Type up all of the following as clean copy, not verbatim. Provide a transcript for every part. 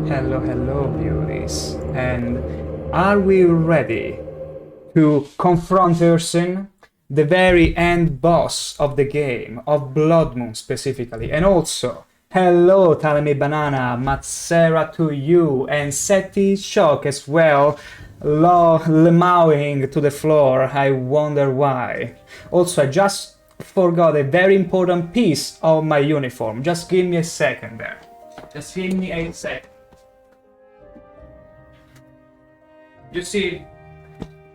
Hello, hello, beauties. And are we ready to confront Hircine, the very end boss of the game, of Bloodmoon specifically? And also, hello, Talemi Banana, Matsera to you, and Seti Shock as well, lemowing to the floor, I wonder why. Also, I just forgot a very important piece of my uniform. Just give me a second there. Just give me a second. You see,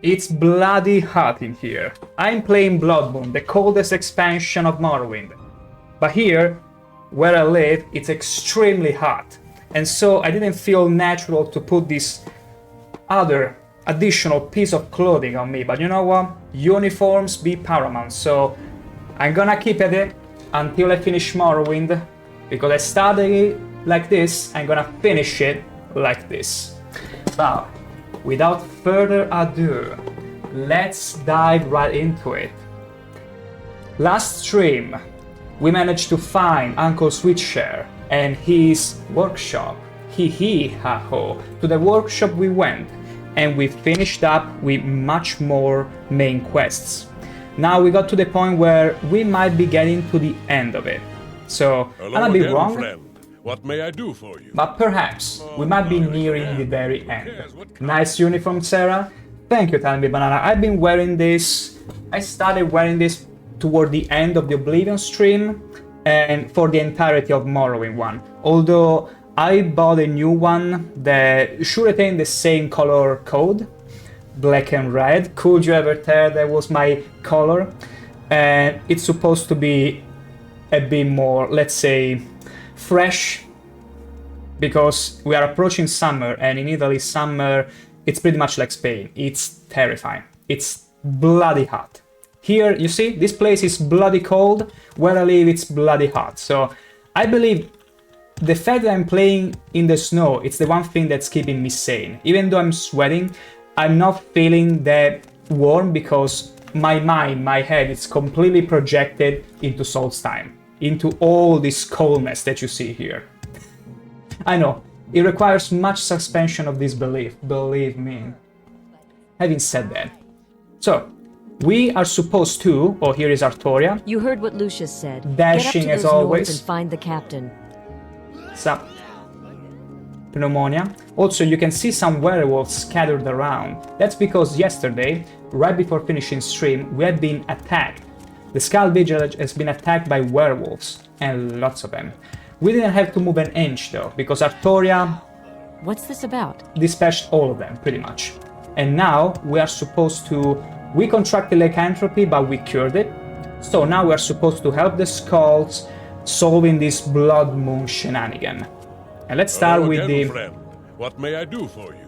it's bloody hot in here. I'm playing Bloodmoon, the coldest expansion of Morrowind. But here, where I live, it's extremely hot. And so I didn't feel natural to put this other additional piece of clothing on me. But you know what? Uniforms be paramount. So I'm gonna keep at it until I finish Morrowind. Because I started it like this, I'm gonna finish it like this. Now, without further ado, let's dive right into it. Last stream, we managed to find Uncle Twich and his workshop. Ha-ho. To the workshop we went, and we finished up with much more main quests. Now we got to the point where we might be getting to the end of it. So, I might be wrong. Friend. What may I do for you? But perhaps we might be nearing the very end. Nice uniform, Sarah. Thank you, Talmi Banana. I've been wearing this. I started wearing this toward the end of the Oblivion stream and for the entirety of Morrowind one. Although I bought a new one that should retain the same color code, black and red. Could you ever tell that was my color? And it's supposed to be a bit more, let's say, fresh, because we are approaching summer, and in Italy summer it's pretty much like Spain. It's terrifying. It's bloody hot. Here, you see, this place is bloody cold. Where I live, it's bloody hot. So I believe the fact that I'm playing in the snow, it's the one thing that's keeping me sane. Even though I'm sweating, I'm not feeling that warm because my mind, my head, is completely projected into Solstheim, into all this coldness that you see here. I know, it requires much suspension of disbelief, believe me. Having said that, so, we are supposed to, oh, here is Artoria. You heard what Lucius said. Dashing Get up to as those always. nords and find the captain. Some pneumonia. Also, you can see some werewolves scattered around. That's because yesterday, right before finishing stream, we had been attacked. The Skull Village has been attacked by werewolves, and lots of them. We didn't have to move an inch though, because Artoria What's this about? dispatched all of them, pretty much. And now we are supposed to... We contracted lycanthropy, but we cured it. So now we are supposed to help the skulls solving this Bloodmoon shenanigan. And let's start with the... Friend. What may I do for you?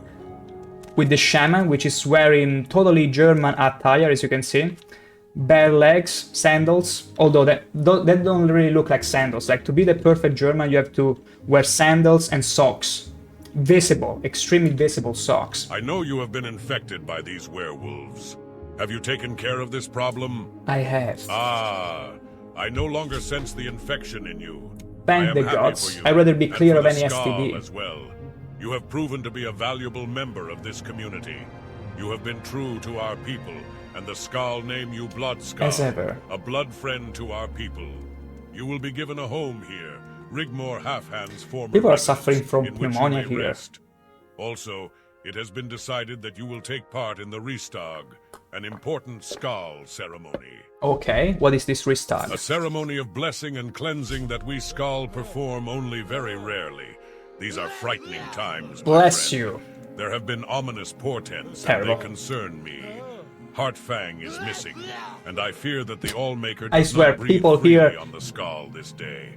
With the shaman, which is wearing totally German attire, as you can see. Bare legs, sandals, although that don't really look like sandals. Like, to be the perfect German, you have to wear sandals and socks. Visible, extremely visible socks. I know you have been infected by these werewolves. Have you taken care of this problem? I have. Ah, I no longer sense the infection in you. Thank the gods. I'd rather be clear of any STD. As well. You have proven to be a valuable member of this community. You have been true to our people, and the Skull name you Bloodskull, As ever. a blood friend to our people. You will be given a home here, Rigmore Halfhand's former People are residence, suffering from in which you pneumonia may here. rest. Also, it has been decided that you will take part in the Restag, an important Skull ceremony. Okay, what is this restart? A ceremony of blessing and cleansing that we Skull perform only very rarely. These are frightening times, my Bless friend. you. There have been ominous portents, Terrible. and they concern me. Heartfang is missing, and I fear that the Allmaker I does swear, not breathe people freely here on the Skull this day.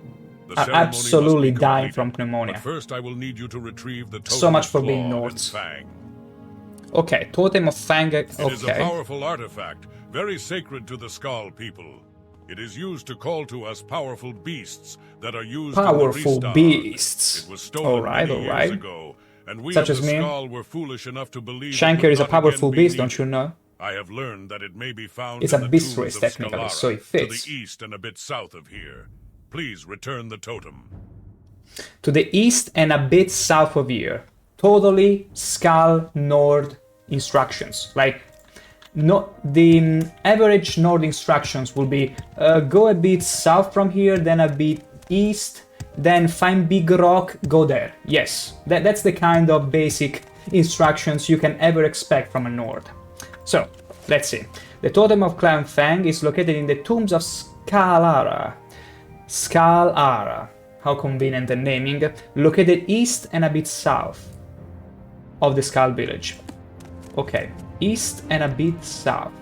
The Are ceremony absolutely must be dying completed, from pneumonia. But first, I will need you to retrieve the totem So much of for being Claw Nords. and Fang. Okay, Totem of Fang. It is a Okay. powerful artifact, very sacred to the Skull people. It is used to call to us powerful beasts that are used in the Powerful Restag. beasts. It was stolen Alright, many alright. years ago, and we Such of as the me. Skull were foolish enough to believe it ShankH-ER would is a not powerful again be beast, don't you needed. know? I have learned that it may be found It's in a the beast tombs race, of technically, Scalara, so it fits. to the east and a bit south of here. Please return the totem. to the east and a bit south of here. Totally Skull Nord instructions. Like, no, the average Nord instructions will be go a bit south from here, then a bit east, then find big rock, go there. Yes, that's the kind of basic instructions you can ever expect from a Nord. So, let's see. The Totem of Clan Fang is located in the Tombs of Skull-Ara. Skull-Ara, how convenient the naming, located east and a bit south of the Skull Village. Okay, east and a bit south.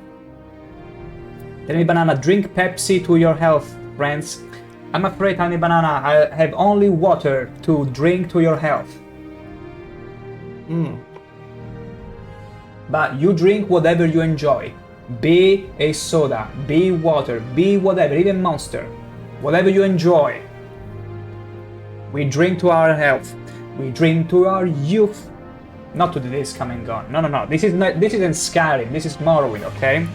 Tell me, Banana, drink Pepsi to your health, friends. I'm afraid, Tell me, Banana, I have only water to drink to your health. But you drink whatever you enjoy. Be a soda, be water, be whatever, even Monster. Whatever you enjoy. We drink to our health. We drink to our youth. Not to the days come and gone. No. This isn't Skyrim. This is Morrowind, okay?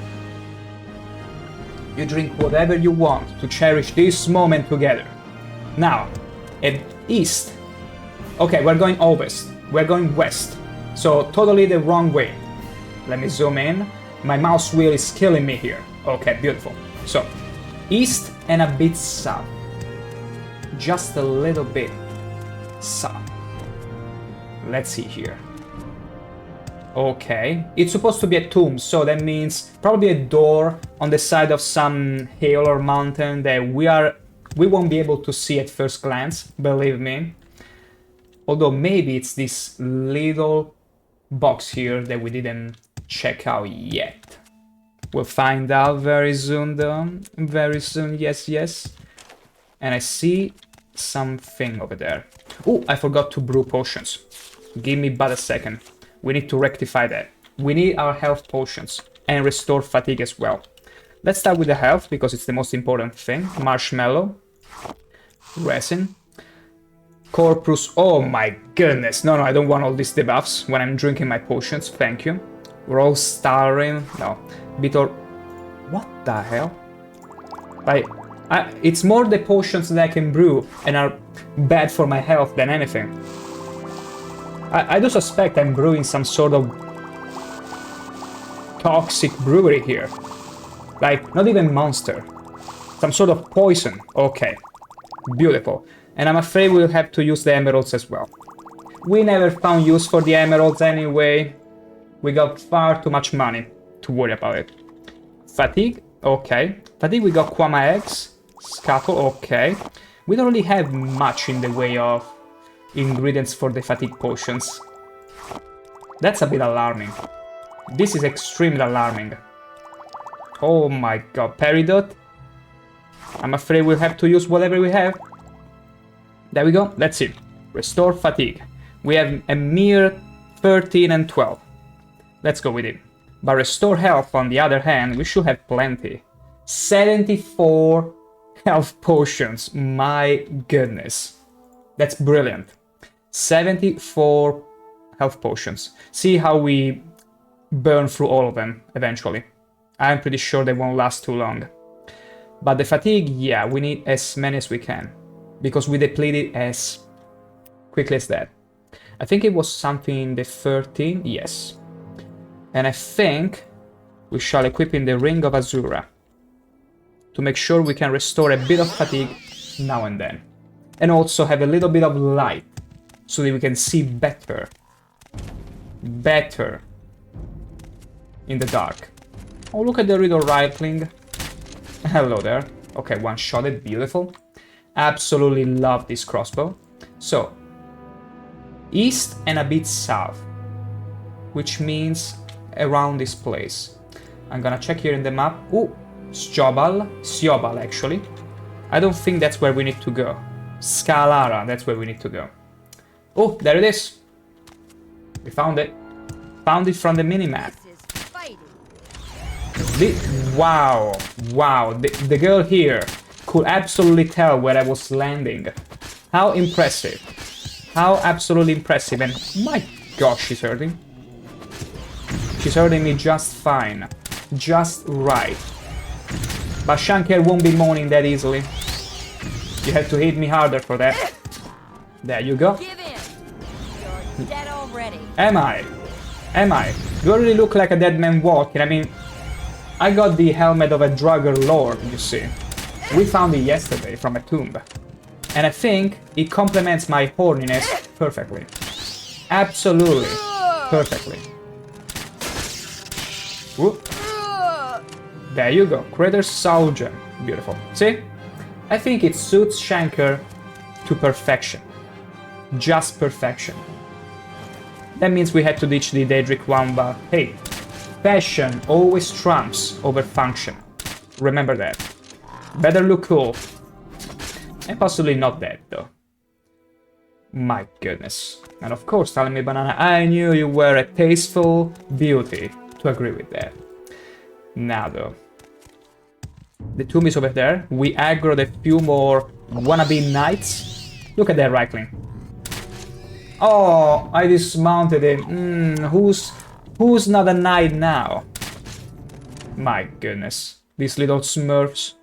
You drink whatever you want to cherish this moment together. Now, at east. Okay, we're going ovest. We're going west. So, totally the wrong way. Let me zoom in. My mouse wheel is killing me here. Okay, beautiful. So, east and a bit south. Just a little bit south. Let's see here. Okay, it's supposed to be a tomb, so that means probably a door on the side of some hill or mountain that we won't be able to see at first glance, believe me. Although maybe it's this little box here that we didn't check out yet. We'll find out very soon though. Very soon, yes. And I see something over there. Oh, I forgot to brew potions. Give me but a second. We need to rectify that. We need our health potions and restore fatigue as well. Let's start with the health because it's the most important thing. Marshmallow. Resin. Corpus. Oh my goodness. No, I don't want all these debuffs when I'm drinking my potions. Thank you. We're all starring. No. Bitter. What the hell? Like, it's more the potions that I can brew and are bad for my health than anything. I do suspect I'm brewing some sort of toxic brewery here. Like, not even monster. Some sort of poison. Okay. Beautiful. And I'm afraid we'll have to use the emeralds as well. We never found use for the emeralds anyway. We got far too much money to worry about it. Fatigue. Okay. Fatigue, we got Kwama eggs. Scuttle. Okay. We don't really have much in the way of ingredients for the fatigue potions. That's a bit alarming. This is extremely alarming. Oh my god, Peridot. I'm afraid we'll have to use whatever we have. There we go, let's see. Restore fatigue. We have a mere 13 and 12. Let's go with it. But restore health, on the other hand, we should have plenty. 74 health potions, my goodness. That's brilliant. 74 health potions. See how we burn through all of them eventually. I'm pretty sure they won't last too long. But the fatigue, yeah, we need as many as we can. Because we deplete it as quickly as that. I think it was something in the 13, yes. And I think we shall equip in the Ring of Azura. To make sure we can restore a bit of fatigue now and then. And also have a little bit of light. So that we can see better. Better. In the dark. Oh, look at the Riddle Rifling. Hello there. Okay, one-shotted, beautiful. Absolutely love this crossbow. So, east and a bit south. Which means around this place. I'm gonna check here in the map. Ooh, Siobal actually. I don't think that's where we need to go. Skull-Ara, that's where we need to go. Oh, there it is. We found it. Found it from the minimap. Wow. The girl here could absolutely tell where I was landing. How impressive. How absolutely impressive. And my gosh, she's hurting. She's hurting me just fine. Just right. But ShankH-ER won't be moaning that easily. You have to hit me harder for that. There you go. Give in. You're dead already. Am I? Am I? Do I really look like a dead man walking? I mean, I got the helmet of a Draugr Lord, you see. We found it yesterday from a tomb. And I think it complements my horniness perfectly. Absolutely. Perfectly. Whoop. There you go. Crater Soul Gem. Beautiful. See? I think it suits ShankH-ER to perfection. Just perfection. That means we had to ditch the Daedric one, but hey, fashion always trumps over function. Remember that. Better look cool. And possibly not dead, though. My goodness. And of course, telling me, Banana, I knew you were a tasteful beauty to agree with that. Now, though. The tomb is over there. We aggroed a few more wannabe knights. Look at that right-cling. Oh, I dismounted him. Who's not a knight now? My goodness. These little smurfs.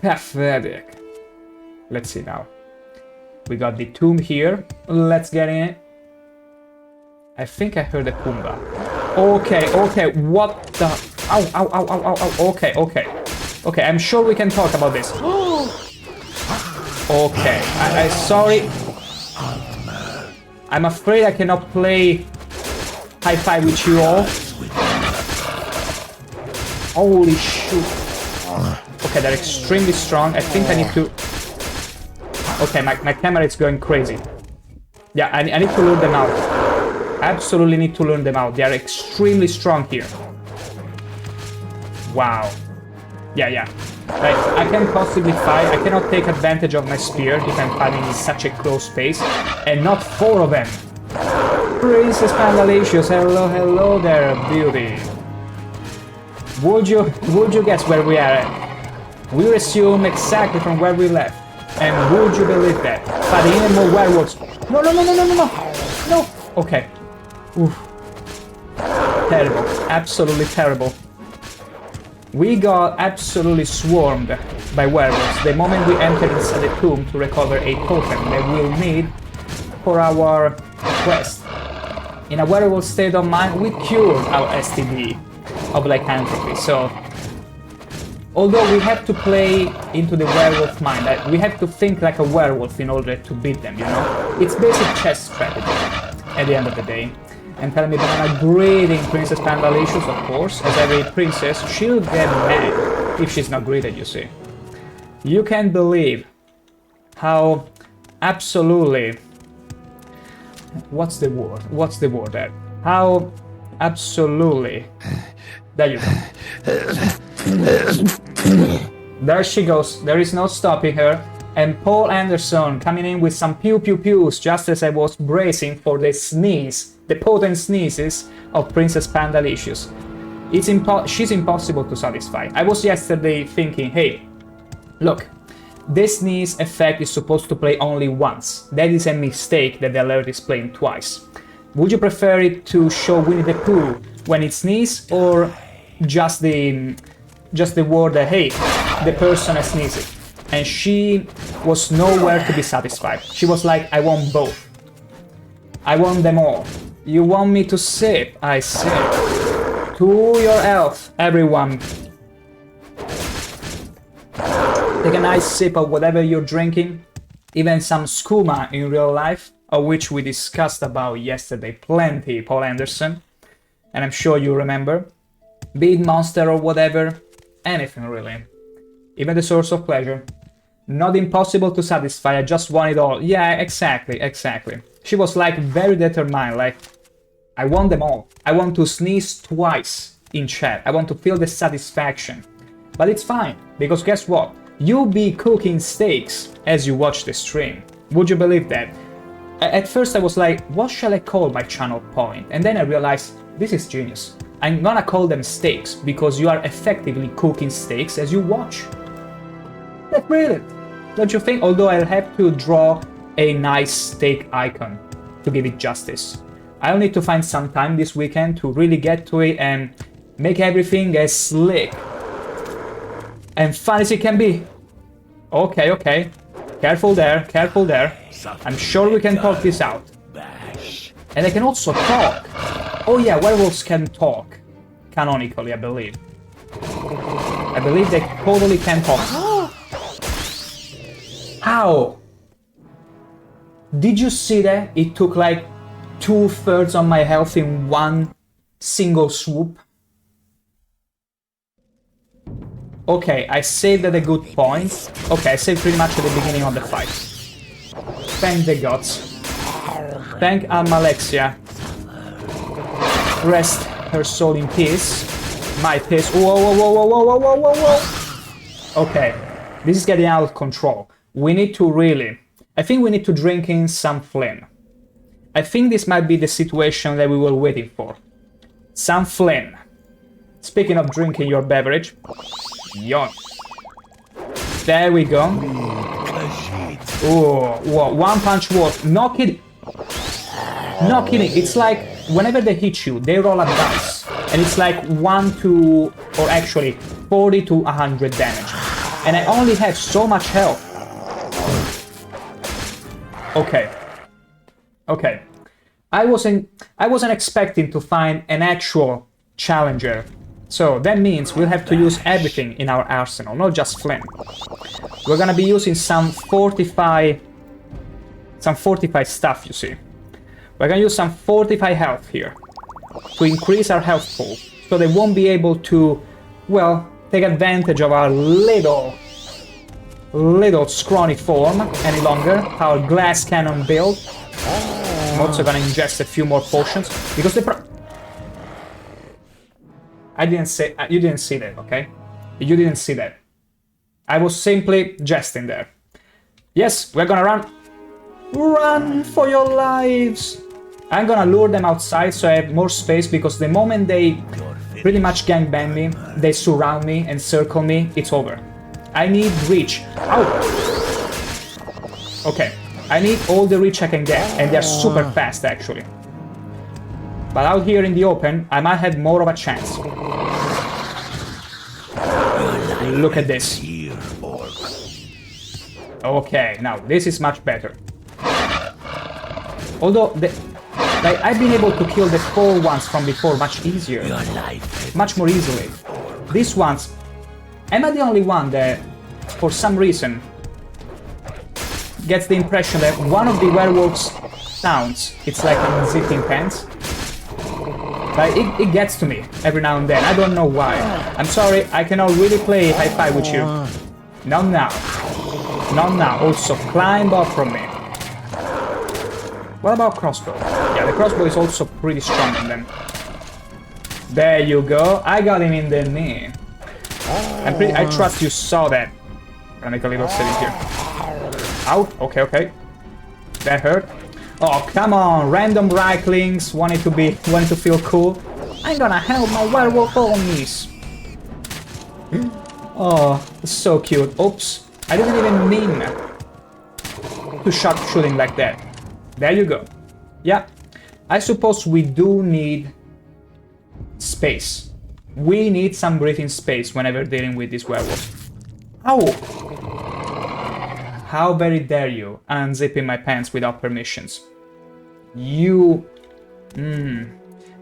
Pathetic. Let's see now. We got the tomb here. Let's get in it. I think I heard a Pumbaa. Okay, what the... Ow, ow, ow, ow, ow, ow. Okay, I'm sure we can talk about this. Okay, I sorry. I'm afraid I cannot play high five with you all. Holy shoot. Okay, they're extremely strong. I think I need to... Okay, my camera is going crazy. Yeah, I need to lure them out. Absolutely need to lure them out. They are extremely strong here. Wow. Yeah. Like, I can possibly fight. I cannot take advantage of my spear if I'm fighting in such a close space. And not 4 of them. Princess Pandalicious, hello there, beauty. Would you guess where we are at? We resume exactly from where we left. And would you believe that? Fighting even more werewolves. No. Okay. Oof. Terrible. Absolutely terrible. We got absolutely swarmed by werewolves the moment we entered inside the tomb to recover a token that we'll need for our quest. In a werewolf state of mind, we cured our STD of lycanthropy, so... Although we have to play into the werewolf mind, we have to think like a werewolf in order to beat them, you know? It's basic chess strategy, at the end of the day. And tell me, Banana, greeting Princess Pandalicious, of course. As every princess, she'll get mad if she's not greeted, you see. You can't believe how absolutely... What's the word there? How absolutely... There you go. There she goes. There is no stopping her. And Paul Anderson coming in with some pew-pew-pews just as I was bracing for the sneeze, the potent sneezes of Princess Pandalicious. She's impossible to satisfy. I was yesterday thinking, hey, look, this sneeze effect is supposed to play only once. That is a mistake that the alert is playing twice. Would you prefer it to show Winnie the Pooh when it sneezes, or just the word that, hey, the person has sneezed? And she was nowhere to be satisfied. She was like, I want both. I want them all. You want me to sip? I sip. To your health, everyone. Take a nice sip of whatever you're drinking. Even some skooma in real life, of which we discussed about yesterday plenty, Paul Anderson. And I'm sure you remember. Be it Monster or whatever. Anything really. Even the source of pleasure. Not impossible to satisfy, I just want it all. Yeah, exactly. She was like very determined, like, I want them all. I want to sneeze twice in chat. I want to feel the satisfaction. But it's fine, because guess what? You'll be cooking steaks as you watch the stream. Would you believe that? At first I was like, what shall I call my channel point? And then I realized, this is genius. I'm gonna call them steaks, because you are effectively cooking steaks as you watch. That's brilliant, don't you think? Although I'll have to draw a nice steak icon to give it justice. I'll need to find some time this weekend to really get to it and make everything as slick and fun as it can be. Okay. Careful there, careful there. I'm sure we can talk this out. And they can also talk. Oh yeah, werewolves can talk. Canonically, I believe. I believe they totally can talk. How? Did you see that? It took like 2/3 of my health in one single swoop. Okay, I saved at a good point. Okay, I saved pretty much at the beginning of the fight. Thank the gods. Thank Almalexia. Rest her soul in peace. My peace. Whoa, whoa, whoa, whoa, whoa, whoa, whoa, whoa. Okay, this is getting out of control. We need to really... I think we need to drink in some Flynn. I think this might be the situation that we were waiting for. Some Flynn. Speaking of drinking your beverage. Yon. There we go. Oh, whoa, one punch work. No kidding. No kidding. It's like whenever they hit you, they roll a dice. And it's like 1 to, or actually 40 to 100 damage. And I only have so much health. Okay. Okay. I wasn't expecting to find an actual challenger. So that means we'll have to use everything in our arsenal, not just Flynn. We're gonna be using some fortified stuff, you see. We're gonna use some fortified health here to increase our health pool, so they won't be able to, well, take advantage of our little scrawny form any longer. Our glass cannon build. I'm also gonna ingest a few more potions because I didn't say you didn't see that, okay? You didn't see that. I was simply jesting there. Yes, we're gonna run. Run for your lives! I'm gonna lure them outside so I have more space, because the moment they pretty much gangbang me, they surround me and circle me, it's over. I need reach. Ow! Okay, I need all the reach I can get, and they're super fast actually. But out here in the open, I might have more of a chance. Look at this. Okay, now this is much better. Although, I've been able to kill the 4 ones from before much easier. Much more easily. These ones... Am I the only one that, for some reason, gets the impression that one of the werewolves' sounds, it's like unzipping pants? Like, it gets to me every now and then. I don't know why. I'm sorry, I cannot really play hi-fi with you. Not now. Not now. Also, climb up from me. What about crossbow? Yeah, the crossbow is also pretty strong in them. There you go. I got him in the knee. I trust you saw that. I'm gonna make a little setting here. Out. Okay, okay. That hurt. Oh, come on, random Reiklings wanting to feel cool. I'm gonna help my werewolf homies. Oh, so cute. Oops, I didn't even mean to shoot him like that. There you go. Yeah, I suppose we do need space. We need some breathing space whenever dealing with these werewolves. Ow! How very dare you, unzipping my pants without permissions. You...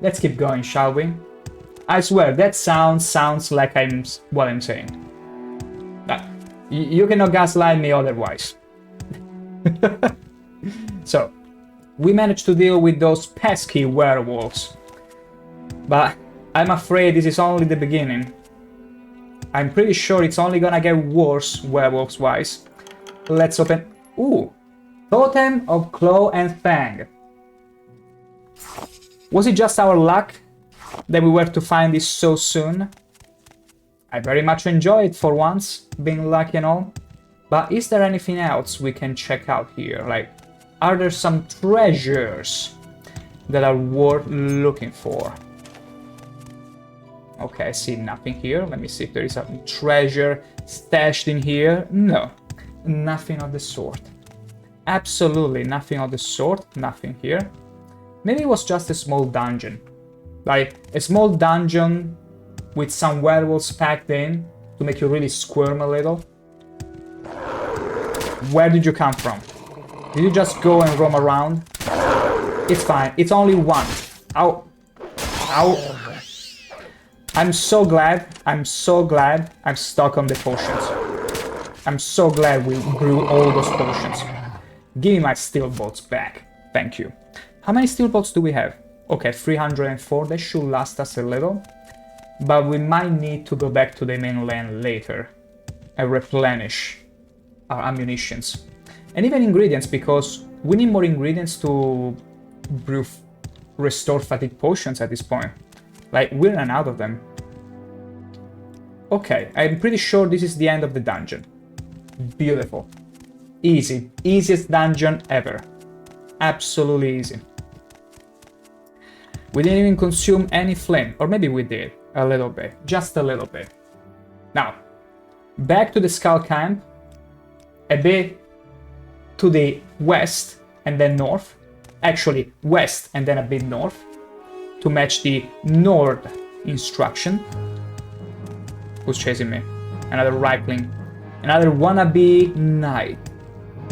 Let's keep going, shall we? I swear, that sounds like what I'm saying. But you cannot gaslight me otherwise. So, we managed to deal with those pesky werewolves. But I'm afraid this is only the beginning. I'm pretty sure it's only gonna get worse, werewolves-wise. Let's open... Ooh! Totem of Claw and Fang. Was it just our luck that we were to find this so soon? I very much enjoy it for once, being lucky and all. But is there anything else we can check out here? Like, are there some treasures that are worth looking for? Okay, I see nothing here. Let me see if there is a treasure stashed in here. No, nothing of the sort. Absolutely nothing of the sort. Nothing here. Maybe it was just a small dungeon. Like, a small dungeon with some werewolves packed in to make you really squirm a little. Where did you come from? Did you just go and roam around? It's fine. It's only one. Ow. Ow. I'm so glad I'm stuck on the potions. I'm so glad we grew all those potions. Give me my steel bolts back. Thank you. How many steel bolts do we have? Okay, 304. That should last us a little. But we might need to go back to the mainland later and replenish our ammunitions. And even ingredients, because we need more ingredients to brew restore fatigue potions at this point. Like, we ran out of them. Okay, I'm pretty sure this is the end of the dungeon. Beautiful. Easy. Easiest dungeon ever. Absolutely easy. We didn't even consume any flame. Or maybe we did. A little bit. Just a little bit. Now, back to the Skull Camp. A bit to the west and then north. Actually, west and then a bit north. To match the north instruction. Who's chasing me? Another Reichling. Another wannabe knight.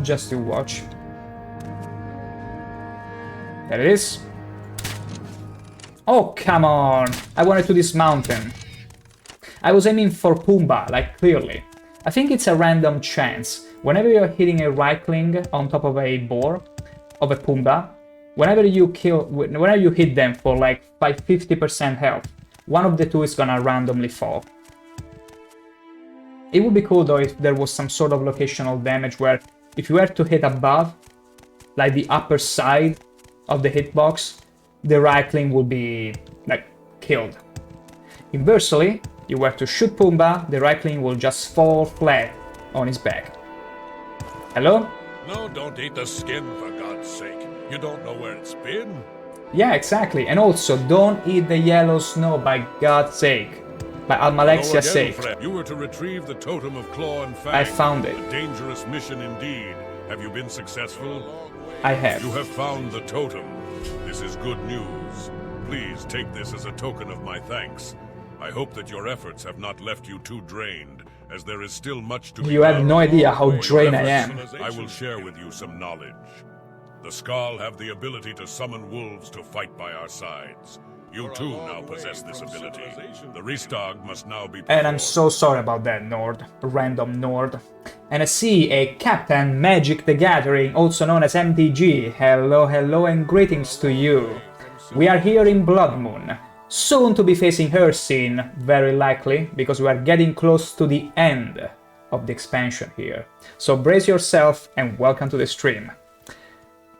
Just to watch. There it is. Oh, come on! I wanted to this mountain. I was aiming for Pumbaa, like, clearly. I think it's a random chance. Whenever you're hitting a Reichling on top of a boar, of a Pumbaa, whenever you hit them for like 50% health, one of the two is gonna randomly fall. It would be cool though if there was some sort of locational damage where if you were to hit above, like the upper side of the hitbox, the Reichling will be, like, killed. Inversely, you were to shoot Pumbaa, the Reichling will just fall flat on his back. Hello? No, don't eat the skin, for God's sake. You don't know where it's been. Yeah, exactly. And also, don't eat the yellow snow, by God's sake. By Almalexia's sake. You were to retrieve the totem of Claw and Fang. I found it. A dangerous mission indeed. Have you been successful? I have. You have found the totem. This is good news. Please take this as a token of my thanks. I hope that your efforts have not left you too drained, as there is still much to be You have no idea how drained I am. I will share with you some knowledge. The Skull have the ability to summon wolves to fight by our sides. You too now possess this ability. The Restag must now be performed. And I'm so sorry about that, Nord. Random Nord. And I see a Captain Magic the Gathering, also known as MTG. Hello, hello, and greetings to you. We are here in Bloodmoon. Soon to be facing Hircine, very likely, because we are getting close to the end of the expansion here. So brace yourself and welcome to the stream.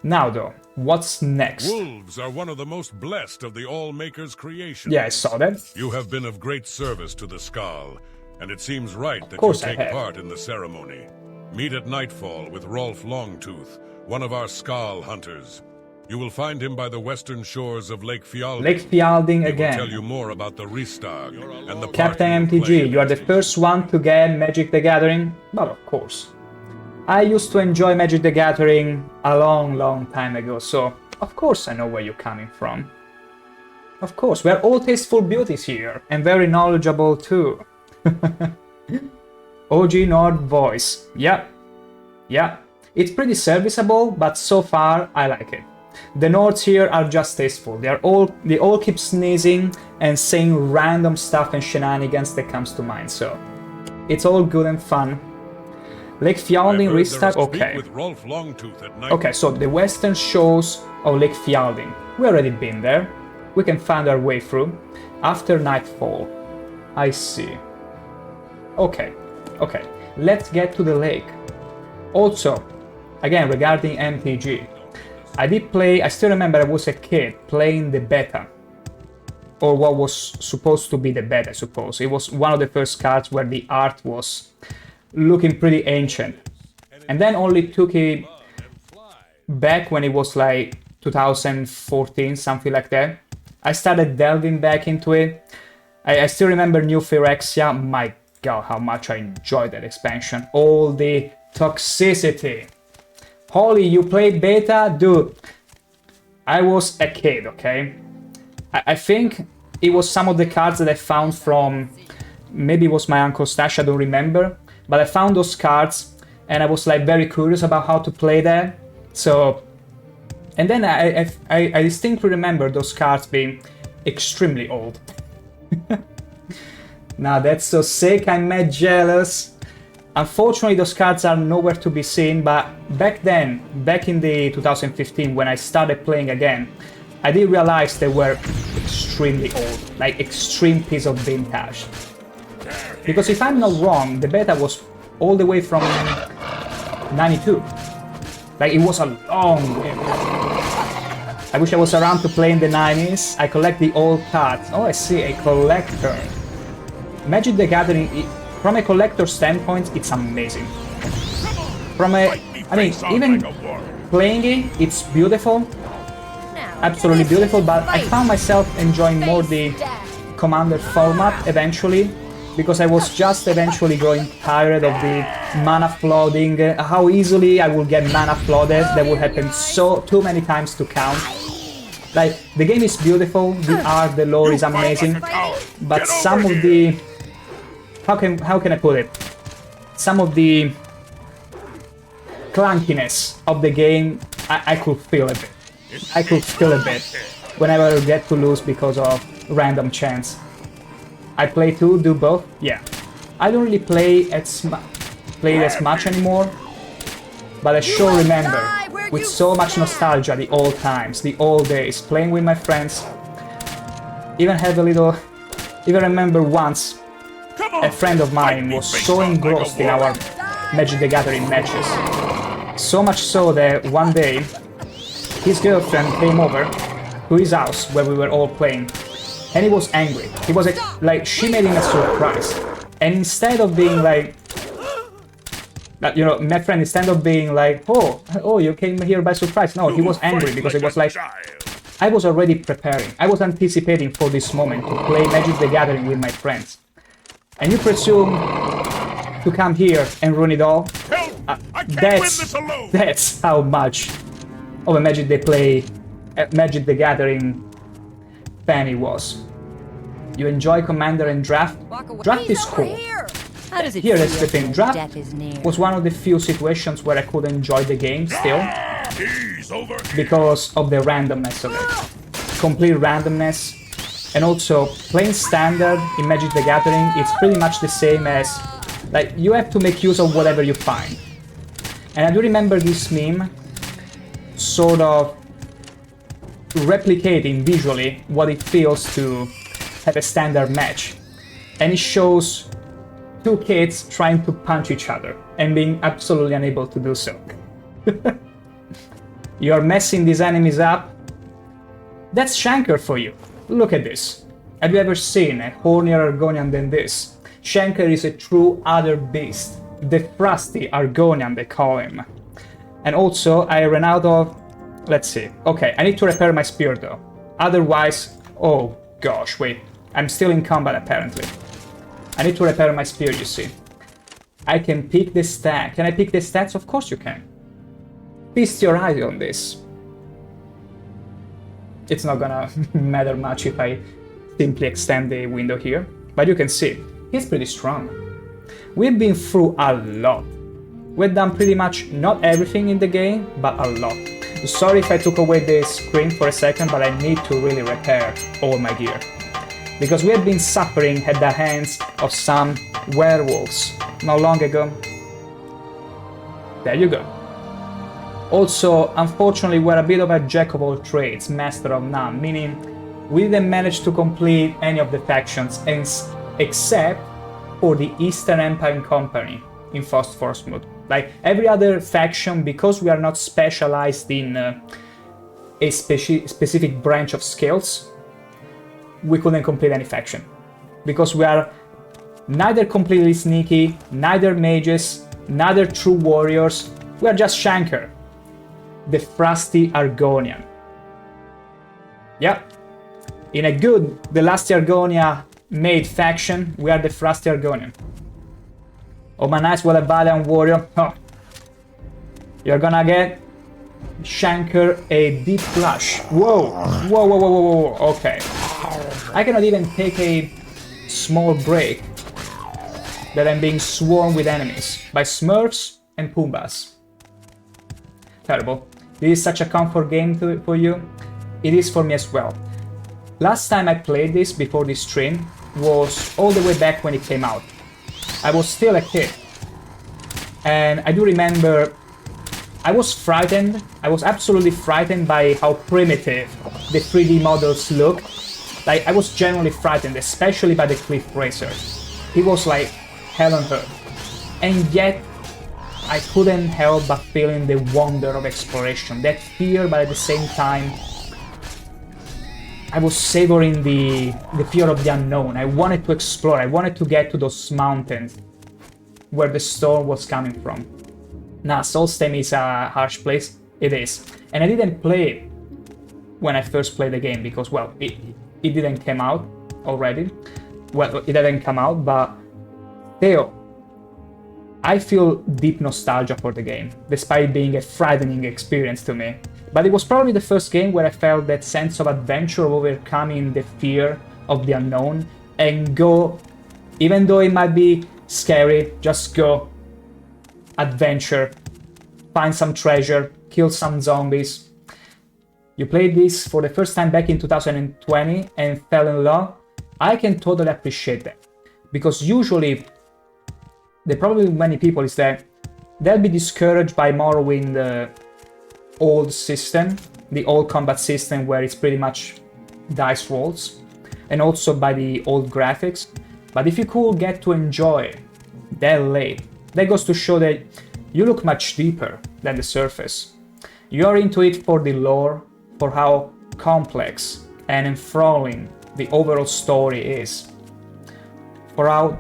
Now though, what's next? Wolves are one of the most blessed of the All-Maker's creations. Yeah, I saw that. You have been of great service to the Skull, and it seems right that you take part in the ceremony. Meet at nightfall with Rolf Longtooth, one of our Skull hunters. You will find him by the western shores of Lake Fjallding. Lake Fjallding again. He will tell you more about the Restag and the Captain MTG, you are the first one to get Magic the Gathering? Well, of course. I used to enjoy Magic the Gathering a long time ago, so of course I know where you're coming from. Of course, we're all tasteful beauties here, and very knowledgeable too. OG Nord voice. Yeah. It's pretty serviceable, but so far I like it. The Nords here are just tasteful. They all keep sneezing and saying random stuff and shenanigans that comes to mind, so it's all good and fun. Lake Fjallding Restag, okay. Okay, so the western shores of Lake Fjallding. We already been there. We can find our way through. After nightfall. I see. Okay. Let's get to the lake. Also, again, regarding MTG. I still remember I was a kid playing the beta. Or what was supposed to be the beta, I suppose. It was one of the first cards where the art was looking pretty ancient. And then only took it back when it was like 2014, something like that. I started delving back into it. I still remember New Phyrexia. My god, how much I enjoyed that expansion. All the toxicity. Holy, you played beta? Dude, I was a kid, okay? I think it was some of the cards that I found from... Maybe it was my uncle's stash, I don't remember. But I found those cards and I was like very curious about how to play that. So, and then I distinctly remember those cards being extremely old. Now that's so sick, I'm mad jealous. Unfortunately, those cards are nowhere to be seen, but back then, back in the 2015, when I started playing again, I did realize they were extremely old, like extreme piece of vintage. Because if I'm not wrong, the beta was all the way from 92. Like, it was a long game. I wish I was around to play in the 90s. I collect the old cards. Oh, I see, a collector. Magic the Gathering, from a collector standpoint, it's amazing. From a, I mean, even playing it, it's beautiful. Absolutely beautiful, but I found myself enjoying more the Commander format eventually, because I was just eventually growing tired of the mana flooding, how easily I would get mana flooded. That would happen too many times to count. Like, the game is beautiful, the art, the lore is amazing, but some of the... How can I put it? Some of the clunkiness of the game, I could feel a bit. I could feel a bit whenever I get to lose because of random chance. I play too, do both, yeah. I don't really play as much anymore, but I sure remember with so much nostalgia the old times, the old days, playing with my friends. Even remember once a friend of mine was so engrossed in our Magic the Gathering matches. So much so that one day his girlfriend came over to his house where we were all playing, and he was angry. He was like, she made him a surprise, and instead of being like, you know, my friend, instead of being like, oh, you came here by surprise, no, he was angry because it was like, I was already preparing, I was anticipating for this moment to play Magic the Gathering with my friends, and you presume to come here and ruin it all? That's how much of a Magic the Gathering fan he was. You enjoy Commander and Draft? Draft is cool. Here is the thing, Draft was one of the few situations where I could enjoy the game still, because of the randomness of it. Complete randomness. And also, playing Standard in Magic the Gathering, it's pretty much the same as, like, you have to make use of whatever you find. And I do remember this meme sort of replicating visually what it feels to have a Standard match. And it shows two kids trying to punch each other and being absolutely unable to do so. You're messing these enemies up? That's ShankH-ER for you. Look at this. Have you ever seen a hornier Argonian than this? ShankH-ER is a true other beast. The Frosty Argonian, they call him. And also, I ran out of... Let's see. Okay, I need to repair my spear though. Otherwise... Oh gosh, wait. I'm still in combat apparently. I need to repair my spear, you see. I can pick the stat. Can I pick the stats? Of course you can. Feast your eyes on this. It's not gonna matter much if I simply extend the window here. But you can see, he's pretty strong. We've been through a lot. We've done pretty much not everything in the game, but a lot. Sorry if I took away the screen for a second, but I need to really repair all my gear. Because we have been suffering at the hands of some werewolves not long ago. There you go. Also, unfortunately, we're a bit of a jack of all trades, master of none, meaning we didn't manage to complete any of the factions except for the Eastern Empire Company in Frostmourne. Like every other faction, because we are not specialized in a specific branch of skills, we couldn't complete any faction. Because we are neither completely sneaky, neither mages, neither true warriors, we are just ShankH-ER, the Frosty Argonian. Yep. In a good The Last Argonia made faction, we are the Frosty Argonian. Oh my nice, what a valiant warrior. Oh. You're gonna get ShankH-ER a deep flush. Whoa. Whoa, whoa, whoa, whoa, whoa. Okay. I cannot even take a small break that I'm being swarmed with enemies. By Smurfs, and Pumbas. Terrible. This is such a comfort game for you. It is for me as well. Last time I played this before this stream was all the way back when it came out. I was still a kid. And I do remember I was frightened. I was absolutely frightened by how primitive the 3D models look. Like, I was genuinely frightened, especially by the Cliff Racer. He was like hell on earth. And yet, I couldn't help but feeling the wonder of exploration, that fear, but at the same time, I was savoring the fear of the unknown. I wanted to explore, I wanted to get to those mountains where the storm was coming from. Nah, Solstheim is a harsh place, it is. And I didn't play it when I first played the game, because, well, it didn't come out already. Well, it didn't come out, but still, I feel deep nostalgia for the game, despite being a frightening experience to me. But it was probably the first game where I felt that sense of adventure, of overcoming the fear of the unknown, and go, even though it might be scary, just go, adventure, find some treasure, kill some zombies. You played this for the first time back in 2020 and fell in love. I can totally appreciate that, because usually the problem with many people is that they'll be discouraged by Morrowind old system, the old combat system where it's pretty much dice rolls, and also by the old graphics. But if you could get to enjoy that late, that goes to show that you look much deeper than the surface. You're into it for the lore, for how complex and enthralling the overall story is, for how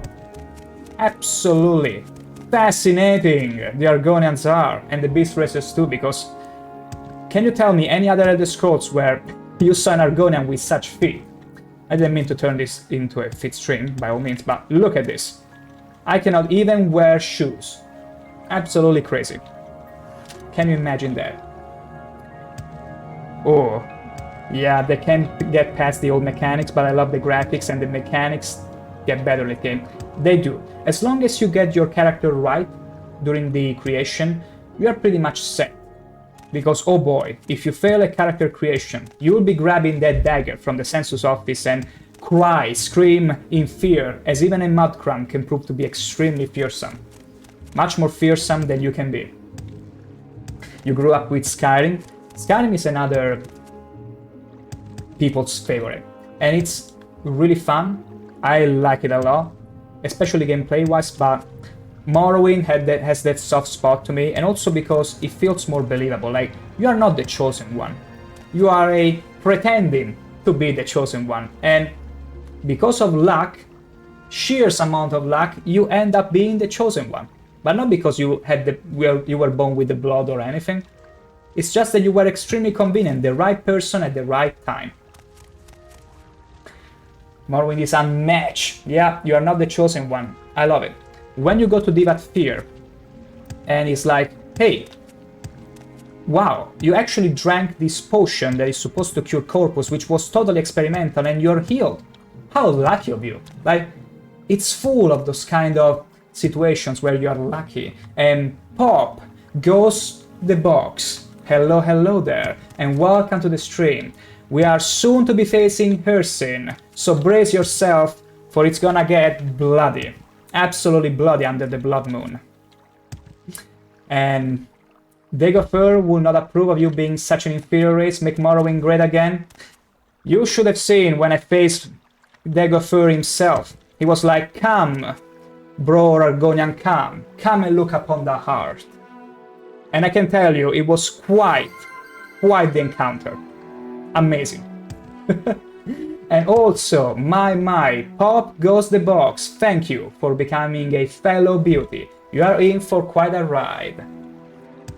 absolutely fascinating the Argonians are, and the Beast Racers too, because can you tell me any other Elder Scrolls where you saw an Argonian with such feet? I didn't mean to turn this into a feet stream, by all means, but look at this. I cannot even wear shoes. Absolutely crazy. Can you imagine that? Oh, yeah, they can't get past the old mechanics, but I love the graphics, and the mechanics get better in the game. They do. As long as you get your character right during the creation, you are pretty much set. Because, oh boy, if you fail a character creation, you will be grabbing that dagger from the census office and cry, scream in fear, as even a mudcrumb can prove to be extremely fearsome. Much more fearsome than you can be. You grew up with Skyrim. Skyrim is another people's favorite, and it's really fun. I like it a lot, especially gameplay-wise, but Morrowind has that soft spot to me, and also because it feels more believable. Like, you are not the chosen one. You are pretending to be the chosen one, and because of luck, sheer amount of luck, you end up being the chosen one. But not because you were born with the blood or anything. It's just that you were extremely convenient, the right person at the right time. Morrowind is unmatched. Yeah, you are not the chosen one. I love it. When you go to Divat Fear, and it's like, hey, wow, you actually drank this potion that is supposed to cure Corpus, which was totally experimental, and you're healed. How lucky of you. Like, it's full of those kind of situations where you are lucky. And pop goes the box. Hello, hello there, and welcome to the stream. We are soon to be facing Hircine, so brace yourself, for it's gonna get bloody. Absolutely bloody under the Bloodmoon. And Dagobah will not approve of you being such an inferior race, make Morrowind great again. You should have seen when I faced Dagobah himself. He was like, come, bro Argonian, come and look upon the heart. And I can tell you, it was quite the encounter. Amazing. And also, my, pop goes the box. Thank you for becoming a fellow beauty. You are in for quite a ride.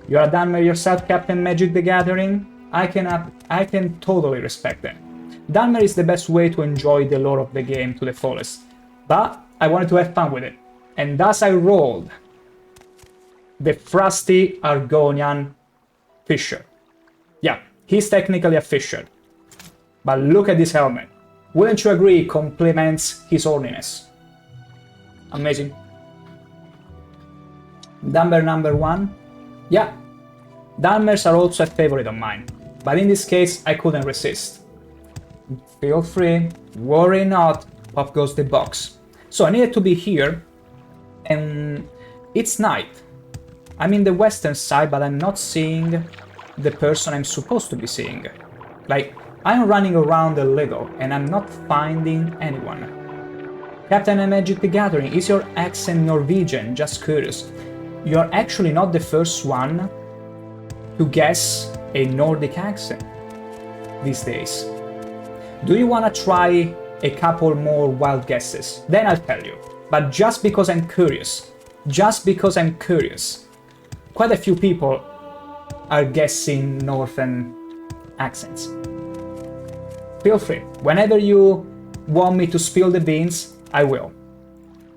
You are done with yourself, Captain Magic the Gathering? I can totally respect that. Dunmer is the best way to enjoy the lore of the game to the fullest. But I wanted to have fun with it. And thus I rolled the Frosty Argonian Fisher. Yeah, he's technically a fisher. But look at this helmet. Wouldn't you agree it complements his orniness? Amazing. Dumber number 1. Yeah, Dumbers are also a favorite of mine, but in this case I couldn't resist. Feel free, worry not, pop goes the box. So I needed to be here, and it's night. I'm in the western side, but I'm not seeing the person I'm supposed to be seeing. Like, I'm running around a little, and I'm not finding anyone. Captain Magic the Gathering, is your accent Norwegian? Just curious. You're actually not the first one to guess a Nordic accent these days. Do you wanna try a couple more wild guesses? Then I'll tell you. But just because I'm curious, quite a few people are guessing northern accents. Feel free. Whenever you want me to spill the beans, I will.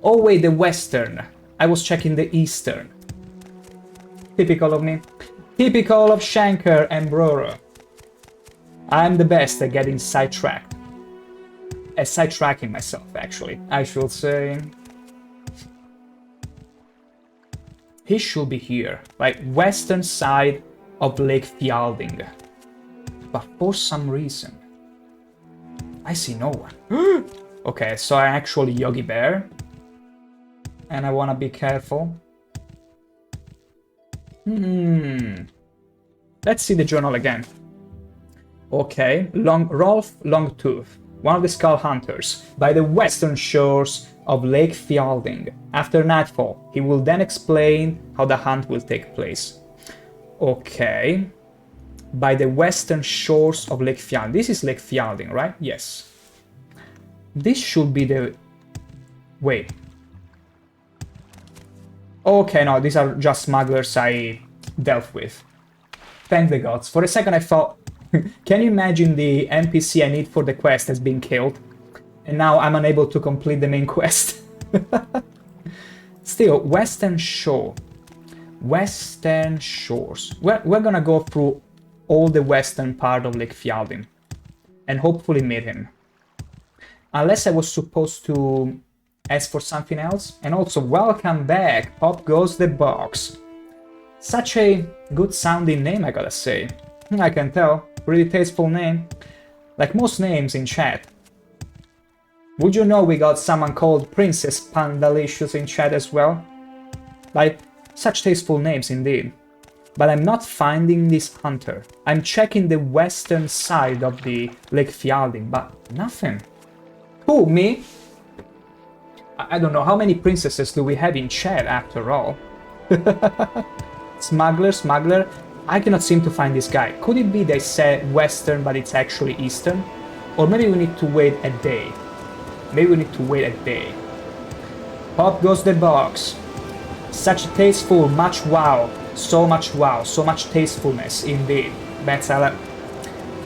Oh wait, the western. I was checking the eastern. Typical of me. Typical of ShankH-ER and Broro. I'm the best at getting sidetracked. At sidetracking myself, actually, I should say. He should be here, like western side of Lake Fjalding. But for some reason, I see no one. Okay, so I'm actually Yogi Bear. And I wanna be careful. Let's see the journal again. Okay, Rolf Longtooth, one of the Skull Hunters, by the western shores of Lake Fjalding. After nightfall, he will then explain how the hunt will take place. Okay, by the western shores of Lake Fjalding. This is Lake Fjalding, right? Yes. This should be the... Wait. Okay, no, these are just smugglers I dealt with. Thank the gods. For a second I thought, can you imagine the NPC I need for the quest has been killed? And now I'm unable to complete the main quest. Still, Western Shore. Western Shores. We're gonna go through all the western part of Lake Fjalding. And hopefully meet him. Unless I was supposed to ask for something else. And also, welcome back, Pop Goes the Box. Such a good sounding name, I gotta say. I can tell. Pretty tasteful name. Like most names in chat. Would you know we got someone called Princess Pandalicious in chat as well? Like, such tasteful names indeed. But I'm not finding this hunter. I'm checking the western side of the Lake Fjalding, but nothing. Who, me? I don't know, how many princesses do we have in chat after all? Smuggler. I cannot seem to find this guy. Could it be they said western but it's actually eastern? Or maybe we need to wait a day. Pop goes the box. Such tasteful, much wow. So much wow, so much tastefulness indeed. Betzala.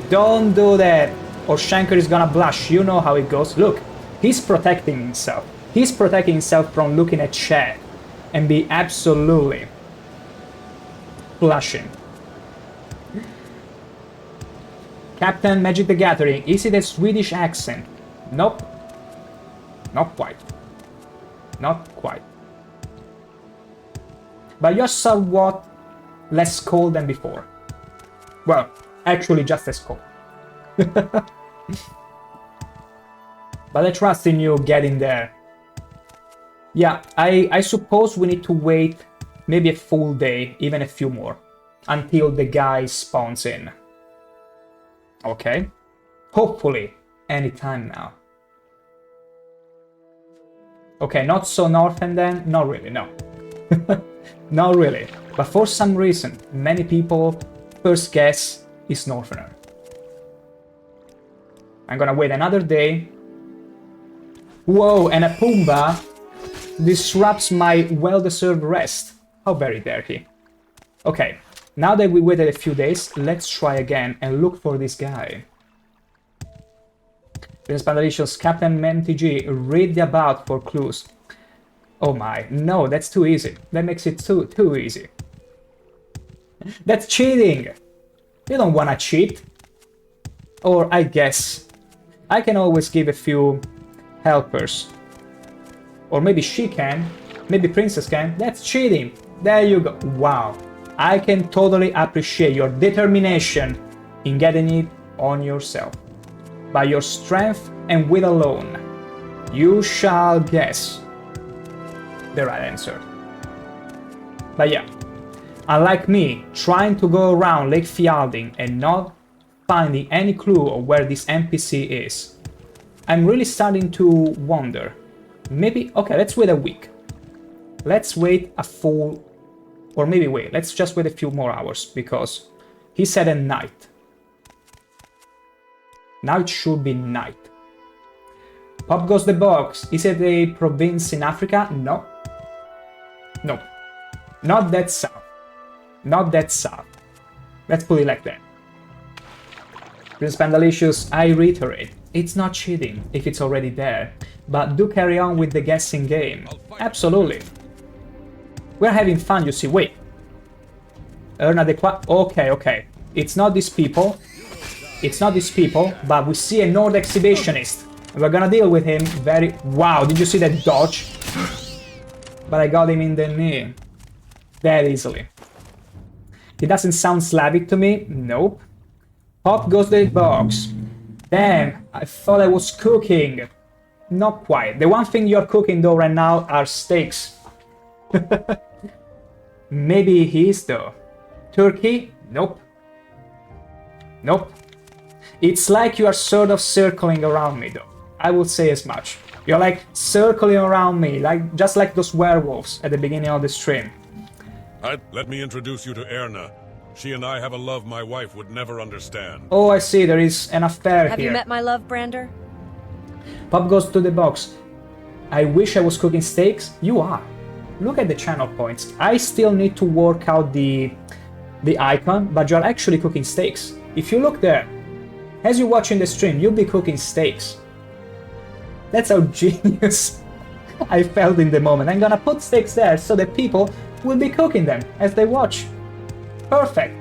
Don't do that, or ShankH-ER is gonna blush. You know how it goes. Look, he's protecting himself. He's protecting himself from looking at chat and be absolutely blushing. Captain Magic the Gathering, is it a Swedish accent? Nope. Not quite. But you're somewhat less cold than before. Well, actually just as cold. But I trust in you getting there. Yeah, I suppose we need to wait maybe a full day, even a few more, until the guy spawns in. Okay. Hopefully, anytime now. Okay, not so northern then? Not really, no. Not really. But for some reason, many people first guess is northerner. I'm gonna wait another day. Whoa, and a Pumbaa disrupts my well-deserved rest. How very dare he. Okay, now that we waited a few days, let's try again and look for this guy. Prince Pandalicious, Captain MTG, read the about for clues. Oh my, no, that's too easy. That makes it too easy. That's cheating! You don't wanna cheat. Or I guess I can always give a few helpers. Or maybe she can, maybe Princess can. That's cheating. There you go. Wow. I can totally appreciate your determination in getting it on yourself. By your strength and wit alone, you shall guess the right answer. But yeah, unlike me, trying to go around Lake Fialding and not finding any clue of where this NPC is, I'm really starting to wonder. Maybe, okay, let's wait a week. Let's wait a full, or maybe wait, let's just wait a few more hours, because he said at night. Now it should be night. Pop goes the box. Is it a province in Africa? No. No. Not that south. Not that south. Let's put it like that. Prince Pandalicious, I reiterate, it's not cheating if it's already there, but do carry on with the guessing game. Absolutely. We're having fun, you see. Wait. Okay, okay. It's not these people. It's not these people, but we see a Nord exhibitionist. And we're gonna deal with him very... Wow, did you see that dodge? But I got him in the knee. That easily. He doesn't sound Slavic to me. Nope. Pop goes the box. Damn, I thought I was cooking. Not quite. The one thing you're cooking though right now are steaks. Maybe he is though. Turkey? Nope. Nope. It's like you are sort of circling around me though. I would say as much. You're like circling around me, like just like those werewolves at the beginning of the stream. Let me introduce you to Erna. She and I have a love my wife would never understand. Oh, I see, there is an affair here. Have you met my love, Brander? Pop goes to the box. I wish I was cooking steaks. You are. Look at the channel points. I still need to work out the icon, but you're actually cooking steaks. If you look there, as you're watching the stream, you'll be cooking steaks. That's how genius I felt in the moment. I'm gonna put steaks there so that people will be cooking them as they watch. Perfect.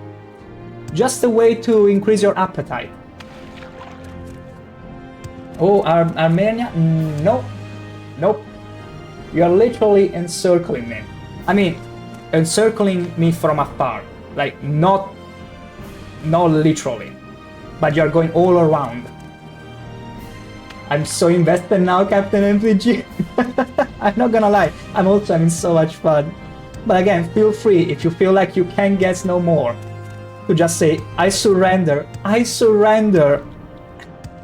Just a way to increase your appetite. Oh, Armenia? No. Nope. You're literally encircling me. I mean, encircling me from afar. Like, not literally. But you're going all around. I'm so invested now, Captain MPG. I'm not gonna lie, I'm also having so much fun. But again, feel free, if you feel like you can't guess no more, to just say, I surrender,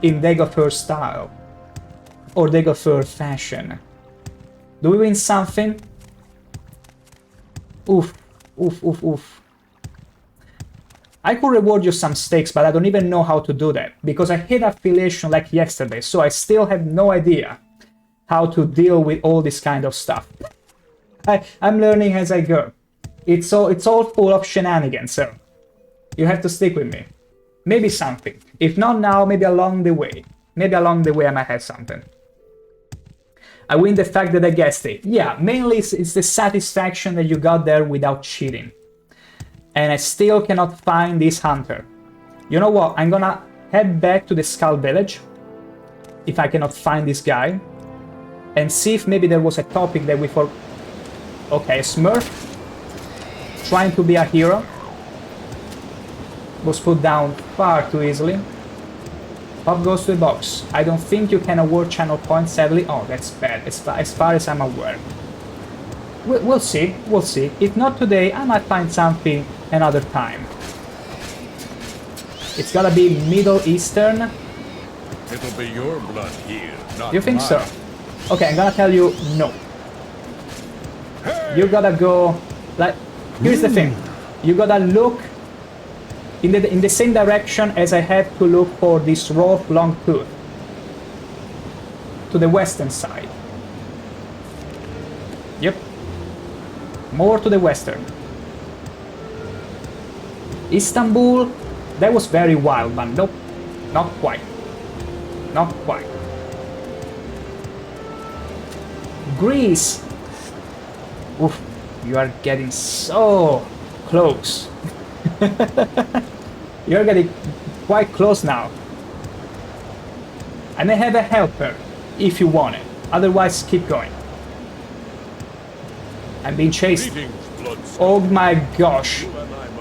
in Dagofur style. Or Dagofur fashion. Do we win something? Oof, oof, oof, oof. I could reward you some steaks, but I don't even know how to do that, because I hit affiliation like yesterday, so I still have no idea how to deal with all this kind of stuff. I'm learning as I go. It's all full of shenanigans, so you have to stick with me. Maybe something. If not now, maybe along the way. Maybe along the way I might have something. I win the fact that I guessed it. Yeah, mainly it's the satisfaction that you got there without cheating. And I still cannot find this hunter. You know what? I'm gonna head back to the Skull Village, if I cannot find this guy, and see if maybe there was a topic that we forgot. Okay, Smurf, trying to be a hero, was put down far too easily. Pop goes to the box. I don't think you can award channel points, sadly. Oh, that's bad, as far as I'm aware. We'll see, we'll see. If not today, I might find something another time. It's gotta be Middle Eastern. It'll be your blood here, not You think mine. so? Okay, I'm gonna tell you no. You gotta go, like, here's the thing. You gotta look in the same direction as I have to look for this Rolf Longtooth. To the western side. Yep. More to the western. Istanbul, that was very wild, but nope, not quite. Not quite. Greece. Oof, you are getting so close. You're getting quite close now. I may have a helper if you want it. Otherwise, keep going. I'm being chased. Greetings, Oh my gosh.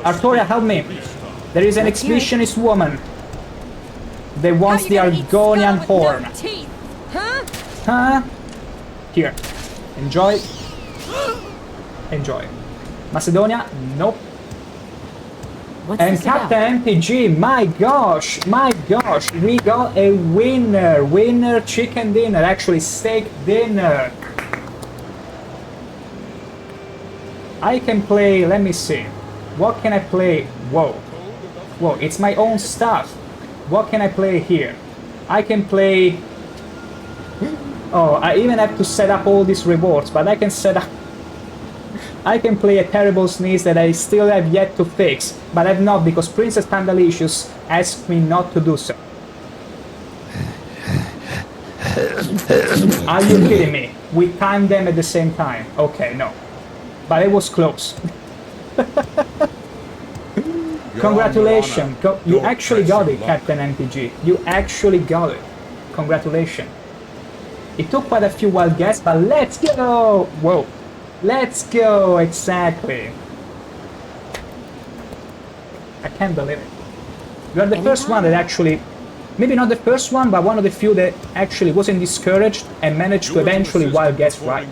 Artoria, help me. There is an exhibitionist woman. They want the Argonian horn. Huh? Huh? Here. Enjoy. Enjoy. Macedonia? Nope. What's And this about? Captain MPG, my gosh, we got a winner. Winner chicken dinner, actually steak dinner. I can play, let me see. What can I play? Whoa. Whoa, it's my own stuff. What can I play here? I can play... Oh, I even have to set up all these rewards, but I can set up... I can play a terrible sneeze that I still have yet to fix, but I've not because Princess Pandalicious asked me not to do so. Are you kidding me? We timed them at the same time. Okay, no. But it was close. Congratulations. You actually got it, Captain MPG. You actually got it. Congratulations. It took quite a few wild guesses, but let's go! Whoa. Let's go, exactly. I can't believe it. You are the first one that actually, maybe not the first one, but one of the few that actually wasn't discouraged and managed to eventually wild guess right.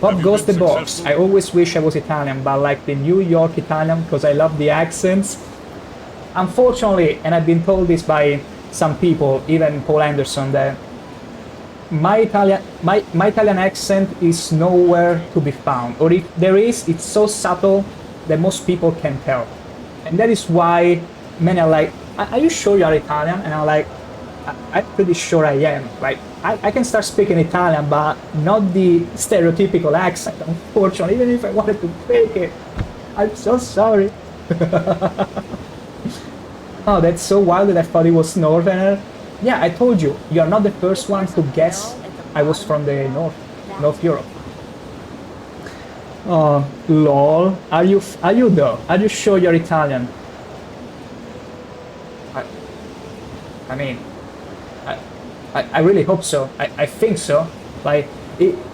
Pop goes the box. I always wish I was Italian, but like the New York Italian, because I love the accents. Unfortunately, and I've been told this by some people, even Paul Anderson, that my Italian accent is nowhere to be found, or if there is, it's so subtle that most people can tell. And that is why many are like, are you sure you're Italian? And I'm like, I'm pretty sure I am. Like, I can start speaking Italian, but not the stereotypical accent, unfortunately, even if I wanted to fake it. I'm so sorry. Oh, that's so wild that I thought it was Northerner. Yeah, I told you, you're not the first one to guess I was from the North Europe. Oh, lol. Are you though? Are you sure you're Italian? I mean, I really hope so. I think so. Like,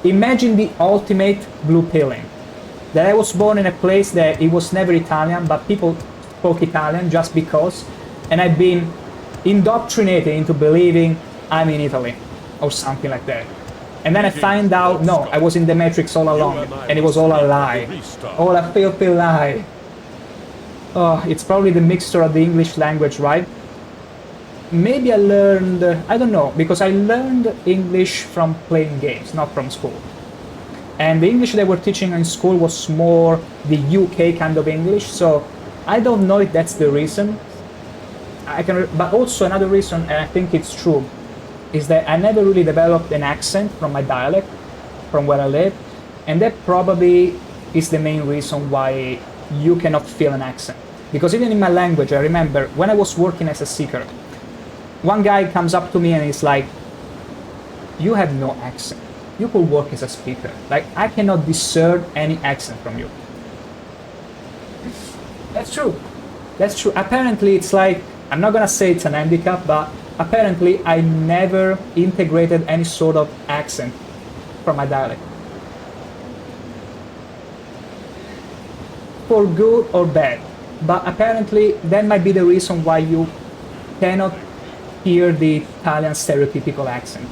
imagine the ultimate blue pilling. That I was born in a place that it was never Italian, but people spoke Italian just because, and I've been indoctrinated into believing I'm in Italy or something like that. And then I find out, no, I was in the Matrix all along, and it was all a lie. All a filthy lie. Oh, it's probably the mixture of the English language, right? Maybe I learned, I don't know, because I learned English from playing games, not from school. And the English they were teaching in school was more the UK kind of English, so I don't know if that's the reason. But also another reason, and I think it's true, is that I never really developed an accent from my dialect, from where I live, and that probably is the main reason why you cannot feel an accent. Because even in my language, I remember when I was working as a seeker, one guy comes up to me and he's like, you have no accent. You could work as a speaker. Like, I cannot discern any accent from you. That's true. That's true. Apparently, it's like, I'm not gonna say it's an handicap, but apparently I never integrated any sort of accent from my dialect. For good or bad. But apparently that might be the reason why you cannot hear the Italian stereotypical accent.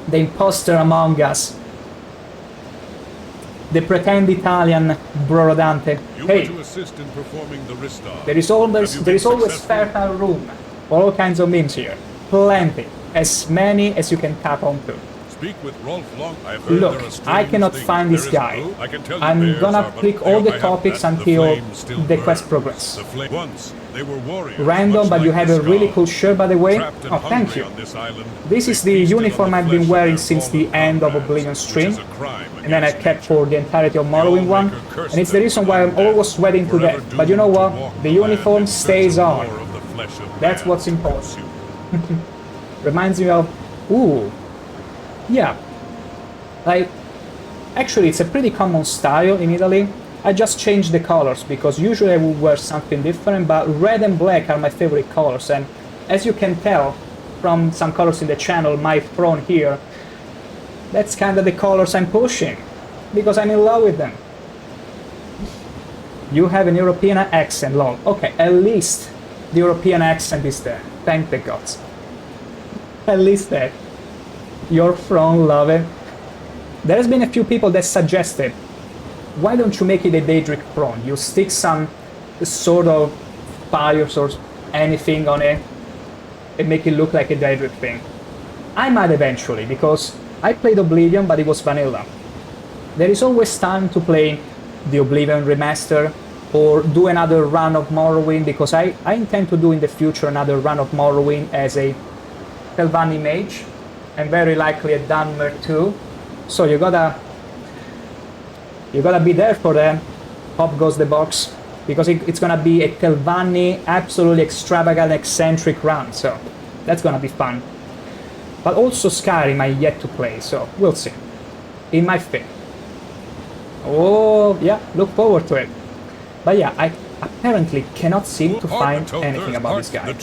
The imposter among us. The pretend Italian Brorodante. Hey, there is always fertile room for all kinds of memes here. Plenty. As many as you can tap onto. Look, I cannot find this guy. I'm gonna click all the topics until the quest progress. Random, but you have a really cool shirt, by the way. Oh, thank you. This is the uniform I've been wearing since the end of Oblivion stream, and then I kept for the entirety of Morrowind 1, and it's the reason why I'm always sweating to death. But you know what? The uniform stays on. That's what's important. Reminds me of... Ooh. Yeah. Like, actually it's a pretty common style in Italy. I just changed the colors because usually I would wear something different, but red and black are my favorite colors, and as you can tell from some colors in the channel, my throne here, that's kind of the colors I'm pushing because I'm in love with them. You have an European accent, lol. Okay, at least the European accent is there. Thank the gods. At least that. You're from, love it. There has been a few people that suggested, why don't you make it a Daedric throne? You stick some sort of fires or anything on it and make it look like a Daedric thing. I might eventually, because I played Oblivion, but it was vanilla. There is always time to play the Oblivion remaster or do another run of Morrowind, because I intend to do in the future another run of Morrowind as a Telvanni mage, and very likely a Dunmer too. So you gotta be there for the Pop Goes the Box, because it's gonna be a Telvanni absolutely extravagant, eccentric run, so that's gonna be fun. But also Skyrim I yet to play, so we'll see. It might fit. Oh yeah, look forward to it. But yeah, I apparently cannot seem to find anything about this guy.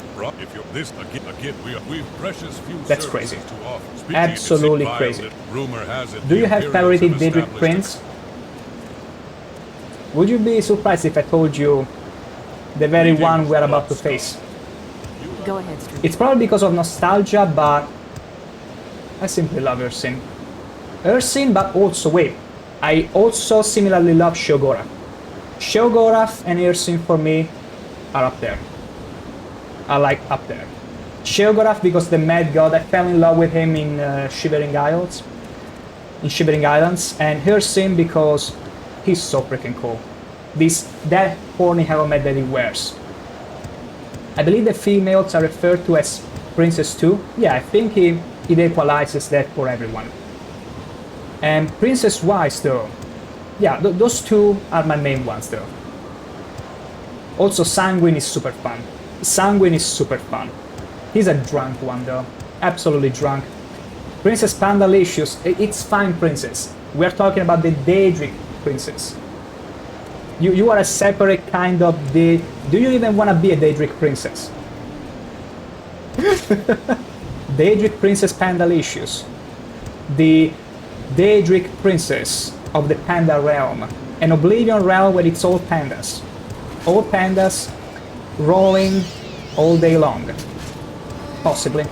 That's crazy. Absolutely crazy. Do you have favorited Daedric Prince? Would you be surprised if I told you the very one we're about to face? Go ahead, Street. It's probably because of nostalgia, but I simply love Hircine. Hircine, but also, wait, I also similarly love Sheogorath. Sheogorath and Hircine for me are up there. Are like up there. Sheogorath because the Mad God, I fell in love with him in Shivering Islands. And Hircine because he's so freaking cool. That horny helmet that he wears. I believe the females are referred to as Princess too. Yeah, I think it equalizes that for everyone. And Princess Wise though. Yeah, those two are my main ones though. Also Sanguine is super fun. He's a drunk one though. Absolutely drunk. Princess Pandalicious, it's fine princess. We're talking about the Daedric princess. You are a separate kind of do you even want to be a Daedric princess? Daedric Princess Pandalicious. The Daedric princess of the Panda realm. An Oblivion realm where it's all pandas. All pandas rolling all day long. Possibly.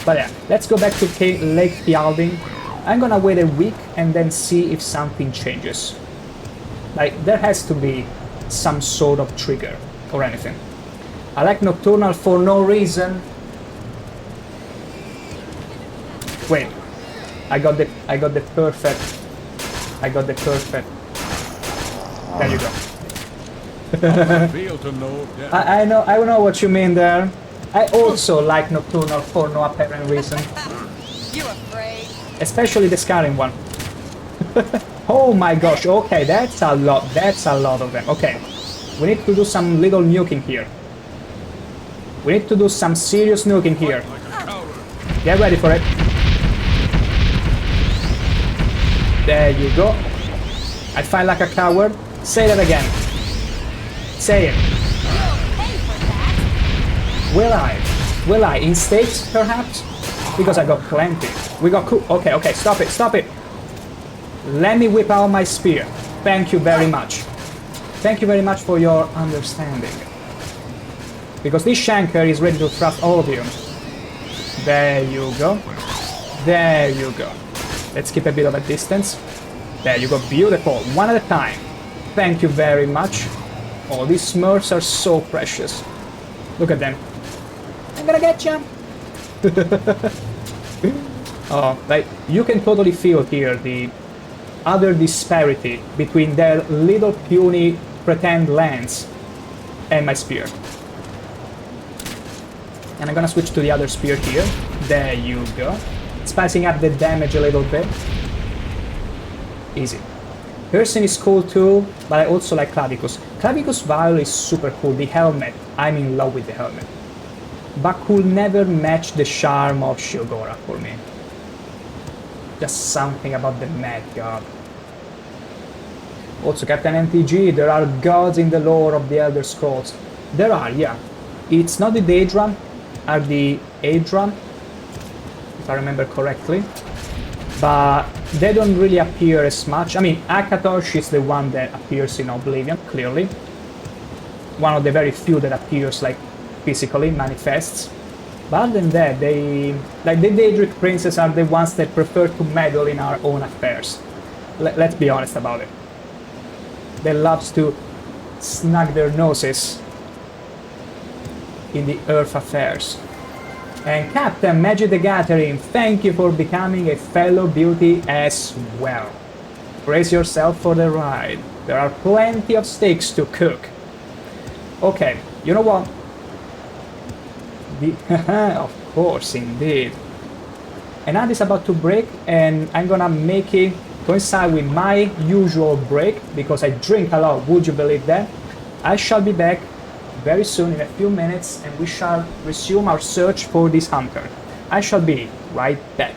But yeah, let's go back to Lake Fjalldin. I'm gonna wait a week and then see if something changes. Like, there has to be some sort of trigger or anything. I like Nocturnal for no reason. Wait, I got the perfect. There you go. I know what you mean there. I also like Nocturnal for no apparent reason. You afraid? Especially the Skyrim one. Oh my gosh, okay, that's a lot of them. Okay, we need to do some little nuking here. We need to do some serious nuking here. Get ready for it. There you go. I fight like a coward. Say that again. Say it. Will I? In stakes, perhaps? Because I got plenty. We got cool. Okay, stop it. Let me whip out my spear. Thank you very much. Thank you very much for your understanding. Because this Shank-ER is ready to thrust all of you. There you go. Let's keep a bit of a distance. There you go, beautiful. One at a time. Thank you very much. Oh, these Smurfs are so precious. Look at them. I'm gonna get ya. Oh, like, you can totally feel here the other disparity between their little puny pretend lands and my spear. And I'm gonna switch to the other spear here. There you go. Spicing up the damage a little bit. Easy. Hircine is cool too, but I also like Clavicus. Clavicus Vial is super cool. The helmet, I'm in love with the helmet. But could never match the charm of Sheogorath for me. Just something about the Mad God. Also, Captain MTG, there are gods in the lore of the Elder Scrolls. There are, yeah. It's not the Daedra, are the Aedra, if I remember correctly. but they don't really appear as much. I mean, Akatosh is the one that appears in Oblivion, clearly. One of the very few that appears, like, physically, manifests. But other than that, like, the Daedric princes are the ones that prefer to meddle in our own affairs. Let's be honest about it. They love to snug their noses in the earth affairs. And Captain Magic the Gathering, thank you for becoming a fellow beauty as well. Brace yourself for the ride. There are plenty of steaks to cook. Okay, you know what? Of course, indeed. And now it's about to break, and I'm gonna make it coincide with my usual break, because I drink a lot, would you believe that? I shall be back very soon, in a few minutes, and we shall resume our search for this hunter. I shall be right back.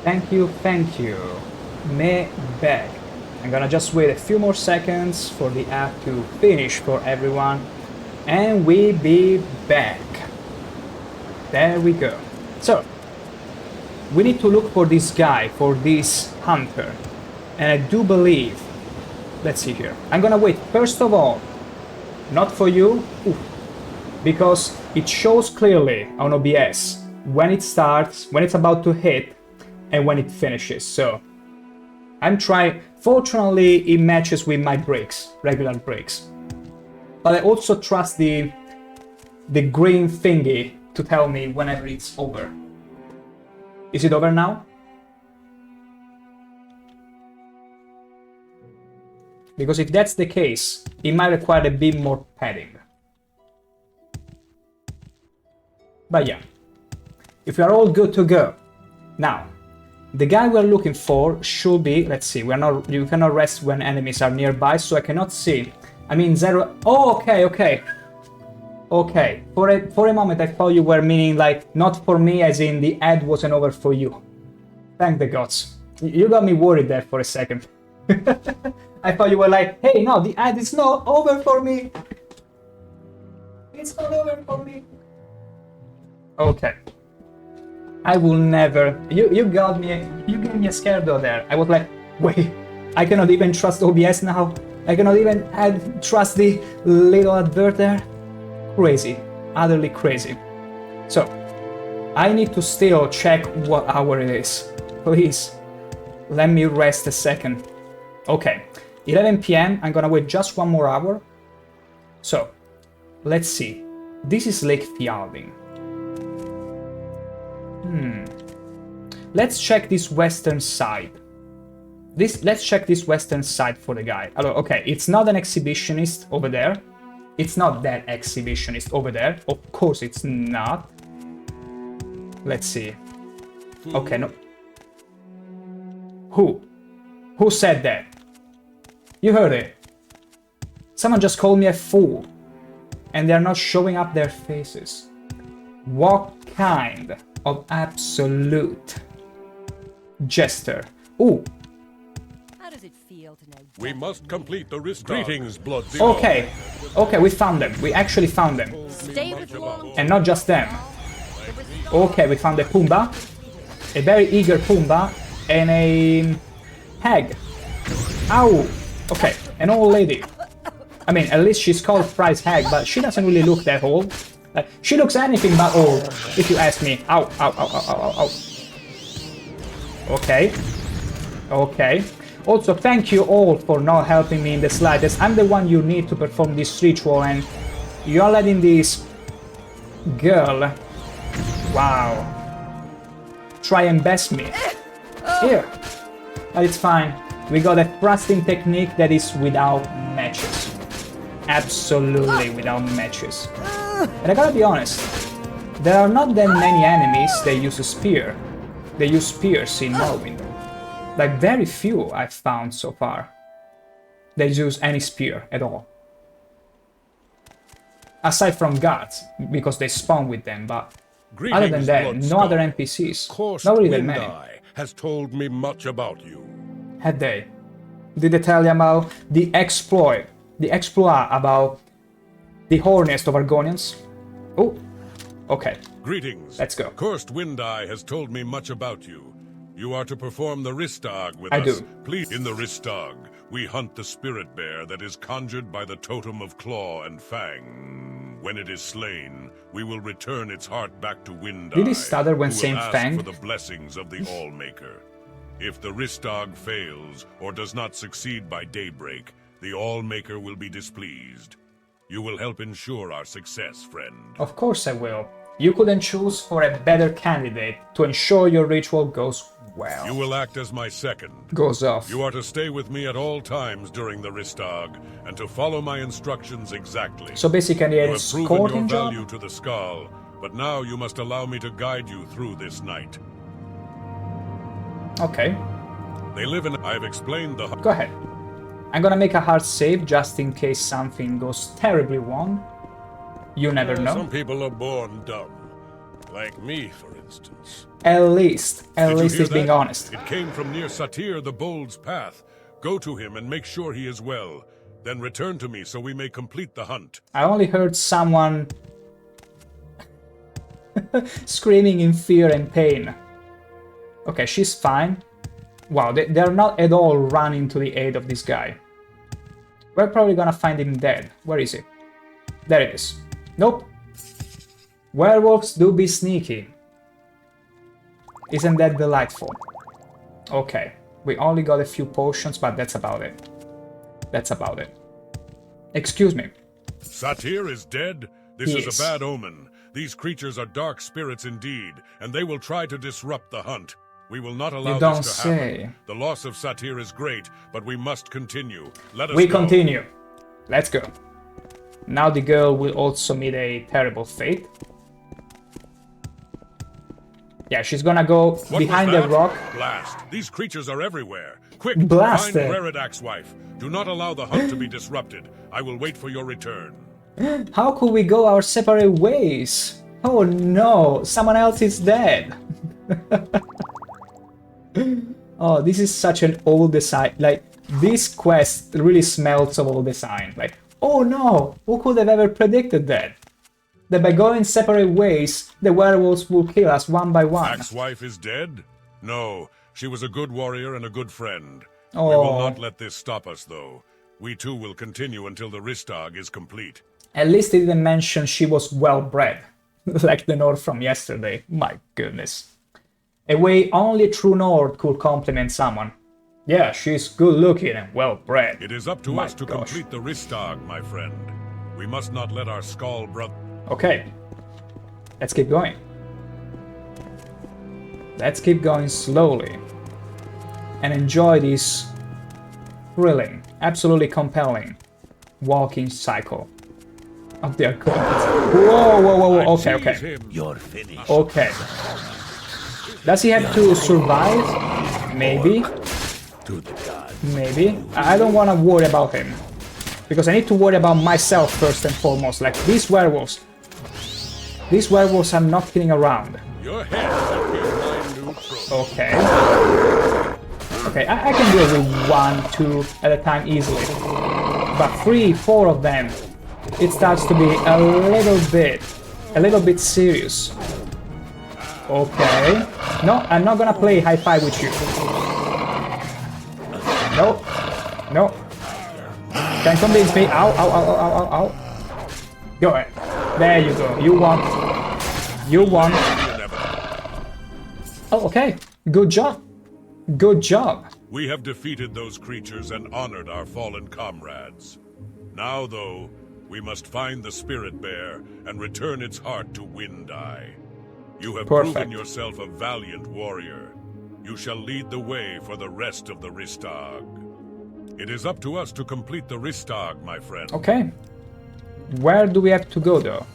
Thank you, thank you. me back. I'm gonna just wait a few more seconds for the app to finish for everyone. And we be back. There we go. So, we need to look for this guy, for this hunter. And I do believe... Let's see here. I'm gonna wait, first of all, not for you, because it shows clearly on OBS when it starts, when it's about to hit, and when it finishes. So, I'm trying... Fortunately, it matches with my breaks, regular breaks. But I also trust the green thingy to tell me whenever it's over. Is it over now? Because if that's the case, it might require a bit more padding. But yeah, if we are all good to go. Now, the guy we're looking for should be, let's see, you cannot rest when enemies are nearby, so I cannot see. I mean, zero... Oh, okay, okay. Okay, for a moment I thought you were meaning like, not for me as in the ad wasn't over for you. Thank the gods. You got me worried there for a second. I thought you were like, hey, no, the ad is not over for me. It's not over for me. Okay. I will never... You got me... You gave me a scare though there. I was like, wait, I cannot even trust OBS now. I cannot even trust the little advert there. Crazy. Utterly crazy. So, I need to still check what hour it is. Please, let me rest a second. Okay, 11 PM. I'm gonna wait just one more hour. So, let's see. This is Lake Fjalding. Let's check this western side. Let's check this western side for the guy. Okay, it's not an exhibitionist over there. It's not that exhibitionist over there. Of course it's not. Let's see. Okay, no. Who said that? You heard it. Someone just called me a fool. And they're not showing up their faces. What kind of absolute jester? Ooh. How does it feel to know? We must complete the risk. Greetings, blood. Okay. Okay, we found them. We actually found them. Stay with long. And not just them. Okay, we found a Pumbaa. A very eager Pumbaa. And a hag. Ow! Okay, an old lady. I mean, at least she's called Prize Hag, but she doesn't really look that old. Like, she looks anything but old, if you ask me. Ow, ow, ow, ow, ow, ow, ow. Okay. Okay. Also, thank you all for not helping me in the slightest. I'm the one you need to perform this ritual, and you're letting this girl... Wow. Try and best me. Here. But it's fine. We got a thrusting technique that is without matches. Absolutely without matches. And I gotta be honest, there are not that many enemies that use a spear. They use spears in Morrowind. Like, very few I've found so far. They use any spear at all. Aside from guards, because they spawn with them, but other than that, no other NPCs. Not really that many. Has told me much about you. Had they? Did they tell you about the exploit about the horniest of Argonians? Oh, okay. Greetings. Let's go. Cursed Wind-Eye has told me much about you. You are to perform the Ristag with I us. do. Please. In the Ristag, we hunt the spirit bear that is conjured by the totem of Claw and Fang. When it is slain, we will return its heart back to Wind-Eye. Did he stutter when saying Fang? For the blessings of the All-Maker. If the Ristag fails or does not succeed by daybreak, the All-Maker will be displeased. You will help ensure our success, friend. Of course I will. You couldn't choose for a better candidate to ensure your ritual goes well. You will act as my second. Goes off. You are to stay with me at all times during the Ristag, and to follow my instructions exactly. So basically an you have proven escorting your job? value to the Skull, but now you must allow me to guide you through this night. Okay. They live in... I've explained the... Go ahead. I'm gonna make a hard save just in case something goes terribly wrong. You never know. Some people are born dumb. Like me, for instance. At least Did you hear he's being that? honest. It came from near Satyr the Bold's path. Go to him and make sure he is well. Then return to me so we may complete the hunt. I only heard someone screaming in fear and pain. Okay, she's fine. Wow, they're not at all running to the aid of this guy. We're probably gonna find him dead. Where is he? There it is. Nope. Werewolves do be sneaky. Isn't that delightful? Okay, we only got a few potions, but that's about it. That's about it. Excuse me. Satyr is dead? This He is is. a bad omen. These creatures are dark spirits indeed, and they will try to disrupt the hunt. We will not allow You don't this to happen. say. The loss of Satyr is great, but we must continue. Let us We go. continue. Let's go. Now the girl will also meet a terrible fate. Yeah, she's gonna go What behind was the that? rock. Blast! These creatures are everywhere. Quick, Blast find it. Reredak's wife. Do not allow the hunt to be disrupted. I will wait for your return. How could we go our separate ways? Oh no, someone else is dead. Oh, this is such an old design. Like, this quest really smells of old design. Like, oh no, who could have ever predicted that? That by going separate ways, the werewolves will kill us one by one. Dak's wife is dead? No, she was a good warrior and a good friend. We Oh. will not let this stop us, though. We too will continue until the Ristag is complete. At least they didn't mention she was well bred, like the Nord from yesterday. My goodness. A way only a true Nord could compliment someone. Yeah, she's good looking and well bred. It is up to My us to gosh. complete the Ristag, my friend. We must not let our Skull brother... Okay, let's keep going. Let's keep going slowly and enjoy this thrilling, absolutely compelling walking cycle of the occult. Whoa, whoa, whoa, whoa. Okay, okay. You're finished. Okay. Does he have to survive? Maybe. Maybe. I don't want to worry about him. Because I need to worry about myself first and foremost. Like, these werewolves. These werewolves are not kidding around. Your head will be my new trophy. Okay. Okay, I can deal with 1, 2 at a time easily. But 3, 4 of them, it starts to be a little bit serious. Okay. No, I'm not gonna play hi-fi with you. No. No. Can't convince me. Ow, ow, ow, ow, ow, ow. Go ahead. There you go. You won. You won. Oh, okay. Good job. Good job. We have defeated those creatures and honored our fallen comrades. Now, though, we must find the Spirit Bear and return its heart to Wind Eye. You have Perfect. proven yourself a valiant warrior. You shall lead the way for the rest of the Ristag. It is up to us to complete the Ristag, my friend. Okay. Where do we have to go, though?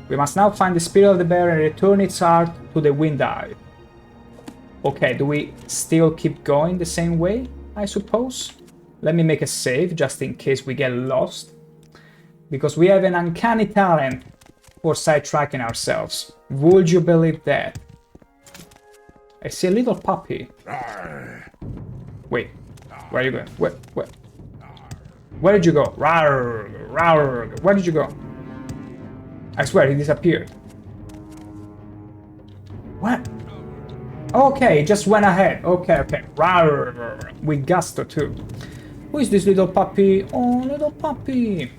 We must now find the Spirit of the Bear and return its heart to the Wind Eye. Okay, do we still keep going the same way, I suppose? Let me make a save, just in case we get lost. Because we have an uncanny talent for sidetracking ourselves. Would you believe that? I see a little puppy. Wait, where are you going? Where did you go? Rawr, rawr. Where did you go? I swear, he disappeared. What? Okay, he just went ahead. Okay, okay. Rawr, with gusto too. Who is this little puppy? Oh, little puppy.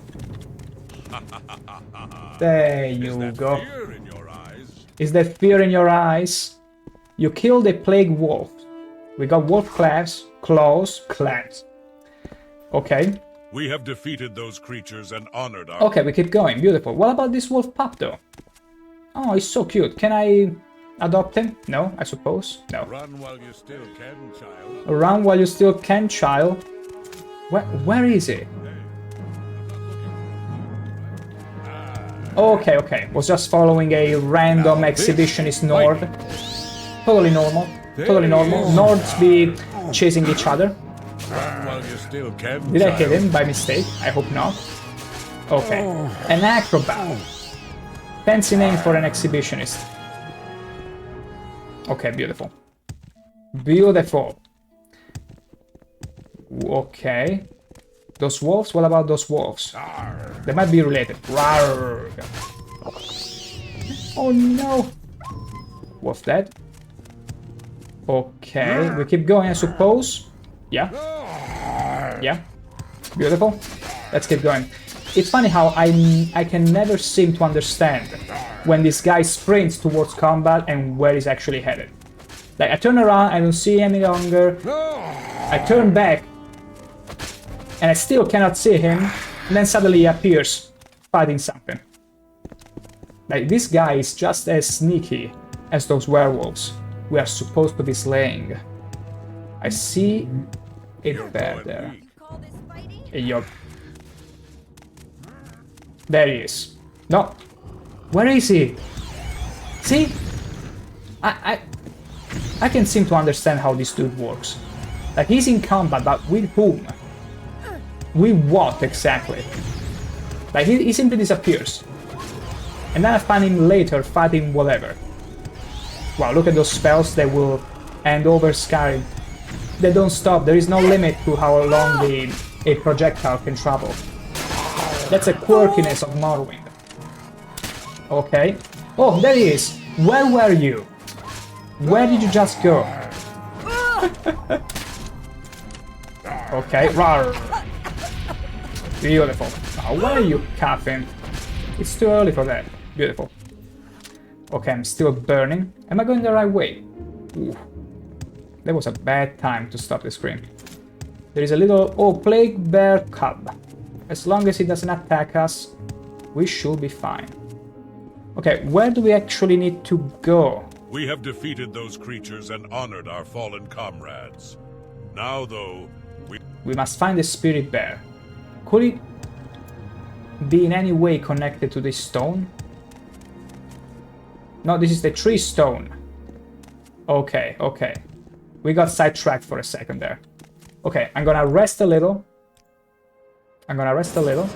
There you go. Fear in your eyes. Is there fear in your eyes? You killed a plague wolf. We got wolf claws. Okay. We have defeated those creatures and honored our... Okay, we keep going. Beautiful. What about this wolf pup, though? Oh, he's so cute. Can I adopt him? No, I suppose. No. Run while you still can, child. Run while you still can, child. Where is he? Okay, okay. Was just following a random exhibitionist Nord. Totally normal. Totally normal. Nords be chasing each other. Run while you still can, Did I hit him by mistake? I hope not. Okay. An acrobat. Fancy name for an exhibitionist. Okay, beautiful. Beautiful. Okay. Those wolves? What about those wolves? They might be related. Rawr. Oh no! Wolf dead. Okay, we keep going, I suppose. Yeah. Yeah. Beautiful. Let's keep going. It's funny how I can never seem to understand when this guy sprints towards combat and where he's actually headed. Like, I turn around, I don't see him any longer. I turn back, and I still cannot see him, and then suddenly he appears, fighting something. Like, this guy is just as sneaky as those werewolves we are supposed to be slaying. I see a bear there. Yup. There he is. No. Where is he? See? I can seem to understand how this dude works. Like, he's in combat, but with whom? With what exactly? Like, he simply disappears. And then I find him later fighting whatever. Wow, look at those spells that will end over Skyrim. They don't stop, there is no limit to how long a projectile can travel. That's a quirkiness of Morrowind. Okay. Oh, there he is! Where were you? Where did you just go? Okay, rawr. Beautiful. Oh, why are you coughing? It's too early for that. Beautiful. Okay, I'm still burning. Am I going the right way? Ooh. That was a bad time to stop the screen. There is a little... Oh, plague bear cub. As long as he doesn't attack us, we should be fine. Okay, where do we actually need to go? We have defeated those creatures and honored our fallen comrades. Now, though, we must find the spirit bear. Could it be in any way connected to this stone? No, this is the tree stone. Okay, okay. We got sidetracked for a second there. Okay, I'm gonna rest a little. I'm gonna rest a little.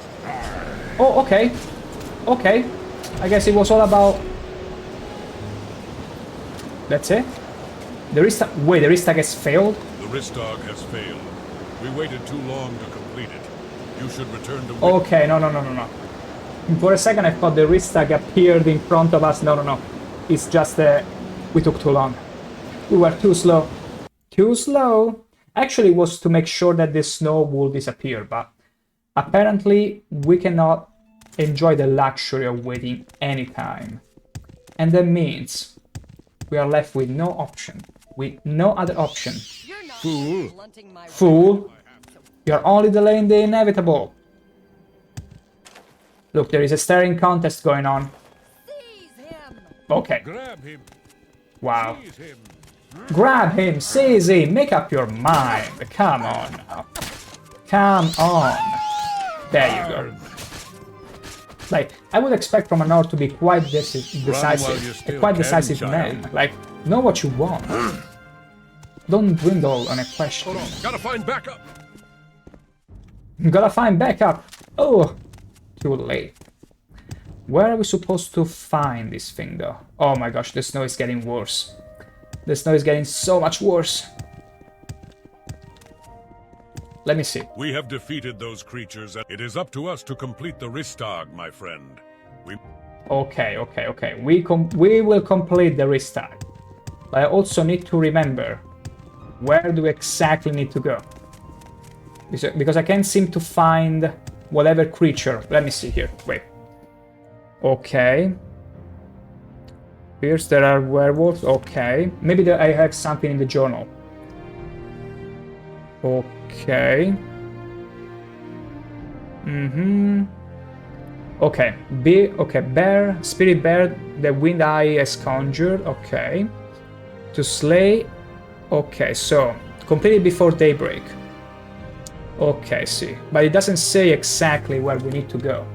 Oh, okay. Okay. I guess it was all about... That's it? The Ristag... Wait, the Ristag has failed? The Ristag has failed. We waited too long to complete it. You should return to... Okay, no. For a second I thought the Ristag appeared in front of us. No. It's just we took too long. We were too slow. Too slow? Actually, it was to make sure that the snow will disappear, but apparently we cannot enjoy the luxury of waiting any time. And that means we are left with no option. With no other option. Fool! Fool! You're only delaying the inevitable. Look, there is a staring contest going on. Okay. Grab him! Wow. Seize him! Grab him, seize him, make up your mind. Come on now. Come on. There you go. Like, I would expect from an orc to be quite decisive, a quite decisive man. Like, know what you want. Don't dwindle on a question. Hold on, gotta find backup! Gotta find backup. Oh, too late. Where are we supposed to find this thing though? Oh my gosh, the snow is getting worse. The snow is getting so much worse. Let me see. We have defeated those creatures, and it is up to us to complete the Ristag, my friend. Okay. We will complete the Ristag. But I also need to remember where do we exactly need to go. Because I can't seem to find whatever creature. Let me see here. Wait. Okay. Here's there are werewolves. Okay. Maybe I have something in the journal. Okay. Okay. Bear, spirit bear, the wind eye has conjured. Okay. To slay. Okay, so complete it before daybreak. Okay, see. But it doesn't say exactly where we need to go.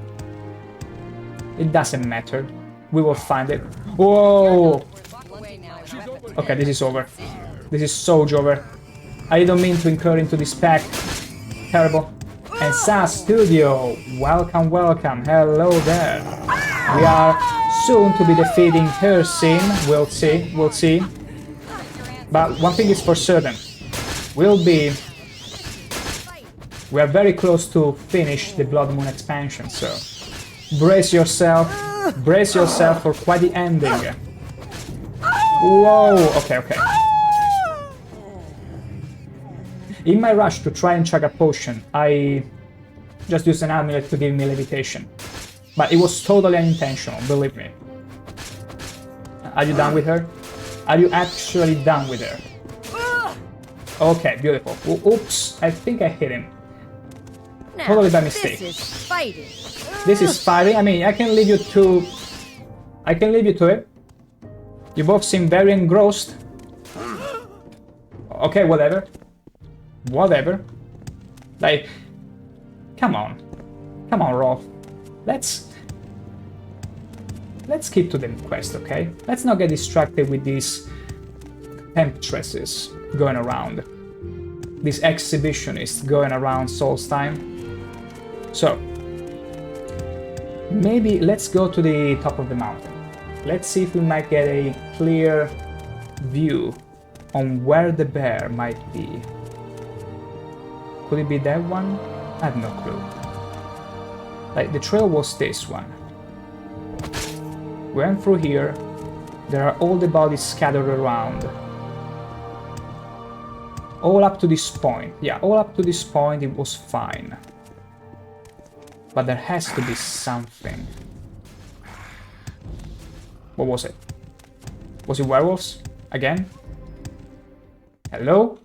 It doesn't matter. We will find it. Whoa! Okay, this is over. This is so over. I don't mean to incur into this pack. Terrible. And SAS Studio, welcome. Hello there. We are soon to be defeating Hircine. We'll see. But one thing is for certain. We are very close to finish the Bloodmoon expansion, so brace yourself for quite the ending. Whoa, okay. In my rush to try and chug a potion, I just used an amulet to give me levitation. But it was totally unintentional, believe me. Are you done with her? Are you actually done with her? Okay, beautiful. Oops, I think I hit him. Now, Totally by mistake. This is fighting. This is fighting. I mean, I can leave you to it. You both seem very engrossed. Okay, whatever. Like, come on, Rolf. Let's keep to the quest, okay? Let's not get distracted with these temptresses going around. These exhibitionists going around Solstheim. So, maybe let's go to the top of the mountain. Let's see if we might get a clear view on where the bear might be. Could it be that one? I have no clue. Like, the trail was this one. We went through here. There are all the bodies scattered around. All up to this point. Yeah, all up to this point it was fine. But there has to be something. What was it? Was it werewolves? Again? Hello?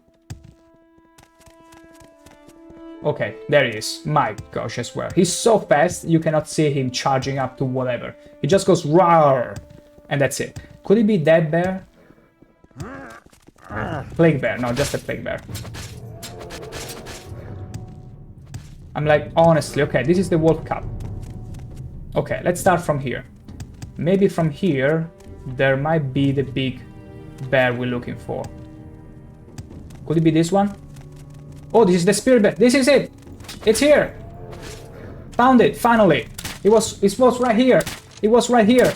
Okay, there he is. My gosh, I swear. He's so fast, you cannot see him charging up to whatever. He just goes roar, and that's it. Could it be that bear? Plague bear. No, just a plague bear. I'm like, honestly, okay, this is the wolf cub. Okay, let's start from here. Maybe from here, there might be the big bear we're looking for. Could it be this one? Oh, this is the spirit bear. This is it. It's here. Found it, finally. It was right here. It was right here.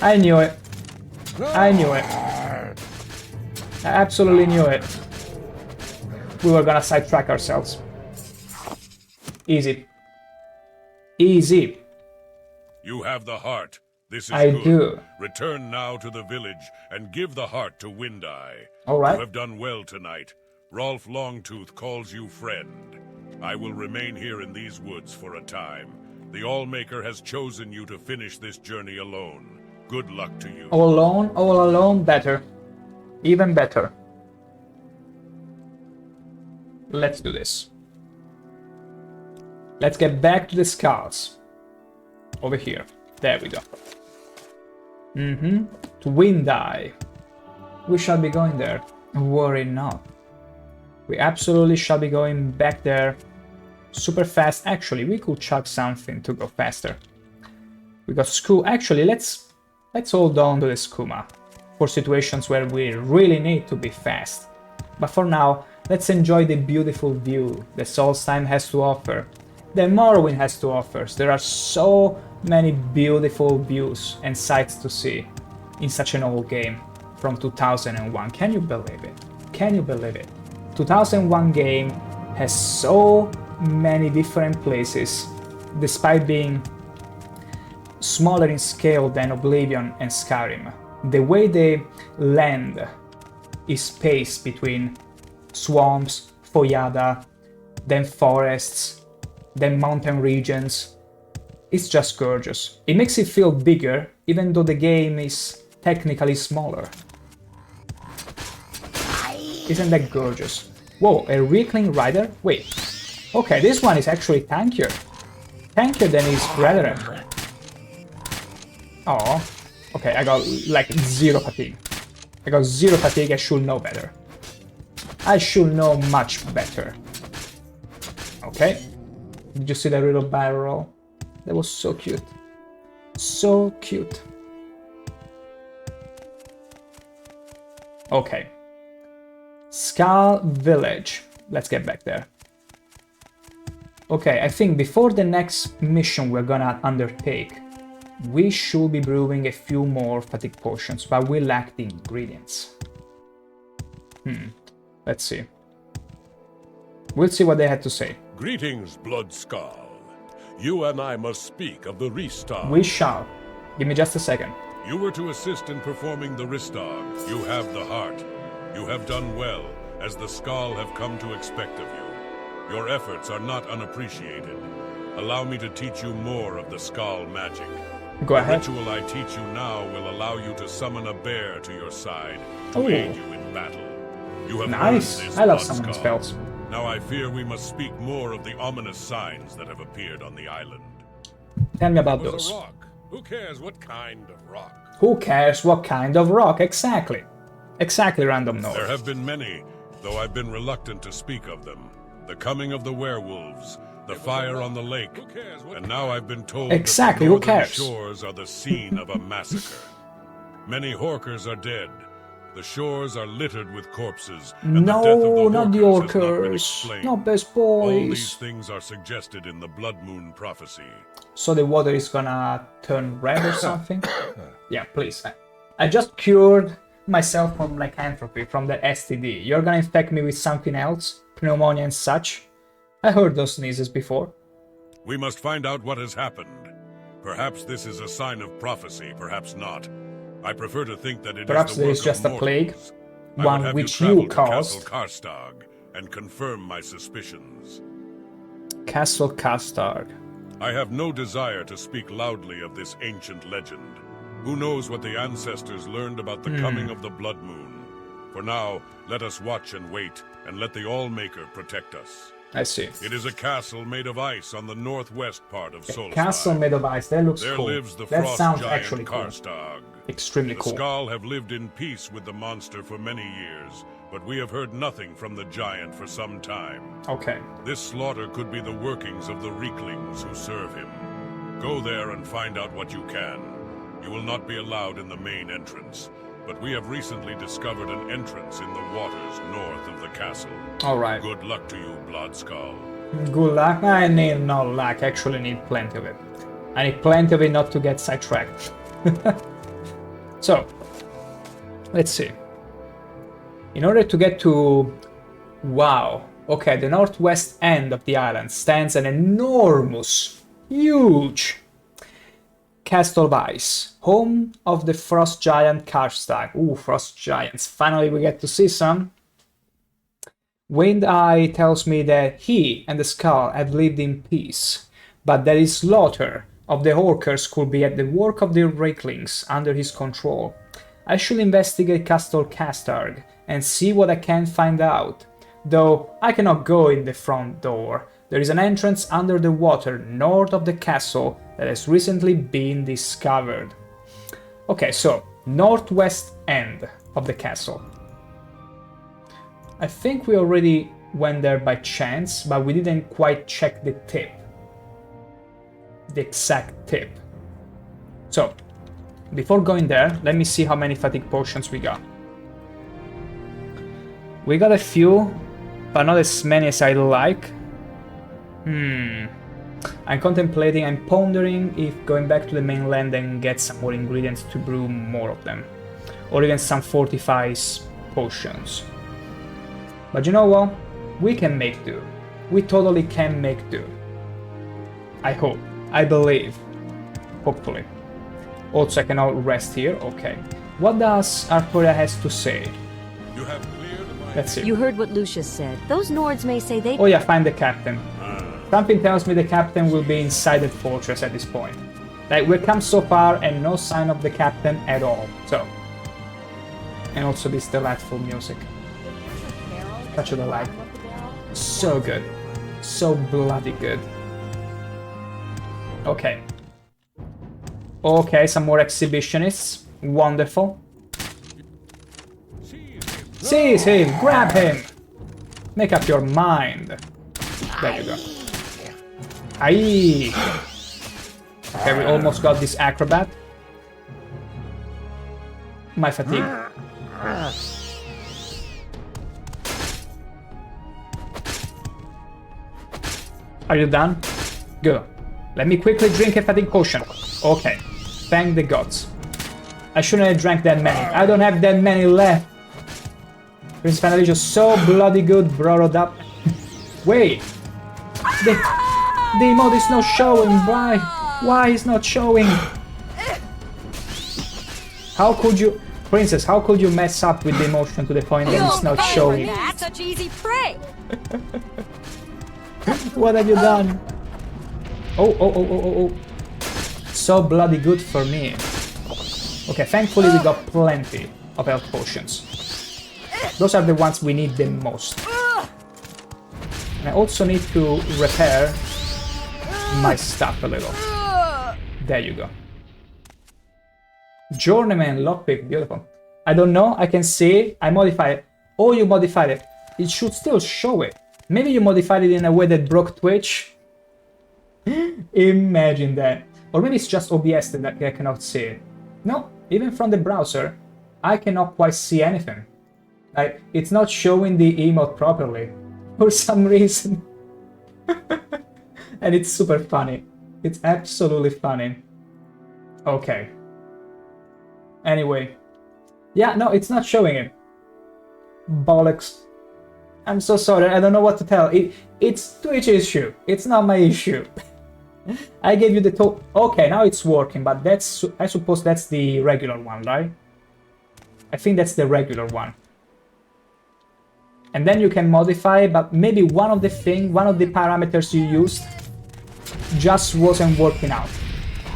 I knew it. I knew it. I absolutely knew it. We were gonna sidetrack ourselves. Easy. Easy. You have the heart. This is I good. do. Return now to the village and give the heart to Windeye. All right. You have done well tonight. Rolf Longtooth calls you friend. I will remain here in these woods for a time. The Allmaker has chosen you to finish this journey alone. Good luck to you. All alone, better. Even better. Let's do this. Let's get back to the skulls. Over here. There we go. To Windeye. We shall be going there. Worry not. We absolutely shall be going back there super fast. Actually, we could chuck something to go faster. We got Skooma. Actually, let's hold on to the Skooma for situations where we really need to be fast. But for now, let's enjoy the beautiful view that Solstheim has to offer, that Morrowind has to offer. There are so many beautiful views and sights to see in such an old game from 2001. Can you believe it? Can you believe it? 2001 game has so many different places, despite being smaller in scale than Oblivion and Skyrim. The way the land is spaced between swamps, Foyada, then forests, then mountain regions, it's just gorgeous. It makes it feel bigger, even though the game is technically smaller. Isn't that gorgeous? Whoa, a Reekling Rider? Wait. Okay, this one is actually tankier. Tankier than his brethren. Oh. Okay, I got like 0 fatigue. I got 0 fatigue, I should know better. I should know much better. Okay. Did you see that little barrel roll? That was so cute. So cute. Okay. Skull Village. Let's get back there. Okay, I think before the next mission we're gonna undertake, We should be brewing a few more fatigue potions, but we lack the ingredients. Let's see. We'll see what they had to say. Greetings, Blood Skull. You and I must speak of the Restart. We shall. Give me just a second. You were to assist in performing the Restart. You have the heart. You have done well, as the Skull have come to expect of you. Your efforts are not unappreciated. Allow me to teach you more of the Skull magic. Go ahead. The ritual I teach you now will allow you to summon a bear to your side to Ooh. aid you in battle. You have Nice. earned this, I love Blood summoning Skull. spells. Now I fear we must speak more of the ominous signs that have appeared on the island. Tell me about It was those. a rock. Who cares what kind of rock? Who cares what kind of rock? Exactly. Exactly, random node. There have been many, though I've been reluctant to speak of them. The coming of the werewolves, the fire on the lake, and now I've been told Exactly, that who the northern cares? shores are the scene of a massacre. Many Horkers are dead. The shores are littered with corpses, and the death of No, the not the Horkers has not been orcers. explained. Not best All these boys. things are suggested in the Bloodmoon prophecy. So the water is gonna turn red or something? Yeah, please. I just cured myself from lycanthropy, from the STD. You're gonna infect me with something else? Pneumonia and such? I heard those sneezes before. We must find out what has happened. Perhaps this is a sign of prophecy, perhaps not. I prefer to think that it Perhaps is the there work is just of a plague, mortals. I one would have which travel you to caused. Castle Karstag and confirm my suspicions. Castle Karstag. I have no desire to speak loudly of this ancient legend. Who knows what the ancestors learned about the coming of the Blood Moon? For now, let us watch and wait, and let the All-Maker protect us. I see. It is a castle made of ice on the northwest part of Solstheim. Castle made of ice. That looks There cool. lives the That frost sounds giant actually cool. Karstag. Extremely The cool. Skull have lived in peace with the monster for many years, but we have heard nothing from the giant for some time. Okay. This slaughter could be the workings of the Reeklings who serve him. Go there and find out what you can. You will not be allowed in the main entrance, but we have recently discovered an entrance in the waters north of the castle. Alright. Good luck to you, Blood Skull. Good luck. I need no luck. I actually need plenty of it. I need plenty of it not to get sidetracked. So, let's see. In order to get to... Wow. Okay, the northwest end of the island stands an enormous, huge castle of ice, home of the frost giant Karstag. Ooh, frost giants. Finally we get to see some. Wind Eye tells me that he and the Skull have lived in peace, but that his slaughter of the Horkers could be at the work of the Reeklings under his control. I should investigate Castle Karstag and see what I can find out. Though I cannot go in the front door. There is an entrance under the water north of the castle that has recently been discovered. Okay, so northwest end of the castle. I think we already went there by chance, but we didn't quite check the tip. The exact tip. So, before going there, let me see how many fatigue potions we got. We got a few, but not as many as I'd like. I'm contemplating, I'm pondering if going back to the mainland and get some more ingredients to brew more of them. Or even some fortifies potions. But you know what? We can make do. We totally can make do. I hope. I believe. Hopefully. Also, I can all rest here. Okay. What does Artoria has to say? You have cleared my... Let's see. You heard what Lucius said. Those Nords may say they... Oh yeah, find the captain. Something tells me the captain will be inside the fortress at this point. Like, we've come so far and no sign of the captain at all. So. And also this delightful music. Touch of the light. So good. So bloody good. Okay. Okay, some more exhibitionists. Wonderful. Seize him! Grab him! Make up your mind. There you go. Aye. Okay, we almost got this acrobat. My fatigue. Are you done? Good. Let me quickly drink a fatigue potion. Okay. Thank the gods. I shouldn't have drank that many. I don't have that many left. Prince Panalicio so bloody good brought up. Wait. The emote is not showing. Why? Why is not showing? How could you... Princess, how could you mess up with the emotion to the point that it's not showing? That's such easy prey. What have you done? Oh. So bloody good for me. Okay, thankfully we got plenty of health potions. Those are the ones we need the most. And I also need to repair my stuff a little. There you go. Journeyman lockpick, beautiful. I don't know, I can see, I modified it. Oh, you modified it. It should still show it. Maybe you modified it in a way that broke Twitch. Imagine that. Or maybe it's just OBS that I cannot see it. No, even from the browser, I cannot quite see anything. Like, it's not showing the emote properly. For some reason. And it's super funny. It's absolutely funny. Okay. Anyway. Yeah, no, it's not showing it. Bollocks. I'm so sorry, I don't know what to tell. It's Twitch issue. It's not my issue. I gave you the top. Okay, now it's working, but that's... I suppose that's the regular one, right? I think that's the regular one. And then you can modify, but maybe one of the parameters you used just wasn't working out.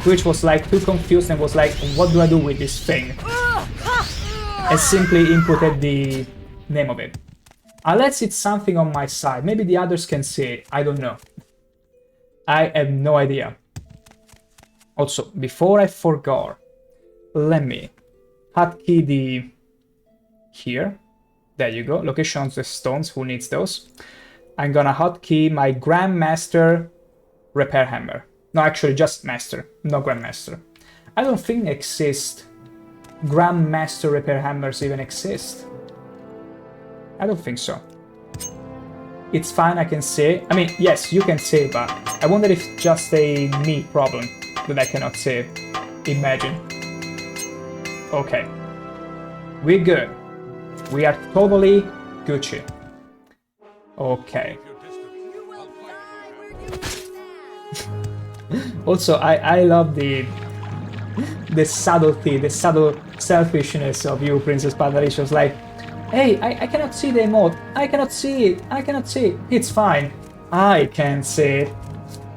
Twitch was like too confused and was like, what do I do with this thing? I simply inputted the name of it. Unless it's something on my side. Maybe the others can see it. I don't know. I have no idea. Also, before I forgot, let me hotkey the... Here. There you go. Location of the stones. Who needs those? I'm gonna hotkey my Grandmaster Repair Hammer. No, actually, just Master. No Grandmaster. I don't think Grandmaster Repair Hammers even exist. I don't think so. It's fine, I can see. I mean, yes, you can see, but I wonder if it's just a me problem that I cannot see. Imagine. Okay. We're good. We are totally Gucci. Okay. Also, I love the subtlety, the subtle selfishness of you, Princess Panalicio. Like, hey, I cannot see the emote. I cannot see it. I cannot see it. It's fine. I can see it.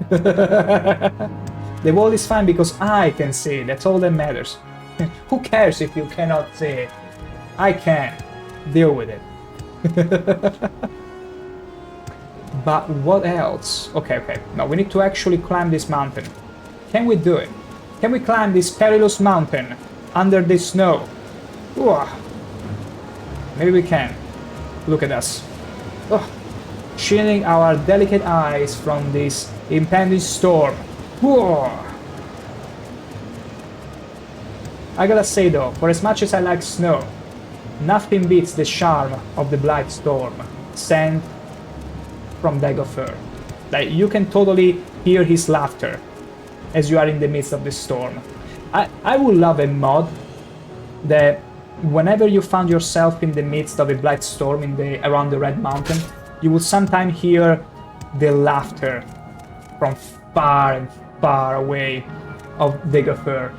The wall is fine because I can see it. That's all that matters. Who cares if you cannot see it? I can. Deal with it. But what else? Okay. No, we need to actually climb this mountain. Can we do it? Can we climb this perilous mountain under the snow? Ooh. Maybe we can. Look at us. Oh. Shielding our delicate eyes from this impending storm. Ooh. I gotta say though, for as much as I like snow, nothing beats the charm of the Blight Storm sent from Dagobah. Like, you can totally hear his laughter as you are in the midst of the storm. I would love a mod that whenever you found yourself in the midst of a Blight Storm around the Red Mountain, you would sometimes hear the laughter from far and far away of Dagobah.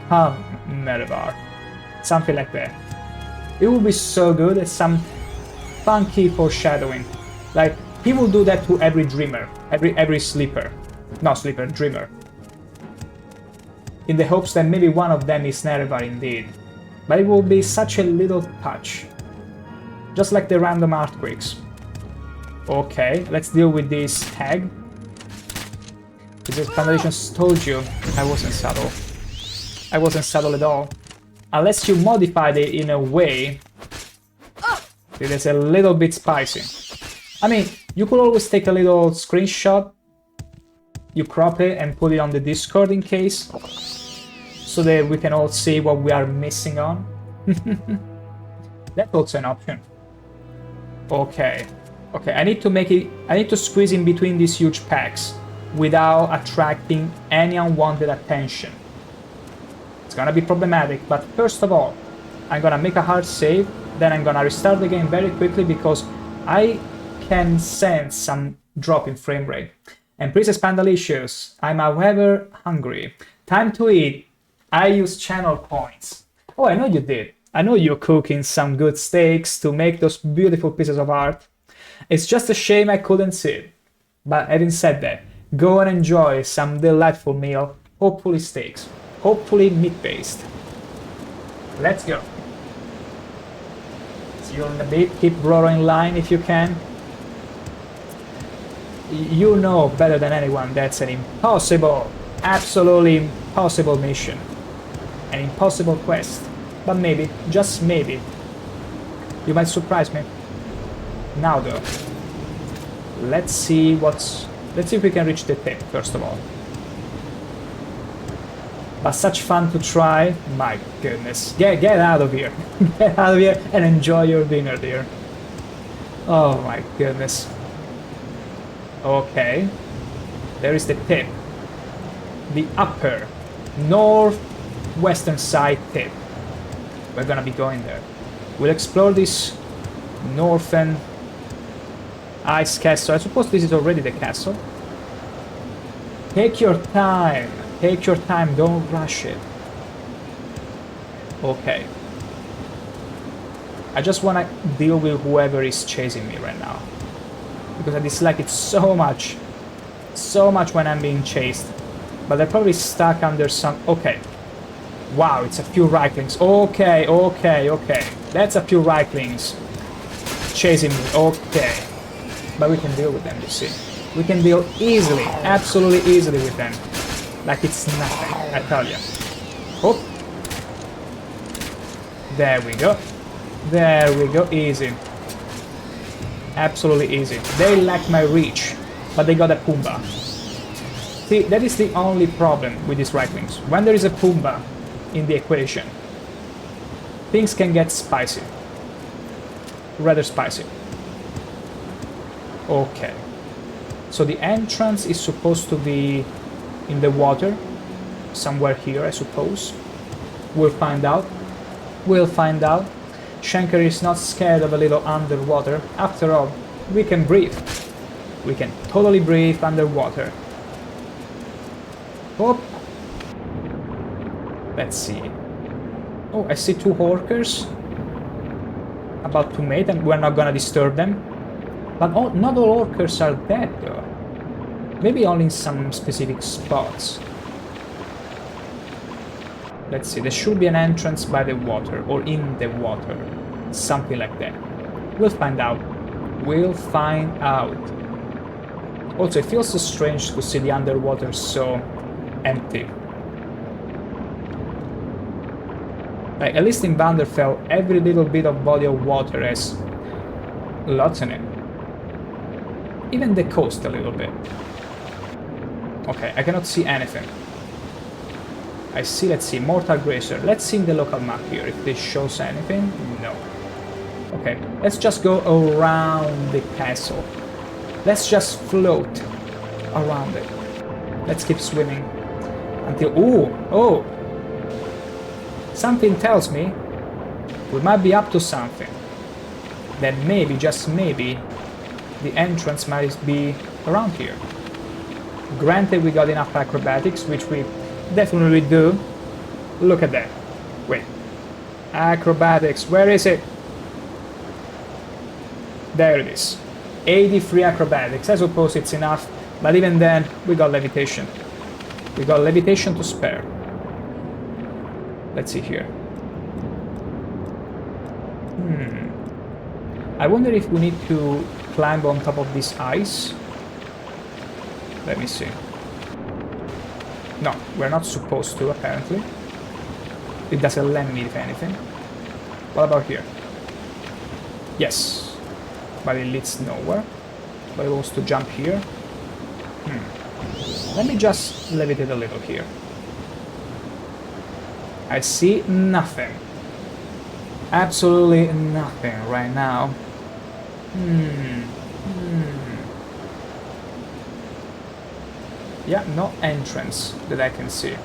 Come, Merivar. Something like that. It would be so good as some funky foreshadowing. Like, he will do that to every dreamer, every sleeper. Not sleeper, dreamer. In the hopes that maybe one of them is Merivar indeed. But it will be such a little touch. Just like the random earthquakes. Okay, let's deal with this tag. Because Foundation told you I wasn't subtle. I wasn't subtle at all. Unless you modified it in a way that is a little bit spicy. I mean, you could always take a little screenshot, you crop it and put it on the Discord in case, so that we can all see what we are missing on. That's also an option. Okay. Okay, I need to squeeze in between these huge packs. without attracting any unwanted attention. It's gonna be problematic, but first of all, I'm gonna make a hard save, then I'm gonna restart the game very quickly because I can sense some drop in frame rate. And Princess Pandalicious, I'm however hungry. Time to eat. I use channel points. Oh, I know you did. I know you're cooking some good steaks to make those beautiful pieces of art. It's just a shame I couldn't see it. But having said that, go and enjoy some delightful meal, hopefully steaks, hopefully meat-based. Let's go. See you in a bit, keep borrowing line if you can. You know better than anyone that's an impossible, absolutely impossible mission. An impossible quest. But maybe, just maybe, you might surprise me. Now though, let's see if we can reach the tip first of all. But such fun to try, my goodness. Get out of here. Get out of here and enjoy your dinner, dear. Oh my goodness. Okay. There is the tip. The upper northwestern side tip. We're gonna be going there. We'll explore this northern ice castle. I suppose this is already the castle. Take your time. Take your time, don't rush it. Okay. I just wanna deal with whoever is chasing me right now. Because I dislike it so much. So much when I'm being chased. But they're probably stuck under some... Okay. Wow, it's a few Reiklings. Okay, okay, okay. That's a few Reiklings chasing me. Okay. But we can deal with them, you see. We can deal easily, absolutely easily with them. Like it's nothing, I tell you. Oh. There we go. There we go, easy. Absolutely easy. They lack my reach, but they got a Pumbaa. See, that is the only problem with these Reiklings. When there is a Pumbaa in the equation, things can get spicy. Rather spicy. Okay. So the entrance is supposed to be in the water. Somewhere here, I suppose. We'll find out. We'll find out. ShankH-ER is not scared of a little underwater. After all, we can breathe. We can totally breathe underwater. Oh. Let's see. Oh, I see two orcers about to mate, and we're not gonna disturb them. But not all orcers are dead, though. Maybe only in some specific spots. Let's see, there should be an entrance by the water, or in the water. Something like that. We'll find out. We'll find out. Also, it feels so strange to see the underwater so empty. Like, at least in Vanderfell, every little bit of body of water has lots in it. Even the coast a little bit. Okay, I cannot see anything. I see, let's see, Mortal Grazer. Let's see in the local map here if this shows anything. No. Okay, let's just go around the castle. Let's just float around it. Let's keep swimming until... Ooh! Oh! Something tells me we might be up to something. That maybe, just maybe, the entrance might be around here. Granted, we got enough acrobatics, which we definitely do. Look at that. Wait. Acrobatics, where is it? There it is. 83 acrobatics. I suppose it's enough, but even then, we got levitation. We got levitation to spare. Let's see here. I wonder if we need to climb on top of this ice. Let me see. No, we're not supposed to, apparently. It doesn't let me, if anything. What about here? Yes. But it leads nowhere. But it wants to jump here. Let me just levitate a little here. I see nothing. Absolutely nothing right now. Yeah, no entrance that I can see.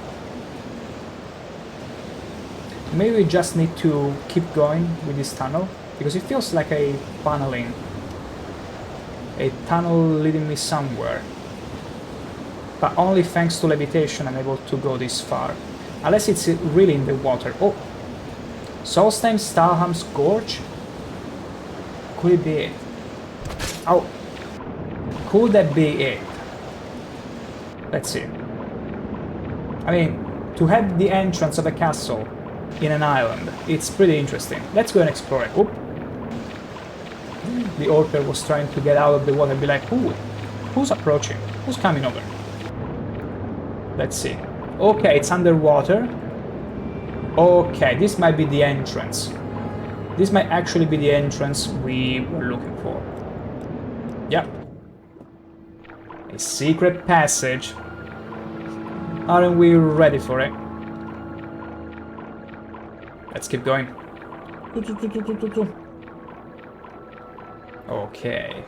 Maybe we just need to keep going with this tunnel, because it feels like a funneling. A tunnel leading me somewhere. But only thanks to levitation I'm able to go this far. Unless it's really in the water. Oh! Solstheim Stalham's Gorge? Could it be it? Oh! Could that be it? Let's see. I mean, to have the entrance of a castle in an island, it's pretty interesting. Let's go and explore it. Oop! The orca was trying to get out of the water and be like, who's approaching? Who's coming over? Let's see. Okay, it's underwater. Okay, this might be the entrance. This might actually be the entrance we were looking for. Yep. A secret passage. Aren't we ready for it? Let's keep going. Okay.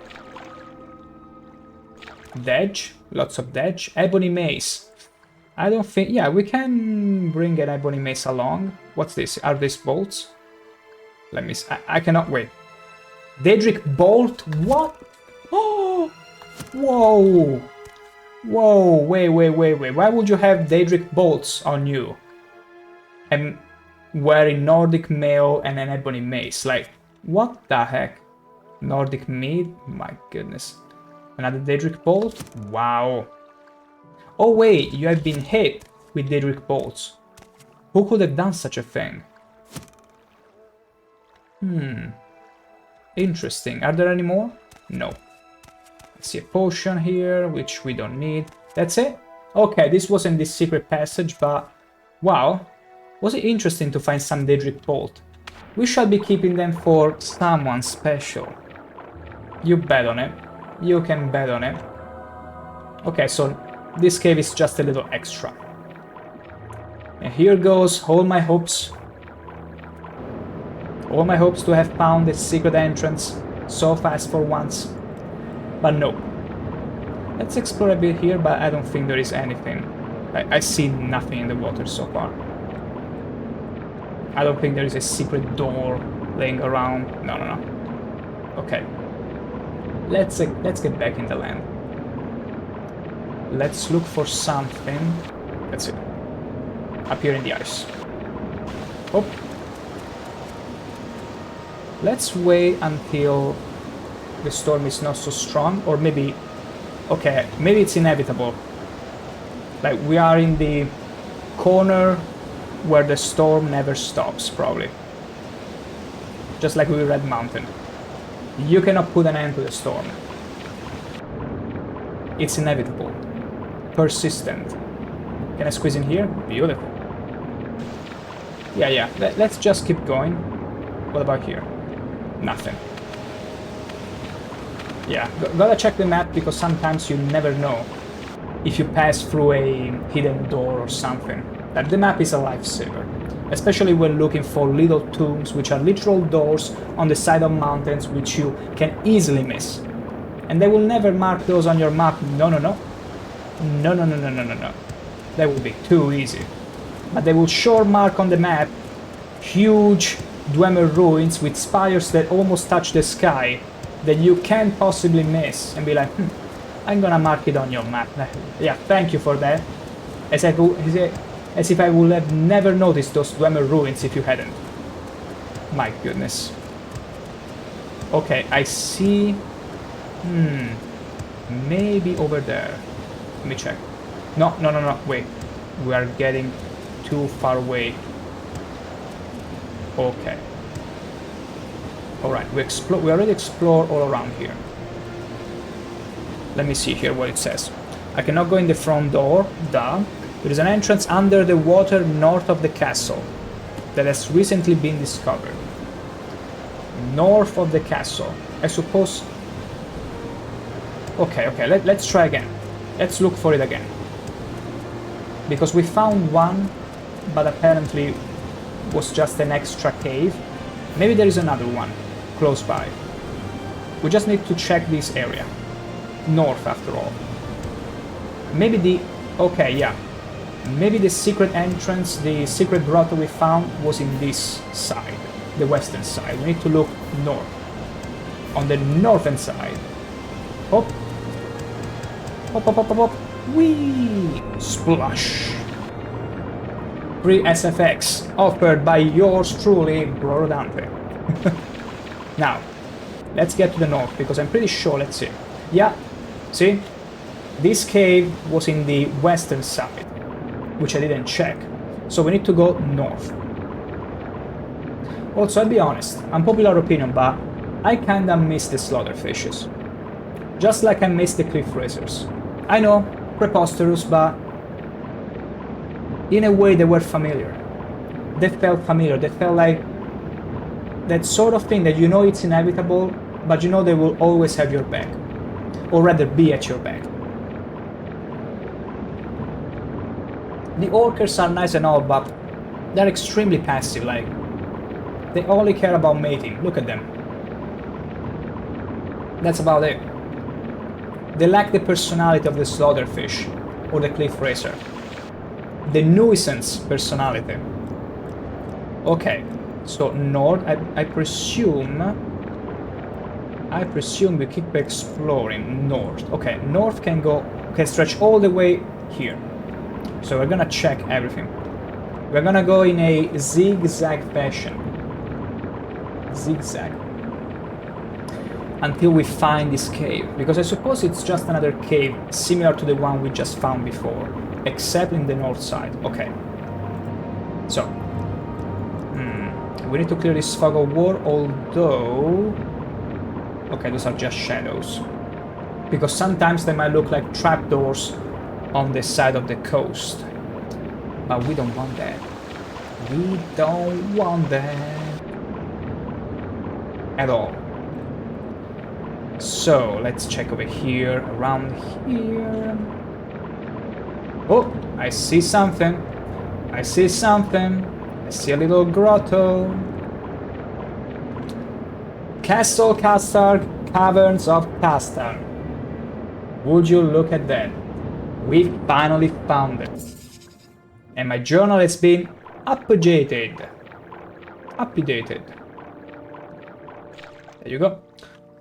Dedge. Lots of Dedge. Ebony Mace. I don't think... Yeah, we can bring an Ebony Mace along. What's this? Are these bolts? Let me... I cannot wait. Daedric Bolt? What? Oh! Whoa! Whoa! Wait. Why would you have Daedric Bolts on you? And wearing Nordic Mail and an Ebony Mace. Like, what the heck? Nordic Mead? My goodness. Another Daedric Bolt? Wow. Oh wait, you have been hit with Daedric Bolts. Who could have done such a thing? Interesting. Are there any more? No. I see a potion here, which we don't need. That's it? Okay, this wasn't this secret passage, but... Wow. Was it interesting to find some Daedric Bolt? We shall be keeping them for someone special. You bet on it. You can bet on it. Okay, so this cave is just a little extra. And here goes all my hopes. All my hopes to have found the secret entrance so fast for once. But no. Let's explore a bit here, but I don't think there is anything. I see nothing in the water so far. I don't think there is a secret door laying around. No. Okay. Let's get back in the land. Let's look for something. That's it. Up here in the ice. Oh. Let's wait until the storm is not so strong, or maybe... Okay, maybe it's inevitable. Like, we are in the corner where the storm never stops, probably. Just like with Red Mountain. You cannot put an end to the storm. It's inevitable. Persistent. Can I squeeze in here? Beautiful. Yeah. Let's just keep going. What about here? Nothing. Yeah, gotta check the map, because sometimes you never know if you pass through a hidden door or something. That the map is a lifesaver. Especially when looking for little tombs, which are literal doors on the side of mountains, which you can easily miss. And they will never mark those on your map. No. That would be too easy. But they will sure mark on the map huge Dwemer ruins with spires that almost touch the sky, that you can't possibly miss, and be like, I'm gonna mark it on your map. Yeah, thank you for that. As if I would have never noticed those Dwemer ruins if you hadn't. My goodness. Okay, I see... Maybe over there. Let me check. No, wait. We are getting too far away. Okay. Alright, we already explored all around here. Let me see here what it says. I cannot go in the front door, duh. There is an entrance under the water north of the castle that has recently been discovered. North of the castle. I suppose... Okay, let's try again. Let's look for it again. Because we found one, but apparently was just an extra cave. Maybe there is another one close by. We just need to check this area. North, after all. Maybe the... Okay, yeah. Maybe the secret entrance, the secret grotto we found was in this side. The western side. We need to look north. On the northern side. Hop. Hop, hop, hop, hop, hop. Whee! Splash. Free SFX offered by yours truly, Bro Dante. Now, let's get to the north because I'm pretty sure, let's see. Yeah, see? This cave was in the western side, which I didn't check. So we need to go north. Also, I'll be honest, unpopular opinion, but I kinda miss the slaughterfishes. Just like I miss the cliff racers. I know, preposterous, but in a way they were familiar. They felt familiar, they felt like that sort of thing that you know it's inevitable, but you know they will always have your back. Or rather be at your back. The orcers are nice and all, but they're extremely passive, like they only care about mating, look at them. That's about it. They lack the personality of the slaughterfish or the cliff racer. The nuisance personality. Okay, so north, I presume we keep exploring north. Okay, north can go, can stretch all the way here. So we're gonna check everything. We're gonna go in a zigzag fashion. Zigzag. Until we find this cave. Because I suppose it's just another cave similar to the one we just found before. Except in the north side. Okay. So. We need to clear this fog of war, although... Okay, those are just shadows. Because sometimes they might look like trapdoors on the side of the coast. But we don't want that. We don't want that. At all. So, let's check over here, around here. Oh, I see something. I see something. I see a little grotto. Castle Castar, Caverns of Castar. Would you look at that? We finally found it. And my journal has been updated. Updated. There you go.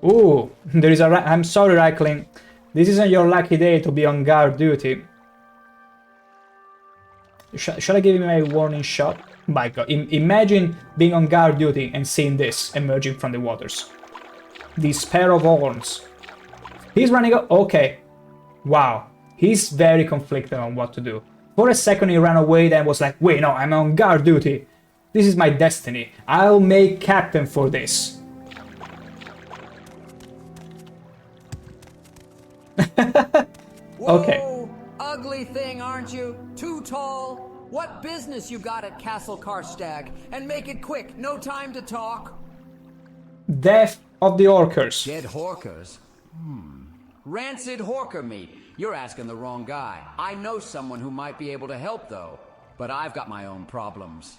Ooh, there is a... I'm sorry, Reichling. This isn't your lucky day to be on guard duty. Shall I give him a warning shot? My god, imagine being on guard duty and seeing this emerging from the waters. This pair of horns. He's running up. Okay. Wow. He's very conflicted on what to do. For a second he ran away, then was like, wait, no, I'm on guard duty. This is my destiny. I'll make captain for this. Okay. Whoa, ugly thing, aren't you? Too tall. What business you got at Castle Karstag? And make it quick, no time to talk. Death of the Orcers. Dead Horkers? Rancid Horker meat. You're asking the wrong guy. I know someone who might be able to help, though. But I've got my own problems.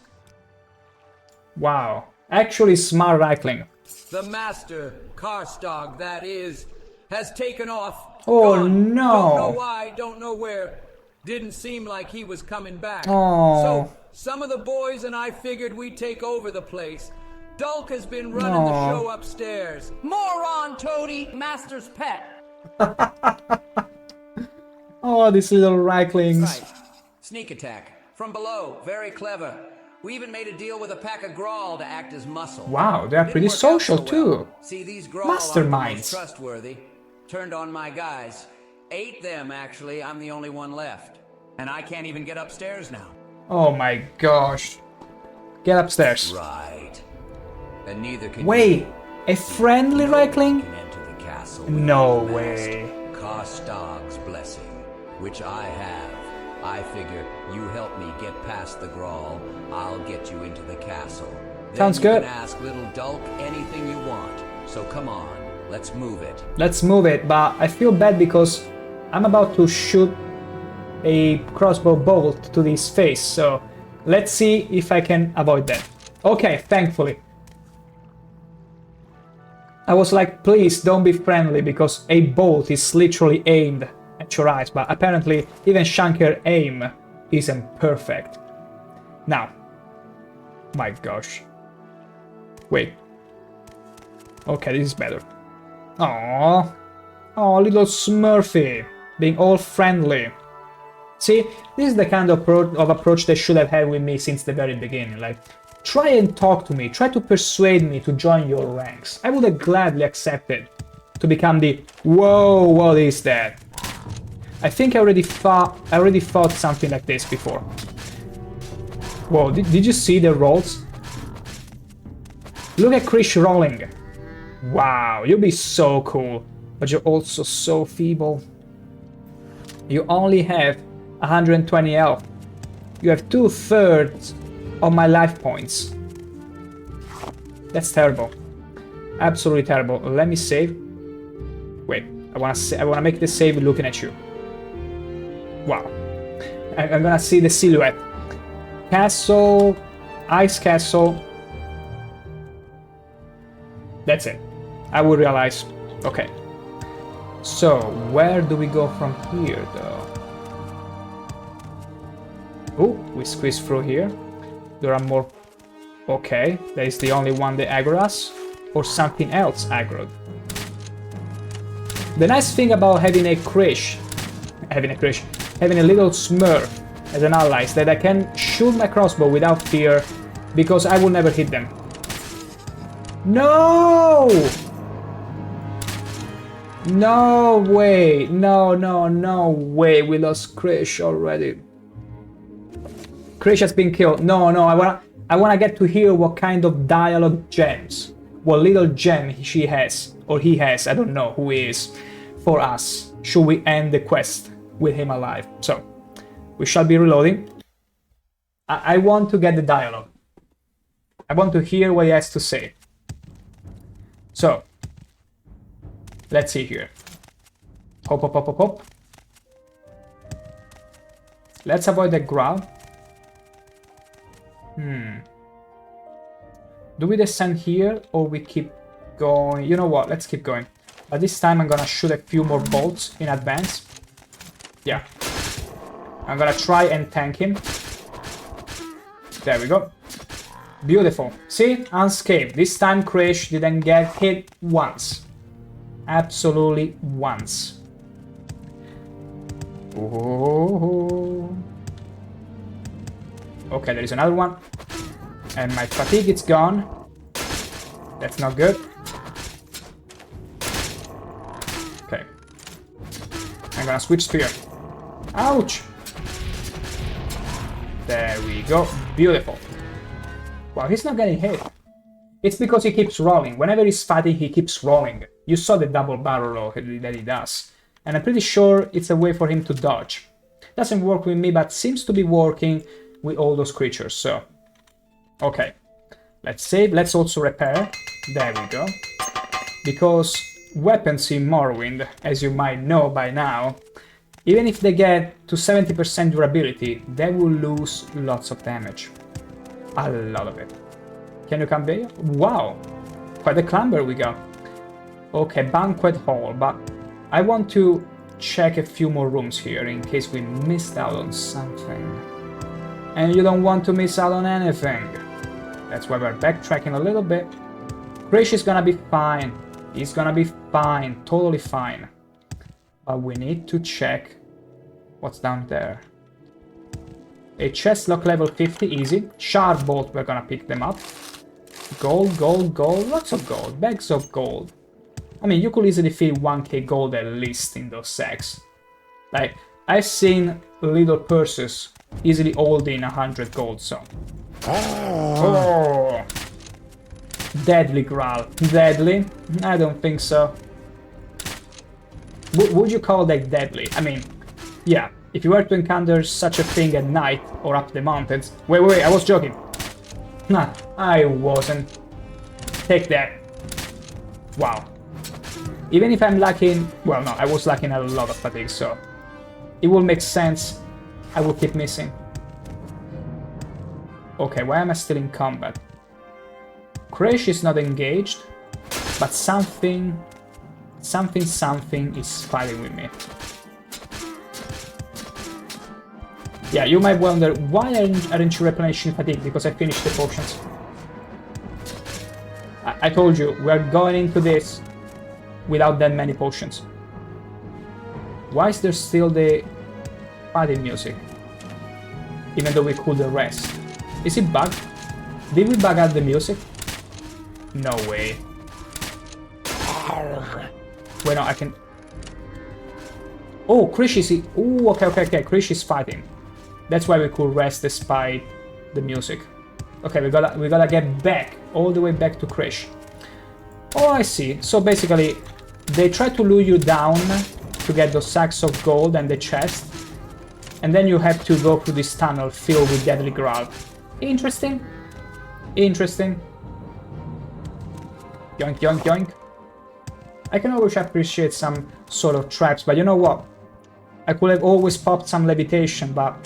Wow. Actually smart Reichling. The Master, Karstag, that is, has taken off. Oh, gone. no. Don't know why, don't know where. Didn't seem like he was coming back. Oh. So, some of the boys and I figured we'd take over the place. Dulk has been running the show upstairs. Moron, Toady, Master's pet. Oh, these little Reichlings. Right. Sneak attack. From below. Very clever. We even made a deal with a pack of Grawl to act as muscle. Wow, they are pretty social too. See, these Grawl Masterminds. aren't the most trustworthy. Turned on my guys. 8 them, actually. I'm the only one left. And I can't even get upstairs now. Oh my gosh. Get upstairs. Right. And neither can Wait, you. a friendly Reichling? Can enter the castle No without the way. mask. Karstag's blessing, which I have. I figure you help me get past the Grawl, I'll get you into the castle. Then Sounds you good. can ask little Dulk anything you want. So come on, let's move it. Let's move it, but I feel bad because I'm about to shoot a crossbow bolt to his face, so let's see if I can avoid that. Okay, thankfully. I was like, please don't be friendly because a bolt is literally aimed at your eyes, but apparently even ShankH-ER aim isn't perfect. Now, my gosh. Wait. Okay, this is better. Aww. Oh, little Smurfy, being all friendly. See, this is the kind of approach they should have had with me since the very beginning. Like, try and talk to me, try to persuade me to join your ranks. I would have gladly accepted to become the whoa, what is that? I think I already fought something like this before. Whoa, did you see the rolls? Look at Krish rolling. Wow, you'll be so cool, but you're also so feeble. You only have 120 health. You have 2/3 of my life points. That's terrible. Absolutely terrible. Let me save. Wait, I wanna make the save looking at you. Wow. I'm gonna see the silhouette. Castle, ice castle. That's it. I will realize. Okay. So, where do we go from here, though? Oh, we squeeze through here. There are more. Okay, that is the only one they aggro us, or something else aggroed. The nice thing about having a little Smurf as an ally is that I can shoot my crossbow without fear, because I will never hit them. No! No way! No way! We lost Krish already. Krish has been killed. No, I wanna get to hear what kind of dialogue gems, what little gem she has, or he has, I don't know who he is, for us, should we end the quest with him alive. So, we shall be reloading. I want to get the dialogue. I want to hear what he has to say. So, let's see here. Hop. Let's avoid the ground. Do we descend here or we keep going? You know what? Let's keep going. But this time I'm gonna shoot a few more bolts in advance. Yeah. I'm gonna try and tank him. There we go. Beautiful. See? Unscathed. This time Krish didn't get hit once. Absolutely once. Oh. Okay, there is another one. And my fatigue is gone. That's not good. Okay. I'm gonna switch spear. Ouch! There we go. Beautiful. Wow, he's not getting hit. It's because he keeps rolling. Whenever he's fighting, he keeps rolling. You saw the double barrel roll that he does. And I'm pretty sure it's a way for him to dodge. Doesn't work with me, but seems to be working with all those creatures, so... Okay. Let's save. Let's also repair. There we go. Because weapons in Morrowind, as you might know by now, even if they get to 70% durability, they will lose lots of damage. A lot of it. Can you come there? Wow! Quite a clamber we got. Okay, banquet hall, but I want to check a few more rooms here in case we missed out on something. And you don't want to miss out on anything. That's why we're backtracking a little bit. Krish is gonna be fine. He's gonna be fine, totally fine. But we need to check what's down there. A chest lock level 50, easy. Shard bolt, we're gonna pick them up. Gold, lots of gold, bags of gold. I mean, you could easily fit 1k gold at least in those sacks. Like, I've seen little purses easily holding 100 gold, so... Oh! Deadly growl. Deadly? I don't think so. Would you call that deadly? I mean, yeah, if you were to encounter such a thing at night or up the mountains... Wait, I was joking. Nah, I wasn't. Take that. Wow. Even if I'm lacking... Well, no, I was lacking a lot of fatigue, so... It will make sense. I will keep missing. Okay, why am I still in combat? Krish is not engaged, but something is fighting with me. Yeah, you might wonder, why aren't you replenishing fatigue? Because I finished the potions. I told you, we're going into this without that many potions. Why is there still the fighting music? Even though we could rest. Is it bugged? Did we bug out the music? No way. Wait, no, I can... Oh, Krish is... Oh, okay. Krish is fighting. That's why we could rest despite the music. Okay, we gotta get back, all the way back to Krish. Oh, I see. So basically, they try to lure you down to get those sacks of gold and the chest. And then you have to go through this tunnel filled with deadly growl. Interesting. Interesting. Yoink, yoink, yoink. I can always appreciate some sort of traps, but you know what? I could have always popped some levitation, but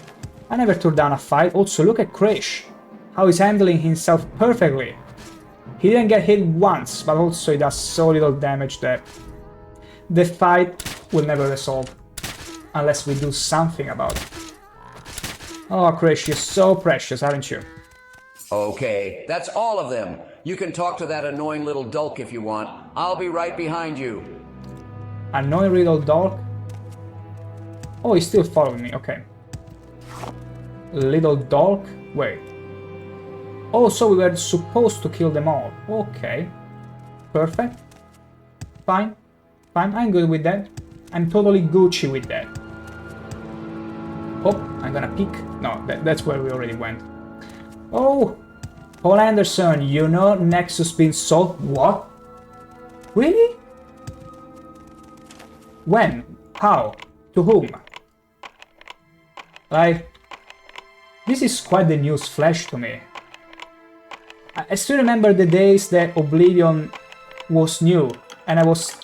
I never took down a fight. Also, look at Krish. How he's handling himself perfectly. He didn't get hit once, but also he does so little damage that the fight will never resolve. Unless we do something about it. Oh, Krish, you're so precious, aren't you? Okay, that's all of them. You can talk to that annoying little dolk if you want. I'll be right behind you. Annoying little dolk? Oh, he's still following me, okay. Little dolk? Wait. Oh, so we were supposed to kill them all. Okay. Perfect. Fine. Fine, I'm good with that. I'm totally Gucci with that. Oh, I'm gonna peek. No, that's where we already went. Oh! Paul Anderson, you know Nexus being sold? What? Really? When? How? To whom? Like, this is quite the news flash to me. I still remember the days that Oblivion was new, and I was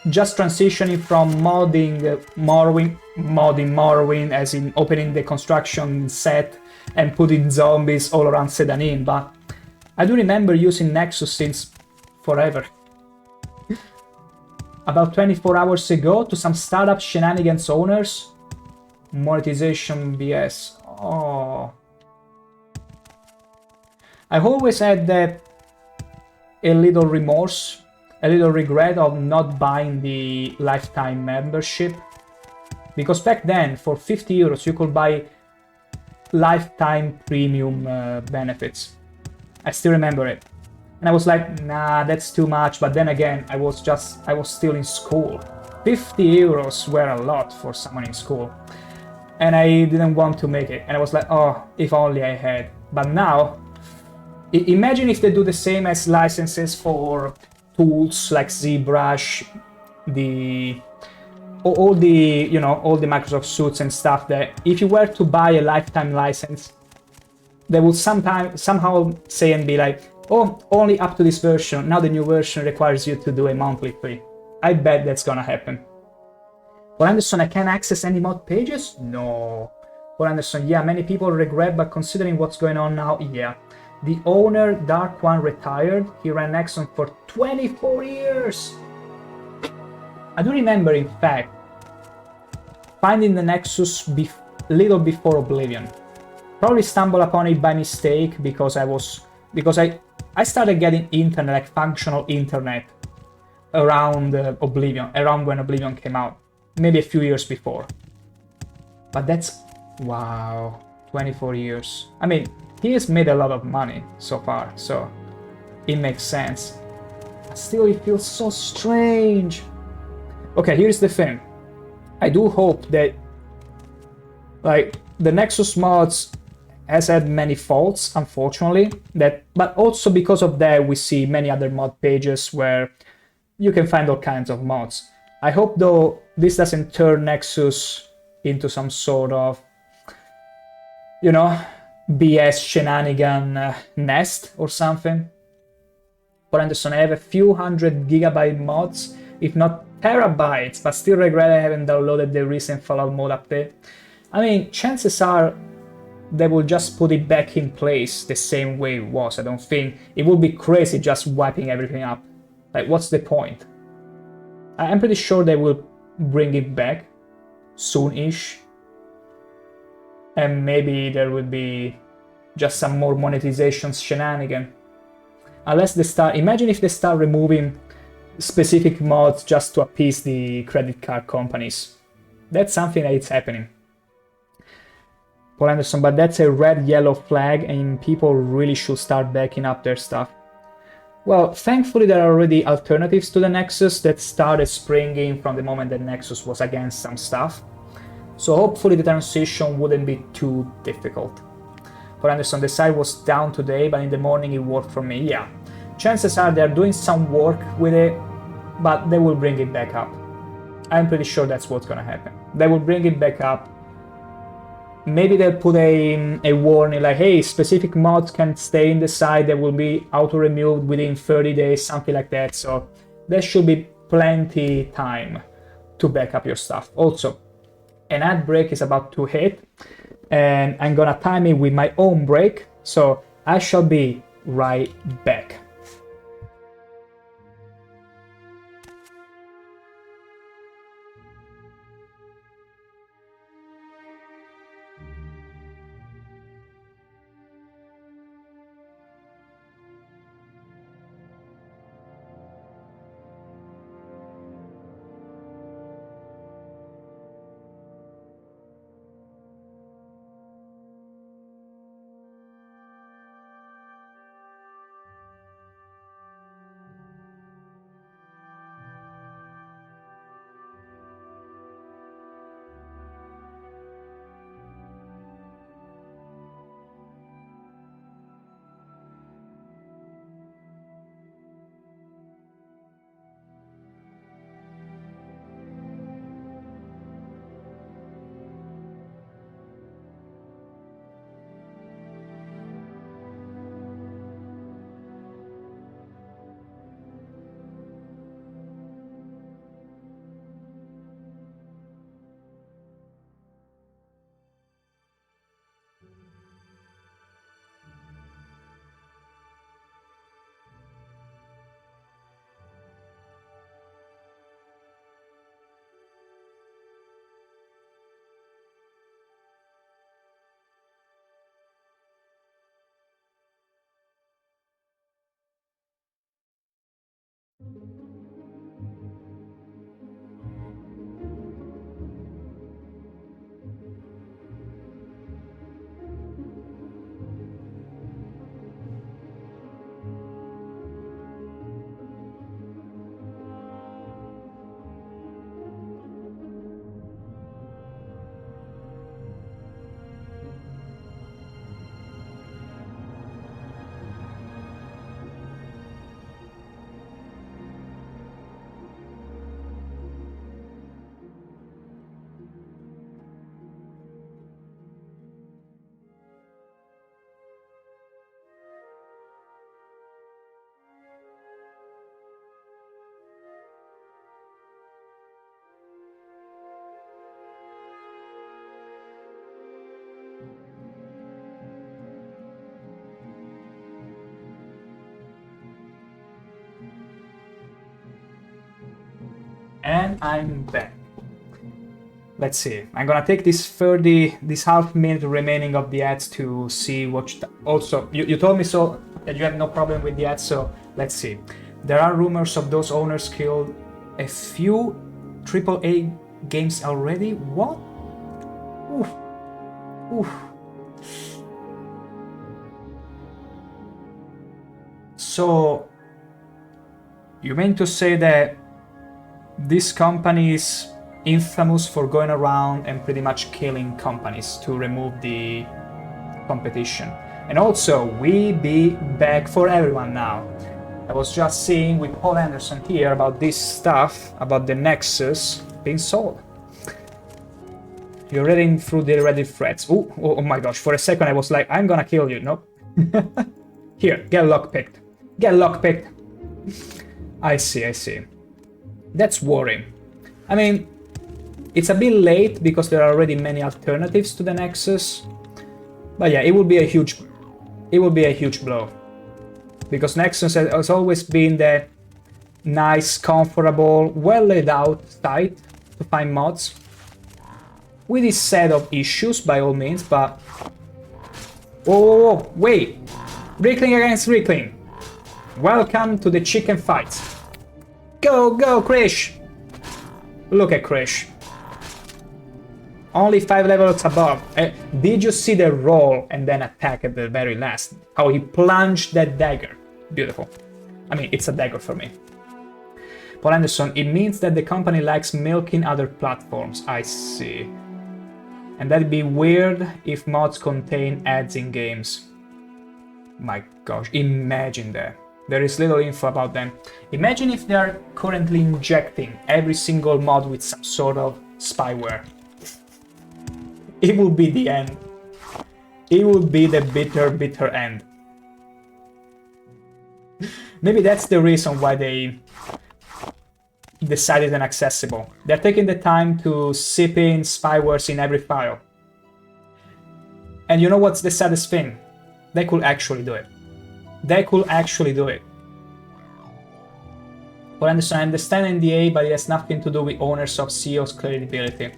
just transitioning from modding Morrowind, as in opening the construction set and putting zombies all around Sedanin, but I do remember using Nexus since forever. About 24 hours ago, to some startup shenanigans owners, monetization BS. Oh. I've always had a little remorse, a little regret of not buying the lifetime membership. Because back then, for 50 euros, you could buy lifetime premium benefits. I still remember it. And I was like, nah, that's too much. But then again, I was still in school. 50 euros were a lot for someone in school. And I didn't want to make it. And I was like, oh, if only I had. But now, imagine if they do the same as licenses for tools like ZBrush, all the Microsoft suits and stuff, that if you were to buy a lifetime license, they would somehow say and be like, oh, only up to this version. Now the new version requires you to do a monthly fee. I bet that's gonna happen. Paul Anderson, I can't access any mod pages? No. Paul Anderson, yeah, many people regret, but considering what's going on now, yeah. The owner, Dark One, retired. He ran Nexon for 24 years. I do remember, in fact, finding the Nexus little before Oblivion. Probably stumbled upon it by mistake because I started getting internet, like functional internet, around Oblivion, around when Oblivion came out, maybe a few years before. But that's, wow, 24 years. I mean, he has made a lot of money so far, so it makes sense. But still, it feels so strange. Okay, here's the thing. I do hope that, like, the Nexus mods has had many faults, unfortunately, but also because of that we see many other mod pages where you can find all kinds of mods. I hope, though, this doesn't turn Nexus into some sort of, you know, BS shenanigan nest or something. But Anderson, I have a few hundred gigabyte mods, if not terabytes, but still regret I haven't downloaded the recent Fallout mod update. I mean, chances are they will just put it back in place the same way it was. I don't think it would be crazy just wiping everything up. Like, what's the point? I'm pretty sure they will bring it back soon-ish. and maybe there will be just some more monetization shenanigan. Unless they start, imagine if they start removing specific mods just to appease the credit card companies. That's something that is happening. Paul Anderson, but that's a red-yellow flag and people really should start backing up their stuff. Well, thankfully there are already alternatives to the Nexus that started springing from the moment that Nexus was against some stuff. So hopefully the transition wouldn't be too difficult. For Anderson, the site was down today, but in the morning it worked for me. Yeah, chances are they're doing some work with it, but they will bring it back up. I'm pretty sure that's what's gonna happen. They will bring it back up. Maybe they'll put a warning like, hey, specific mods can stay in the site, they will be auto-removed within 30 days, something like that. So there should be plenty time to back up your stuff. Also, an ad break is about to hit, and I'm gonna time it with my own break, so I shall be right back. And I'm back. Let's see. I'm gonna take this half minute remaining of the ads to see what. Also, you told me so that you have no problem with the ads, so let's see. There are rumors of those owners killed a few AAA games already. What? Oof. Oof. So you mean to say that this company is infamous for going around and pretty much killing companies to remove the competition? And also, we be back for everyone now. I was just seeing with Paul Anderson here about this stuff, about the Nexus being sold. You're reading through the Reddit threads. Ooh, oh my gosh, for a second I was like, I'm gonna kill you. Nope. Here, get lockpicked. Get lockpicked. I see. That's worrying. I mean, it's a bit late because there are already many alternatives to the Nexus. But yeah, it will be a huge blow. Because Nexus has always been the nice, comfortable, well laid out site to find mods. with his set of issues by all means, but... Whoa, wait! Rickling against Rickling! Welcome to the chicken fight! Go, Krish! Look at Krish. Only 5 levels above. Did you see the roll and then attack at the very last? How he plunged that dagger. Beautiful. I mean, it's a dagger for me. Paul Anderson, it means that the company likes milking other platforms. I see. And that'd be weird if mods contain ads in games. My gosh, imagine that. There is little info about them. Imagine if they are currently injecting every single mod with some sort of spyware. It will be the end. It will be the bitter, bitter end. Maybe that's the reason why they decided inaccessible. They're taking the time to sip in spywares in every file. And you know what's the saddest thing? They could actually do it. They could actually do it. But I understand NDA, but it has nothing to do with owners of CEO's credibility.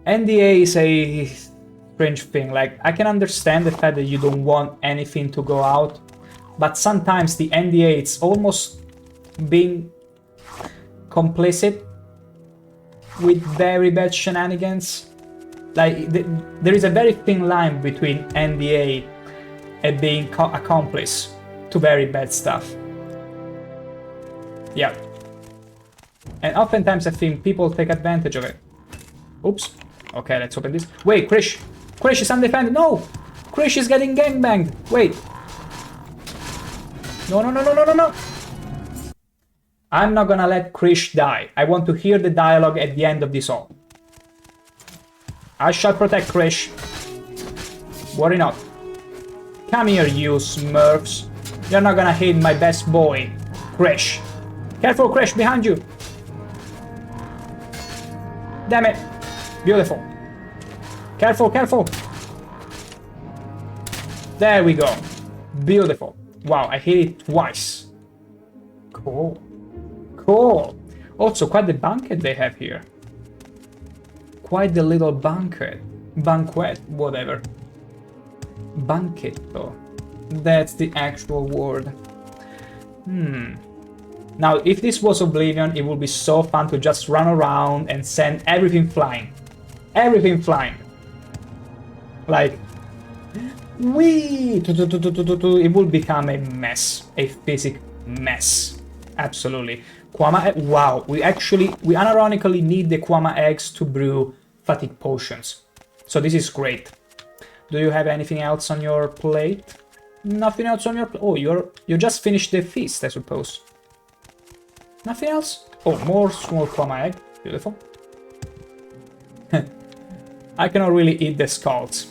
NDA is a strange thing. Like, I can understand the fact that you don't want anything to go out, but sometimes the NDA, it's almost being complicit with very bad shenanigans. Like, there is a very thin line between NDA and being accomplice to very bad stuff. Yeah. And oftentimes I think people take advantage of it. Oops. Okay, let's open this. Wait, Krish! Krish is undefended! No! Krish is getting gangbanged! Wait! No! I'm not gonna let Krish die. I want to hear the dialogue at the end of this all. I shall protect Krish. Worry not. Come here, you smurfs. You're not gonna hit my best boy, Krish. Careful, Krish, behind you. Damn it. Beautiful. Careful. There we go. Beautiful. Wow, I hit it twice. Cool. Also, quite the banquet they have here. Quite the little banquet. Banquet, whatever. Banchetto. That's the actual word. Now, if this was Oblivion, it would be so fun to just run around and send everything flying. Everything flying. Like, whee! It would become a mess. A physic mess. Absolutely. Kwama, wow, we unironically need the Kwama eggs to brew fatigue potions. So this is great. Do you have anything else on your plate? Nothing else on your plate? Oh, you just finished the feast, I suppose. Nothing else? Oh, more small Kwama egg. Beautiful. I cannot really eat the skulls.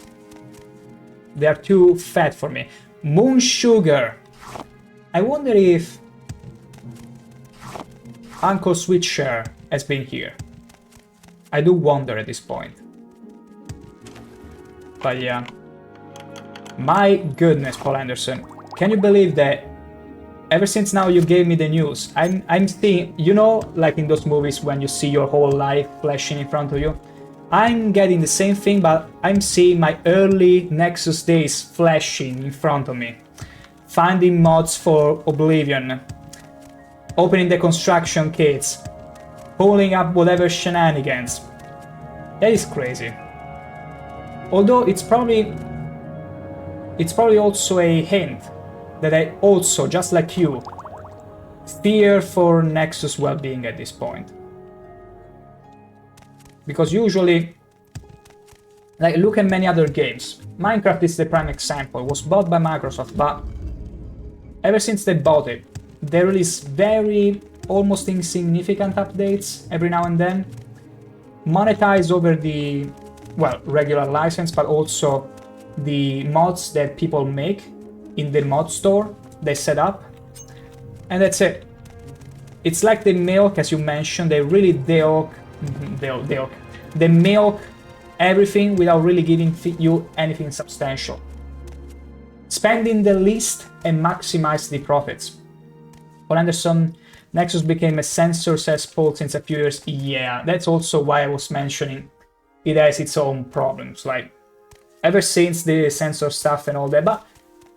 They are too fat for me. Moon sugar. I wonder if Uncle Switcher has been here. I do wonder at this point. But yeah. My goodness, Paul Anderson. Can you believe that ever since now you gave me the news, I'm seeing, you know, like in those movies when you see your whole life flashing in front of you? I'm getting the same thing, but I'm seeing my early Nexus days flashing in front of me. Finding mods for Oblivion. Opening the construction kits. Pulling up whatever shenanigans. That is crazy. Although it's probably also a hint that I also, just like you, fear for Nexus well-being at this point. Because usually, like, look at many other games. Minecraft is the prime example. It was bought by Microsoft, but ever since they bought it, they release very almost insignificant updates every now and then. Monetize over the, well, regular license, but also the mods that people make in the mod store they set up. And that's it. It's like the milk, as you mentioned, they really they milk everything without really giving you anything substantial. Spending the least and maximize the profits. For Anderson, Nexus became a censor cesspool since a few years. Yeah, that's also why I was mentioning it has its own problems. Like, ever since the censor stuff and all that, but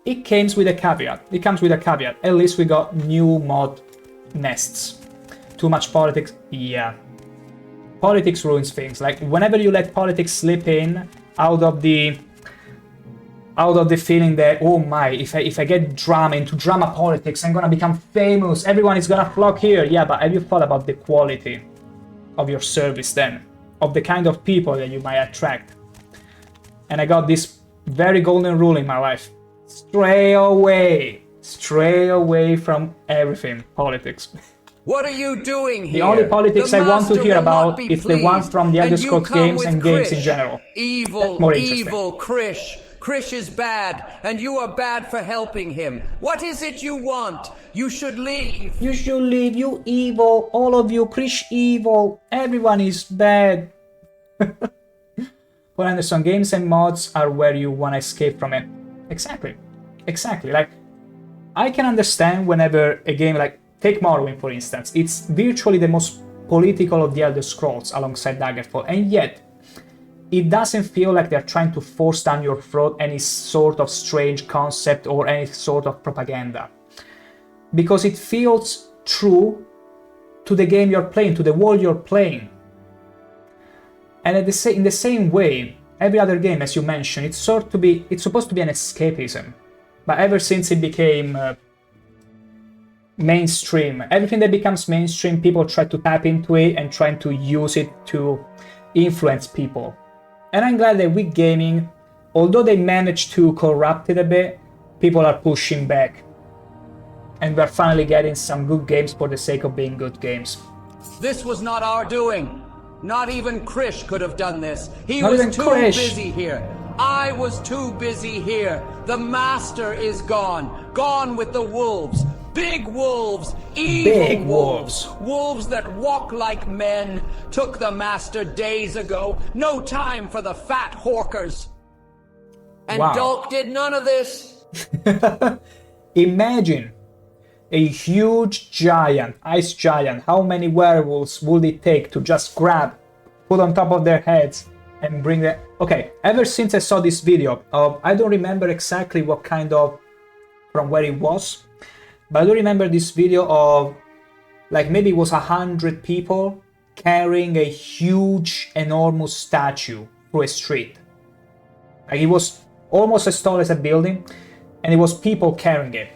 it comes with a caveat. It comes with a caveat. At least we got new mod nests. Too much politics, yeah. Politics ruins things. Like, whenever you let politics slip in out of the feeling that, oh my, if I get drama into drama politics, I'm gonna become famous, everyone is gonna flock here. Yeah, but have you thought about the quality of your service then? Of the kind of people that you might attract? And I got this very golden rule in my life. Stray away from everything politics. What are you doing here? The only politics I want to hear about is the ones from the Elder Scrolls games and games in general. Evil, evil Krish. Krish is bad, and you are bad for helping him. What is it you want? You should leave. You should leave, you evil. All of you, Krish evil. Everyone is bad. Paul Anderson, games and mods are where you want to escape from it. Exactly. Like, I can understand whenever a game like, take Morrowind for instance, it's virtually the most political of the Elder Scrolls alongside Daggerfall, and yet it doesn't feel like they're trying to force down your throat any sort of strange concept or any sort of propaganda. Because it feels true to the game you're playing, to the world you're playing. And in the same way, every other game, as you mentioned, it's supposed to be an escapism. But ever since it became mainstream, everything that becomes mainstream, people try to tap into it and trying to use it to influence people. And I'm glad that with gaming, although they managed to corrupt it a bit, people are pushing back. And we're finally getting some good games for the sake of being good games. This was not our doing. Not even Krish could have done this. He Not was even too Krish. busy here. I was too busy here. The master is gone. Gone with the wolves. Big wolves. Evil Big wolves. Wolves that walk like men. Took the master days ago. No time for the fat hawkers. And Wow. Dolk did none of this. Imagine a huge giant, ice giant. How many werewolves would it take to just grab, put on top of their heads, and bring them? Okay, ever since I saw this video of, I don't remember exactly what kind of, from where it was, but I do remember this video of, like, maybe it was 100 people carrying a huge, enormous statue through a street. Like, it was almost as tall as a building, and it was people carrying it.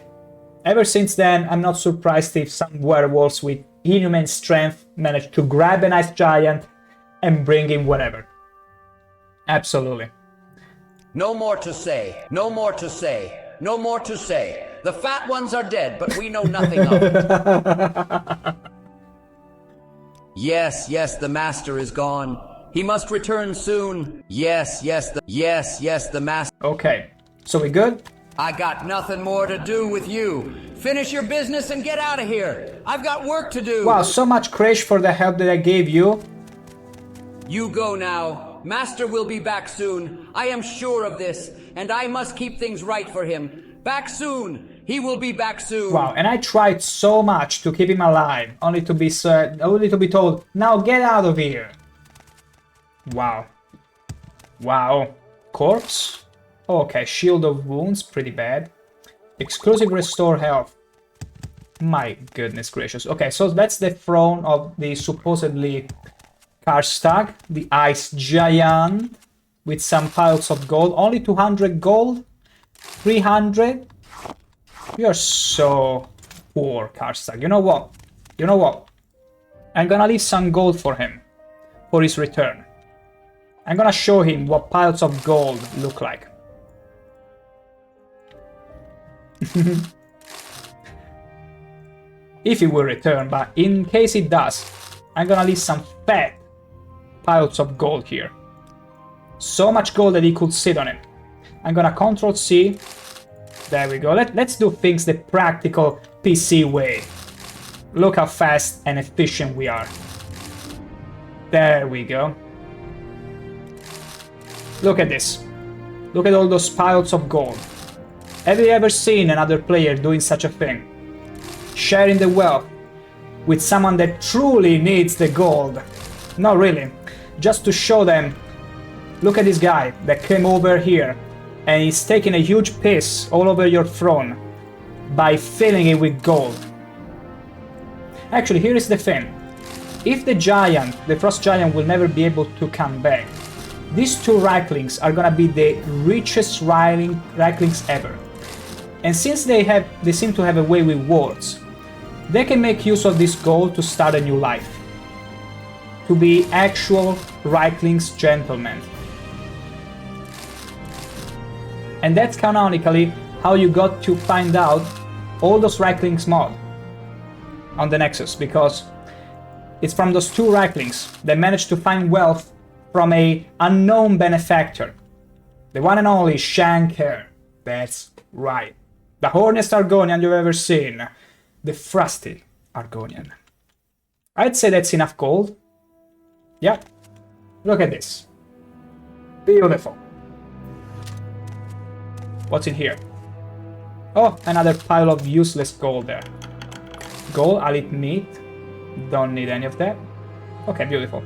Ever since then, I'm not surprised if some werewolves with inhuman strength managed to grab an ice giant and bring him whatever. Absolutely. No more to say. No more to say. No more to say. The fat ones are dead, but we know nothing of it. Yes, the master is gone. He must return soon. Yes, the master. Okay, so we good? I got nothing more to do with you. Finish your business and get out of here. I've got work to do. Wow, so much Krish for the help that I gave you. You go now. Master will be back soon. I am sure of this, and I must keep things right for him. Back soon. He will be back soon. Wow, and I tried so much to keep him alive, only to be told, now get out of here. Wow. Corpse? Okay, Shield of Wounds, pretty bad. Exclusive Restore Health. My goodness gracious. Okay, so that's the throne of the supposedly Karstag, the Ice Giant, with some piles of gold. Only 200 gold? 300? You're so poor, Karstag. You know what? I'm gonna leave some gold for him, for his return. I'm gonna show him what piles of gold look like. If he will return, but in case it does, I'm gonna leave some fat piles of gold here. So much gold that he could sit on it. I'm gonna Control C. There we go. Let's do things the practical PC way. Look how fast and efficient we are. There we go. Look at this. Look at all those piles of gold. Have you ever seen another player doing such a thing? Sharing the wealth with someone that truly needs the gold. Not really. Just to show them Look at this guy that came over here and he's taking a huge piss all over your throne by filling it with gold. Actually, here is the thing. If the giant, the frost giant, will never be able to come back, these two Reiklings are gonna be the richest Reiklings ever. And since they seem to have a way with words, they can make use of this gold to start a new life. To be actual Reiklings gentlemen. And that's canonically how you got to find out all those Reiklings mod on the Nexus, because it's from those two Reiklings that managed to find wealth from a unknown benefactor. The one and only ShankH-ER. That's right. The horniest Argonian you've ever seen. The frosty Argonian. I'd say that's enough gold. Yeah. Look at this. Beautiful. What's in here? Oh, another pile of useless gold there. Gold, I'll eat meat. Don't need any of that. Okay, beautiful.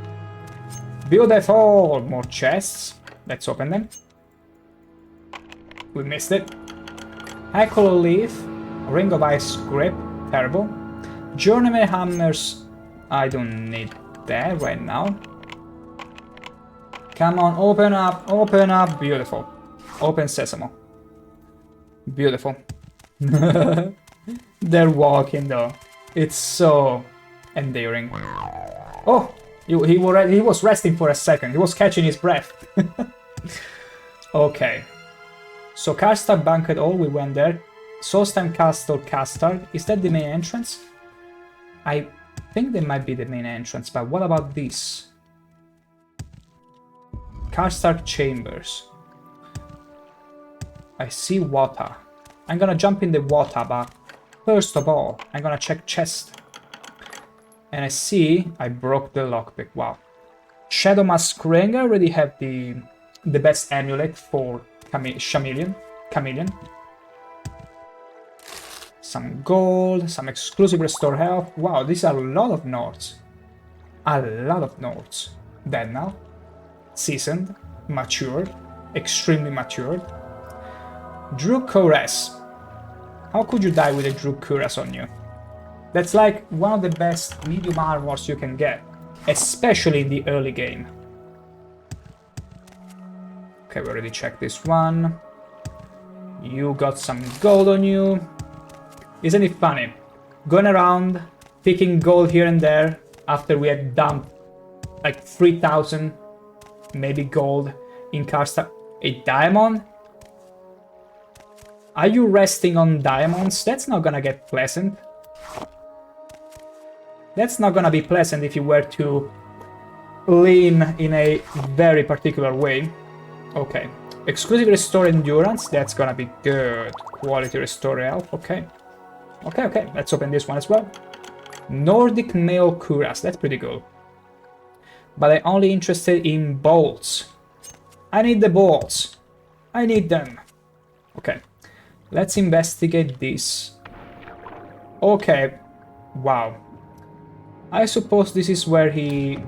Beautiful! More chests. Let's open them. We missed it. Heckle Leaf. Ring of Ice Grip. Terrible. Journeyman Hammers. I don't need that right now. Come on, open up, open up. Beautiful. Open Sesame. Beautiful. They're walking though. It's so endearing. Oh, he was resting for a second. He was catching his breath. Okay. So Karstad Banquet Hall, we went there. Solstheim Castle Castard. Is that the main entrance? I think they might be the main entrance, but what about this? Karstad Chambers. I see water. I'm gonna jump in the water, but first of all, I'm gonna check chest. And I see I broke the lockpick. Wow. Shadow Mask Ring. I already have the best amulet for Chameleon. Some gold, some exclusive restore health. Wow, these are a lot of Nords. A lot of Nords. Dead now. Seasoned. Matured. Extremely matured. Drew Cuirass. How could you die with a Drew Cuirass on you? That's like one of the best medium armors you can get. Especially in the early game. Okay, we already checked this one. You got some gold on you. Isn't it funny? Going around, picking gold here and there after we had dumped like 3,000 maybe gold in Karstad. A diamond? Are you resting on diamonds? That's not gonna get pleasant. That's not gonna be pleasant if you were to lean in a very particular way. Okay. Exclusive restore endurance. That's gonna be good. Quality restore health. Okay. Okay. Let's open this one as well. Nordic Mail Cuirass. That's pretty good. But I'm only interested in bolts. I need the bolts. I need them. Okay. Let's investigate this. Okay. Wow. I suppose this is where he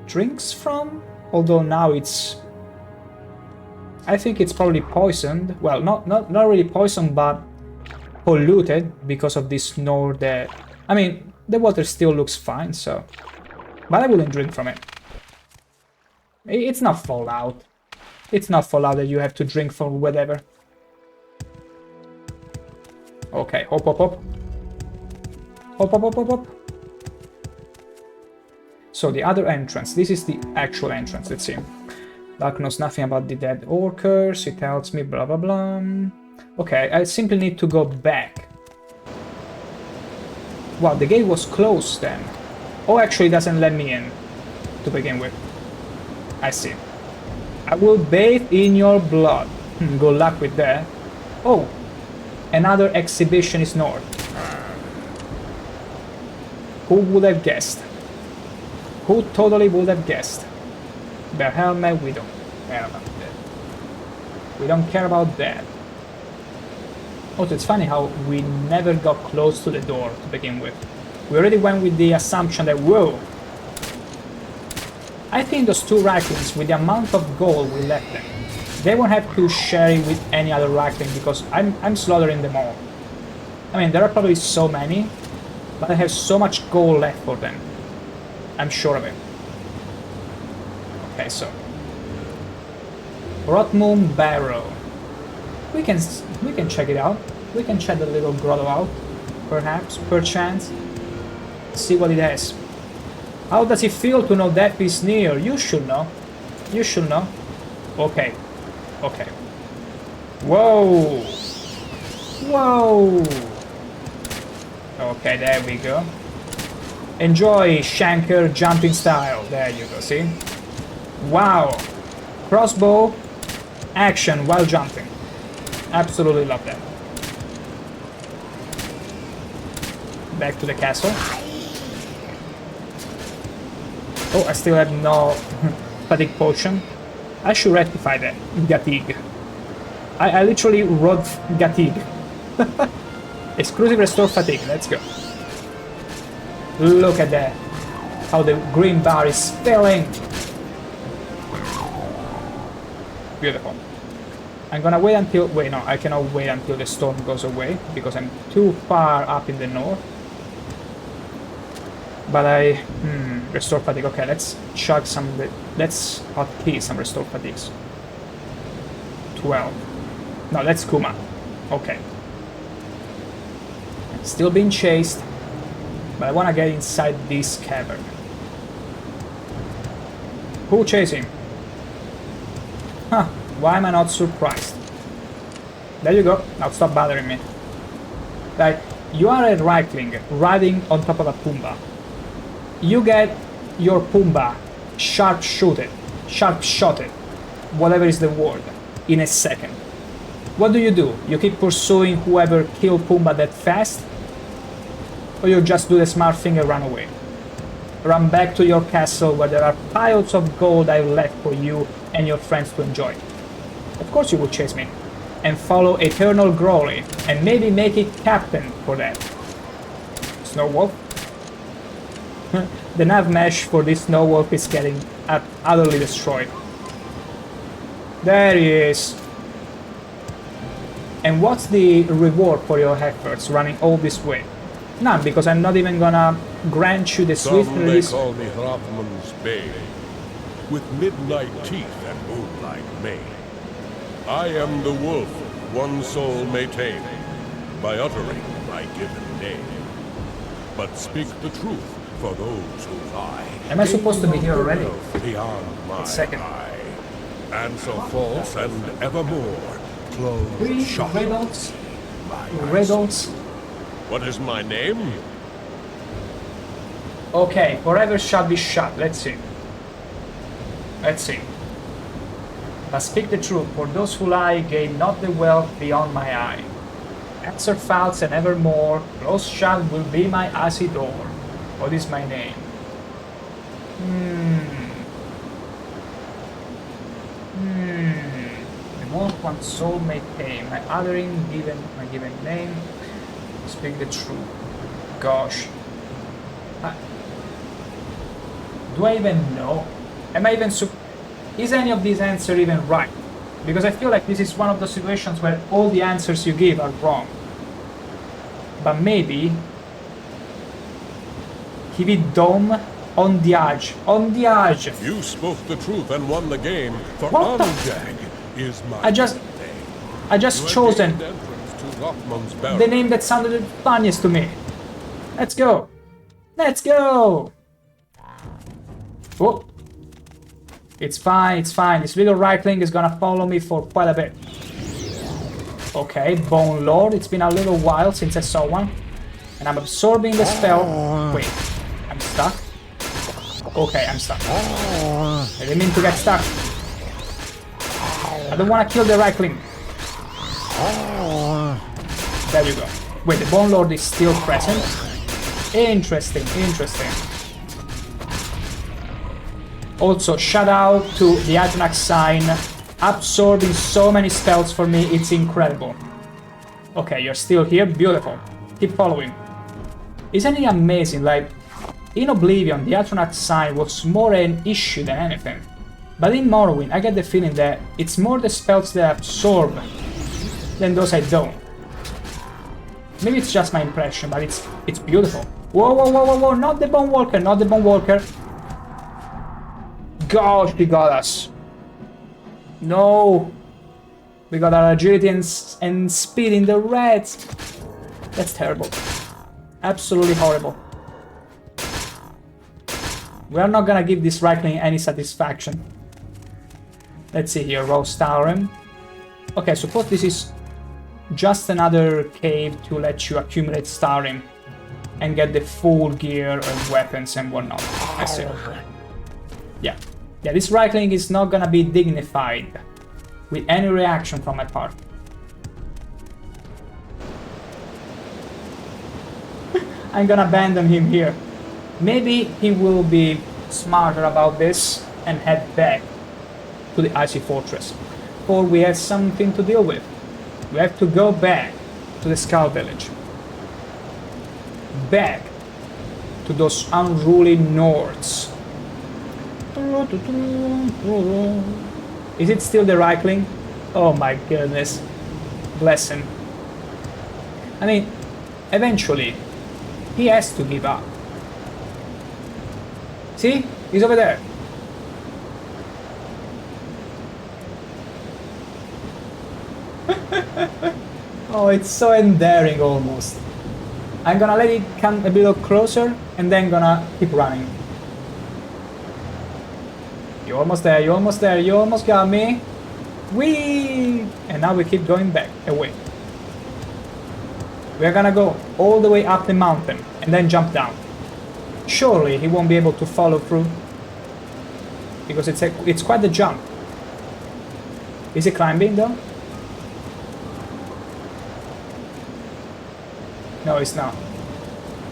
drinks from? Although now it's... I think it's probably poisoned. Well, not really poisoned, but polluted because of this Nord that... I mean, the water still looks fine, so... But I wouldn't drink from it. It's not Fallout. It's not Fallout that you have to drink from whatever. Okay, hop. Hop. So the other entrance, this is the actual entrance, let's see. Luck knows nothing about the dead orcers, he tells me blah blah blah. Okay, I simply need to go back. Wow, the gate was closed then. Oh, actually it doesn't let me in to begin with. I see. I will bathe in your blood. Good luck with that. Oh, another exhibitionist Nord. Who would have guessed? Who totally would have guessed? The helmet, we don't care about that. We don't care about that. Also, it's funny how we never got close to the door to begin with. We already went with the assumption that, whoa, I think those two Racklings, with the amount of gold we left them, they won't have to share it with any other Rackling because I'm slaughtering them all. I mean, there are probably so many, but I have so much gold left for them. I'm sure of it. Okay, so Bloodmoon Barrow. We can check it out. We can check the little grotto out, perhaps, perchance. See what it has. How does it feel to know death is near? You should know. You should know. Okay. Okay. Whoa! Whoa! Okay, there we go. Enjoy ShankH-ER jumping style. There you go, see? Wow! Crossbow action while jumping. Absolutely love that. Back to the castle. Oh, I still have no fatigue potion. I should rectify that. Fatigue. I literally wrote fatigue. Exclusive restore fatigue. Let's go. Look at that. How the green bar is spilling. Beautiful. I'm gonna wait until... Wait, no, I cannot wait until the storm goes away because I'm too far up in the north. But restore fatigue. Okay, let's chug some... Let's hotkey some restore fatigues. 12. No, that's Kuma. Okay. Still being chased. But I wanna get inside this cavern. Who chasing? Huh. Why am I not surprised? There you go. Now stop bothering me. Like, you are a Rackling riding on top of a Pumbaa. You get your Pumbaa sharp-shotted, whatever is the word, in a second. What do? You keep pursuing whoever killed Pumbaa that fast? Or you just do the smart thing and run away? Run back to your castle where there are piles of gold I've left for you and your friends to enjoy. Of course you would chase me. And follow Eternal Growly, and maybe make it captain for that. Snow Wolf? The nav mesh for this Snow Wolf is getting utterly destroyed. There he is. And what's the reward for your efforts running all this way? None, because I'm not even gonna grant you the swift release. Some may call me Hrothmund's Bane, with midnight teeth and moonlight mane. I am the wolf one soul may tame, by uttering my given name. But speak the truth for those who lie. Am I supposed to be here already? Beyond my second. eye. And so false and evermore closed Three shut. riddles. My Riddles. What is my name? Okay, forever shall be shut. Let's see. Let's see. But speak the truth, for those who lie gain not the wealth beyond my eye. Answer false and evermore, close shut will be my icy door. What is my name? The wolf one soul may tame, my othering given my given name. Speak the truth. Gosh. Do I even know? Am I even Is any of these answers even right? Because I feel like this is one of those situations where all the answers you give are wrong. But maybe... Hivi Dome on the edge. On the edge! You spoke the truth and won the game, for What the- Onjag is my I just You chosen gained entrance to Rothman's Barrow. the name that sounded the funniest to me. Let's go! Let's go! Oh. It's fine, it's fine. This little Rackling is gonna follow me for quite a bit. Okay, Bone Lord. It's been a little while since I saw one. And I'm absorbing the spell. Wait, I'm stuck? Okay, I'm stuck. I didn't mean to get stuck. I don't want to kill the Rackling. There you go. Wait, the Bone Lord is still present? Interesting, interesting. Also, shout out to the Ajanak sign, absorbing so many spells for me, it's incredible. Okay, you're still here, beautiful. Keep following. Isn't it amazing, like, In Oblivion, the Atronach sign was more an issue than anything. But in Morrowind, I get the feeling that it's more the spells that I absorb than those I don't. Maybe it's just my impression, but it's beautiful. Whoa, whoa, whoa, whoa, whoa, not the Bone Walker, not the Bone Walker. Gosh, he got us. No. We got our agility and speed in the reds. That's terrible. Absolutely horrible. We are not gonna give this Reichling any satisfaction. Let's see here, raw Staurem. Okay, suppose this is just another cave to let you accumulate Staurem and get the full gear and weapons and whatnot. I see. Yeah. Yeah, this Reichling is not gonna be dignified with any reaction from my part. I'm gonna abandon him here. Maybe he will be smarter about this and head back to the Icy Fortress. Or we have something to deal with. We have to go back to the Skull Village. Back to those unruly Nords. Is it still the Reichling? Oh my goodness. Bless him. I mean, eventually, he has to give up. See? He's over there. Oh, it's so endearing almost. I'm gonna let it come a little closer and then gonna keep running. You're almost there, you're almost there, you almost got me. Whee! And now we keep going back, away. We're gonna go all the way up the mountain and then jump down. Surely he won't be able to follow through. Because it's quite the jump. Is he climbing though? No, he's not.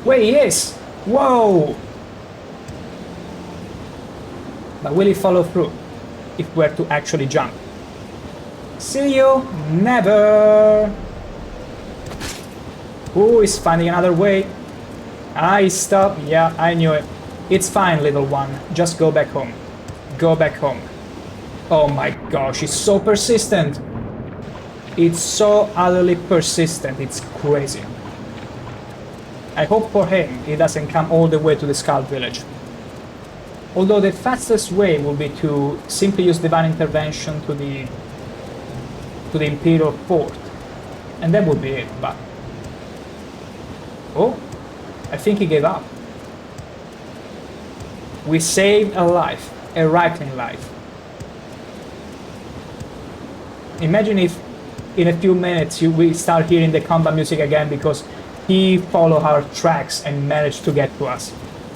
Wait, he is! Whoa! But will he follow through if we're to actually jump? See you never! Who is finding another way? I stop. Yeah, I knew it. It's fine, little one. Just go back home. Go back home. Oh my gosh, it's so persistent. It's so utterly persistent. It's crazy. I hope for him he doesn't come all the way to the Skull Village. Although the fastest way will be to simply use Divine Intervention to the Imperial Fort. And that would be it, but... Oh, I think he gave up. We saved a life, a Reichling life. Imagine if in a few minutes we start hearing the combat music again because he followed our tracks and managed to get to us.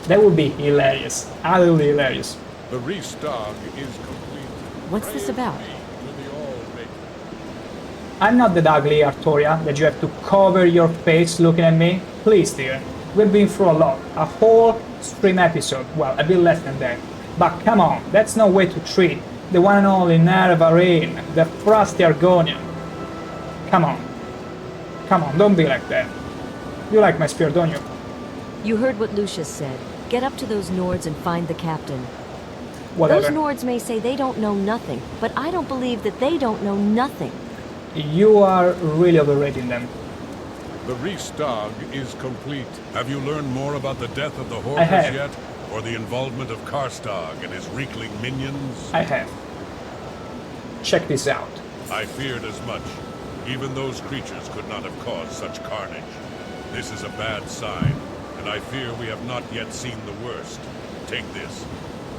That would be hilarious, utterly hilarious. The restart is complete. What's this about? I'm not that ugly, Artoria, that you have to cover your face looking at me. Please, dear. We've been through a lot. A whole stream episode. Well, a bit less than that. But come on, that's no way to treat the one and only Nervarine, the frosty Argonian. Come on. Come on, don't be like that. You like my spear, don't you? You heard what Lucius said. Get up to those Nords and find the captain. Whatever. Those Nords may say they don't know nothing, but I don't believe that they don't know nothing. You are really overrating them. The restart is complete. Have you learned more about the death of the I have. Horkers yet? Or the involvement of Karstag and his Reekling minions? I have. Check this out. I feared as much. Even those creatures could not have caused such carnage. This is a bad sign, and I fear we have not yet seen the worst. Take this.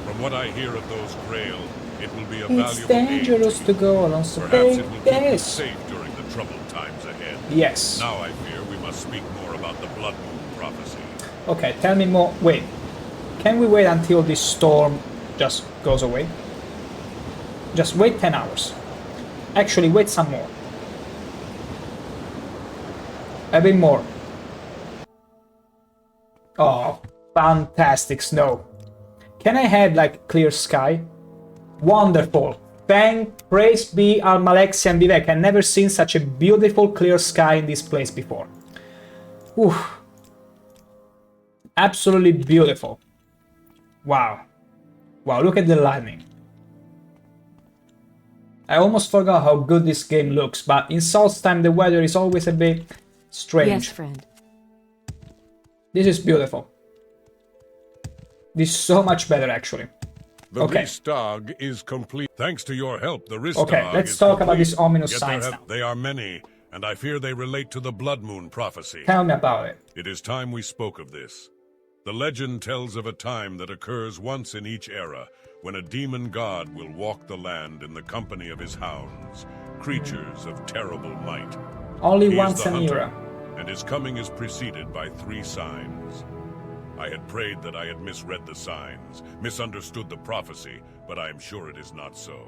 From what I hear of those Grail, it will be a valuable It's dangerous aid to go along, so Perhaps it will keep us this. safe during the troubled times ahead. Yes. Now I fear we must speak more about the Bloodmoon prophecy. Okay, tell me more. Wait. Can we wait until this storm just goes away? Just wait 10 hours. Actually, wait some more. A bit more. Oh, fantastic snow. Can I have, like, clear sky? Wonderful. Praise be Almalexian Vivek. I've never seen such a beautiful clear sky in this place before. Oof. Absolutely beautiful. Wow. Wow, look at the lighting. I almost forgot how good this game looks, but in Souls time the weather is always a bit strange. Yes, friend. This is beautiful. This is so much better, actually. The Okay. Ristag is complete. Thanks to your help, the Ristag Okay, let's is talk about complete. these ominous Yet signs now. they are many, and I fear they relate to the Bloodmoon prophecy. Tell me about it. It is time we spoke of this. The legend tells of a time that occurs once in each era, when a demon god will walk the land in the company of his hounds, creatures of terrible might. Only He is once the an hunter, era. and his coming is preceded by 3 signs. I had prayed that I had misread the signs, misunderstood the prophecy, but I am sure it is not so.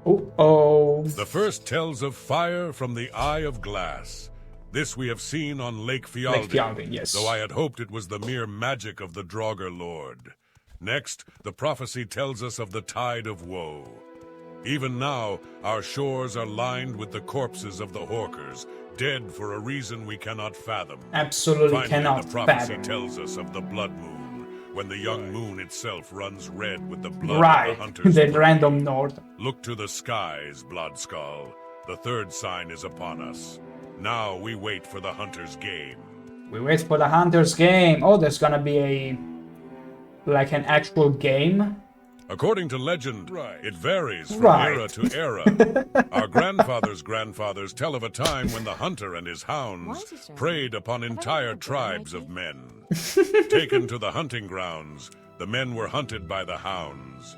Uh-oh. The first tells of fire from the Eye of Glass. This we have seen on Lake Fjalldin, Fjalldin, yes. though I had hoped it was the mere magic of the Draugr Lord. Next, the prophecy tells us of the Tide of Woe. Even now, our shores are lined with the corpses of the Horkers, dead for a reason we cannot fathom. Absolutely Finally, cannot the prophecy fathom. tells us of the Bloodmoon, when the young moon itself runs red with the blood Right, of the hunters. the random north. Look to the skies, Bloodskull. The third sign is upon us. Now we wait for the hunter's game. We wait for the hunter's game. Oh, there's gonna be like an actual game. According to legend, it varies from Right. era to era. Our grandfathers' grandfathers tell of a time when the hunter and his hounds preyed upon entire tribes of men. Taken to the hunting grounds, the men were hunted by the hounds.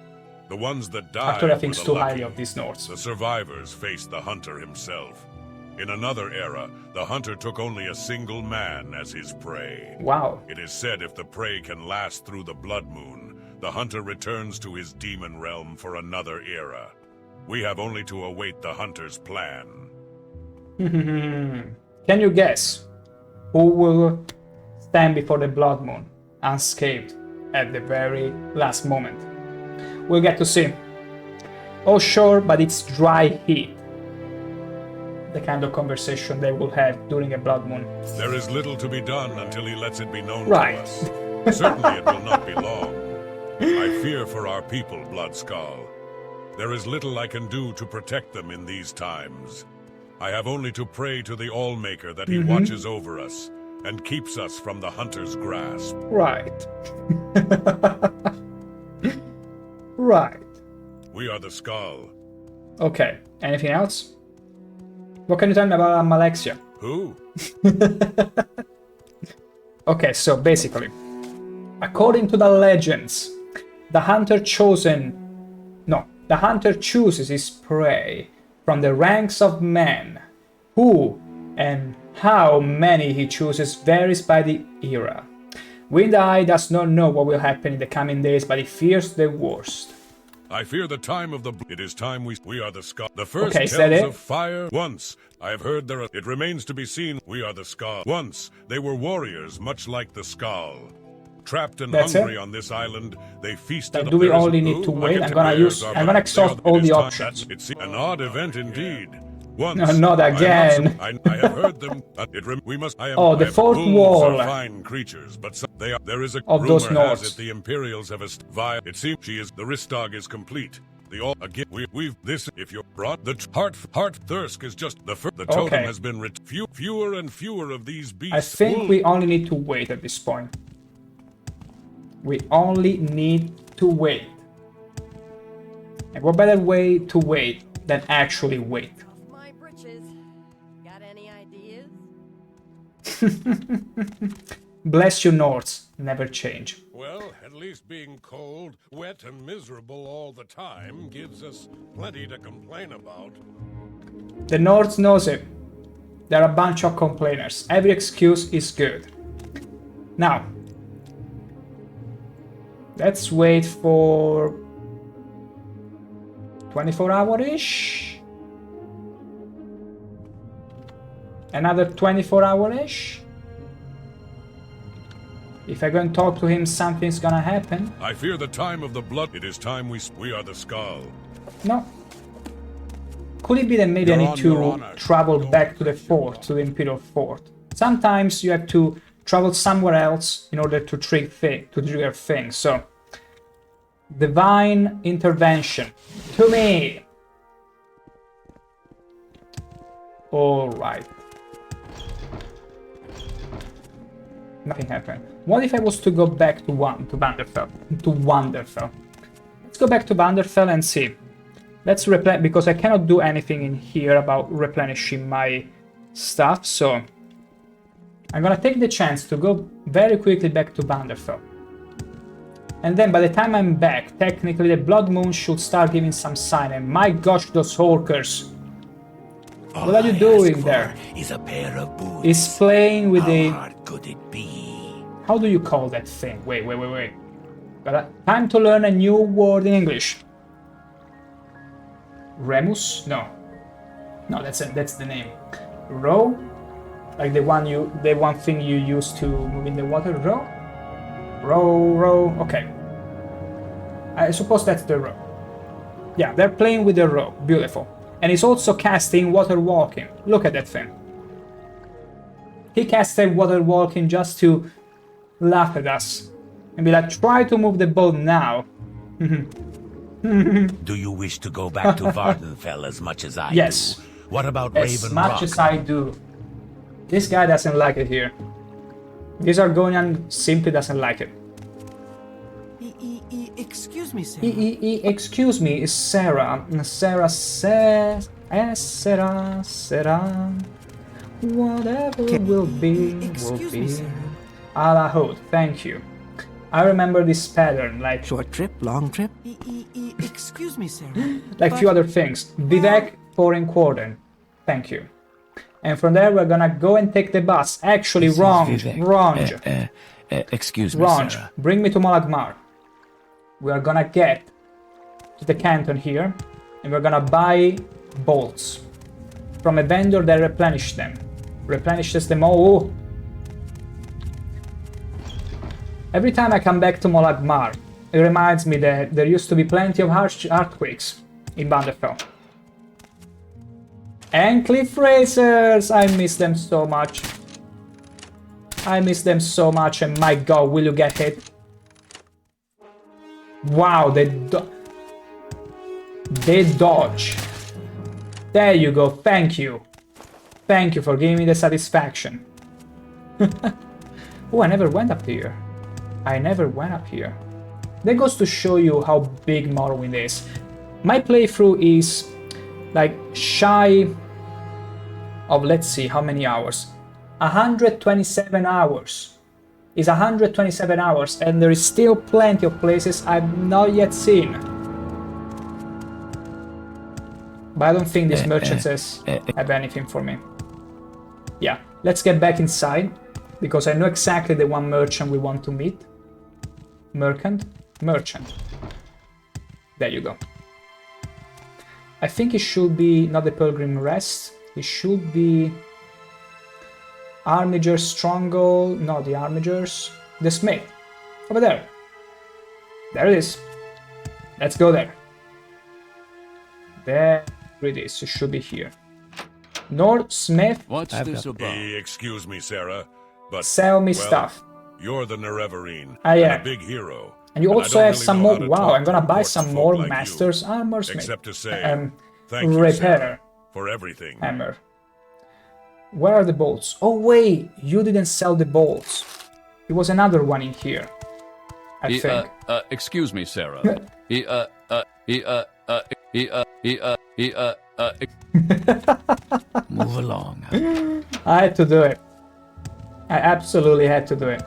The ones that died Factoria were thinks the too lucky. highly of these Nords. The survivors faced the hunter himself. In another era, the hunter took only a single man as his prey. Wow. It is said if the prey can last through the Bloodmoon, the hunter returns to his demon realm for another era. We have only to await the hunter's plan. Can you guess who will stand before the Bloodmoon unscathed at the very last moment? We'll get to see. Oh sure, but it's dry heat. The kind of conversation they will have during a Bloodmoon. There is little to be done until he lets it be known Right. to us. Certainly it will not be long. I fear for our people, Bloodskull. There is little I can do to protect them in these times. I have only to pray to the Allmaker that he watches over us and keeps us from the hunter's grasp. Right. Right. We are the Skull. Okay, anything else? What can you tell me about Amalexia? Who? Okay, so basically, according to the legends, the hunter chooses his prey from the ranks of men. Who and how many he chooses varies by the era. Wind Eye does not know what will happen in the coming days, but he fears the worst. I fear the time of the... It is time we are the Skull. The first Okay, is that tells it? of fire. Once, I have heard there are... It remains to be seen. We are the Skull. Once, they were warriors, much like the Skull. Trapped and That's hungry it? on this island, they feasted... Then do we bears- only need to Ooh, wait? I get I'm to gonna bears, I'm gonna exhaust it all is the time- options. It's an odd event indeed. Once, Not I am again. I have heard them. We must. I am. Oh, the I have- fourth wolves wall. are fine creatures, but they are. There is a Of rumor those has Nords. it the Imperials have via. It seems she is. The Ristag is complete. The all again. We've this. If you're brought the heart thirsk is just the the totem Okay. has been fewer and fewer of these beasts. I think Wolves- we only need to wait at this point. We only need to wait. And what better way to wait than actually wait? My britches. Got any ideas? Bless you, Nords. Never change. Well, at least being cold, wet, and miserable all the time gives us plenty to complain about. The Nords knows it. They're a bunch of complainers. Every excuse is good. Now, let's wait for 24 hour-ish. Another 24 hour-ish. If I go and talk to him, something's gonna happen. I fear the time of the blood. It is time we are the Skull. No. Could it be that maybe I Your need Honor, to Your Honor. travel back to the fort, to the Imperial Fort? Sometimes you have to travel somewhere else in order to trigger things. So, divine intervention to me. All right. Nothing happened. What if I was to go back to Vanderfell? Let's go back to Vanderfell and see. Let's replenish, because I cannot do anything in here about replenishing my stuff, so I'm gonna take the chance to go very quickly back to Vanderfell. And then by the time I'm back, technically the Bloodmoon should start giving some sign, and my gosh, those Orcers. What are you doing there? Is a pair of boots. He's playing with How the... hard could it be? How do you call that thing? Wait. Time to learn a new word in English. Remus? No, that's the name. Row, like the one thing you use to move in the water. Row. Okay. I suppose that's the row. Yeah, they're playing with the row. Beautiful. And he's also casting water walking. Look at that thing. He casted water walking just to laugh at us and be like, try to move the boat now. Do you wish to go back to Vardenfell as much as I Yes. do? What about As Raven much Rock? as I do. This guy doesn't like it here. This Argonian simply doesn't like it. Excuse me, sir. Excuse me, Sarah. Sarah says... Sarah. Whatever will be, will Excuse me, be. sir. Alahod, thank you. I remember this pattern, like Short trip, long trip. Excuse me, sir. like few other things. Vivek, foreign quadrant. Thank you. And from there we're gonna go and take the bus. Actually, wrong. Excuse me, Ronj, Sarah. bring me to Molagmar. We are gonna get to the canton here, and we're gonna buy bolts from a vendor that replenishes them all. Every time I come back to Molagmar, it reminds me that there used to be plenty of earthquakes in Vanderfell. And cliff racers! I miss them so much. And my god, will you get hit? Wow, they dodge. There you go, thank you. Thank you for giving me the satisfaction. Oh, I never went up here. That goes to show you how big Morrowind is. My playthrough is like shy of, let's see, how many hours? 127 hours. It's 127 hours, and there is still plenty of places I've not yet seen. But I don't think these merchants have anything for me. Yeah, let's get back inside, because I know exactly the one merchant we want to meet. Merchant. There you go. I think it should be not the Pilgrim Rest. It should be Armiger Stronghold. Not the Armigers. The Smith. Over there. There it is. Let's go there. There it is. It should be here. North Smith. What's this about? Excuse me, Sarah, but Sell me well, stuff. You're the Nerevarine, Ah, yeah. and a big hero. And you I also don't have really some know more. how to Wow, talk I'm gonna to buy important some folk more like Master's you, Armor Smith. except to say thank you, Repair Sarah, for everything. Hammer. Where are the bolts? Oh wait, you didn't sell the bolts. There was another one in here, I think. Excuse me, Sarah. Move along. I had to do it. I absolutely had to do it.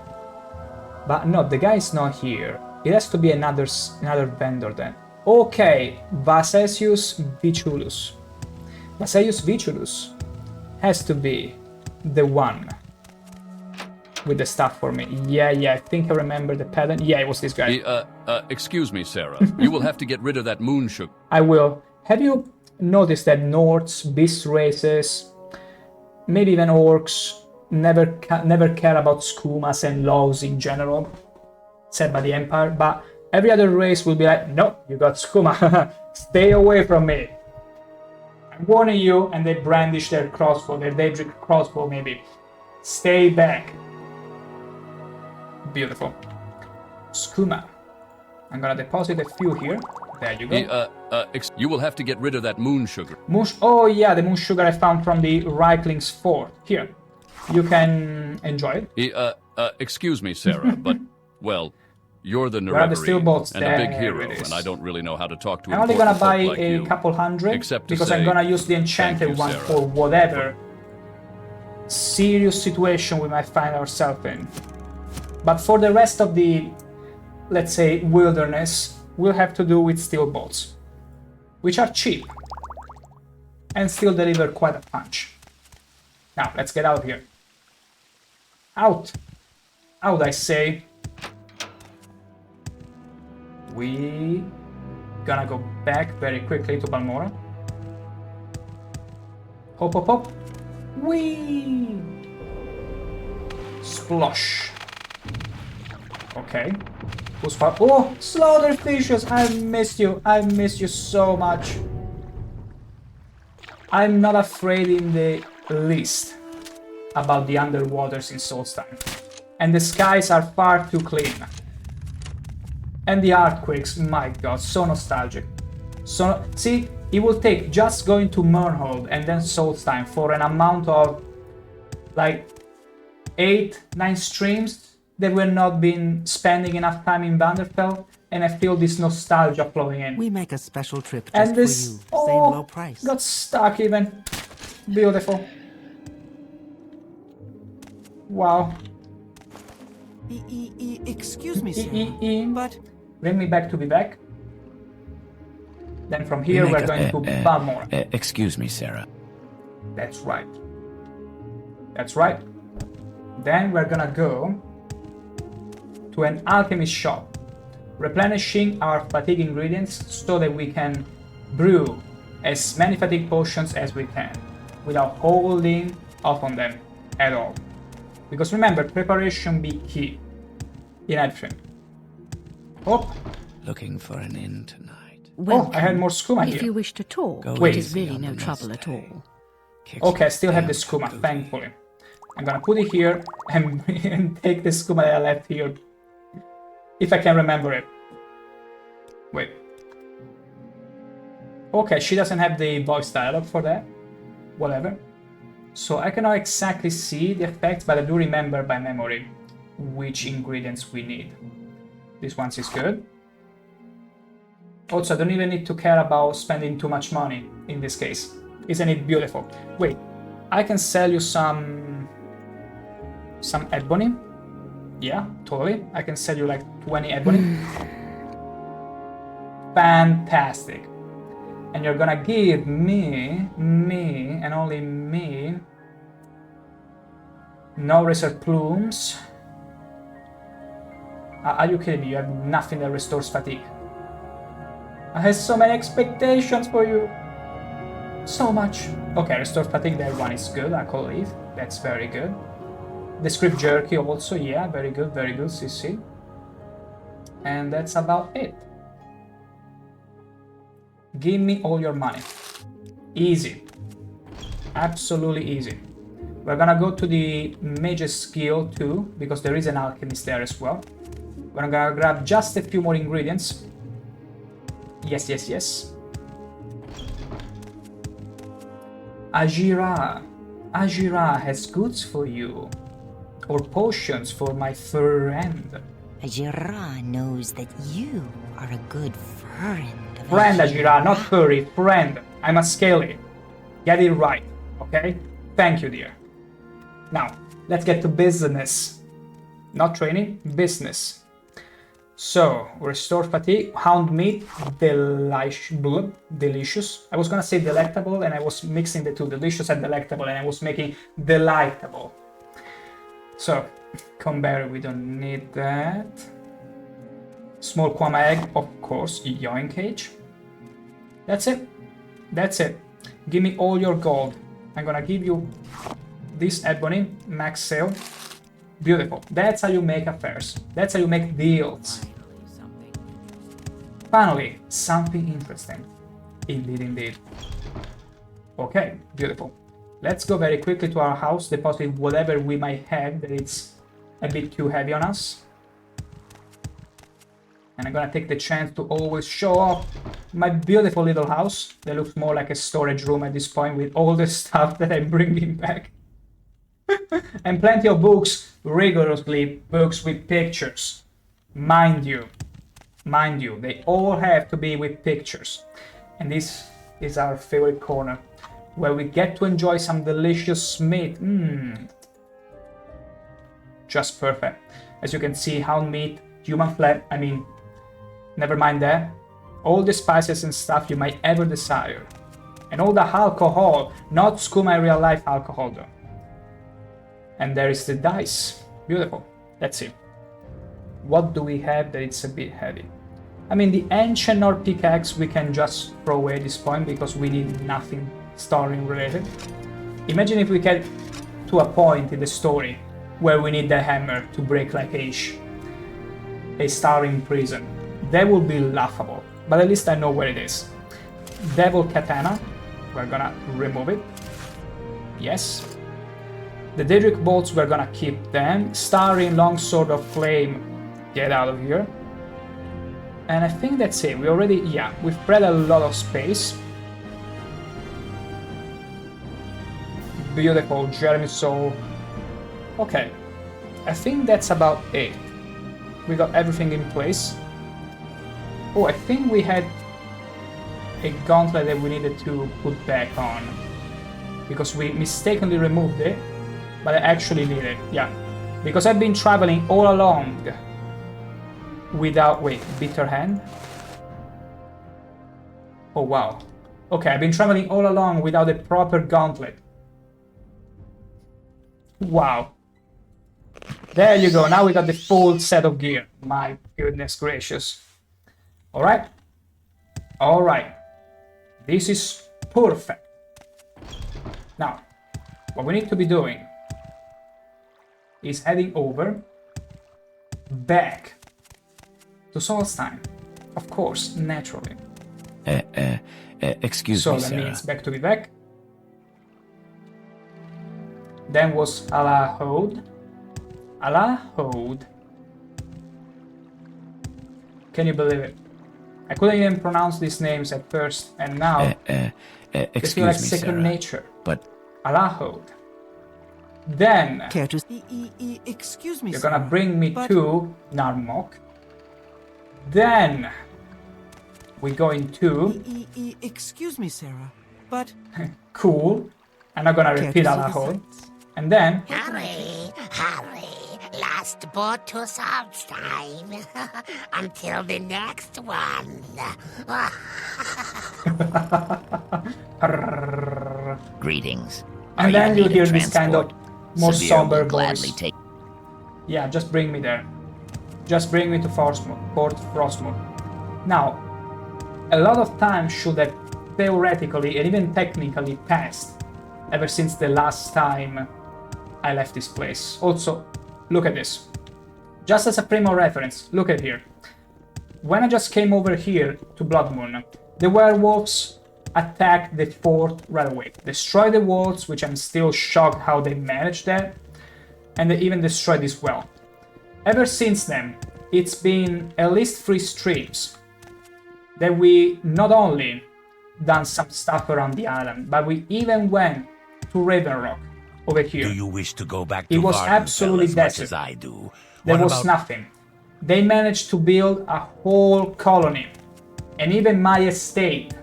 But no, the guy's not here. It has to be another vendor then. Okay, Vasesius Viculus. Vasesius Viculus has to be the one with the stuff for me. Yeah, I think I remember the pattern. Yeah, it was this guy. Excuse me, Sarah. You will have to get rid of that moon sugar. I will. Have you noticed that Nords, beast races, maybe even orcs, never care about skumas and laws in general, said by the Empire, but every other race will be like, no, you got skuma, stay away from me. I'm warning you, and they brandish their crossbow, their Daedric crossbow maybe. Stay back. Beautiful. Skooma. I'm gonna deposit a few here. There you go. You will have to get rid of that moon sugar. Oh yeah, the moon sugar I found from the Reikling's fort. Here. You can enjoy it. Excuse me, Sarah, but, well, you're the Where are the steel Nerevarine bolts? and a big There hero, it is. and I don't really know how to talk to I'm only gonna important buy folk like a you. couple hundred Except to because I'm say, gonna use the enchanted thank you, one Sarah. for whatever serious situation we might find ourselves in. But for the rest of the, let's say, wilderness, we'll have to do with steel bolts, which are cheap and still deliver quite a punch. Now, let's get out of here. Out! Out, I say. We gonna go back very quickly to Balmora. Hop, hop, hop. Whee! Splosh. Okay. Who's far? Oh, Slaughterfishes! I missed you. I missed you so much. I'm not afraid in the least about the underwaters in Solstheim. And the skies are far too clean. And the earthquakes, my god, so nostalgic. So, see, it will take just going to Mernhold and then Solstheim for an amount of like 8-9 streams that we're not been spending enough time in Vanderfell, and I feel this nostalgia flowing in. We make a special trip just And for this, you. Same oh, low price. got stuck even. Beautiful. Wow. Excuse me, sir. But Bring me back to Vivek. Then from here we're going to Balmora. Excuse me, Sarah. That's right. That's right. Then we're gonna go to an alchemist shop, replenishing our fatigue ingredients so that we can brew as many fatigue potions as we can without holding off on them at all. Because remember, preparation be key in everything. Oh, Looking for an inn tonight. oh, I had more skooma If here. you wish to talk, Go it is easy really on no the trouble nest at egg. all. Kicks Okay, I still have the down skooma, goofy. thankfully. I'm gonna put it here and, and take the skooma that I left here. If I can remember it. Wait. Okay, she doesn't have the voice dialogue for that. Whatever. So I cannot exactly see the effects, but I do remember by memory which ingredients we need. This one is good. Also, I don't even need to care about spending too much money in this case. Isn't it beautiful? Wait, I can sell you some ebony. Yeah, totally. I can sell you like 20 ebony. Fantastic. And you're gonna give me, and only me, no razor plumes. Are you kidding me? You have nothing that restores fatigue. I have so many expectations for you. So much. Okay, restore fatigue, that one is good, I believe. That's very good. The script jerky also, yeah, very good, CC. And that's about it. Give me all your money. Easy. Absolutely easy. We're gonna go to the Mage's Guild too, because there is an alchemist there as well. We're gonna grab just a few more ingredients. Yes, yes, yes. Ajira. Ajira has goods for you. Or potions for my friend. Ajira knows that you are a good friend. Friend, Ajira, not furry. Friend. I'm a scaly. Get it right, okay? Thank you, dear. Now, let's get to business. Not training, business. So, restore fatigue, hound meat, delicious. I was gonna say delectable and I was mixing the two, delicious and delectable, and I was making delightable. So, Comberry, we don't need that. Small Kwama egg, of course, Yoink cage. That's it. That's it. Give me all your gold. I'm gonna give you this ebony, max sale. Beautiful. That's how you make affairs. That's how you make deals. Finally, something interesting. Indeed, indeed. Okay, beautiful. Let's go very quickly to our house, deposit whatever we might have that it's a bit too heavy on us. And I'm gonna take the chance to always show off my beautiful little house. That looks more like a storage room at this point with all the stuff that I'm bringing back. And plenty of books, rigorously books with pictures. Mind you, they all have to be with pictures. And this is our favorite corner, where we get to enjoy some delicious meat. Just perfect. As you can see, hound meat, human flesh, never mind that. All the spices and stuff you might ever desire. And all the alcohol, not skooma real life alcohol though. And there is the dice. Beautiful. Let's see. What do we have that it's a bit heavy? The ancient or pickaxe we can just throw away at this point because we need nothing storing related. Imagine if we get to a point in the story where we need the hammer to break like a starring prison. That would be laughable, but at least I know where it is. Devil katana, we're gonna remove it. Yes. The Daedric bolts, we're gonna keep them. Starring longsword of flame, get out of here. And I think that's it. We've spread a lot of space. Beautiful, Jeremy Soul. Okay, I think that's about it. We got everything in place. Oh, I think we had a gauntlet that we needed to put back on. Because we mistakenly removed it, but I actually need it, yeah. Because I've been traveling all along without... Wait, bitter hand? Oh, wow. Okay, I've been traveling all along without a proper gauntlet. Wow. There you go, now we got the full set of gear. My goodness gracious. Alright. Alright. This is perfect. Now, what we need to be doing is heading over back to Solstein. Of course, naturally. Excuse me, So that Sarah. means back to be back. Then was Alahode. Alahode. Can you believe it? I couldn't even pronounce these names at first, and now they feel like Excuse me, second Sarah. nature. But Alahode. Then Care to... Excuse me, you're sir, gonna bring me but- to Narmok. Then we're going to Excuse me, Sarah, but... Cool. I'm not gonna Care repeat to see the Alahode. sights? And then Hurry, last boat to Salzstein until the next one. greetings. And then you hear this kind of more Severe somber will gladly voice. take. Yeah, just bring me there. Just bring me to Port Frostmourne. Now, a lot of time should have theoretically and even technically passed ever since the last time I left this place. Also, look at this. Just as a frame of reference, look at here. When I just came over here to Bloodmoon, the werewolves attacked the fort right away. Destroyed the walls, which I'm still shocked how they managed that, and they even destroyed this well. Ever since then, it's been at least 3 streams that we not only done some stuff around the island, but we even went to Raven Rock over here. Do you wish to go back to It was Vardenfell absolutely as much desert. as I do? There What was about- nothing. They managed to build a whole colony, and even my estate,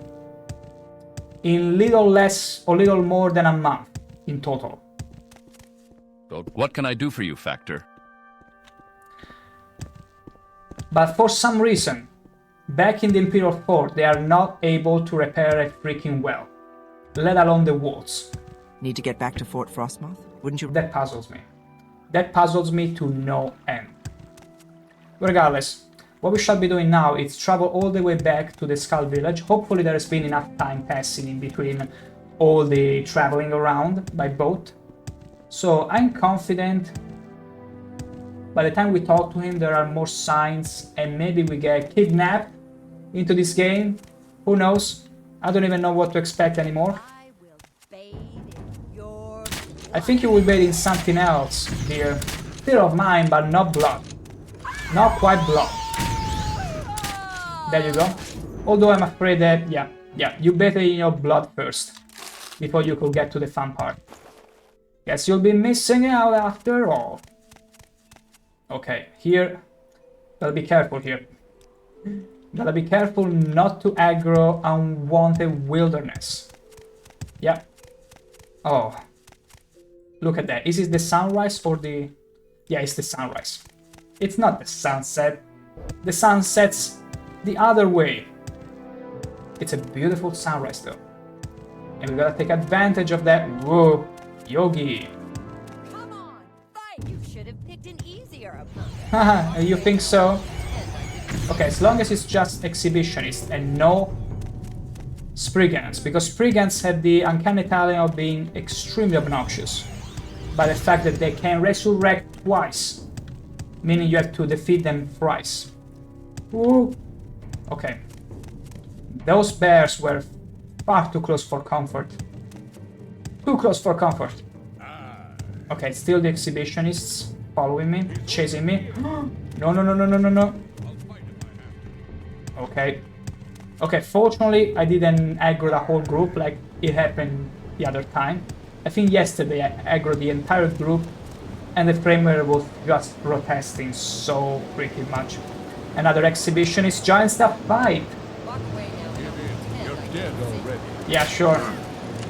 in little less or little more than a month in total. So what can I do for you, Factor? But for some reason, back in the Imperial Fort, they are not able to repair a freaking well, let alone the walls. Need to get back to Fort Frostmoth? Wouldn't you? That puzzles me. That puzzles me to no end. Regardless, what we shall be doing now is travel all the way back to the Skull Village. Hopefully there has been enough time passing in between all the traveling around by boat. So I'm confident by the time we talk to him there are more signs and maybe we get kidnapped into this game. Who knows? I don't even know what to expect anymore. I will bathe in your I think you will bathe in something else here. Fear of mine, but not blood. Not quite blood. There you go. Although I'm afraid that, yeah, you better in your blood first, before you could get to the fun part. Guess you'll be missing out after all. Okay, here, gotta be careful here. Gotta be careful not to aggro unwanted wilderness. Yeah. Oh. Look at that. Is it the sunrise or the... Yeah, it's the sunrise. It's not the sunset. The sun sets the other way. It's a beautiful sunrise though. And we gotta take advantage of that. Whoa, Yogi. Come on, fight! You should have picked an easier opponent. Haha, you think so? Okay, as long as it's just exhibitionists and no Spriggans, because Spriggans have the uncanny talent of being extremely obnoxious by the fact that they can resurrect twice, meaning you have to defeat them thrice. Ooh. Okay. Those bears were far too close for comfort. Too close for comfort. Okay, still the exhibitionists following me, chasing me. No, no, no, no, no, no, no. Okay. Okay, fortunately I didn't aggro the whole group like it happened the other time. I think yesterday I aggroed the entire group and the framer was just protesting so pretty much. Another exhibitionist joins the fight. Yeah, sure.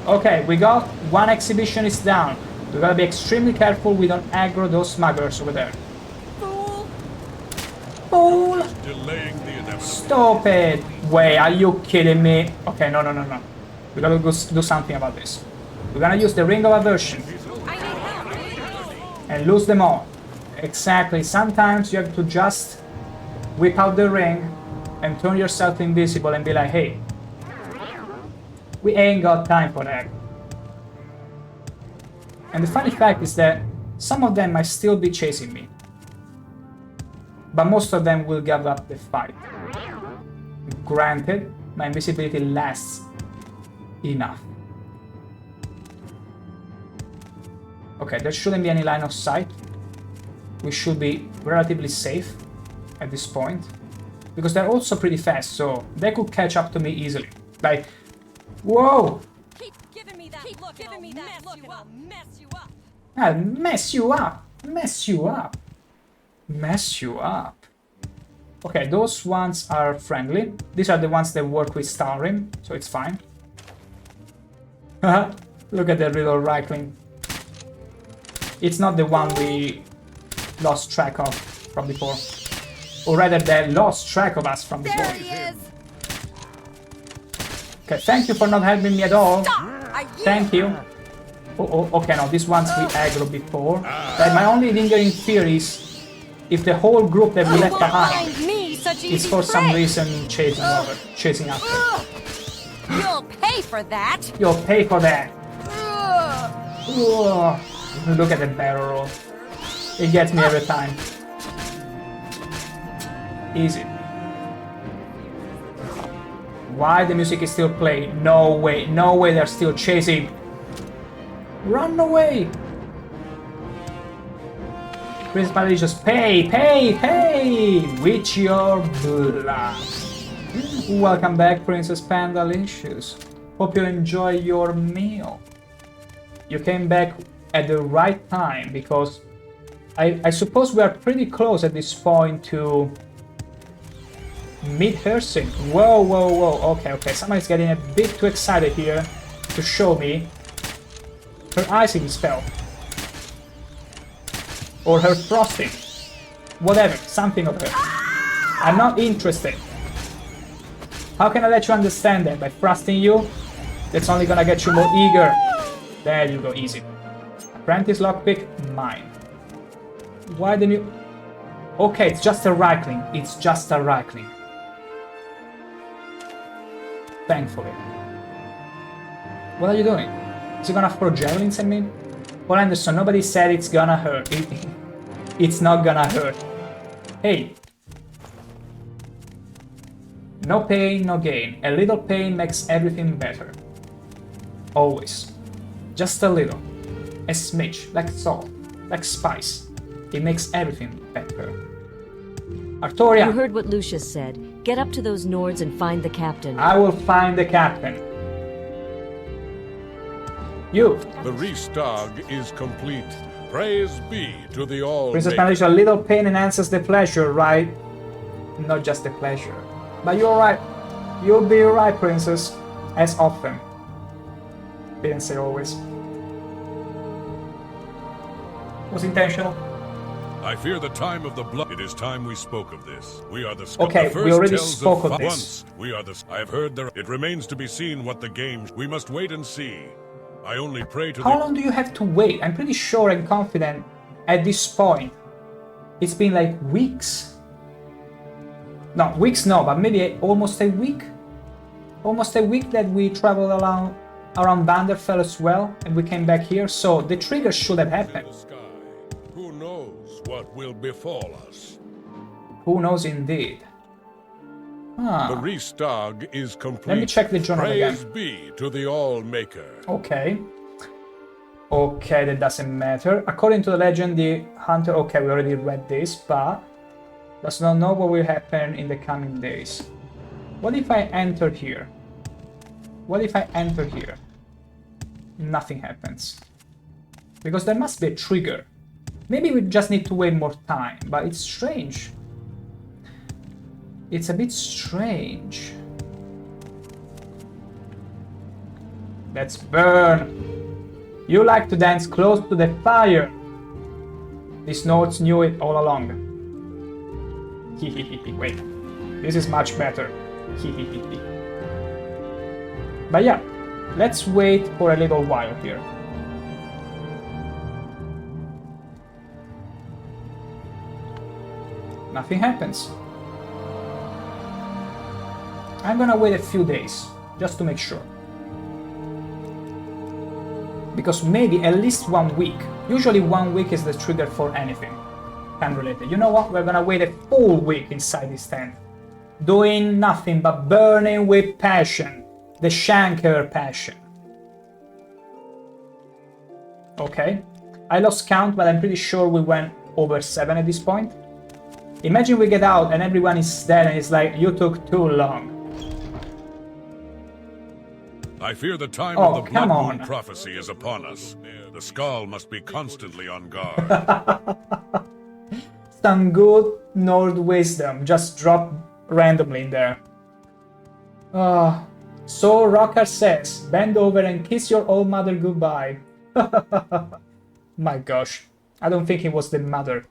Okay, we got one exhibitionist down. We gotta be extremely careful we don't aggro those smugglers over there. Fool! Fool! Stop it! Wait, are you kidding me? Okay, no, no, no, no. We gotta go do something about this. We're gonna use the Ring of Aversion. And lose them all. Exactly. Sometimes you have to just whip out the ring and turn yourself invisible and be like, hey, we ain't got time for that. And the funny fact is that some of them might still be chasing me, but most of them will give up the fight. Granted, my invisibility lasts enough. Okay, there shouldn't be any line of sight. We should be relatively safe at this point, because they're also pretty fast, so they could catch up to me easily. Like, whoa! Keep giving me that look, giving me that look, and I'll mess you up. I'll mess you up, mess you up, mess you up. Okay, those ones are friendly. These are the ones that work with Starim, so it's fine. Look at that little Reichling. It's not the one we lost track of from before. Or rather, they lost track of us from before. There he is! Okay, thank you for not helping me at all. Stop! Thank you. Oh, okay, no, these ones we aggroed before. But my only lingering fear is if the whole group that we left behind is for some reason chasing after. You'll pay for that! You'll pay for that! Ugh. Look at the barrel roll. It gets me every time. Easy. Why the music is still playing? No way, no way they're still chasing. Run away! Principally just pay, pay, pay with your blood. Welcome back, Princess Pandalicious. Hope you enjoy your meal. You came back at the right time, because I suppose we are pretty close at this point to meet Hircine. Whoa, whoa, whoa. Okay, okay. Somebody's getting a bit too excited here to show me her icing spell. Or her frosting. Whatever. Something of her. I'm not interested. How can I let you understand that? By frosting you? That's only gonna get you more eager. There you go. Easy. Apprentice lockpick, mine. Why didn't you... Okay, it's just a Reichling. It's just a Reichling. Thankfully. What are you doing? Is it gonna throw javelins at me? Well, Anderson, nobody said it's gonna hurt. It's not gonna hurt. Hey. No pain, no gain. A little pain makes everything better. Always. Just a little. A smidge, like salt, like spice. It makes everything better. Artoria. You heard what Lucius said. Get up to those Nords and find the captain. I will find the captain. You. The Restog is complete. Praise be to the all. Princess Malaysia, a little pain enhances the pleasure, right? Not just the pleasure. But you're right. You'll be right, Princess. As often. Didn't say always. Was intentional. I fear the time of the blood. It is time we spoke of this. We are the Okay, the we already tells spoke of this. Once we are the. I have heard there. It remains to be seen what the game. We must wait and see. I only pray to How long do you have to wait? I'm pretty sure and confident at this point. It's been like weeks. No, weeks no, but maybe almost a week. Almost a week that we traveled around Vanderfell as well, and we came back here. So the trigger should have happened. Who knows what will befall us? Who knows indeed. The Restog is complete. Let me check the journal again. Praise be to the All-Maker. Okay. Okay, that doesn't matter. According to the legend, the hunter... Okay, we already read this, but... does not know what will happen in the coming days. What if I enter here? What if I enter here? Nothing happens. Because there must be a trigger. Maybe we just need to wait more time, but it's strange. It's a bit strange. Let's burn. You like to dance close to the fire. These notes knew it all along. Wait, this is much better. But yeah, let's wait for a little while here. Nothing happens. I'm gonna wait a few days, just to make sure. Because maybe at least 1 week. Usually 1 week is the trigger for anything time related. You know what? We're gonna wait a full week inside this tent. Doing nothing but burning with passion. The ShankH-ER passion. Okay. I lost count, but I'm pretty sure we went over 7 at this point. Imagine we get out and everyone is dead and it's like, you took too long. I fear the time of the Bloodmoon on. prophecy is upon us. The Skull must be constantly on guard. Some good Nord wisdom just dropped randomly in there. So Rocker says, bend over and kiss your old mother goodbye. My gosh, I don't think it was the mother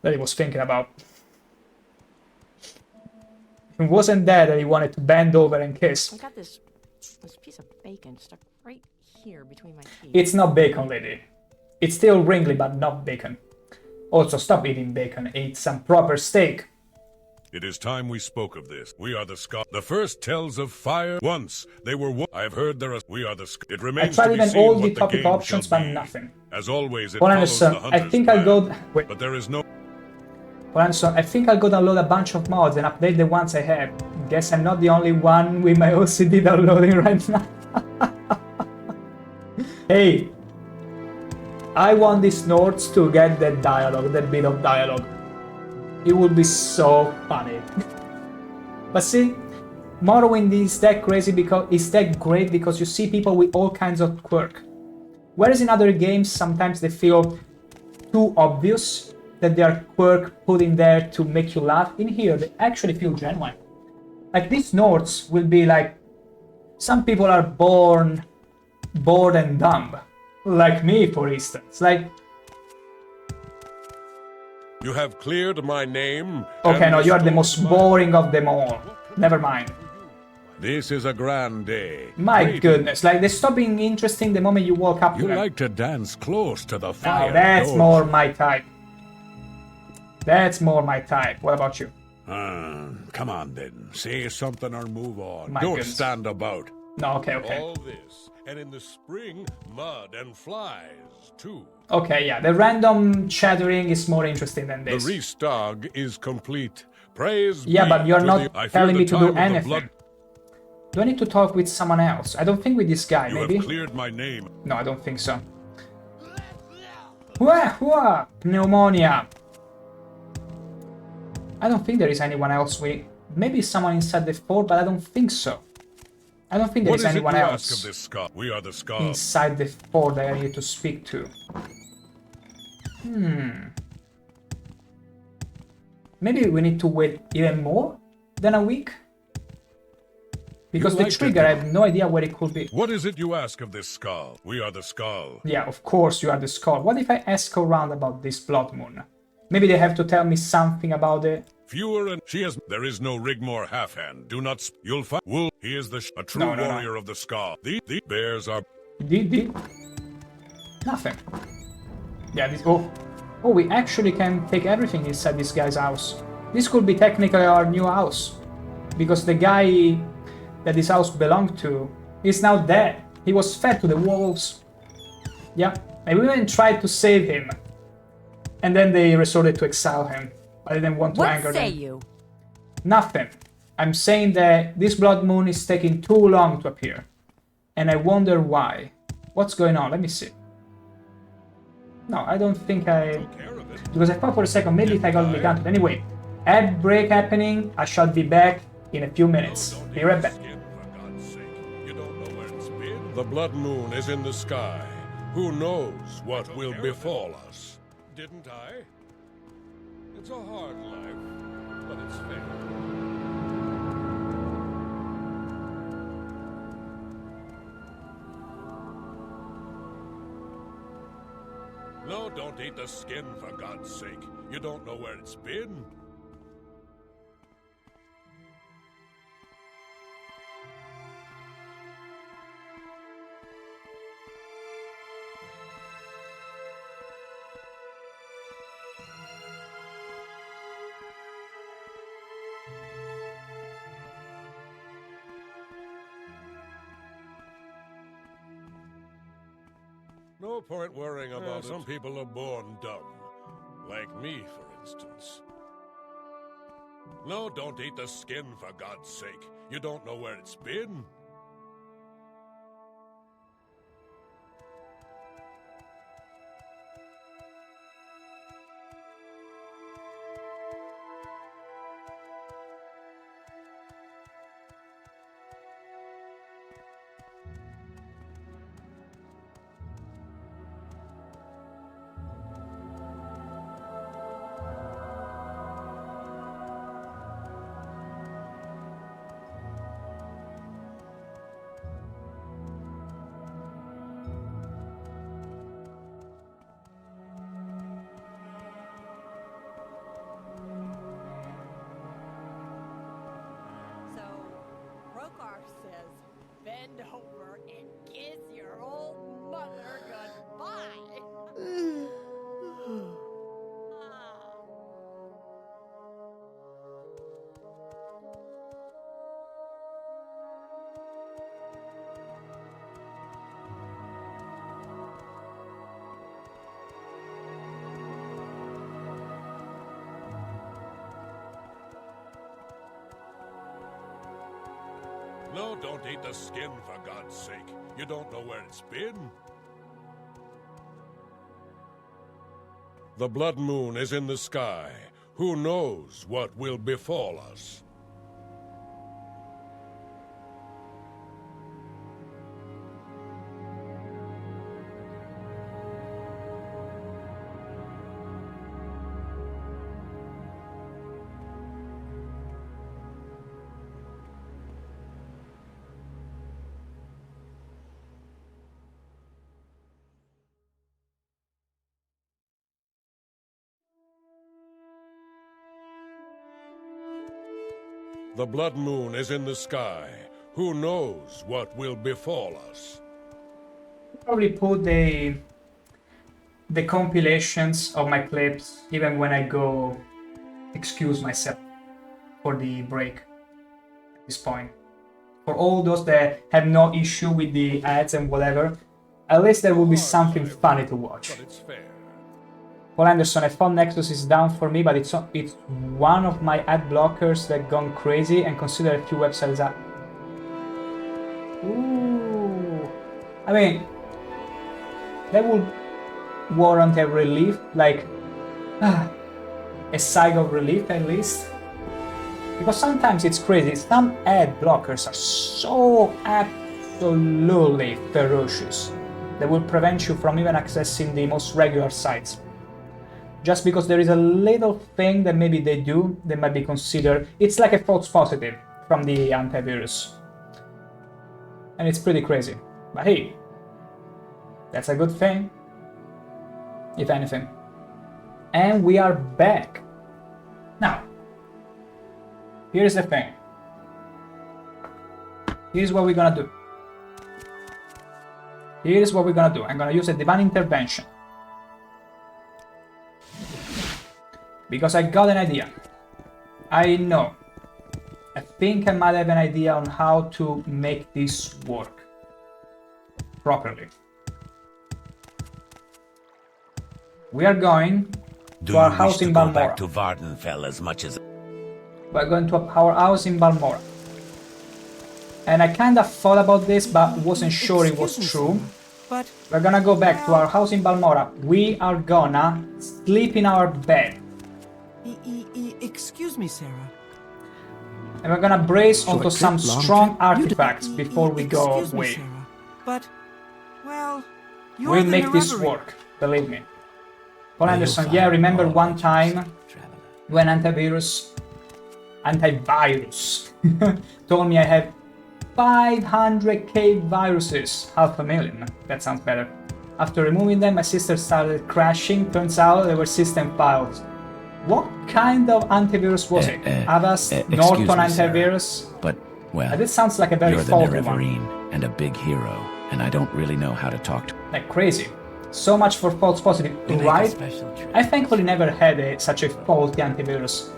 that he was thinking about. It wasn't that he wanted to bend over and kiss. I got this piece of bacon stuck right here between my teeth. It's not bacon, lady. It's still wrinkly, but not bacon. Also, stop eating bacon. Eat some proper steak. It is time we spoke of this. We are the Skull. The first tells of fire. Once they were. I have heard there are. We are the Skull. It remains I tried to be even seen all what the the topic game options, shall but be. nothing. As always, it Well, follows Anderson, the hunter's I think I'll plan. go. Wait. But there is no. Well, Anderson, I think I'll go download a bunch of mods and update the ones I have. Guess I'm not the only one with my OCD downloading right now. Hey, I want these notes to get that dialogue, that bit of dialogue. It would be so funny. But see, Morrowind is that crazy because it's that great because you see people with all kinds of quirk. Whereas in other games, sometimes they feel too obvious that they are quirk put in there to make you laugh. In here, they actually feel genuine. Like these notes will be like, some people are born bored and dumb. Like me, for instance. Like, You have cleared my name. okay, no, you are the most boring of them all. Never mind. This is a grand day. My goodness, like they stop being interesting the moment you walk up to You them. like to dance close to the Now fire. that's don't more my type. That's more my type. What about you? Come on then. Say something or move on. My Don't goodness. stand about. No, okay. All this, and in the spring, mud and flies, too. Okay, yeah, the random chattering is more interesting than The this. Restog is complete. Praise Yeah, be but you're to not I fear telling the me to time do of the anything. blood- Do I need to talk with someone else? I don't think with this guy, You maybe? have cleared my name. No, I don't think so. Pneumonia! I don't think there is anyone else maybe someone inside the fort, but I don't think so. I don't think there is anyone else We are the Skull. inside the fort that I need to speak to. Maybe we need to wait even more than a week? Because the trigger, I have no idea where it could be. What is it you ask of this Skull? We are the Skull. Yeah, of course you are the Skull. What if I ask around about this Bloodmoon? Maybe they have to tell me something about it. Fewer and there is no Rigmore half-hand. Do not you'll find he is a true warrior of the Skull. The bears are nothing. Yeah, we actually can take everything inside this guy's house. This could be technically our new house. Because the guy that this house belonged to is now dead. He was fed to the wolves. Yeah, and we even tried to save him. And then they resorted to exile him. I didn't want to anger them. What say you? Nothing. I'm saying that this blood moon is taking too long to appear. And I wonder why. What's going on? Let me see. No, I don't think because I thought for a second, maybe if I got the counted. Anyway, ad break happening. I shall be back in a few minutes. Be right back. The blood moon is in the sky. Who knows what will befall us? Didn't I? It's a hard life, but it's fair. No, don't eat the skin, for God's sake. You don't know where it's been. No point worrying about some people are born dumb. Like me, for instance. No, don't eat the skin, for God's sake. You don't know where it's been. Bend over and kiss your old mother goodbye. No, don't eat the skin, for God's sake. You don't know where it's been. The blood moon is in the sky. Who knows what will befall us? The blood moon is in the sky. Who knows what will befall us? Probably put the compilations of my clips even when I go excuse myself for the break at this point. For all those that have no issue with the ads and whatever, at least there will be something funny to watch. Paul Anderson, I found Nexus is down for me, but it's one of my ad blockers that gone crazy and consider a few websites up. Ooh. I mean, that would warrant a relief, like, a sigh of relief at least. Because sometimes it's crazy, some ad blockers are so absolutely ferocious that will prevent you from even accessing the most regular sites. Just because there is a little thing that maybe they do that might be considered, it's like a false positive from the antivirus. And it's pretty crazy. But hey, that's a good thing, if anything. And we are back. Now, here's the thing. Here's what we're gonna do. Here's what we're gonna do. I'm gonna use a divine intervention. Because I got an idea. I know. I think I might have an idea on how to make this work properly. We are going to our house in Balmora. Back to Vardenfell as much as We're going to our house in Balmora. And I kinda thought about this, but wasn't sure it was true. But we're gonna go back to our house in Balmora. We are gonna sleep in our bed. Excuse me, Sarah. And we're gonna brace Short onto trip, some long strong trip. artifacts before we go Excuse me, away. Sarah. But, well, you're We'll the make this Nerevarine. work, believe me. Paul Anderson, yeah, I remember one time when antivirus told me I have 500k viruses, 500,000, that sounds better. After removing them, my sister started crashing. Turns out they were system files. What kind of antivirus was it? Avast, Norton antivirus? But, well, this sounds like a very you're the faulty one. Nerevarine and a big hero, and I don't really know how to talk to Like crazy. So much for false positive, right? I thankfully never had such a faulty antivirus.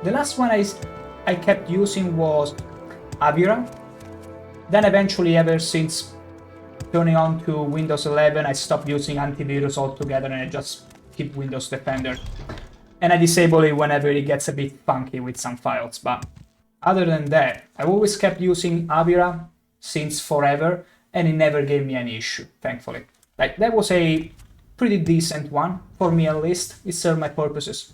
The last one I kept using was Avira. Then eventually, ever since turning on to Windows 11, I stopped using antivirus altogether and I just keep Windows Defender. And I disable it whenever it gets a bit funky with some files. But other than that, I've always kept using Avira since forever and it never gave me any issue, thankfully. Like, that was a pretty decent one, for me at least. It served my purposes.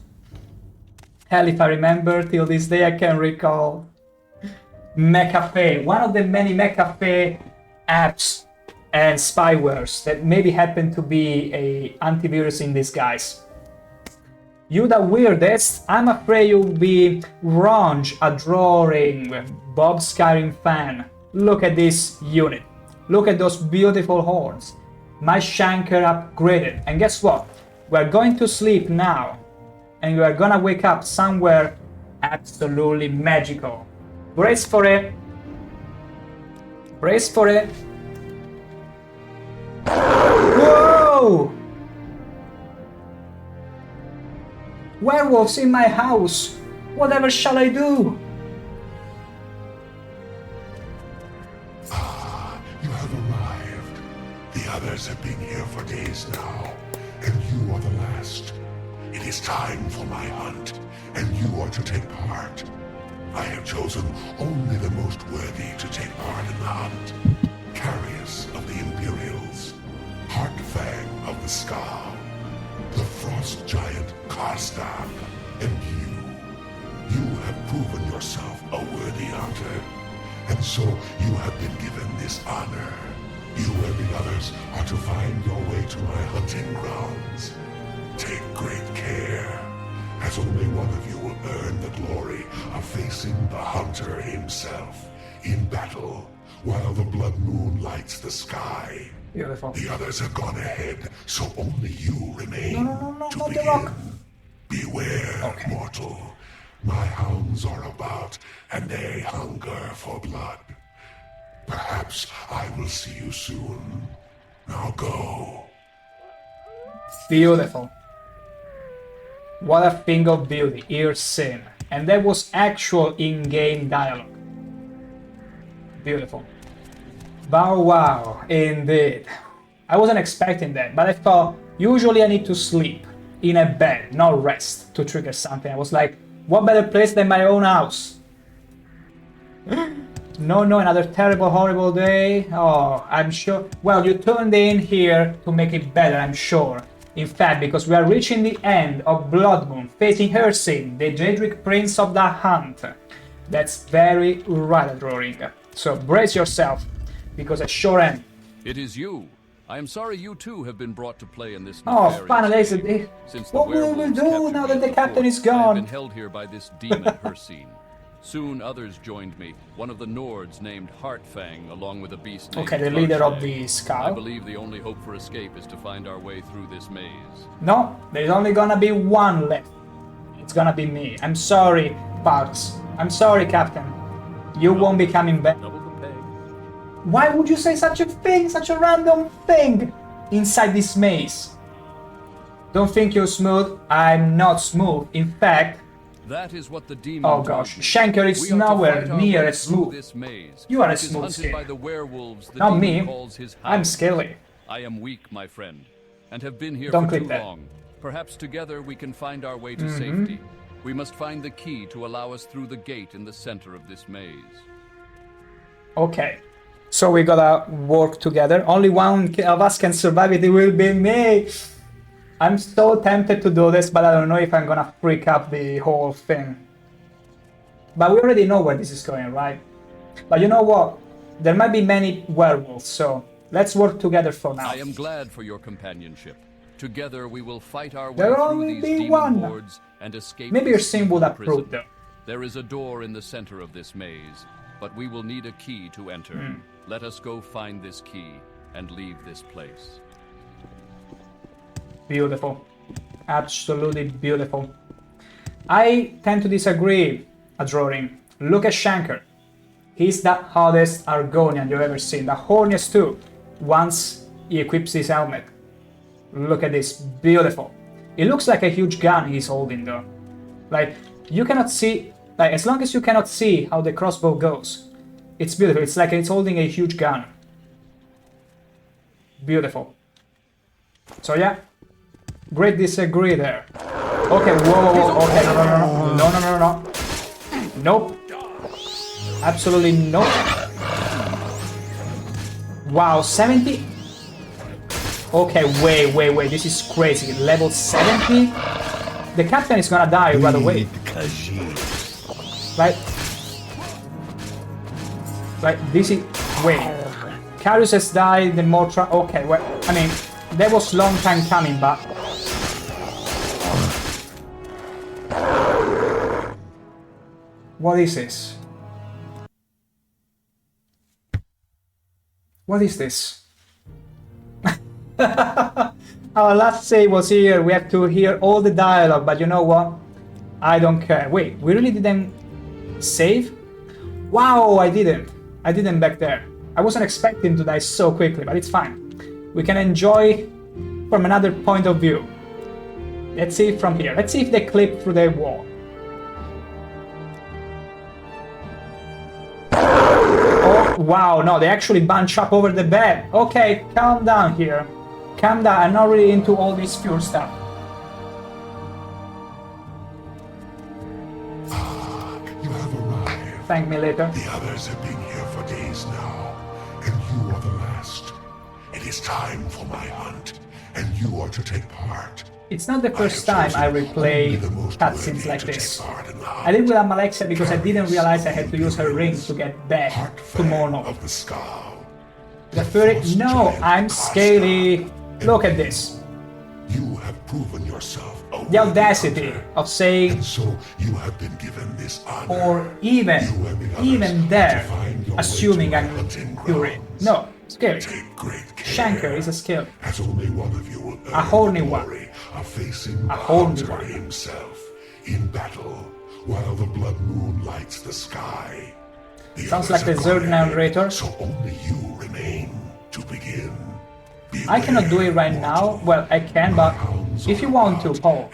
Hell, if I remember, till this day I can recall McAfee, one of the many McAfee apps and spywares that maybe happened to be a antivirus in disguise. You the weirdest, I'm afraid you'll be wrong, adoring Bob Skyrim fan. Look at this unit. Look at those beautiful horns. My ShankH-ER upgraded. And guess what? We're going to sleep now. And we are gonna wake up somewhere absolutely magical. Brace for it. Brace for it. Whoa! Werewolves in my house! Whatever shall I do? You have arrived. The others have been here for days now, and you are the last. It is time for my hunt, and you are to take part. I have chosen only the most worthy to take part in the hunt. Carius of the Imperials, Heartfang of the Scar, the Frost Giant Karstark, and you. You have proven yourself a worthy hunter, and so you have been given this honor. You and the others are to find your way to my hunting grounds. Take great care, as only one of you will earn the glory of facing the hunter himself in battle while the Bloodmoon lights the sky. Beautiful. The others have gone ahead, so only you remain to not the begin. rock. Beware, mortal. My hounds are about, and they hunger for blood. Perhaps I will see you soon. Now go. Beautiful. What a thing of beauty, Hircine. And that was actual in-game dialogue. Beautiful. Bow wow, indeed. I wasn't expecting that, but I thought usually I need to sleep in a bed, not rest, to trigger something. I was like, what better place than my own house? No, another terrible, horrible day. Oh, I'm sure. Well, you turned in here to make it better, I'm sure. In fact, because we are reaching the end of Bloodmoon, facing Hircine, the Daedric Prince of the Hunt. That's very right, Roaring. So brace yourself, because I sure am. It is you. I am sorry you too have been brought to play in this. Oh, finally! What will we do now that the captain is gone? I have been held here by this demon Hircine. Soon others joined me. One of the Nords named Heartfang, along with a beast named the leader of Bloodshed. the Skull. I believe the only hope for escape is to find our way through this maze. No, there's only gonna be one left. It's gonna be me. I'm sorry, Parks. I'm sorry, Captain. You won't be coming back. Double the peg. Why would you say such a thing, such a random thing, inside this maze? Don't think you're smooth. I'm not smooth. In fact, that is what the demon. Oh gosh, ShankH-ER is nowhere near as smooth. This maze, you are a smooth skin. By the werewolves, the not me. Calls his I'm scaly. I am weak, my friend, and have been here Don't for click too long. Perhaps together we can find our way to safety. We must find the key to allow us through the gate in the center of this maze. Okay, so we gotta work together. Only one of us can survive it. It will be me. I'm so tempted to do this, but I don't know if I'm gonna freak up the whole thing. But we already know where this is going, right? But you know what? There might be many werewolves, so let's work together for now. I am glad for your companionship. Together we will fight our way There'll through only these be demon one. wards and escape. Maybe your sim would prison. approve, though. There is a door in the center of this maze, but we will need a key to enter. Let us go find this key and leave this place. Beautiful. Absolutely beautiful. I tend to disagree, Adroring. Look at ShankH-ER. He's the hottest Argonian you've ever seen. The horniest too, once he equips his helmet. Look at this. Beautiful. It looks like a huge gun he's holding though. Like, you cannot see... Like, as long as you cannot see how the crossbow goes, it's beautiful. It's like it's holding a huge gun. Beautiful. So yeah. Great disagree there. Okay, whoa, okay, no. Nope. Absolutely nope. Wow, 70? Okay, wait, this is crazy. Level 70? The captain is gonna die right away. Right, this is... Wait. Carius has died, the Motra... Okay, well, I mean, that was long time coming, but... What is this? What is this? Our last save was here. We have to hear all the dialogue, but you know what? I don't care. Wait, we really didn't save? Wow, I didn't. I didn't back there. I wasn't expecting to die so quickly, but it's fine. We can enjoy from another point of view. Let's see from here. Let's see if they clip through the wall. Oh, wow, no, they actually bunch up over the bed. Okay, calm down here. Calm down, I'm not really into all this fear stuff. You have arrived. Thank me later. The others have been here for days now, and you are the last. It is time for my hunt, and you are to take part. It's not the first time I replay cutscenes like this. I did with Amalexia because I didn't realize I had to use her ring to get back to Morrowind. The Fury... No, I'm scaly. Look at this. You have proven yourself the audacity of saying, so you have been given this honor. Or even there, assuming I'm Fury. No, scary. ShankH-ER is a skill. As only one of you will a horny one. A horny one. Himself in battle, while the Bloodmoon lights the sky. Sounds like the Zerg narrator. So only you remain to begin. I cannot do it right now. Well, I can, but if you want to, Paul,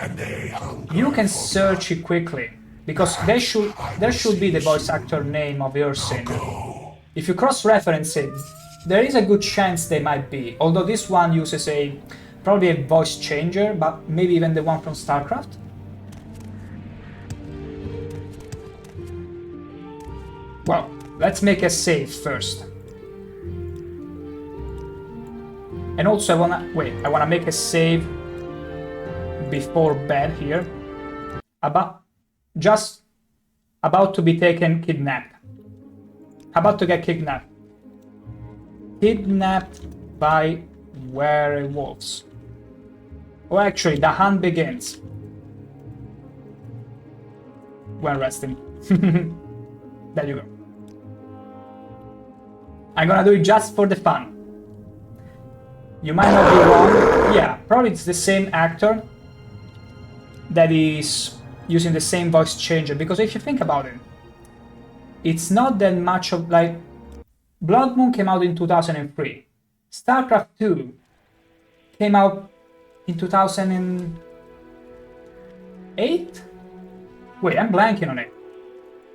you can search it quickly, because there should be the voice actor name of Hircine. If you cross-reference it, there is a good chance they might be, although this one uses probably a voice changer, but maybe even the one from StarCraft? Well, let's make a save first. And also I wanna make a save before bed here. Just about to be kidnapped. About to get kidnapped. Kidnapped by werewolves. Well, actually, the hunt begins when resting. There you go. I'm gonna do it just for the fun. You might not be wrong. Yeah, probably it's the same actor that is using the same voice changer, because if you think about it, it's not that much of like Bloodmoon came out in 2003. StarCraft 2 came out in 2008? Wait, I'm blanking on it.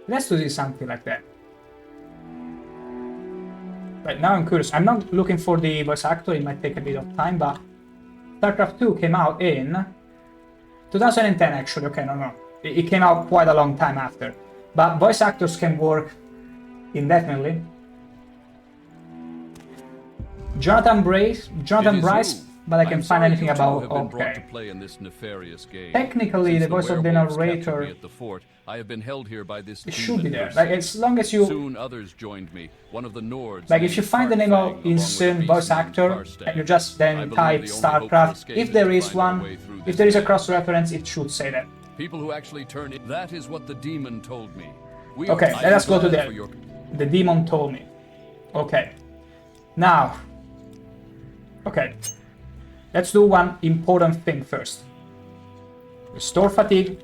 Let's do something like that. Right now I'm curious. I'm not looking for the voice actor, it might take a bit of time, but StarCraft 2 came out in 2010 actually, okay, no. It came out quite a long time after. But voice actors can work indefinitely. Jonathan Bryce, but I can find anything about. Okay. Technically, the voice of the narrator. I have been held here by this it should be there. Like as long as you. Soon others joined me. One of the Nords. Like if you find the name of insert voice actor and you just then type StarCraft, if there is one, if there is a cross reference, it should say that. People who actually turn it. That is what the demon told me. Okay, let us go to that. The demon told me. Okay. Now. Okay. Let's do one important thing first. Restore fatigue.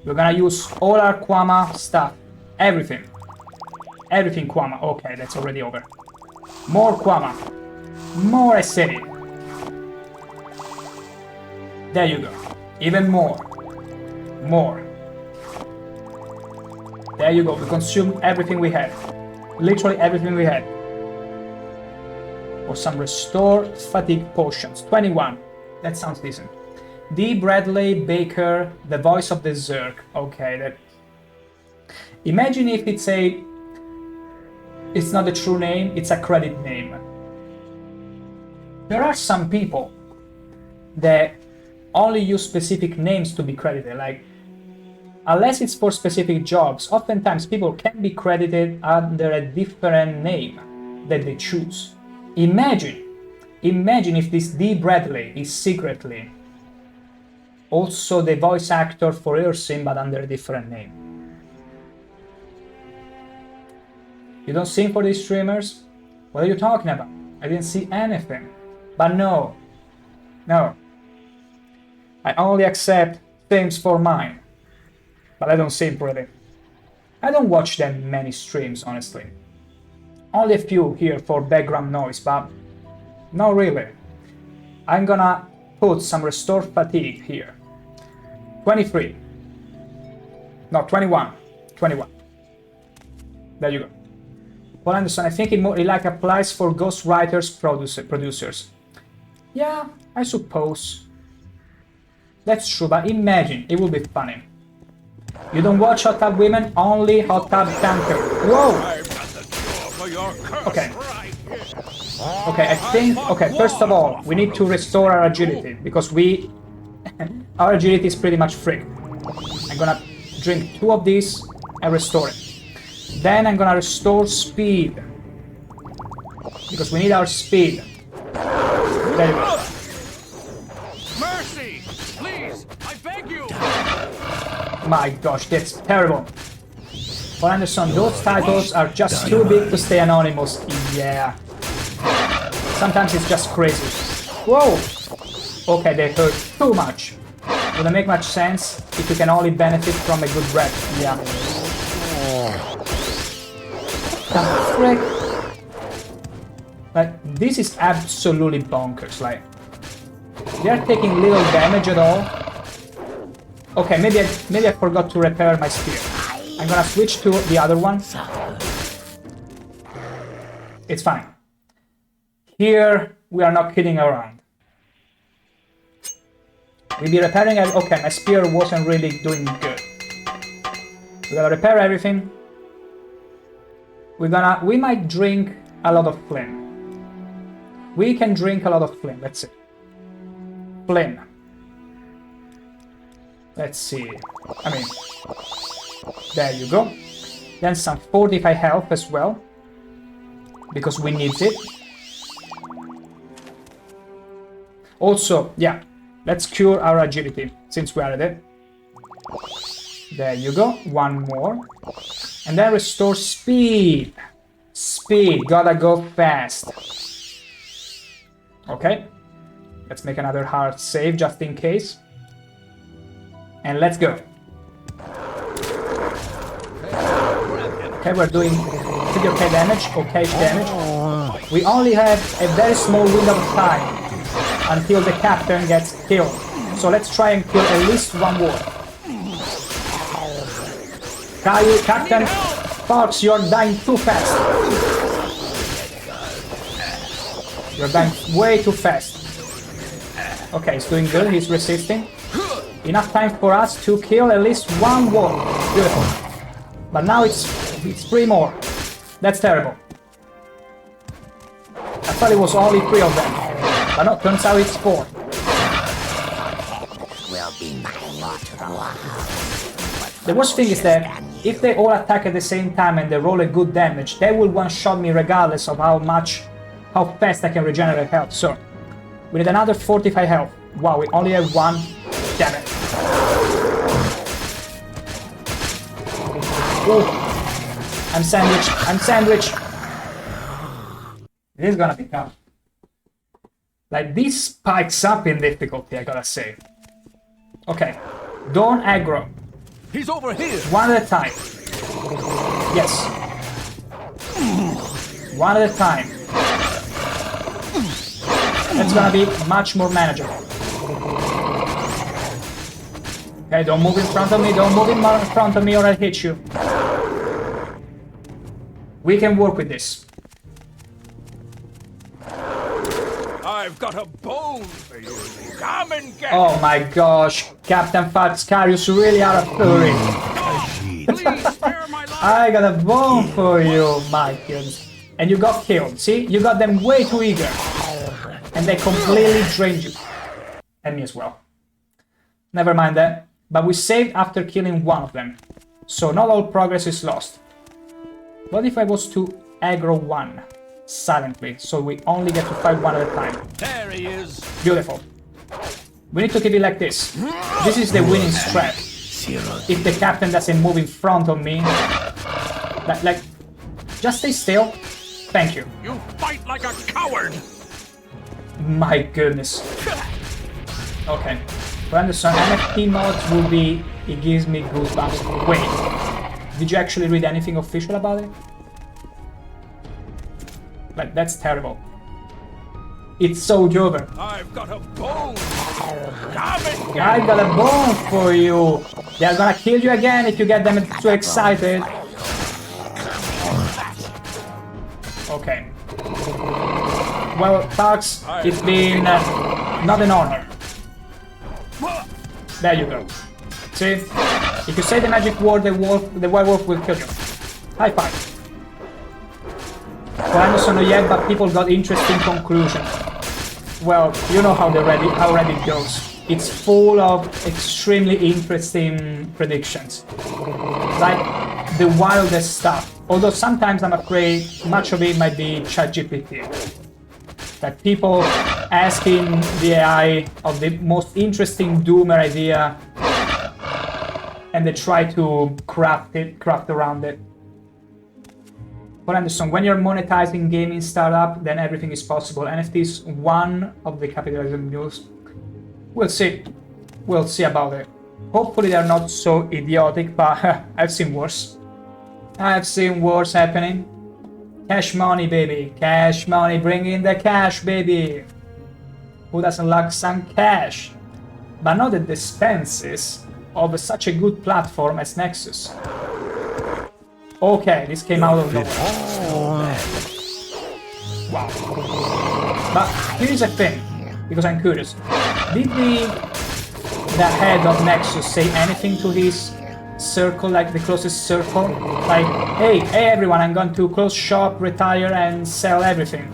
We're gonna use all our Kwama stuff. Everything. Everything Kwama. Okay, that's already over. More Kwama. More acidity. There you go. Even more. More. There you go. We consumed everything we had. Literally everything we had. Or some restore fatigue potions. 21. That sounds decent. D. Bradley Baker, the voice of the Zerg. Okay, that. Imagine if it's a. It's not a true name, it's a credit name. There are some people that only use specific names to be credited. Like, unless it's for specific jobs, oftentimes people can be credited under a different name that they choose. Imagine if this D. Bradley is secretly also the voice actor for Hircine, but under a different name. You don't sing for these streamers? What are you talking about? I didn't see anything. But no. I only accept things for mine. But I don't sing for them. I don't watch that many streams, honestly. Only a few here for background noise, but not really. I'm gonna put some restore fatigue here. 23. No, 21. 21. There you go. Paul Anderson, I think it like applies for ghostwriters, producers. Yeah, I suppose. That's true, but imagine, it would be funny. You don't watch Hot Tub Women, only Hot Tub Tanker. Whoa! Okay. Okay, I think... Okay, first of all, we need to restore our agility, because our agility is pretty much free. I'm gonna drink 2 of these and restore it. Then I'm gonna restore speed. Because we need our speed. There you go. Mercy! Please! I beg you! My gosh, that's terrible. Paul Anderson, those titles are just too big to stay anonymous. Yeah. Sometimes it's just crazy. Whoa! Okay, they hurt too much. Wouldn't make much sense if you can only benefit from a good rep. Yeah. The frick? Like, this is absolutely bonkers. Like, they are taking little damage at all. Okay, maybe I forgot to repair my spear. I'm gonna switch to the other one. It's fine. Here, we are not kidding around. We'll be repairing it. Okay, my spear wasn't really doing good. We gotta repair everything. We might drink a lot of flame. We can drink a lot of flame. Let's see. Flame. Let's see. I mean, there you go. Then some 45 health as well, because we need it. Also, yeah, let's cure our agility, since we are at it. There you go, one more. And then restore speed. Speed, gotta go fast. Okay, let's make another hard save just in case. And let's go. Okay, we're doing pretty okay damage, We only have a very small window of time until the captain gets killed. So let's try and kill at least one more. Captain Fox, you're dying too fast. You're dying way too fast. Okay, he's doing good, he's resisting. Enough time for us to kill at least one wolf. Beautiful. But now it's 3 more. That's terrible. I thought it was only 3 of them. But no, turns out it's 4. The worst thing is that if they all attack at the same time and they roll a good damage, they will one-shot me regardless of how fast I can regenerate health. So, we need another 45 health. Wow, we only have 1. Damn it. Oh, I'm sandwiched. This is gonna be tough. Like, this spikes up in difficulty, I gotta say. Okay, don't aggro. He's over here. One at a time. Yes. One at a time. That's gonna be much more manageable. Okay, don't move in front of me, or I'll hit you. We can work with this. I've got a bone for you. Come and get Oh my gosh, Captain Fatscarius really are a fury. I got a bone for you, my goodness. And you got killed, see? You got them way too eager. And they completely drained you. And me as well. Never mind that. But we saved after killing one of them. So not all progress is lost. What if I was to aggro one? Silently, so we only get to fight one at a time. There he is. Beautiful. We need to keep it like this. This is the winning strat. If the captain doesn't move in front of me, like, just stay still. Thank you. You fight like a coward. My goodness. Okay. For Anderson, NFT mods will be. It gives me goosebumps. Wait. Did you actually read anything official about it? Like, that's terrible. It's so over. I've got a bone. I got a bone for you. They're gonna kill you again if you get them too excited. Okay. Well, Fox, it's been not an honor. There you go. See? If you say the magic word, the werewolf will kill you. High five. For Anderson, not yet, but people got interesting conclusions. Well, you know how Reddit goes. It's full of extremely interesting predictions. Like the wildest stuff. Although sometimes I'm afraid much of it might be ChatGPT. Like people asking the AI of the most interesting doomer idea and they try to craft around it. For Anderson, when you're monetizing gaming startup, then everything is possible. NFT is one of the capitalism news. We'll see. We'll see about it. Hopefully they're not so idiotic, but I've seen worse. I've seen worse happening. Cash money, baby. Cash money. Bring in the cash, baby. Who doesn't like some cash? But not at the expenses of such a good platform as Nexus. Okay, this came out of nowhere. Wow. But here's the thing, because I'm curious. Did the head of Nexus say anything to his circle, like the closest circle? Like, hey everyone, I'm going to close shop, retire, and sell everything.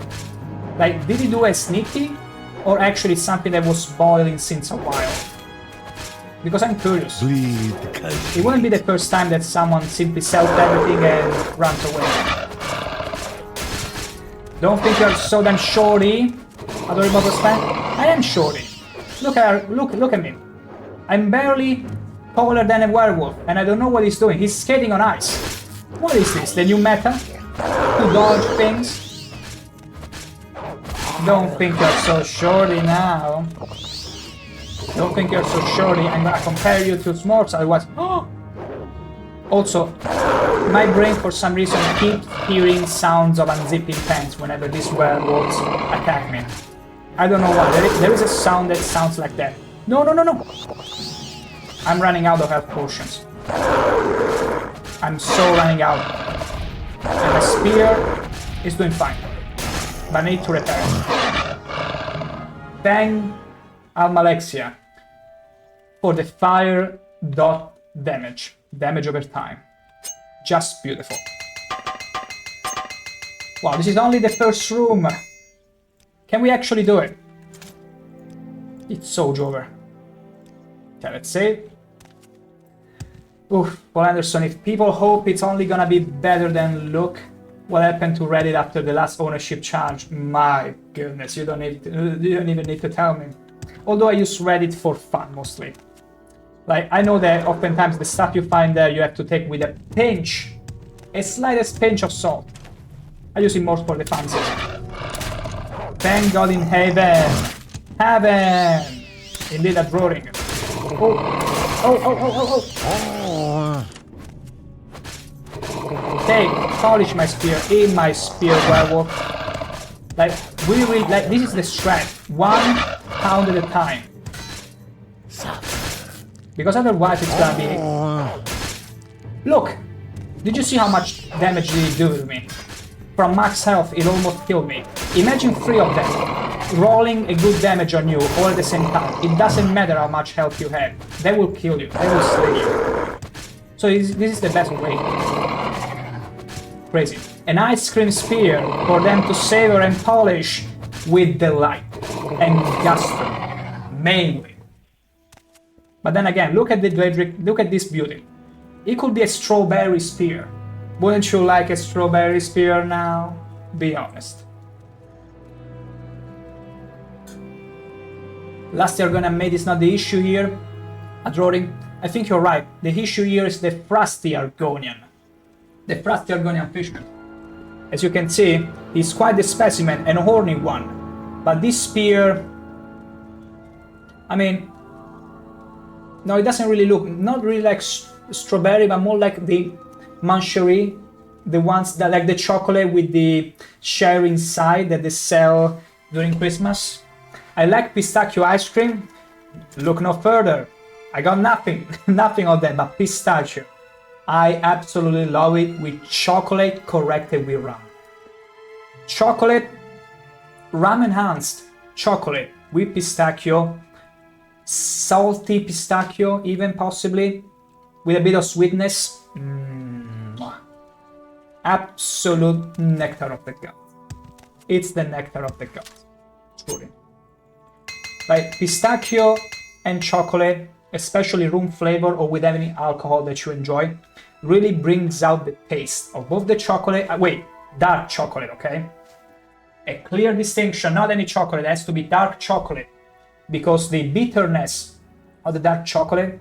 Like, did he do a sneaky? Or actually something that was boiling since a while? Because I'm curious. Bleed. It wouldn't be the first time that someone simply sells everything and runs away. Don't think you're so damn shorty, adorable fan. I am shorty. Look at me. I'm barely taller than a werewolf, and I don't know what he's doing. He's skating on ice. What is this? The new meta? To dodge things? Don't think you're so shorty now. Don't think you're so shorty. I'm gonna compare you to Smorts, otherwise. Also, my brain for some reason keeps hearing sounds of unzipping pants whenever these werewolves attack me. I don't know why. There is a sound that sounds like that. No. I'm running out of health potions. I'm so running out. And my spear is doing fine. But I need to repair it. Thank Almalexia for the fire dot damage. Damage over time. Just beautiful. Wow, this is only the first room. Can we actually do it? It's so over. Okay, let's save. Oof, Paul Anderson, if people hope it's only gonna be better than look what happened to Reddit after the last ownership change, my goodness, you don't even need to tell me. Although I use Reddit for fun mostly. Like, I know that oftentimes the stuff you find there you have to take with a slightest pinch of salt. I use it more for the fancy. Thank God in heaven. Heaven! Indeed, a drawing. Okay, polish my spear. In my spear, werewolf. Like, this is the strength. 1 pound at a time. Because otherwise it's gonna be... Look! Did you see how much damage did it do to me? From max health, it almost killed me. Imagine 3 of them, rolling a good damage on you all at the same time. It doesn't matter how much health you have. They will kill you. They will slay you. So this is the best way. Crazy. An ice cream spear for them to savor and polish with delight and gusto, mainly. But then again, look at this beauty. It could be a strawberry spear. Wouldn't you like a strawberry spear now? Be honest. Last year gonna made is not the issue here. Adroring, I think you're right. The issue here is the Frosty Argonian. The Frosty Argonian fisherman. As you can see, he's quite the specimen and a horny one. But this spear... I mean... No, it doesn't really look... Not really like strawberry, but more like the mancherie. The ones that like the chocolate with the shell inside that they sell during Christmas. I like pistachio ice cream. Look no further. I got nothing. Nothing of that but pistachio. I absolutely love it with chocolate corrected with rum. Chocolate, rum enhanced chocolate with pistachio, salty pistachio even possibly, with a bit of sweetness. Absolute nectar of the gods. It's the nectar of the gods. Truly. Like pistachio and chocolate, especially room flavor or with any alcohol that you enjoy, really brings out the taste of both the chocolate, dark chocolate, okay? A clear distinction, not any chocolate, it has to be dark chocolate, because the bitterness of the dark chocolate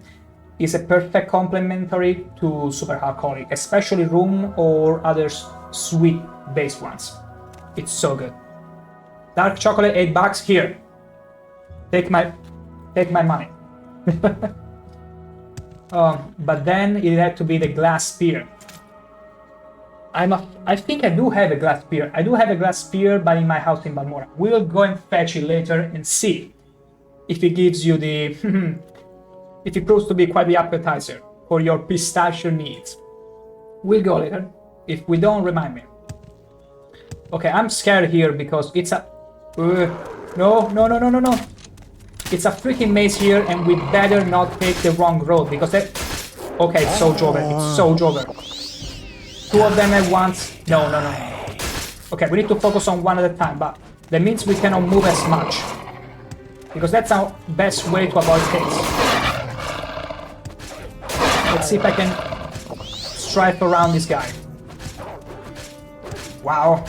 is a perfect complementary to super alcoholic, especially room or other sweet based ones. It's so good. Dark chocolate, $8 here. Take my money. But then it had to be the glass spear. I think I do have a glass spear. I do have a glass spear, but in my house in Balmora. We'll go and fetch it later and see if it gives you the... if it proves to be quite the appetizer for your pistachio needs. We'll go later. If we don't, remind me. Okay, I'm scared here because it's a... No. It's a freaking maze here and we better not take the wrong road because that... Okay, it's so Jover. It's so Jover. 2 of them at once. No. Okay, we need to focus on one at a time, but that means we cannot move as much. Because that's our best way to avoid hits. Let's see if I can stripe around this guy. Wow.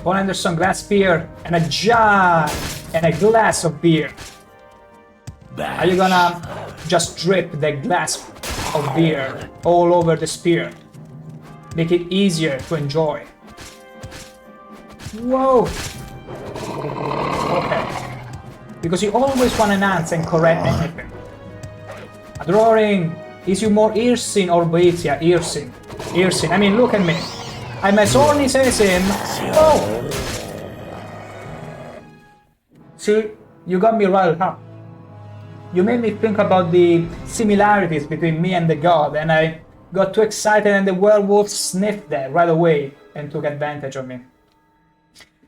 Paul Anderson glass spear and a jar and a glass of beer. Are you gonna just drip the glass of beer all over the spear? Make it easier to enjoy. Whoa! Okay. Because you always want to enhance and correct anything. A drawing! Is you more Hircine or Boetia? Hircine. Hircine. I mean, look at me. I'm as horny as him. Oh! See, you got me riled up. You made me think about the similarities between me and the god, and I got too excited and the werewolf sniffed that right away and took advantage of me.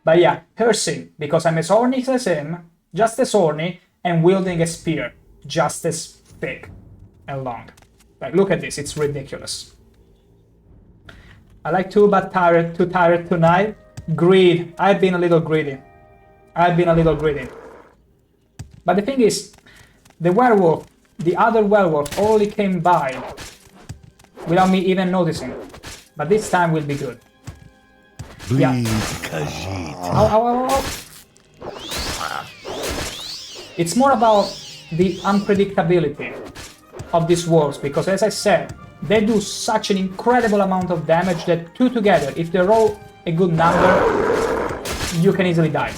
But yeah, Hircine, because I'm as horny as him, just as horny, and wielding a spear, just as thick and long. Like, look at this, it's ridiculous. I like too, but too tired tonight. Greed, I've been a little greedy. But the thing is, the werewolf, the other werewolf, only came by without me even noticing. But this time will be good. Yeah. Ow. It's more about the unpredictability of these wolves, because as I said, they do such an incredible amount of damage that two together, if they roll a good number, you can easily die.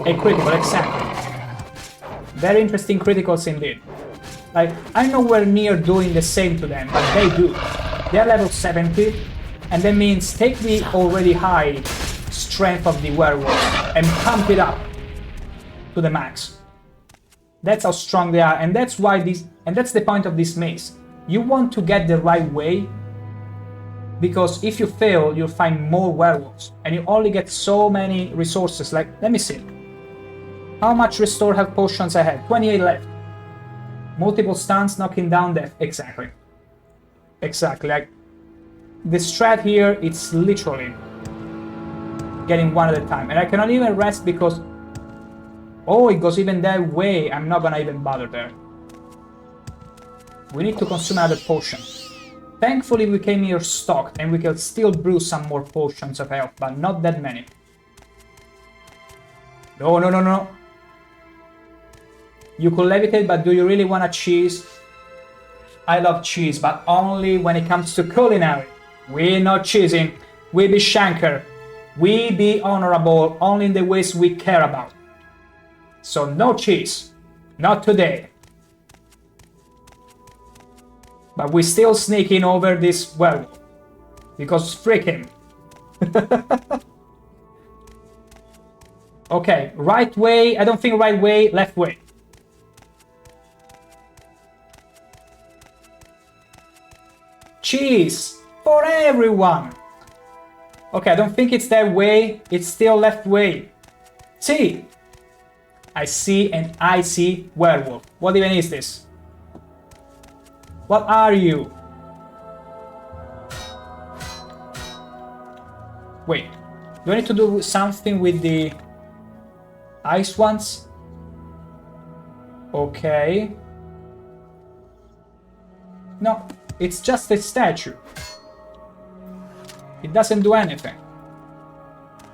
A critical, exactly. Very interesting criticals indeed. Like, I'm nowhere near doing the same to them, but they do. They're level 70, and that means take the already high strength of the werewolf and pump it up to the max. That's how strong they are, and that's why that's the point of this maze. You want to get the right way, because if you fail, you'll find more werewolves, and you only get so many resources. Like, let me see. How much restore health potions I have? 28 left. Multiple stuns, knocking down death. Exactly. Like, the strat here, it's literally getting one at a time. And I cannot even rest because... Oh, it goes even that way. I'm not gonna even bother there. We need to consume another potion. Thankfully, we came here stocked, and we can still brew some more potions of health, but not that many. No. You could levitate, but do you really want a cheese? I love cheese, but only when it comes to culinary. We not cheesing. We be ShankH-ER. We be honorable only in the ways we care about. So no cheese. Not today. But we still sneaking over this werewolf. Because freaking. Okay, right way. I don't think right way, left way. Cheese for everyone. Okay, I don't think it's that way. It's still left way. See, I see an icy werewolf. What even is this? What are you? Wait, do I need to do something with the ice ones? Okay. No. It's just a statue. It doesn't do anything.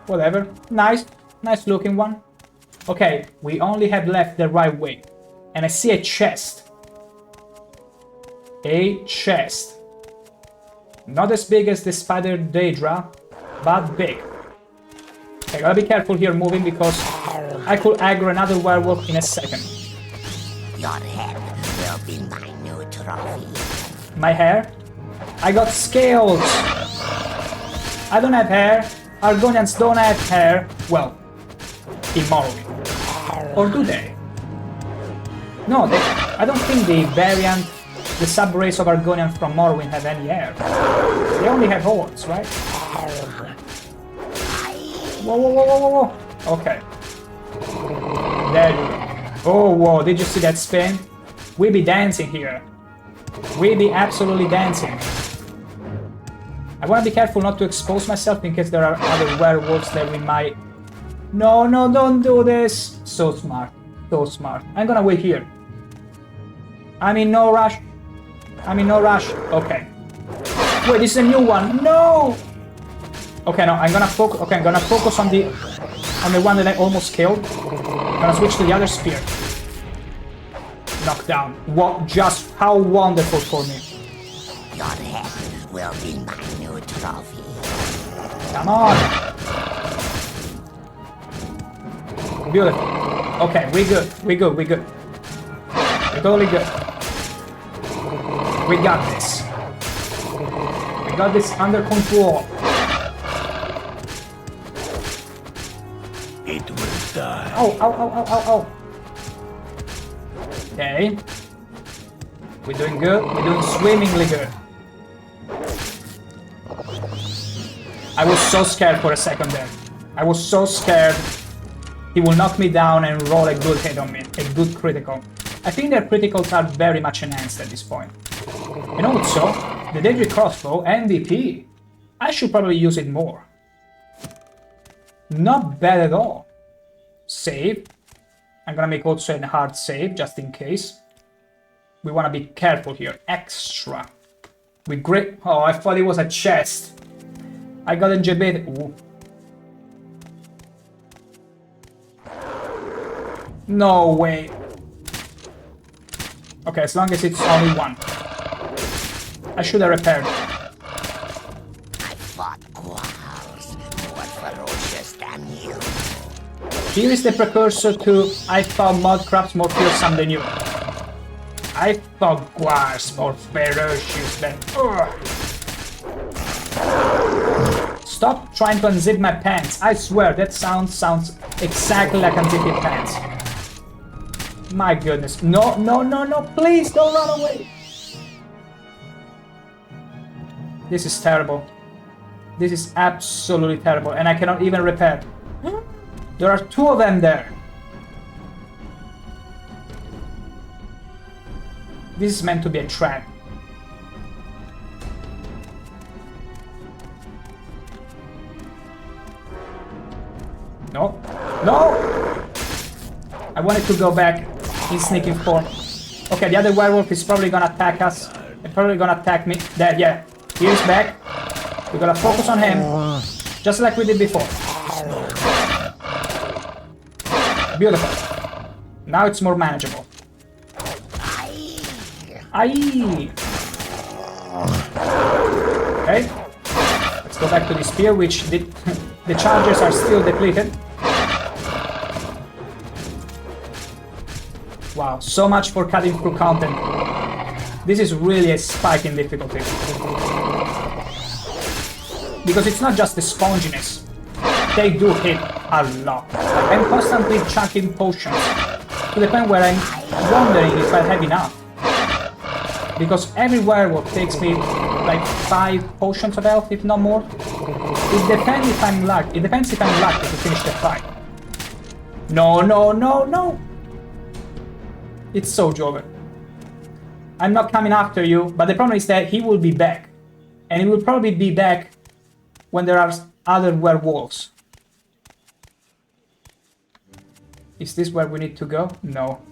Whatever. Nice looking one. Okay, we only have left the right way. And I see a chest. A chest. Not as big as the spider Daedra, but big. Okay, gotta be careful here moving because I could aggro another werewolf in a second. Your head will be my new trophy. My hair? I got scales! I don't have hair. Argonians don't have hair. Well, in Morrowind. Or do they? No, I don't think the variant, the sub-race of Argonians from Morrowind have any hair. They only have horns, right? Whoa. Okay. There you go. Oh, whoa, did you see that spin? We be dancing here. We be absolutely dancing. I want to be careful not to expose myself in case there are other werewolves that we might... No, don't do this. So smart. I'm gonna wait here. I'm in no rush. I'm in no rush. Okay. Wait, this is a new one. No! Okay, no, I'm gonna focus. Okay, I'm gonna focus on the one that I almost killed. I'm gonna switch to the other spear. Knockdown. What? Just how wonderful for me. Your head will be my new trophy. Come on. Beautiful. Okay, we good. We good. We good. We're totally good. We got this. We got this under control. It will die. Oh, ow, ow, ow, ow, ow. Okay. We're doing good. We're doing swimmingly good. I was so scared for a second there. I was so scared he will knock me down and roll a good hit on me. A good critical. I think their criticals are very much enhanced at this point. And also, the Deadly Crossbow MVP. I should probably use it more. Not bad at all. Save. I'm gonna make also a hard save, just in case. We wanna be careful here. Extra. We great. Oh, I thought it was a chest. I got injured. Ooh. No way. Okay, as long as it's only one. I should have repaired. I fought Quals more ferocious than you. Here is the precursor to I found Mudcrabs more fearsome than you. I thought Guars more ferocious than... Ugh. Stop trying to unzip my pants. I swear, that sounds exactly like unzipping pants. My goodness. No, no, no, no, please don't run away. This is terrible. This is absolutely terrible, and I cannot even repair. There are two of them there. This is meant to be a trap. No. No! I wanted to go back in sneaking form. Okay, the other werewolf is probably gonna attack us. They're probably gonna attack me. There, yeah. He's back. We're gonna focus on him. Just like we did before. Beautiful. Now it's more manageable. Aye. Okay. Let's go back to the spear, which the charges are still depleted. Wow, so much for cutting through content. This is really a spike in difficulty. Because it's not just the sponginess. They do hit a lot. Like, I'm constantly chucking potions to the point where I'm wondering if I have enough. Because every werewolf takes me like 5 potions of health, if not more. It depends if I'm lucky. It depends if I'm lucky to finish the fight. No, no, no, no! It's so Jover. I'm not coming after you, but the problem is that he will be back. And he will probably be back when there are other werewolves. Is this where we need to go? No.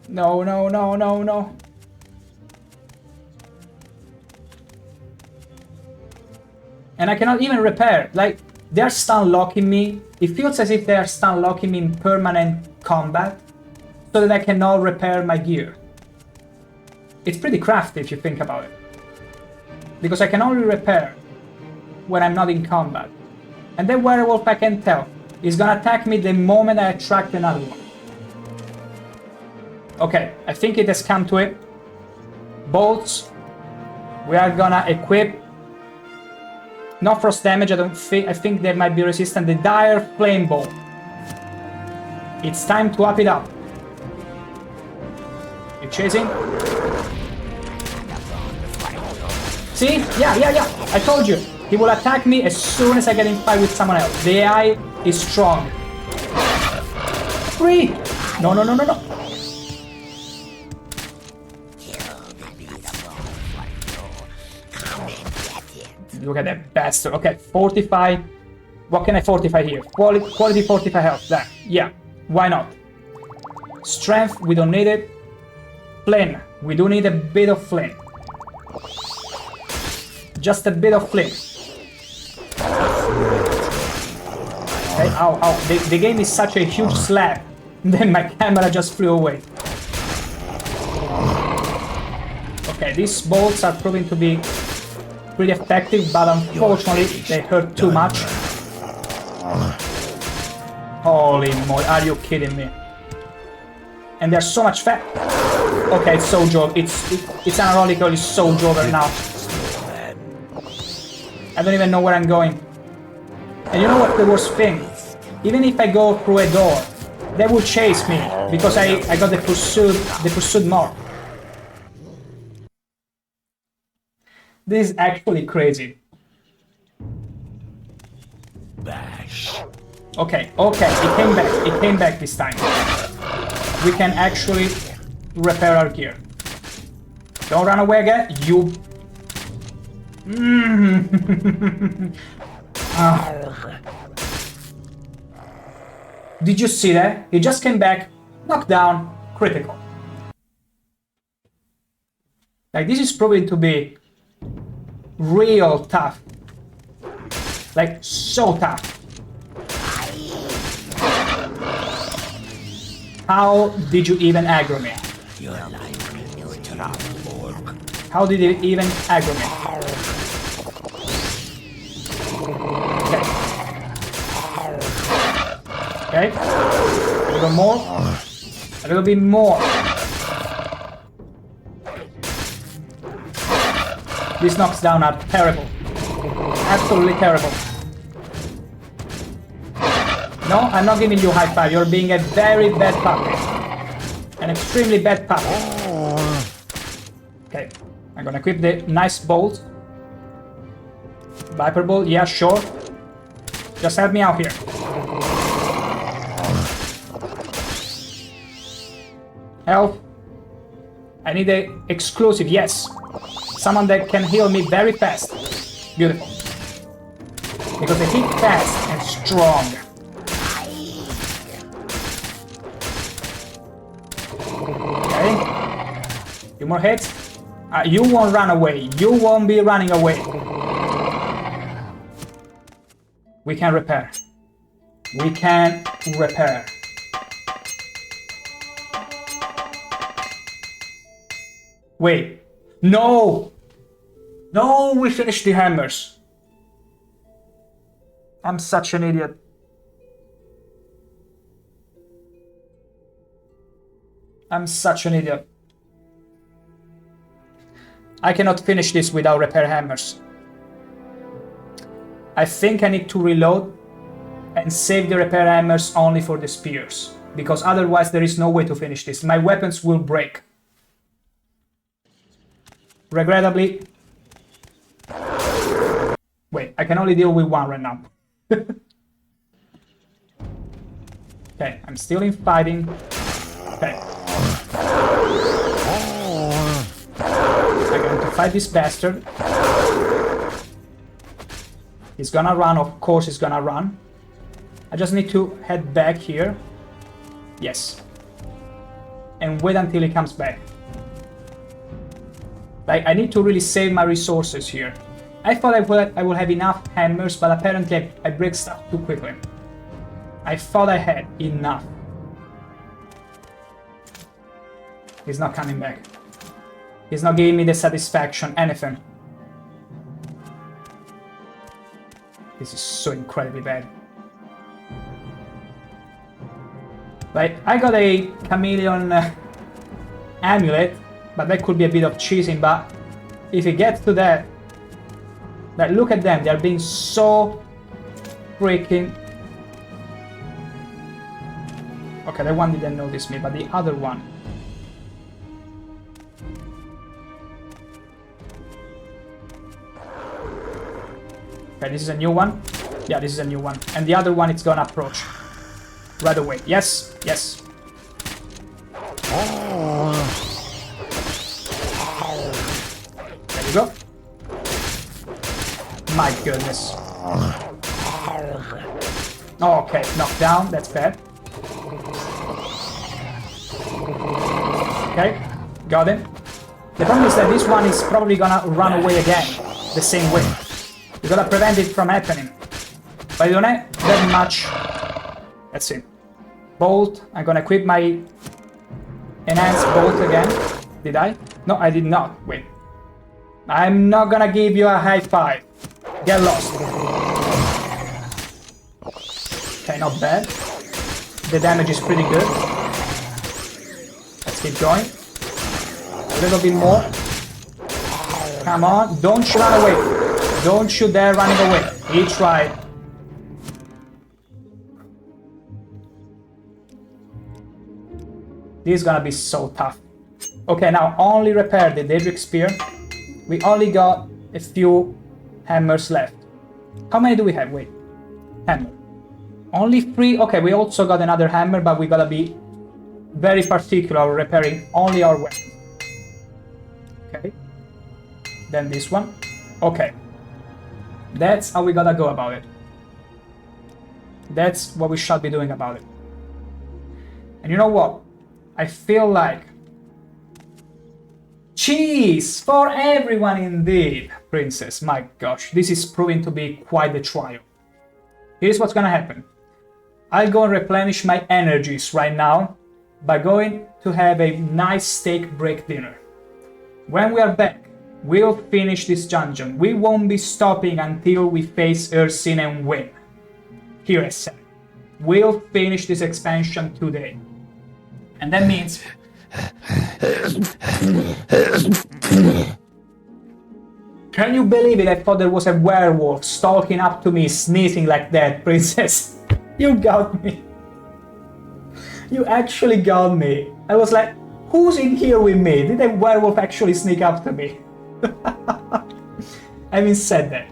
No, no, no, no, no. And I cannot even repair. Like, they're stun locking me. It feels as if they are stun locking me in permanent combat, so that I cannot repair my gear. It's pretty crafty if you think about it. Because I can only repair when I'm not in combat. And that werewolf, I can tell, is gonna attack me the moment I attract another one. Okay, I think it has come to it. Bolts. We are gonna equip. No frost damage, I think they might be resistant. The dire flame bow. It's time to up it up. You chasing? See? Yeah. I told you. He will attack me as soon as I get in fight with someone else. The AI is strong. Free! No. Look at that bastard. Okay, fortify. What can I fortify here? Quality fortify health. There. Yeah. Why not? Strength, we don't need it. flint. We do need a bit of flint. Just a bit of flint. Okay, ow, ow. The game is such a huge slap. Then my camera just flew away. Okay, these bolts are proving to be pretty effective, but unfortunately they hurt too much. Holy moly, are you kidding me? And there's so much fat. Okay, it's Soul's Over. It's unironically Soul's Over now. I don't even know where I'm going. And you know what the worst thing? Even if I go through a door, they will chase me because I got the pursuit mark. This is actually crazy. Bash. Okay, okay, it came back this time. We can actually repair our gear. Don't run away again, you... Did you see that? He just came back, knocked down, critical. Like, this is proving to be real tough. Like, so tough. How did you even aggro me? How did you even aggro me? Okay. A little more. A little bit more. These knocks down are terrible. Absolutely terrible. No, I'm not giving you high five. You're being a very bad puppy. An extremely bad puppy. Okay. I'm gonna equip the nice bolt. Viper bolt, yeah, sure. Just help me out here. Help. I need an exclusive, yes. Someone that can heal me very fast. Beautiful. Because they hit fast and strong. Okay. Few more hits. You won't run away. You won't be running away. We can repair. We can repair. Wait. No! No, we finished the hammers. I'm such an idiot. I'm such an idiot. I cannot finish this without repair hammers. I think I need to reload and save the repair hammers only for the spears, because otherwise there is no way to finish this. My weapons will break. Regrettably... Wait, I can only deal with one right now. Okay, I'm still in fighting. Okay. I'm going to fight this bastard. He's gonna run, of course he's gonna run. I just need to head back here. Yes. And wait until he comes back. Like, I need to really save my resources here. I thought I will have enough hammers, but apparently I break stuff too quickly. I thought I had enough. He's not coming back. He's not giving me the satisfaction, anything. This is so incredibly bad. Like, I got a chameleon amulet, but that could be a bit of cheating, but if it gets to that, like, look at them, they're being so freaking... Okay, that one didn't notice me, but the other one... Okay, this is a new one. Yeah, this is a new one. And the other one, it's gonna approach. Right away. Yes, yes. There we go. My goodness. Okay, knocked down. That's bad. Okay. Got him. The problem is that this one is probably gonna run away again, the same way. We gotta prevent it from happening. But I don't have that much. That's it. Bolt. I'm gonna equip my enhanced bolt again. Did I? No, I did not. Wait. I'm not gonna give you a high five. Get lost. Okay, not bad. The damage is pretty good. Let's keep going. A little bit more. Come on, don't you run away. Don't you dare running away. He tried. This is gonna be so tough. Okay, now only repair the Daedric Spear. We only got a few hammers left. How many do we have? Wait. Hammer. Only 3? Okay, we also got another hammer, but we gotta be very particular repairing only our weapons. Okay. Then this one. Okay. That's how we gotta go about it. That's what we shall be doing about it. And you know what? I feel like cheese for everyone indeed, princess. My gosh, this is proving to be quite the trial. Here's what's gonna happen. I'll go and replenish my energies right now by going to have a nice steak break dinner. When we are back, we'll finish this dungeon. We won't be stopping until we face Hircine and win. Here I said, we'll finish this expansion today. And that means... Can you believe it? I thought there was a werewolf stalking up to me, sneezing like that, princess. You got me. You actually got me. I was like, who's in here with me? Did a werewolf actually sneak up to me? Having said that,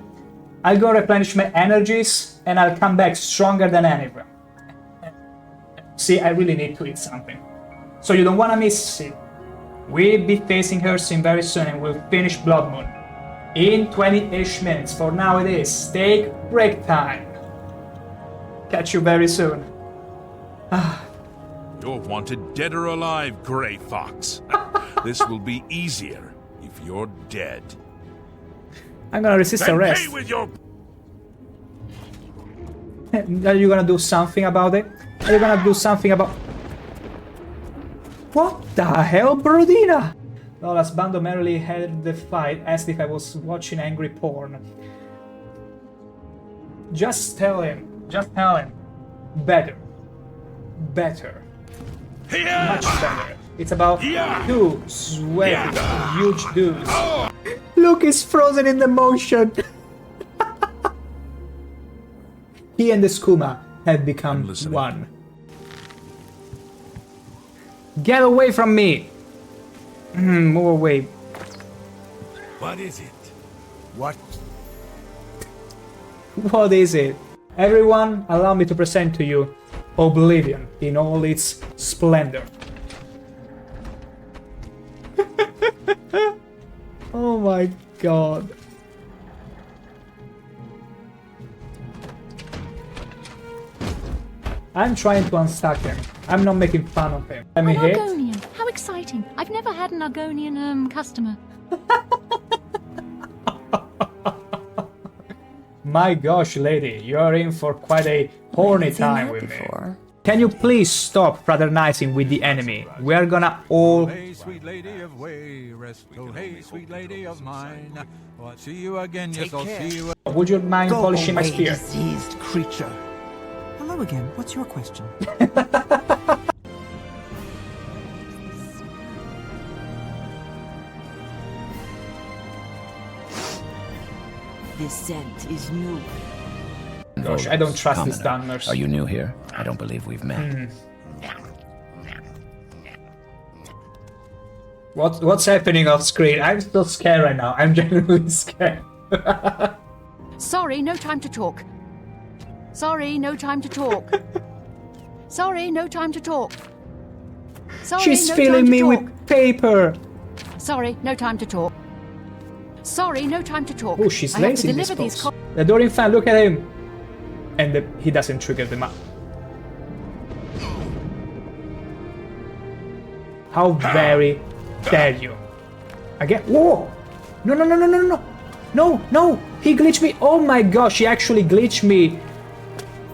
I'll go replenish my energies and I'll come back stronger than anyone. See, I really need to eat something. So you don't want to miss it. We'll be facing Hircine very soon and we'll finish Bloodmoon in 20-ish minutes. For now it is steak break time. Catch you very soon. You're wanted dead or alive, Grey Fox. This will be easier if you're dead. I'm gonna resist arrest. Pay with your... Are you gonna do something about it? Are you gonna do something about... What the hell, Brodina? Lolas Bando merely held the fight as if I was watching angry porn. Just tell him. Just tell him. Better. Better. Much better. It's about two sweaty, huge dudes. Look, he's frozen in the motion. He and the skooma have become one. Get away from me! Move away. What is it? What? What is it? Everyone, allow me to present to you Oblivion in all its splendor. Oh my god. I'm trying to unstuck him. I'm not making fun of him. Let me hit. Argonian. How exciting. I've never had an Argonian customer. My gosh, lady, you're in for quite a horny time with me. Can you please stop fraternizing with the enemy? We are gonna all... Hey, sweet lady of way, rest. Oh, hey, sweet lady of mine. Oh, I'll see you again, yes, I'll see you. Would you mind polishing my spear? Diseased creature. Hello again. What's your question? This scent is new. Gosh, I don't trust these Dunmers. Are you new here? I don't believe we've met. What's happening off screen? I'm still scared right now. I'm genuinely scared. Sorry, no time to talk. Sorry, no time to talk. Sorry, no time to talk. Sorry, She's no filling time me to with talk. paper. Sorry, no time to talk. Sorry, no time to talk. Oh, she's I have to lazy in this deliver these pose. The Dorin fan, look at him. And he doesn't trigger them up. How very dare you? Again? Whoa! No, no, no, no, no, no! No, no! He glitched me! Oh my gosh, he actually glitched me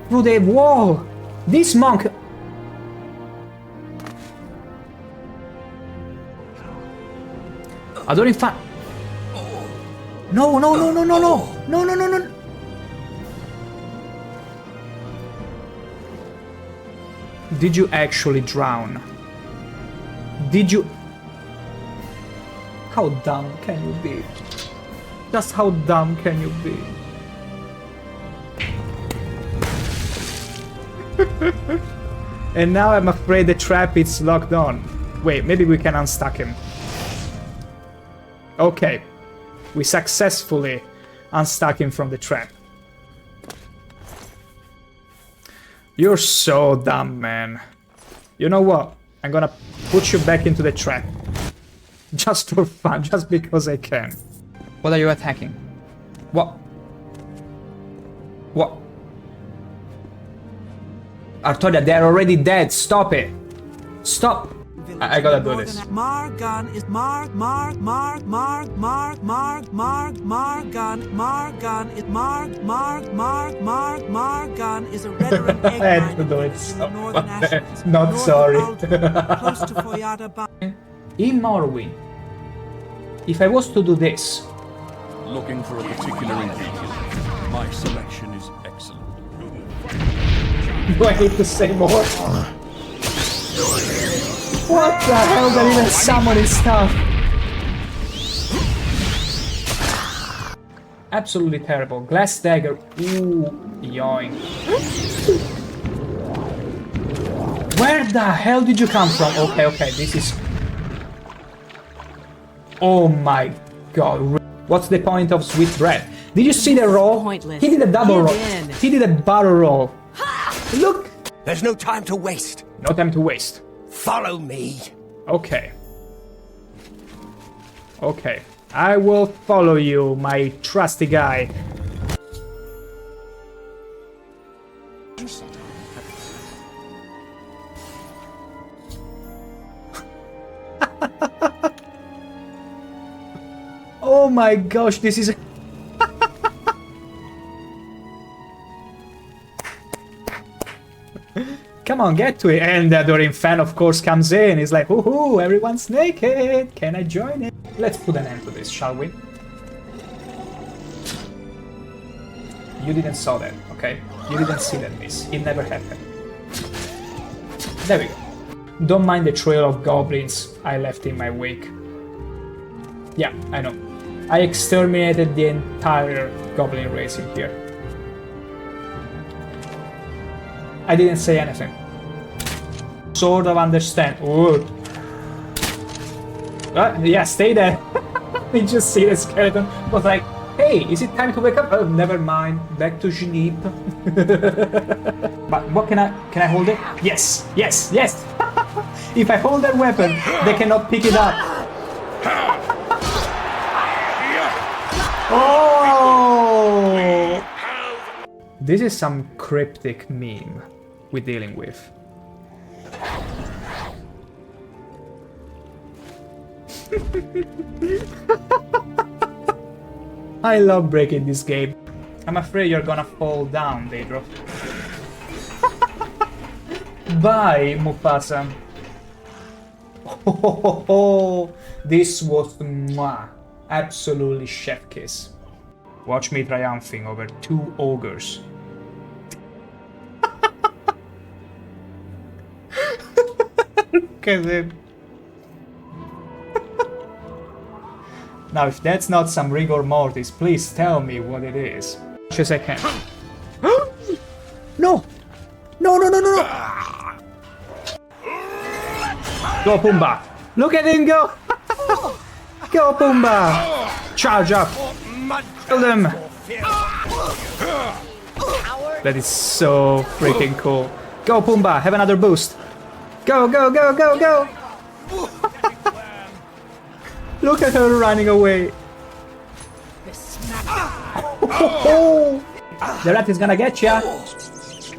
through the wall! This monk... I don't even find... No, no, no, no, no, no! No, no, no, no! Did you actually drown? Did you... How dumb can you be? Just how dumb can you be? And now I'm afraid the trap is locked on. Wait, maybe we can unstuck him. Okay. We successfully unstuck him from the trap. You're so dumb, man. You know what? I'm gonna put you back into the trap. Just for fun, just because I can. What are you attacking? What? What? Artoria, they're already dead. Stop it. Stop. I gotta do this. Margan is Margan is a redder egg I had to do it. Not sorry. In Morrowind, if I was to do this, looking for a particular ingredient, my selection is excellent. Do I need to say more? What the hell? They're even summoning stuff. Absolutely terrible. Glass dagger. Ooh, yoink. Where the hell did you come from? Okay, okay, this is... Oh my god. What's the point of sweet bread? Did you see the roll? Pointless. He did a double roll. In. He did a barrel roll. Look! There's no time to waste. No time to waste. Follow me. Okay. Okay. I will follow you, my trusty guy. Oh my gosh, this is... Come on, get to it. And the Dorin fan, of course, comes in. He's like, woohoo, everyone's naked. Can I join it? Let's put an end to this, shall we? You didn't saw that, okay? You didn't see that miss. It never happened. There we go. Don't mind the trail of goblins I left in my wake. Yeah, I know. I exterminated the entire goblin race in here. I didn't say anything. Sort of understand. Ooh. Yeah, stay there. You just see the skeleton. Was like, hey, is it time to wake up? Oh, never mind. Back to Genep. But what can I hold it? Yes, yes, yes. If I hold that weapon, they cannot pick it up. Oh! This is some cryptic meme we're dealing with. I love breaking this game. I'm afraid you're gonna fall down, Daedro. Bye, Mufasa. Oh, this was mwah. Absolutely chef kiss. Watch me triumphing over 2 ogres. Look at it. Now, if that's not some rigor mortis, please tell me what it is. As much as I can. No! No, no, no, no, no! Go, Pumbaa! Look at him go! Go, Pumbaa! Charge up! Kill them! That is so freaking cool. Go, Pumbaa! Have another boost! Go, go, go, go, go! Look at her running away! The rat is gonna get ya!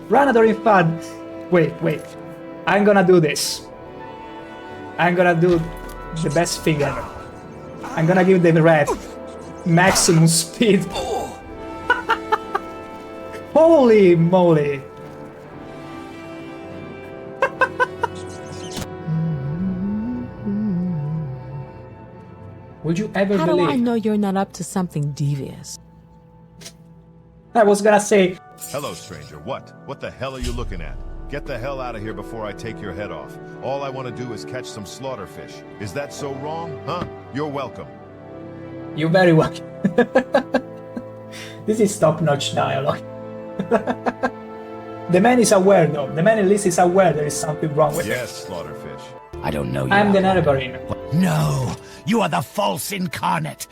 Run, Adorin Fad! Wait, wait. I'm gonna do this. I'm gonna do The best thing ever. I'm gonna give the rat maximum speed. Holy moly! Would you ever How believe? do I know you're not up to something devious? I was gonna say. Hello, stranger. What the hell are you looking at? Get the hell out of here before I take your head off. All I want to do is catch some slaughterfish. Is that so wrong, huh? You're welcome. You're very welcome. This is top-notch dialogue. The man is aware, though. The man at least is aware there is something wrong with Yes, slaughterfish. I don't know you. I'm the Netherbarine. No, you are the false incarnate.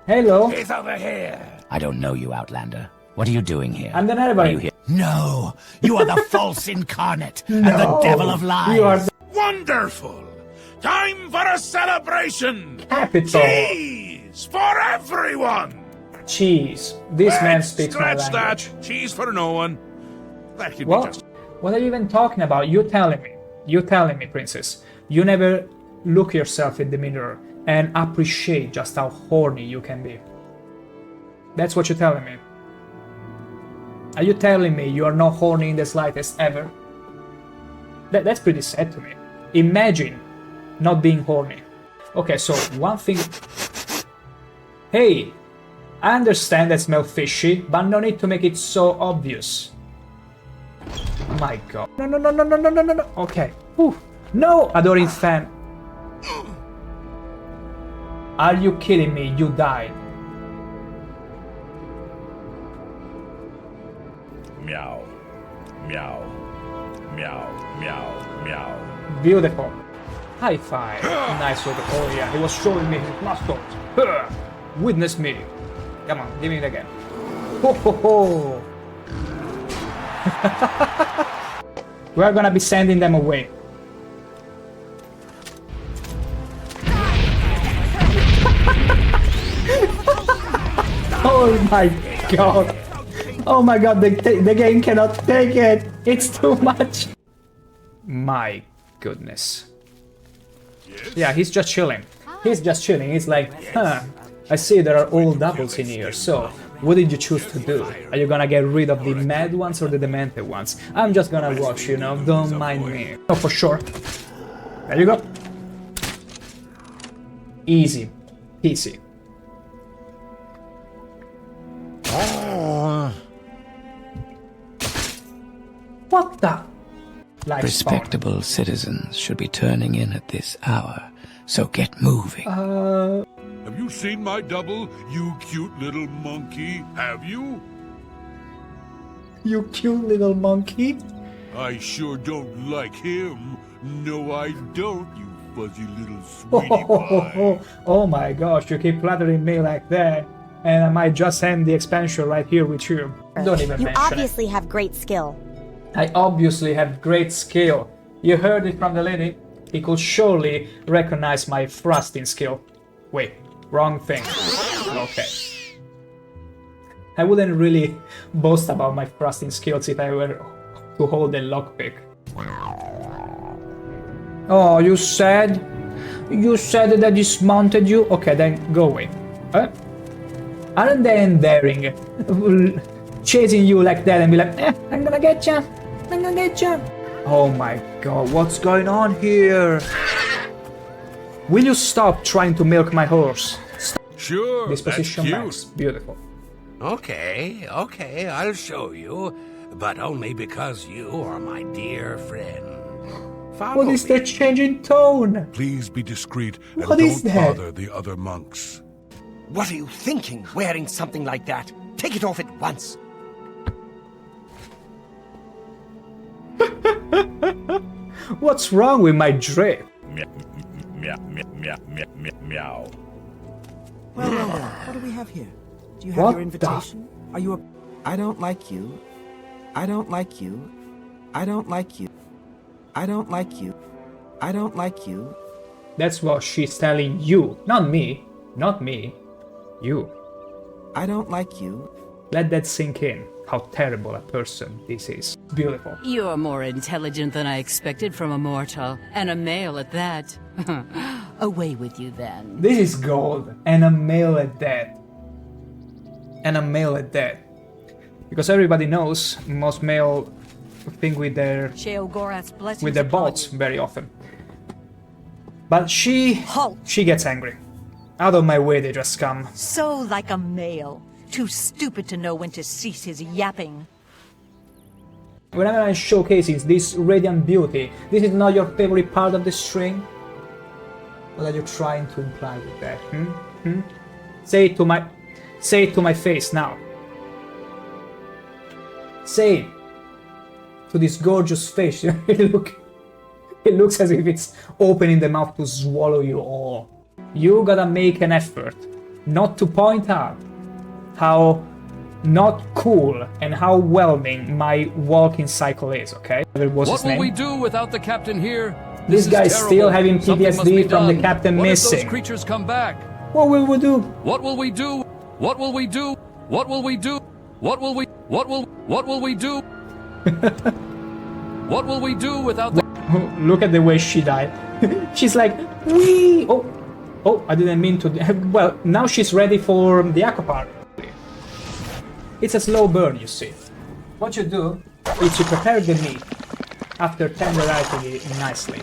Hello. He's over here. I don't know you, Outlander. What are you doing here? I'm the Are you Netherbarine. here? No, you are the false incarnate and the devil of lies. You are Wonderful! Time for a celebration! Capital. Cheese for everyone! Cheese. This man speaks my Scratch language. that! Cheese for no one. That could be What? just... What are you even talking about? You're telling me, princess. You never look yourself in the mirror and appreciate just how horny you can be. That's what you're telling me. Are you telling me you are not horny in the slightest ever? That's pretty sad to me. Imagine not being horny. Okay, so one thing... Hey! I understand that smell fishy, but no need to make it so obvious. My god. No. Okay. Whew. No, adoring fan. Are you kidding me? You died. Meow. Meow. Meow. Meow. Meow. Beautiful. High five. Nice work. Oh yeah, he was showing me his muscles. Witness me. Come on, give me it again. Ho ho ho. We're gonna be sending them away. Oh my god. Oh my god, the game cannot take it. It's too much. My goodness. Yeah, he's just chilling. He's just chilling. He's like, huh, I see there are all doubles in here, so what did you choose to do? Are you gonna get rid of the mad ones or the demented ones? I'm just gonna watch, you know, don't mind me. Oh, for sure. There you go. Easy. Easy. What the? Like Respectable citizens should be turning in at this hour, so get moving. Have you seen my double, you cute little monkey? Have you? You cute little monkey? I sure don't like him. No, I don't, you fuzzy little sweetie pie. Oh my gosh, you keep flattering me like that, and I might just end the expansion right here with you. Don't even You mention obviously have great skill. it. I obviously have great skill. You heard it from the lady. He could surely recognize my thrusting skill. Wait, wrong thing. Okay. I wouldn't really boast about my thrusting skills if I were to hold a lockpick. Oh, you said? You said that I dismounted you? Okay, then go away. Aren't they endearing? Chasing you like that and be like, I'm gonna get ya! I'm gonna get ya! Oh my god, what's going on here? Will you stop trying to milk my horse? Stop. Sure, Disposition that's cute. max. Beautiful. Okay, I'll show you. But only because you are my dear friend. Follow What is me. that change in tone? Please be discreet and What is don't that? bother the other monks. What are you thinking, wearing something like that? Take it off at once. What's wrong with my drip? Meow. Meow. Meow. Meow. Meow. Well, what do we have here? Do you have What your invitation? Are you a... I don't like you. I don't like you. I don't like you. I don't like you. I don't like you. That's what she's telling you. Not me. Not me. You. I don't like you. Let that sink in. How terrible a person this is. Beautiful. You're more intelligent than I expected from a mortal, and a male at that. Away with you then. This is gold, and a male at that. And a male at that. Because everybody knows most male think with their bolts very often. But she gets angry. Out of my way, they just come. So like a male. Too stupid to know when to cease his yapping. Whenever I'm showcasing this radiant beauty, this is not your favorite part of the string? What are you trying to imply with that? Say it to my face now. Say it to this gorgeous face. It looks as if it's opening the mouth to swallow you all. You gotta make an effort not to point out how not cool and how whelming my walking cycle is, okay? What will we do without the captain here? This guy's still having PTSD from the captain what missing. If those creatures come back? What will we do? What will we do? What will we do? What will we do? What will we do? What will we do without the... Look at the way she died. She's like, wee! Oh, I didn't mean to... Well, now she's ready for the aqua park. It's a slow burn, you see. What you do is you prepare the meat after tenderizing it nicely.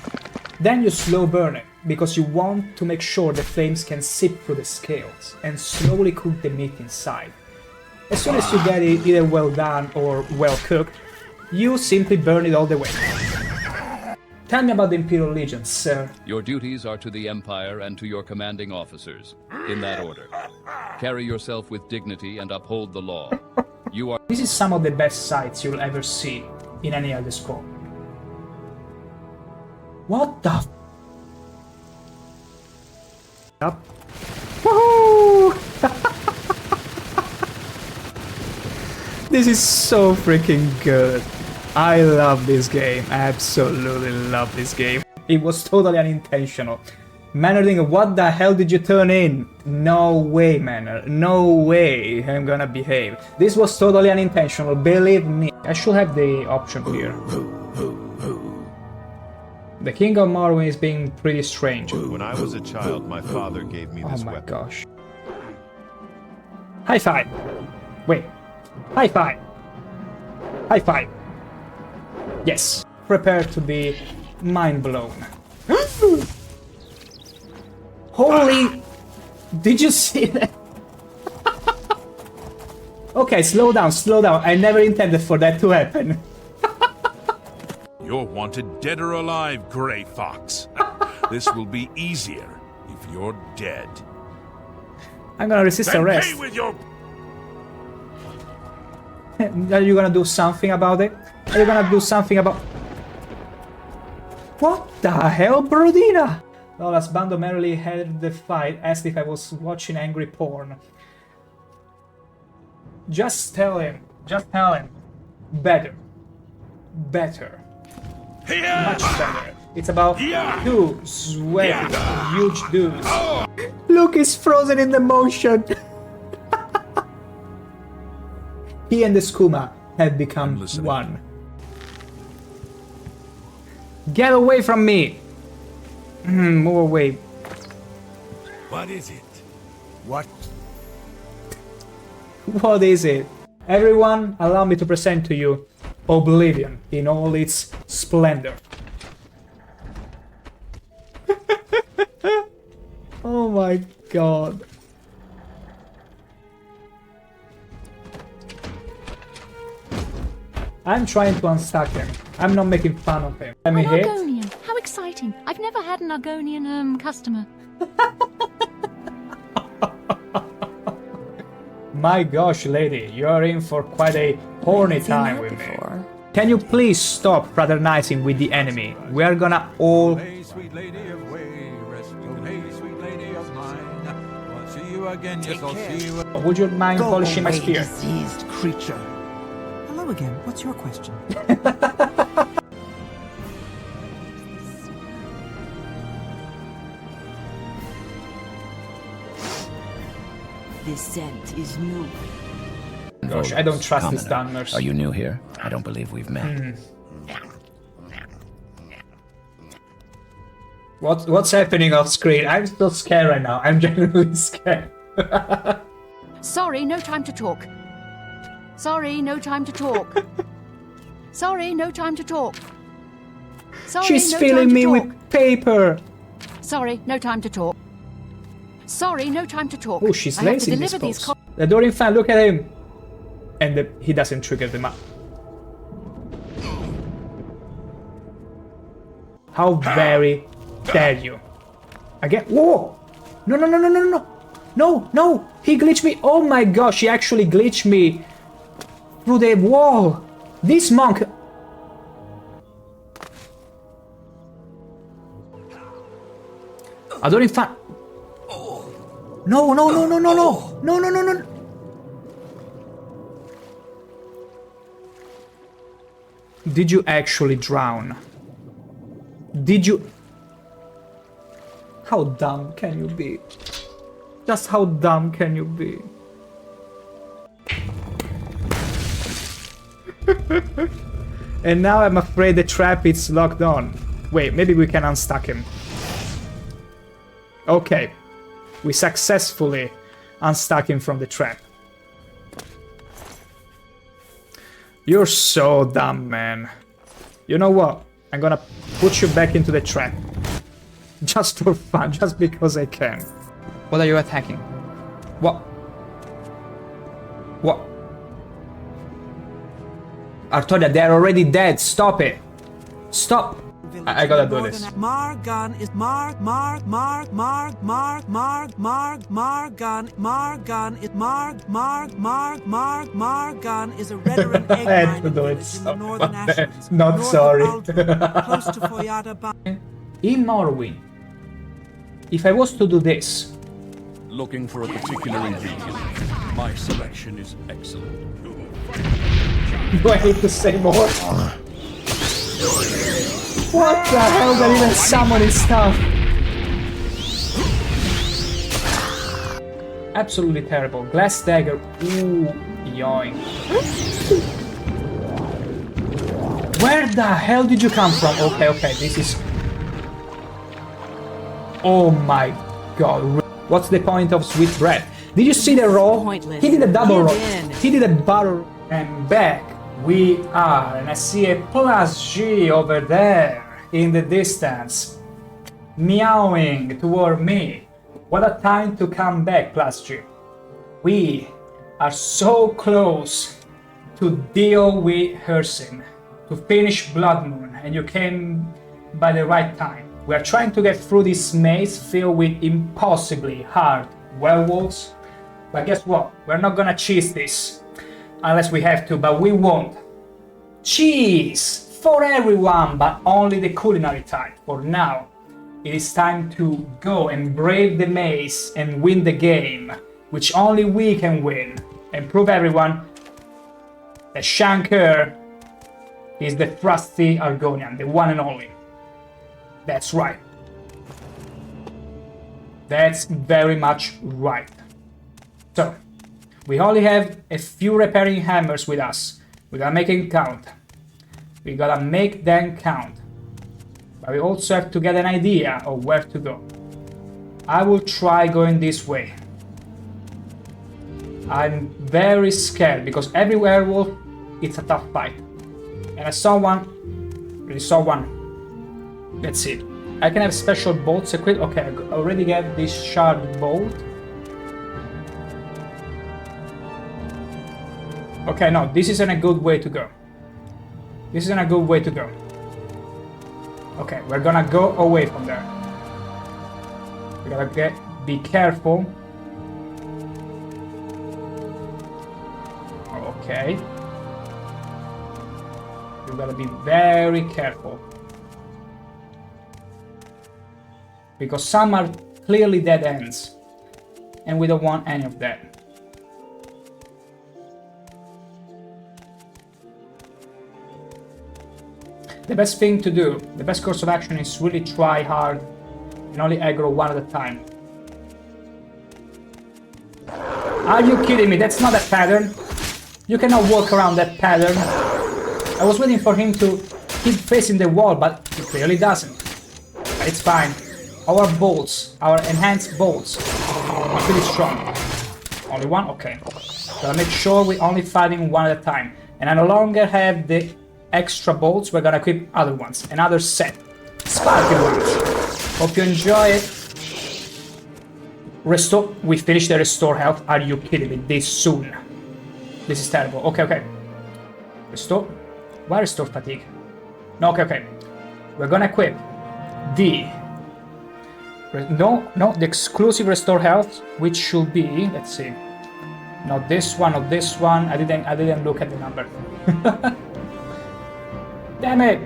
Then you slow burn it, because you want to make sure the flames can seep through the scales and slowly cook the meat inside. As soon as you get it either well done or well cooked, you simply burn it all the way. Tell me about the Imperial Legion, sir. Your duties are to the Empire and to your commanding officers, in that order. Carry yourself with dignity and uphold the law. You are... This is some of the best sights you'll ever see in any Elder Scroll. What the f... Up. Woohoo! This is so freaking good. I love this game. Absolutely love this game. It was totally unintentional. Manor thinking, what the hell did you turn in? No way, Manor. No way I'm gonna behave. This was totally unintentional, believe me. I should have the option here. The King of Morrowind is being pretty strange. When I was a child, my father gave me this weapon. Oh my gosh. High five. Wait. High five. High five. Yes. Prepare to be mind blown. Holy... Did you see that? Okay, slow down, slow down. I never intended for that to happen. You're wanted dead or alive, Grey Fox. This will be easier if you're dead. I'm gonna resist arrest. Pay with your... Are you gonna do something about it? Are you gonna do something about... What the hell, Brodina? Lolas Bando merely had the fight, asked if I was watching angry porn. Just tell him. Just tell him. Better. Better. Much better. It's about two sweaty, huge dudes. Look, he's frozen in the motion. He and the skooma have become one. Get away from me! Move away. What is it? What? What is it? Everyone, allow me to present to you Oblivion in all its splendor. Oh my god. I'm trying to unstuck him. I'm not making fun of him. Let me hit. Argonian. How exciting. I've never had an Argonian customer. My gosh, lady, you're in for quite a horny time with me. Can you please stop fraternizing with the enemy? We are gonna all... Hey, sweet lady of way, rest. Oh, hey, sweet lady of mine. I'll see you again, yes, I'll see you... Would you mind polishing my spear? Diseased creature. Hello again, what's your question? This scent is new. Gosh, I don't trust these Dunmers. Are you new here? I don't believe we've met. What's happening off screen? I'm still scared right now. I'm genuinely scared. Sorry, no time to talk. Sorry, no time to talk. Sorry, no time to talk. Sorry, She's no filling time to me talk. with paper. Sorry, no time to talk. Sorry, no time to talk. Oh, she's I have to lazy in this deliver these pose. The Dorian fan, look at him. And he doesn't trigger them up. How very dare you. Again, whoa! No, no, no, no, no, no. No, no, he glitched me. Oh my gosh, he actually glitched me through the wall. This monk. I don't even find. No, no, no, no, no, no, no, no, no, no. Did you actually drown? Did you? How dumb can you be? Just how dumb can you be? And now I'm afraid the trap is locked on. Wait, maybe we can unstuck him. Okay. We successfully unstuck him from the trap. You're so dumb, man. You know what? I'm gonna put you back into the trap. Just for fun, just because I can. What are you attacking? What? What? Artoria, they're already dead. Stop it. Stop. I gotta do this. Margan is Margan is a red and egg I had to do it. Not sorry. Close to Foyada. In Morrowind, if I was to do this, Looking for a particular ingredient. My selection is excellent. do I need to say more? What the hell? They're even summoning stuff. Absolutely terrible. Glass dagger. Ooh, yoink. Where the hell did you come from? Okay, okay, this is... Oh my god. What's the point of sweet bread? Did you see the roll? Pointless. He did a double roll. Give in. He did a barrel. And back we are. And I see a plus G over there in the distance. Meowing toward me. What a time to come back, plus G. We are so close to deal with Hircine. To finish Bloodmoon. And you came by the right time. We are trying to get through this maze filled with impossibly hard werewolves. But guess what? We're not gonna cheese this. Unless we have to, but we won't. Cheese! For everyone, but only the culinary type. For now, it is time to go and brave the maze and win the game. Which only we can win. And prove everyone that ShankH-ER is the trusty Argonian, the one and only. That's right. That's very much right. So, we only have a few repairing hammers with us. We gotta make it count. We gotta make them count. But we also have to get an idea of where to go. I will try going this way. I'm very scared because every werewolf, it's a tough fight. And I saw one, really saw one. Let's see. I can have special bolts equipped. Okay, I already get this shard bolt. Okay, no, this isn't a good way to go. This isn't a good way to go. Okay, we're gonna go away from there. We gotta be careful. Okay. You gotta be very careful. Because some are clearly dead ends. And we don't want any of that. The best thing to do, the best course of action is really try hard and only aggro one at a time. Are you kidding me? That's not a pattern. You cannot walk around that pattern. I was waiting for him to keep facing the wall, but he clearly doesn't. It's fine. Our bolts, our enhanced bolts, are pretty strong. Only one? Okay. Gotta make sure we're only fighting one at a time. And I no longer have the extra bolts, we're gonna equip other ones. Another set. Sparking ones. Hope you enjoy it. Restore. We finished the restore health. Are you kidding me? This soon? This is terrible. Okay, okay. Restore. Why restore fatigue? No, okay, okay. We're gonna equip the... No, the exclusive restore health, which should be... Let's see. Not this one, not this one. I didn't look at the number. Damn it!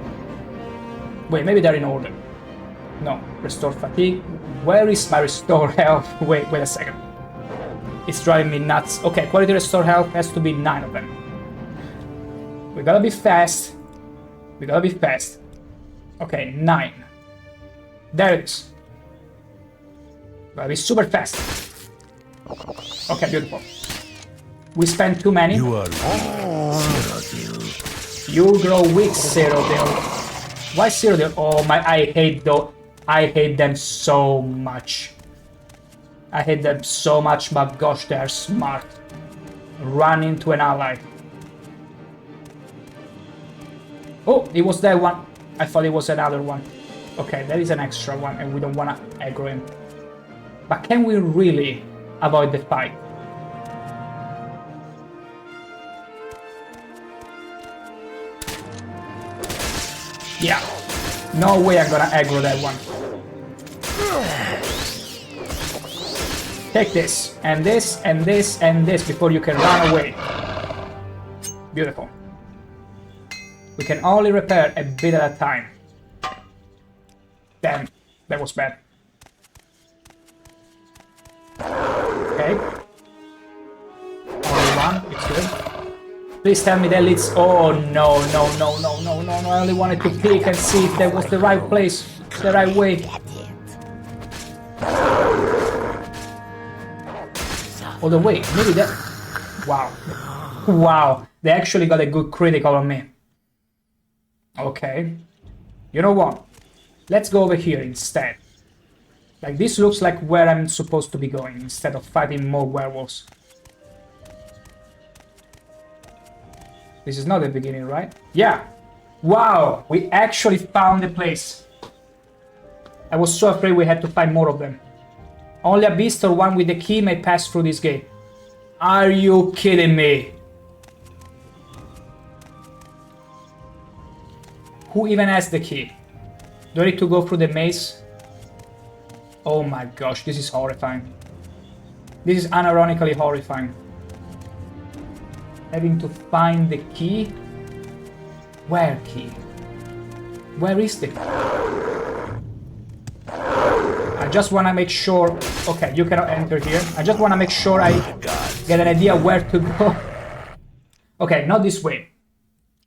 Wait, maybe they're in order. No, restore fatigue. Where is my restore health? Wait a second. It's driving me nuts. Okay, quality restore health has to be 9 of them. We gotta be fast. We gotta be fast. Okay, 9. There it is. Gotta be super fast. Okay, beautiful. We spent too many. You are You grow weak, Cyrodiil. Why Cyrodiil? Oh my, I hate them so much. I hate them so much, but gosh, they are smart. Run into an ally. Oh, it was that one. I thought it was another one. Okay, there is an extra one, and we don't want to aggro him. But can we really avoid the fight? Yeah. No way I'm gonna aggro that one. Take this, and this, and this, and this before you can run away. Beautiful. We can only repair a bit at a time. Damn, that was bad. Okay. Only one, it's good. Please tell me that leads... Oh, no. I only wanted to peek and see if that was the right place, the right way. Oh, the way, maybe that... Wow. Wow, they actually got a good critical on me. Okay. You know what? Let's go over here instead. Like, this looks like where I'm supposed to be going, instead of fighting more werewolves. This is not the beginning, right? Yeah! Wow! We actually found the place. I was so afraid we had to find more of them. Only a beast or one with the key may pass through this gate. Are you kidding me? Who even has the key? Do I need to go through the maze? Oh my gosh, this is horrifying. This is unironically horrifying. Having to find the key? Where key? Where is the key? I just want to make sure... Okay, you cannot enter here. I just want to make sure I get an idea where to go. Okay, not this way.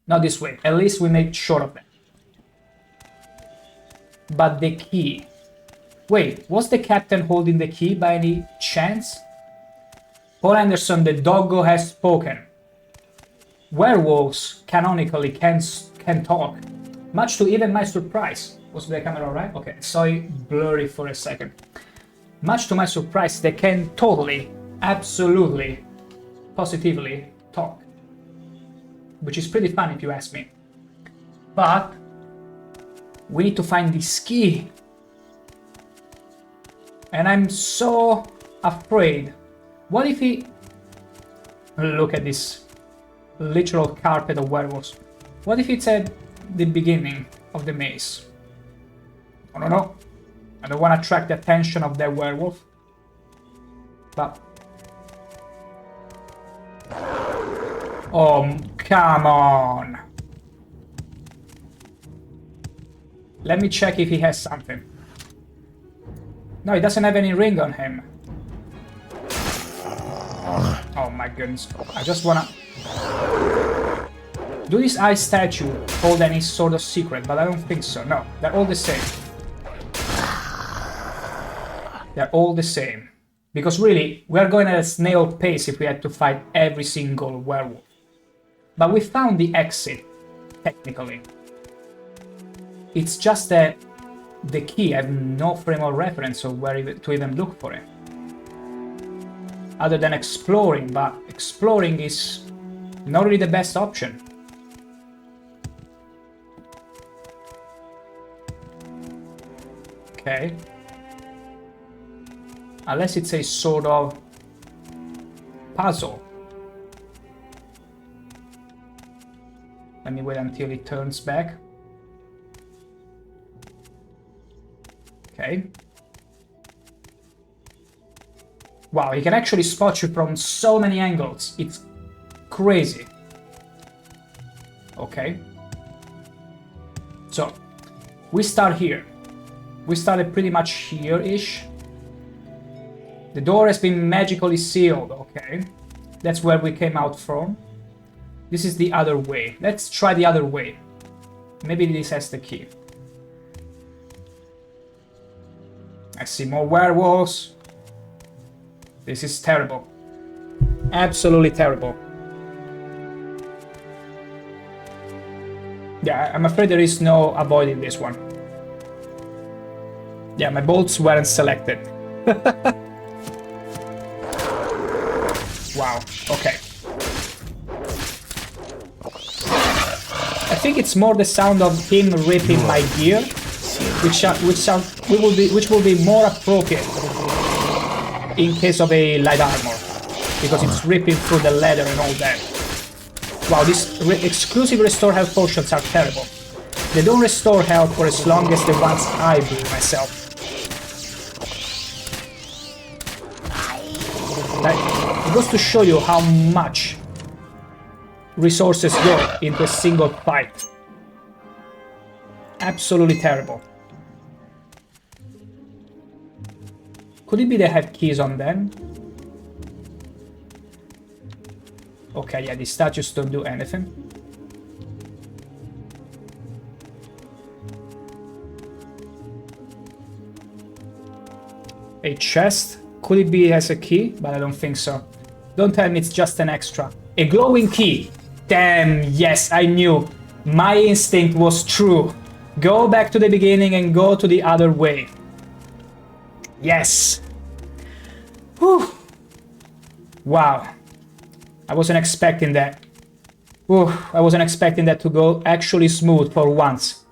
Not this way. At least we make sure of that. But the key... Wait, was the captain holding the key by any chance? Paul Anderson, the doggo has spoken. Werewolves, canonically, can talk. Much to even my surprise. Was the camera right? Okay, saw it blurry for a second. Much to my surprise, they can totally, absolutely, positively talk. Which is pretty fun if you ask me. But we need to find this key. And I'm so afraid. What if he... Look at this literal carpet of werewolves. What if it's at the beginning of the maze? I don't know. I don't want to attract the attention of that werewolf. But... Oh, come on! Let me check if he has something. No, he doesn't have any ring on him. Oh my goodness. I just wanna... Do this ice statue hold any sort of secret? But I don't think so. No, they're all the same. They're all the same. Because really, we're going at a snail pace if we had to fight every single werewolf. But we found the exit, technically. It's just that the key. I have no frame of reference of where to even look for it. Other than exploring, but exploring is not really the best option. Okay. Unless it's a sort of puzzle. Let me wait until it turns back. Okay. Wow, he can actually spot you from so many angles. It's crazy. Okay. So, we start here. We started pretty much here-ish. The door has been magically sealed. Okay. That's where we came out from. This is the other way. Let's try the other way. Maybe this has the key. I see more werewolves. This is terrible. Absolutely terrible. Yeah, I'm afraid there is no avoiding this one. Yeah, my bolts weren't selected. Wow, okay. I think it's more the sound of him ripping my gear, which will be more appropriate in case of a light armor, because it's ripping through the leather and all that. Wow, these exclusive restore health potions are terrible. They don't restore health for as long as the ones I do myself. It goes to show you how much resources go into a single fight. Absolutely terrible. Could it be they have keys on them? Okay, yeah, these statues don't do anything. A chest? Could it be it has a key? But I don't think so. Don't tell me it's just an extra. A glowing key! Damn, yes, I knew. My instinct was true. Go back to the beginning and go to the other way. Yes! Whew. Wow. I wasn't expecting that. Whew. I wasn't expecting that to go actually smooth for once.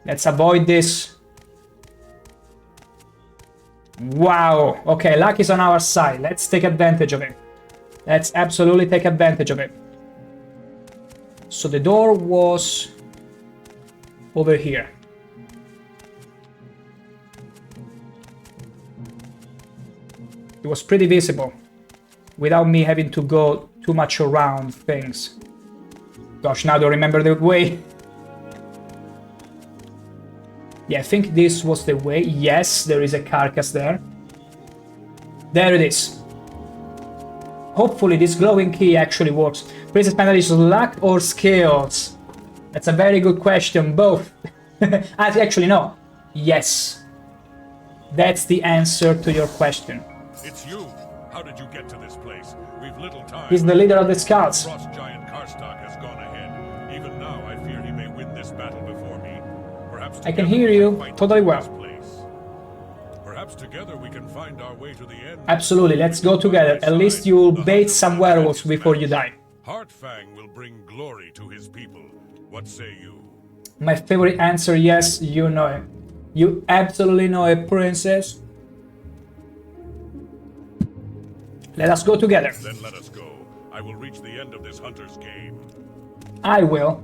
Let's avoid this. Wow. Okay, luck is on our side. Let's take advantage of it. Let's absolutely take advantage of it. So the door was over here. It was pretty visible without me having to go too much around things. Gosh, now I don't remember the way. Yeah, I think this was the way. Yes, there is a carcass there. There it is. Hopefully this glowing key actually works. Princess Panda is luck or skills? That's a very good question, both. Actually, no. Yes. That's the answer to your question. It's you. How did you get to this place? We've little time. He's the leader of the scouts. Frost giant Karstock has gone ahead. Even now, I fear he may win this battle before me. Perhaps I can hear you totally well. Perhaps together we can find our way to the end. Absolutely, let's go together. At least you'll bait some werewolves before you die. Heartfang will bring glory to his people. What say you? My favorite answer, yes, you know it. You absolutely know it, princess. Let us go together. Then let us go. I will reach the end of this hunter's game. I will.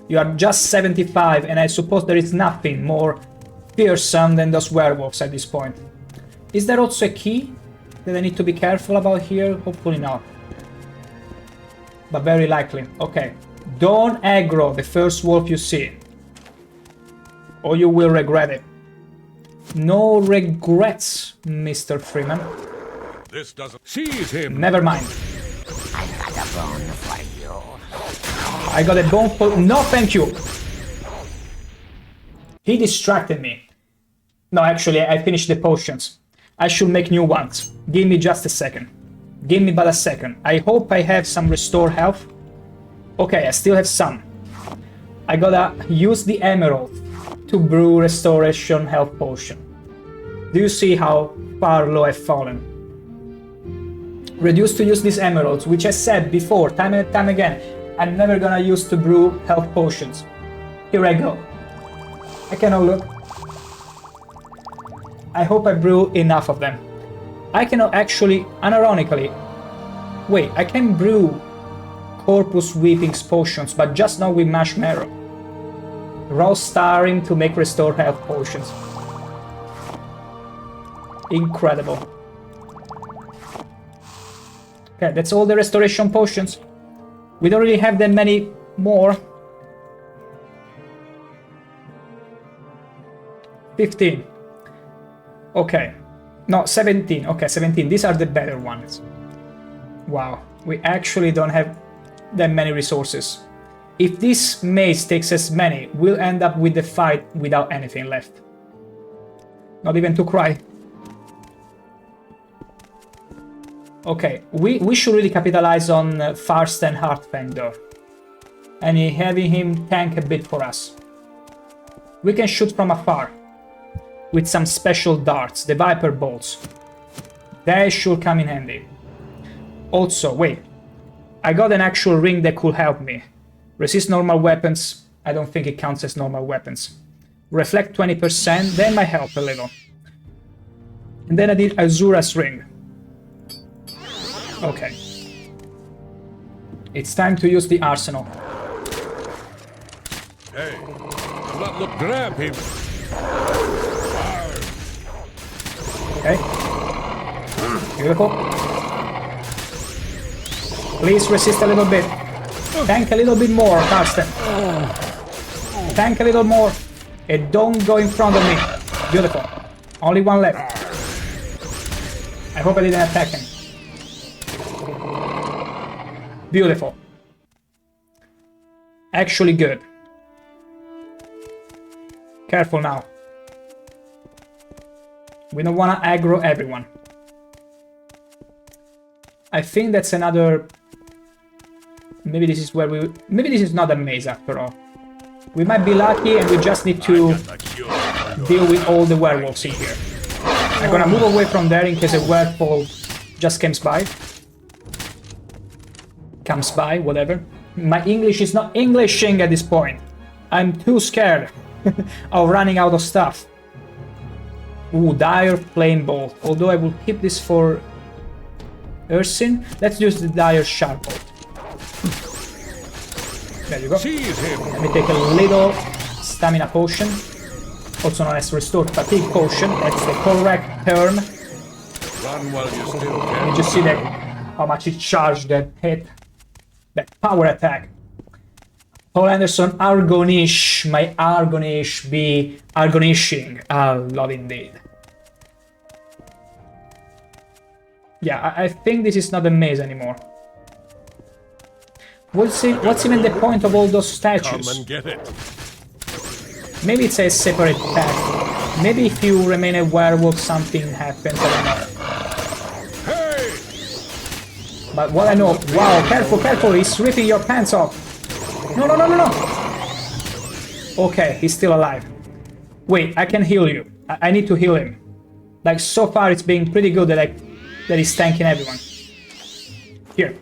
You are just 75, and I suppose there is nothing more fearsome than those werewolves at this point. Is there also a key that I need to be careful about here? Hopefully not. But very likely. Okay. Don't aggro the first wolf you see, or you will regret it. No regrets, Mr. Freeman. This doesn't seize him. Never mind. I got a bone for you. I got a bone for... No, thank you. He distracted me. No, actually, I finished the potions. I should make new ones. Give me just a second. Give me but a second. I hope I have some restore health. Okay, I still have some. I gotta use the emerald to brew restoration health potion. Do you see how far low I've fallen? Reduce to use these emeralds, which I said before, time and time again, I'm never gonna use to brew health potions. Here I go. I cannot look. I hope I brew enough of them. I cannot actually, unironically, wait, I can brew Corpus Weeping's potions, but just not with marshmallow. Raw starring to make restore health potions. Incredible. Okay, that's all the restoration potions. We don't really have that many more. 15. Okay. No, 17. Okay, 17. These are the better ones. Wow. We actually don't have that many resources. If this maze takes as many, we'll end up with the fight without anything left. Not even to cry. Okay, we should really capitalize on Farsten Heartfang though. And having him tank a bit for us. We can shoot from afar. With some special darts, the Viper Bolts. They should come in handy. Also, wait. I got an actual ring that could help me. Resist normal weapons. I don't think it counts as normal weapons. Reflect 20%, they might help a little. And then I did Azura's ring. Okay. It's time to use the arsenal. Hey, look, grab him. Okay. Beautiful. Please resist a little bit. Tank a little bit more, Karsten. Tank a little more. And don't go in front of me. Beautiful. Only one left. I hope I didn't attack him. Beautiful. Actually good. Careful now. We don't want to aggro everyone. I think that's another... Maybe this is where we... Maybe this is not a maze after all. We might be lucky and we just need to deal with all the werewolves in here. I'm gonna move away from there in case a werewolf just comes by. Comes by, whatever. My English is not Englishing at this point. I'm too scared of running out of stuff. Ooh, Dire Flame Bolt. Although I will keep this for Hircine. Let's use the Dire Sharp Bolt. There you go. Let me take a little stamina potion. Also known as Restored Fatigue Potion. That's the correct term. Run while you still can. You just see that how much it charged that hit. That power attack. Paul Anderson, Argonish. My Argonish be Argonishing. I love indeed. Yeah, I think this is not a maze anymore. What's even the point of all those statues? Come and get it. Maybe it's a separate path. Maybe if you remain a werewolf, something happens. I don't know. Hey! But what I know... Wow, careful, careful! He's ripping your pants off! No, no, no, no, no! Okay, he's still alive. Wait, I can heal you. I need to heal him. Like, so far it's been pretty good that he's tanking everyone. Here.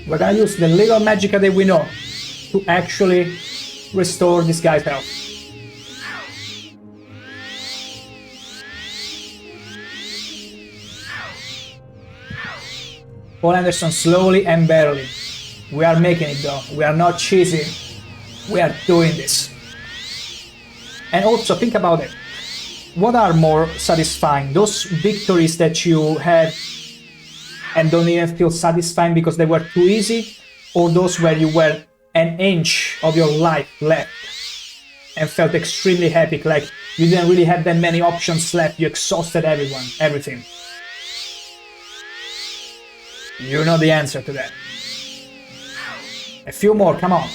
We're gonna use the little magicka that we know to actually restore this guy's health. Paul Anderson, slowly and barely. We are making it though. We are not cheesy. We are doing this. And also, think about it. What are more satisfying? Those victories that you have and don't even feel satisfying because they were too easy, or those where you were an inch of your life left and felt extremely happy, like you didn't really have that many options left, you exhausted everything. You know the answer to that. A few more, come on.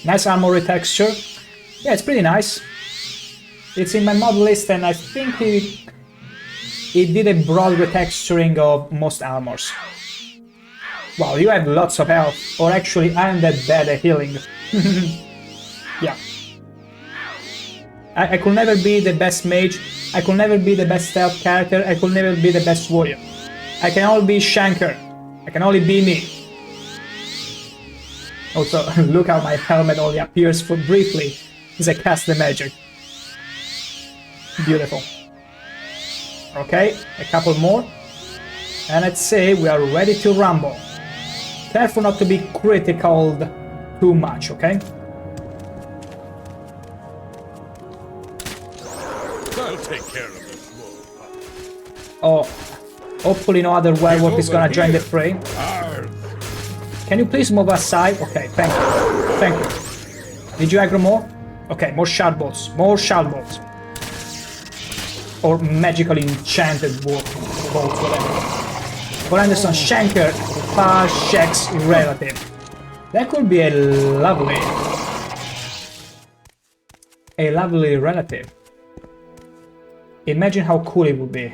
Nice armor texture. Yeah, it's pretty nice. It's in my mod list and I think it did a broad retexturing of most armors. Wow, you have lots of health. Or actually, I am that bad at healing. Yeah. I could never be the best mage. I could never be the best stealth character. I could never be the best warrior. I can only be ShankH-ER. I can only be me. Also, look how my helmet only appears for briefly as I cast the magic. Beautiful. Okay, a couple more. And let's say we are ready to rumble. Careful not to be critical too much, okay? I'll take care of this wolf. Oh, hopefully no other werewolf is gonna join the fray. Can you please move aside? Okay, thank you. Thank you. Did you aggro more? Okay, more shard bolts. More shard bolts. Or magically enchanted bolts, whatever. For Anderson, ShankH-ER, far checks relative. That could be a lovely relative. Imagine how cool it would be.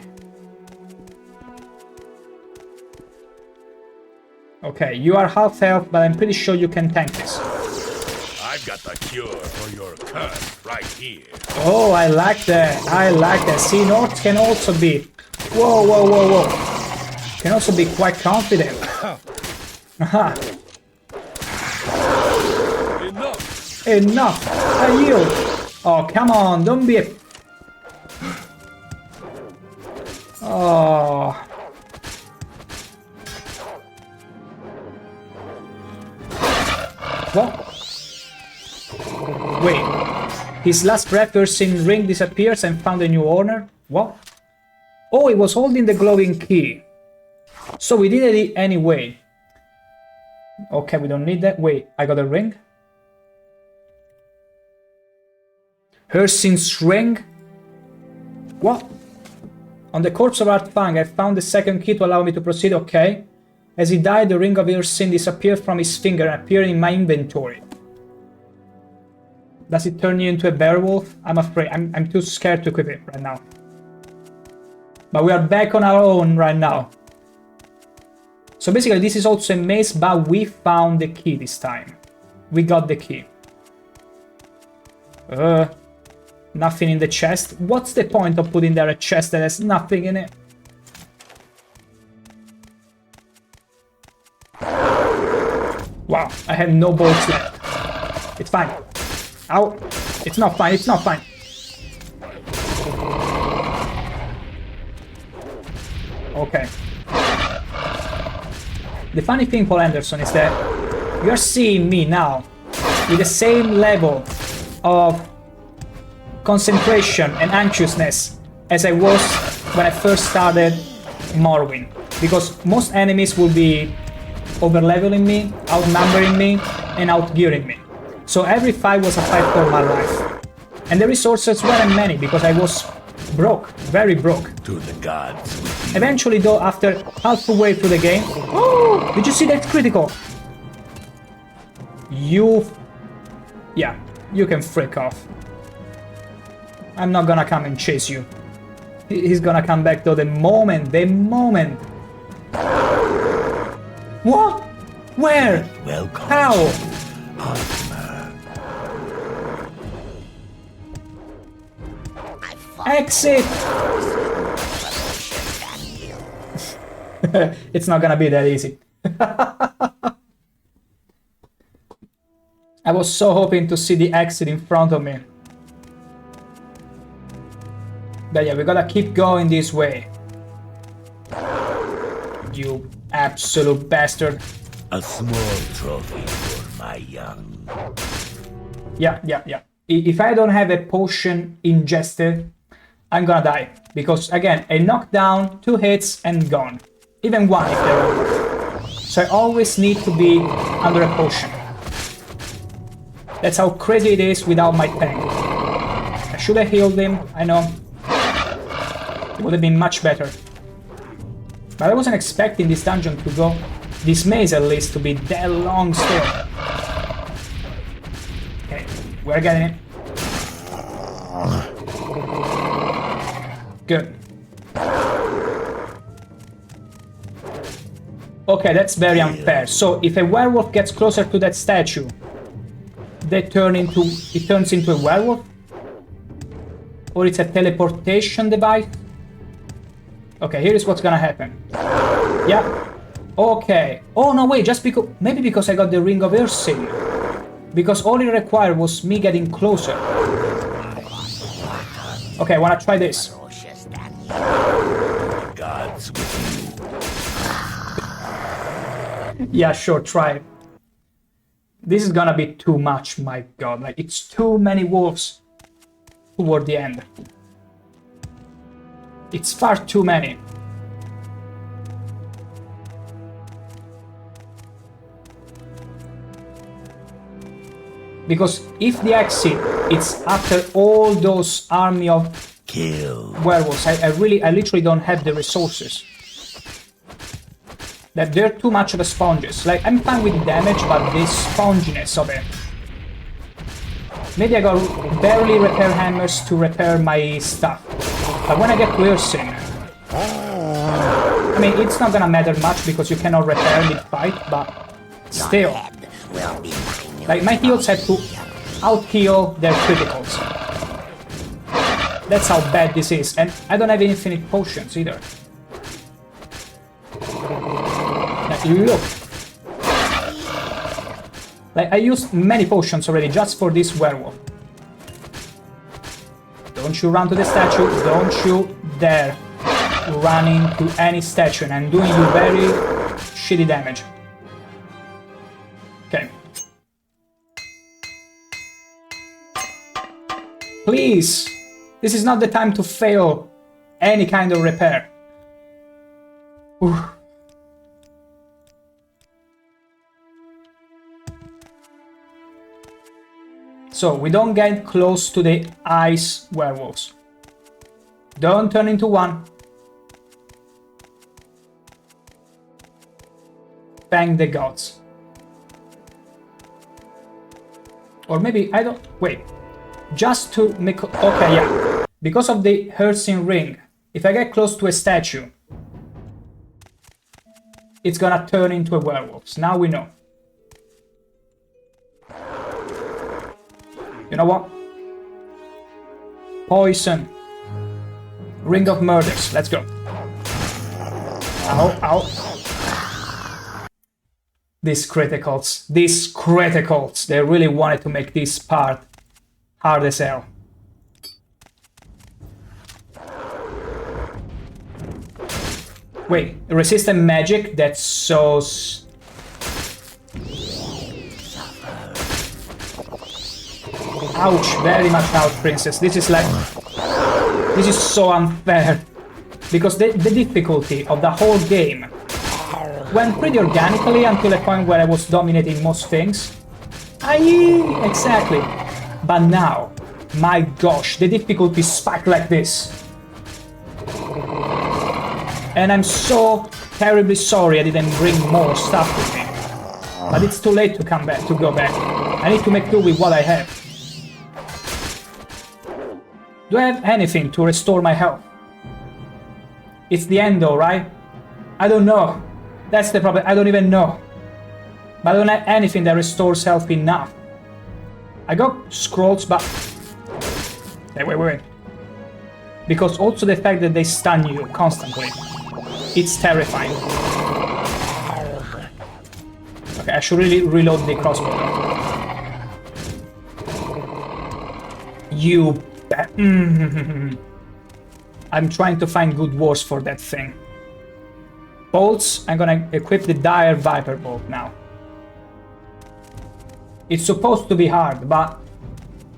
Okay, you are half health, but I'm pretty sure you can tank this. I've got the cure for your curse right here. Oh, I like that. I like that. See, North can also be... Whoa, whoa, whoa, whoa. Can also be quite confident. Aha. Enough. Enough. I yield. Oh, come on. Don't be a... Oh. What? Wait. His last breath, Hircine ring disappears and found a new owner? What? Oh, he was holding the glowing key. So we did it anyway. Okay, we don't need that. Wait, I got a ring? Hircine's ring? What? On the corpse of Art Fang, I found the second key to allow me to proceed, okay. As he died, the ring of Hircine disappeared from his finger and appeared in my inventory. Does it turn you into a werewolf? I'm afraid. I'm too scared to equip it right now. But we are back on our own right now. So basically this is also a maze, but we found the key this time. We got the key. Nothing in the chest. What's the point of putting there a chest that has nothing in it? Wow, I have no bolts left. It's fine. Ow. It's not fine, it's not fine. Okay. The funny thing, Paul Anderson, is that you're seeing me now with the same level of concentration and anxiousness as I was when I first started Morrowind. Because most enemies will be over-leveling me, outnumbering me, and outgearing me. So every fight was a fight for my life. And the resources weren't many because I was broke, very broke. To the gods. Eventually though, after halfway through the game... Oh! Did you see that critical? Yeah, you can freak off. I'm not gonna come and chase you. He's gonna come back though the moment. What? Where? Welcome. How? Exit! It's not gonna be that easy. I was so hoping to see the exit in front of me. But yeah, we gotta keep going this way. You absolute bastard. A small trophy for my young. Yeah. If I don't have a potion ingested, I'm gonna die. Because again, a knockdown, 2 hits, and gone. Even 1 if they're over. So I always need to be under a potion. That's how crazy it is without my tank. I should have healed him, I know. It would have been much better. But I wasn't expecting this dungeon to go, this maze at least, to be that long still. Okay, we're getting it. Good. Okay, that's very unfair. So if a werewolf gets closer to that statue, it turns into a werewolf? Or it's a teleportation device? Okay, here is what's gonna happen. Yeah. Okay. Oh no, wait, just because... Maybe because I got the Ring of Hircine. Because all it required was me getting closer. Okay, I wanna try this. Yeah, sure, try it. This is gonna be too much, my god. Like, it's too many wolves toward the end. It's far too many. Because if the exit is after all those army of werewolves, I literally don't have the resources. That they're too much of a sponges. Like, I'm fine with damage, but this sponginess of it. Maybe I got barely repair hammers to repair my stuff. But when I get to Hircine, I mean, it's not gonna matter much because you cannot repair mid-fight, but still. Like, my heals have to out-heal their criticals. That's how bad this is. And I don't have infinite potions either. Like, look. Like, I used many potions already just for this werewolf. Don't you run to the statue. Don't you dare run into any statue. And I'm doing you very shitty damage. Okay. Please! This is not the time to fail any kind of repair. Oof. So, we don't get close to the ice werewolves. Don't turn into one. Thank the gods. Or maybe, I don't... Wait. Just to make... Okay, yeah. Because of the Hircine ring, if I get close to a statue, it's gonna turn into a werewolf. So now we know. You know what? Poison. Ring of Murders. Let's go. Ow, ow. These criticals. These criticals. They really wanted to make this part hard as hell. Wait, resistant magic? That's so... Ouch, very much ouch, princess. This is like... This is so unfair. Because the difficulty of the whole game went pretty organically until a point where I was dominating most things. Exactly. But now, my gosh, the difficulty spiked like this. And I'm so terribly sorry I didn't bring more stuff with me. But it's too late to come back, to go back. I need to make do with what I have. Do I have anything to restore my health? It's the end though, right? I don't know. That's the problem, I don't even know. But I don't have anything that restores health enough. I got scrolls, but... Hey, wait. Because also the fact that they stun you constantly. It's terrifying. Okay, I should really reload the crossbow though. You... I'm trying to find good wars for that thing. Bolts, I'm gonna equip the Dire Viper Bolt now. It's supposed to be hard, but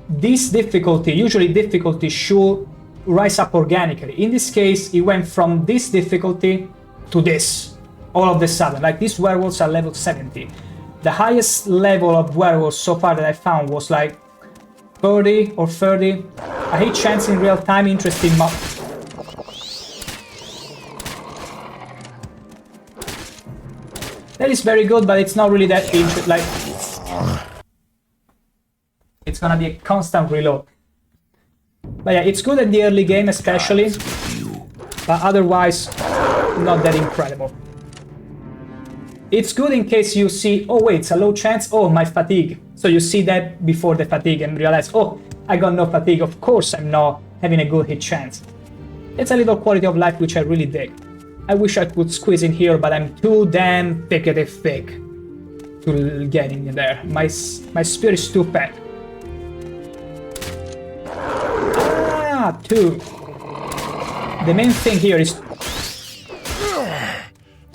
this difficulty, usually difficulty should rise up organically. In this case, it went from this difficulty to this, all of a sudden. Like, these werewolves are level 70. The highest level of werewolves so far that I found was like 30 or 30. I hate chance in real time, interesting mob. That is very good, but it's not really that interesting. Like, it's gonna be a constant reload. But yeah, it's good at the early game especially, but otherwise not that incredible. It's good in case you see, oh wait, it's a low chance, oh, my fatigue. So you see that before the fatigue and realize, oh, I got no fatigue, of course I'm not having a good hit chance. It's a little quality of life which I really dig. I wish I could squeeze in here, but I'm too damn thick to get in there. My spear is too fat. Ah, 2. The main thing here is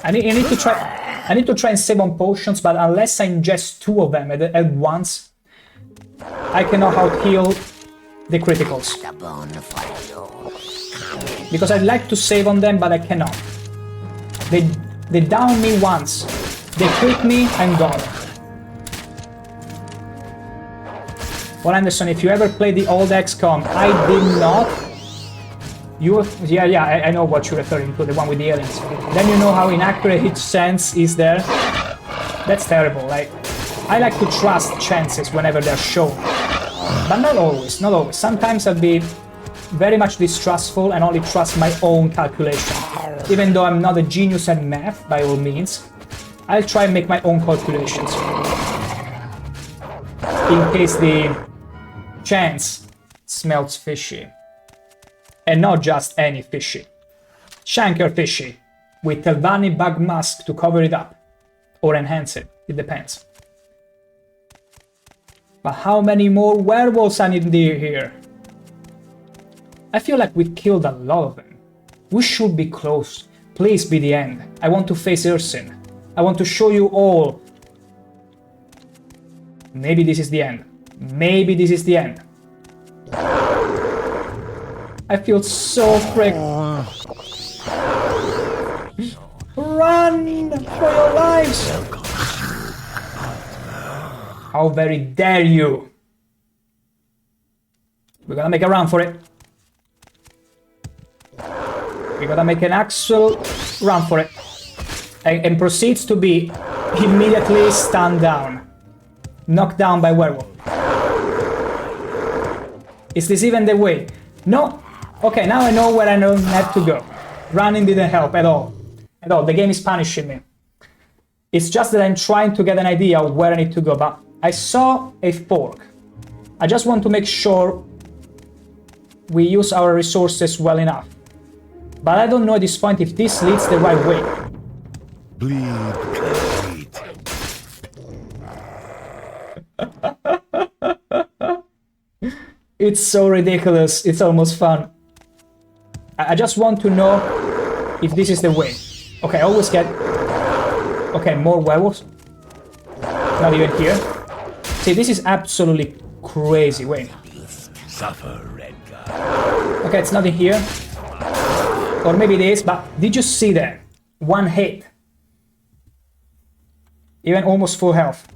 I need to try and save on potions, but unless I ingest 2 of them at once, I cannot out-heal the criticals. Because I'd like to save on them, but I cannot. They down me once. They crit me, I'm gone. Well, Anderson, if you ever played the old XCOM, I did not. Yeah, I know what you're referring to, the one with the aliens. Then you know how inaccurate each sense is there. That's terrible. Like, I like to trust chances whenever they're shown. But not always, not always. Sometimes I'll be very much distrustful and only trust my own calculation. Even though I'm not a genius at math, by all means, I'll try and make my own calculations. In case the chance smells fishy. And not just any fishy. ShankH-ER fishy, with Telvanni bug mask to cover it up. Or enhance it, it depends. But how many more werewolves I need here? I feel like we've killed a lot of them. We should be close. Please be the end. I want to face Hircine. I want to show you all. Maybe this is the end. Maybe this is the end. I feel so frick. Run for your lives! How very dare you! We're gonna make a run for it. We're gonna make an actual run for it. And proceeds to be immediately stunned down. Knocked down by werewolf. Is this even the way? No! Okay, now I know where I don't have to go. Running didn't help at all. At all. The game is punishing me. It's just that I'm trying to get an idea of where I need to go, but I saw a fork. I just want to make sure we use our resources well enough. But I don't know at this point if this leads the right way. It's so ridiculous, it's almost fun. I just want to know if this is the way. Okay, I always get... Okay, more werewolves. Not even here. See, this is absolutely crazy. Wait. Suffer, red guy. Okay, it's not in here. Or maybe it is, but did you see that? One hit. Even almost full health.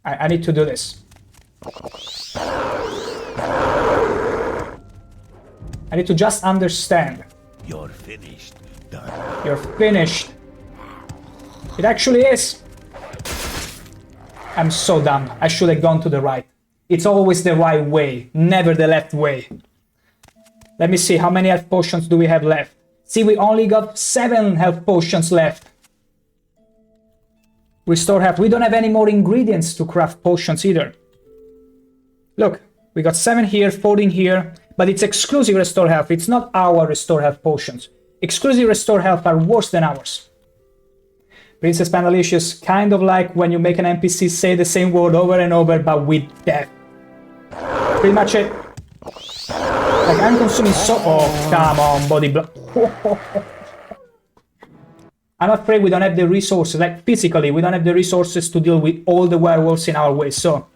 I need to do this. I need to just understand. You're finished. Done. You're finished. It actually is. I'm so dumb. I should have gone to the right. It's always the right way, never the left way. Let me see, how many health potions do we have left? See, we only got 7 health potions left. Restore health. We don't have any more ingredients to craft potions either. Look, we got 7 here, 14 here, but it's exclusive restore health. It's not our restore health potions. Exclusive restore health are worse than ours. Princess Pandalicious, kind of like when you make an NPC say the same word over and over, but with death. Pretty much it. Like, I'm consuming so... Oh, come on, body block. I'm afraid we don't have the resources, like physically, we don't have the resources to deal with all the werewolves in our way, so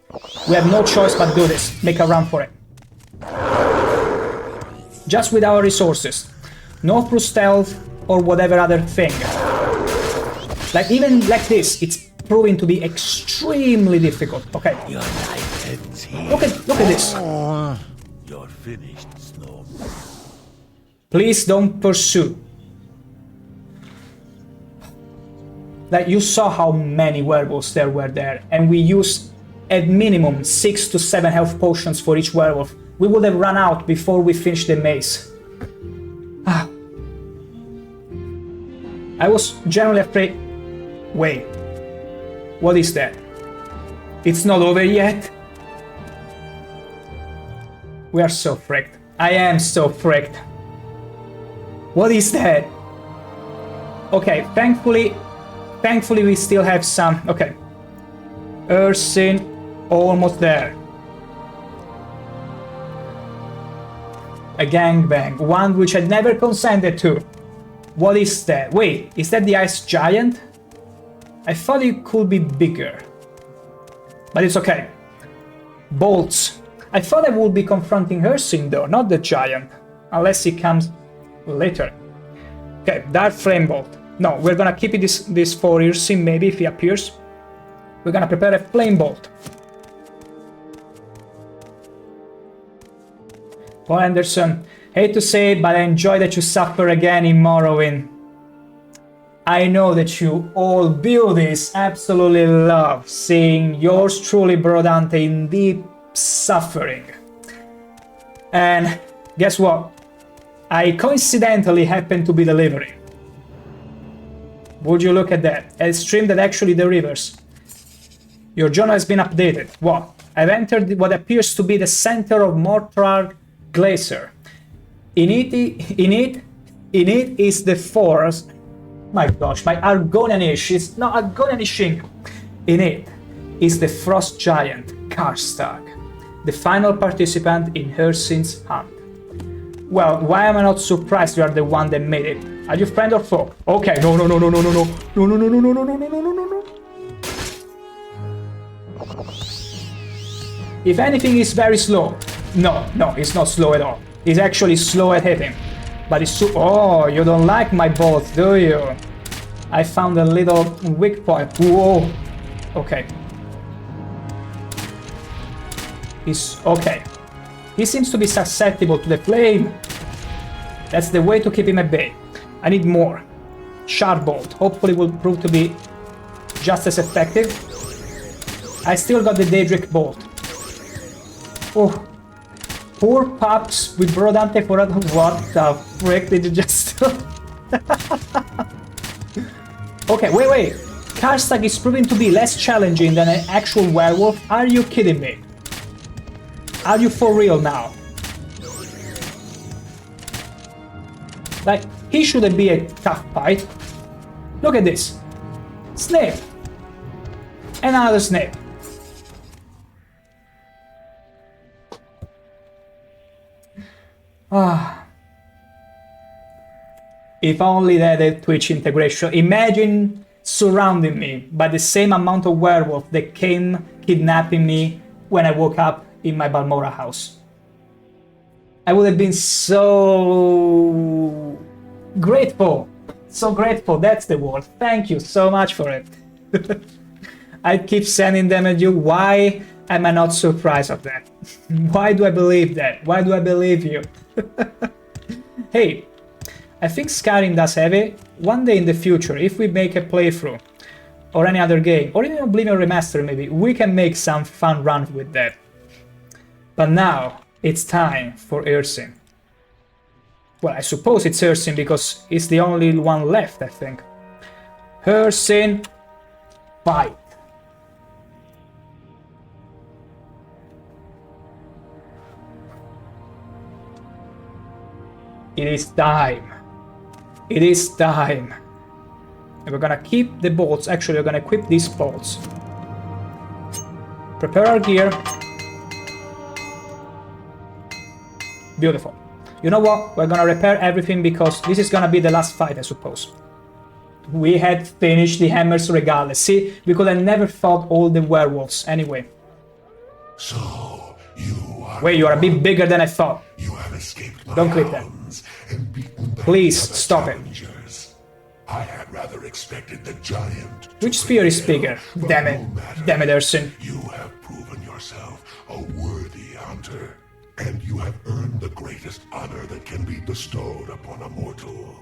we have no choice but do this. Make a run for it. Just with our resources. No through stealth or whatever other thing. Like, even like this, it's proving to be extremely difficult. Okay. Look at this. You're finished, Snow. Please don't pursue. Like, you saw how many werewolves there were there, and we used at minimum 6 to 7 health potions for each werewolf. We would have run out before we finished the maze. I was generally afraid Wait. What is that? It's not over yet? We are so fricked. I am so fricked. What is that? Okay, thankfully we still have some... Okay. Hircine, almost there. A gangbang, one which I never consented to. What is that? Wait, is that the ice giant? I thought it could be bigger. But it's okay. Bolts. I thought I would be confronting Hircine though, not the giant. Unless he comes later. Okay, Dark Flame Bolt. No, we're gonna keep it this for Hircine, maybe if he appears. We're gonna prepare a Flame Bolt. Paul Anderson, hate to say it, but I enjoy that you suffer again in Morrowind. I know that you all beauties absolutely love seeing yours truly, Brodante, in deep suffering. And guess what? I coincidentally happen to be delivering. Would you look at that? A stream that actually delivers. Your journal has been updated. What? I've entered what appears to be the center of Mortar Glacier. In it is the forest. My gosh, my Argonianish is not Argonianishing. In it is the frost giant Karstag, the final participant in Hircine's hunt. Well, why am I not surprised you are the one that made it? Are you friend or foe? Okay, no. If anything, it's very slow. No, it's not slow at all. It's actually slow at hitting. But it's so... Oh, you don't like my bolts, do you? I found a little weak point. Whoa. Okay. He's... Okay. He seems to be susceptible to the flame. That's the way to keep him at bay. I need more. Sharp Bolt. Hopefully will prove to be just as effective. I still got the Daedric Bolt. Oh. Poor pups with Brodante for what the frick did you just do? Okay, wait. Karstag is proving to be less challenging than an actual werewolf. Are you kidding me? Are you for real now? Like, he shouldn't be a tough fight. Look at this. Snape. And another snape. If only they had a Twitch integration. Imagine surrounding me by the same amount of werewolf that came kidnapping me when I woke up in my Balmora house. I would have been so grateful. So grateful, that's the word. Thank you so much for it. I keep sending them at you. Why am I not surprised of that? Why do I believe that? Why do I believe you? Hey, I think Skyrim does have it. One day in the future, if we make a playthrough, or any other game, or even Oblivion Remaster maybe, we can make some fun runs with that. But now, it's time for Hircine. Well, I suppose it's Hircine because it's the only one left, I think. Hircine, fight! It is time. It is time. And we're gonna keep the bolts. Actually, we're gonna equip these bolts. Prepare our gear. Beautiful. You know what? We're gonna repair everything because this is gonna be the last fight, I suppose. We had finished the hammers regardless. See, we could have never fought all the werewolves anyway. So, you are... Wait, you are a bit bigger than I thought. You have escaped my Don't click that. and beaten back Please, the other stop it. challengers. I had rather expected the giant. Which spear is bigger? Damn it. Damn it, Hircine. You have proven yourself a worthy hunter, and you have earned the greatest honor that can be bestowed upon a mortal.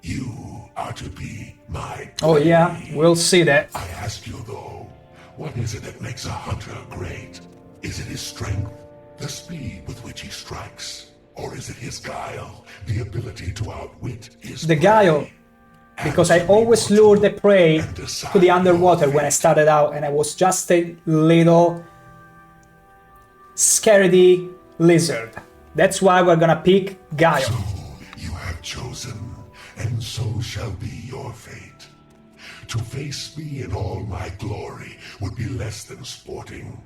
You are to be my Oh yeah, we'll see that. I ask you though, what is it that makes a hunter great? Is it his strength, the speed with which he strikes? Or is it his guile, the ability to outwit his The guile. because I always lure the prey to the underwater when I started out, and I was just a little scaredy lizard. That's why we're gonna pick Guile. So you have chosen, and so shall be your fate. To face me in all my glory would be less than sporting.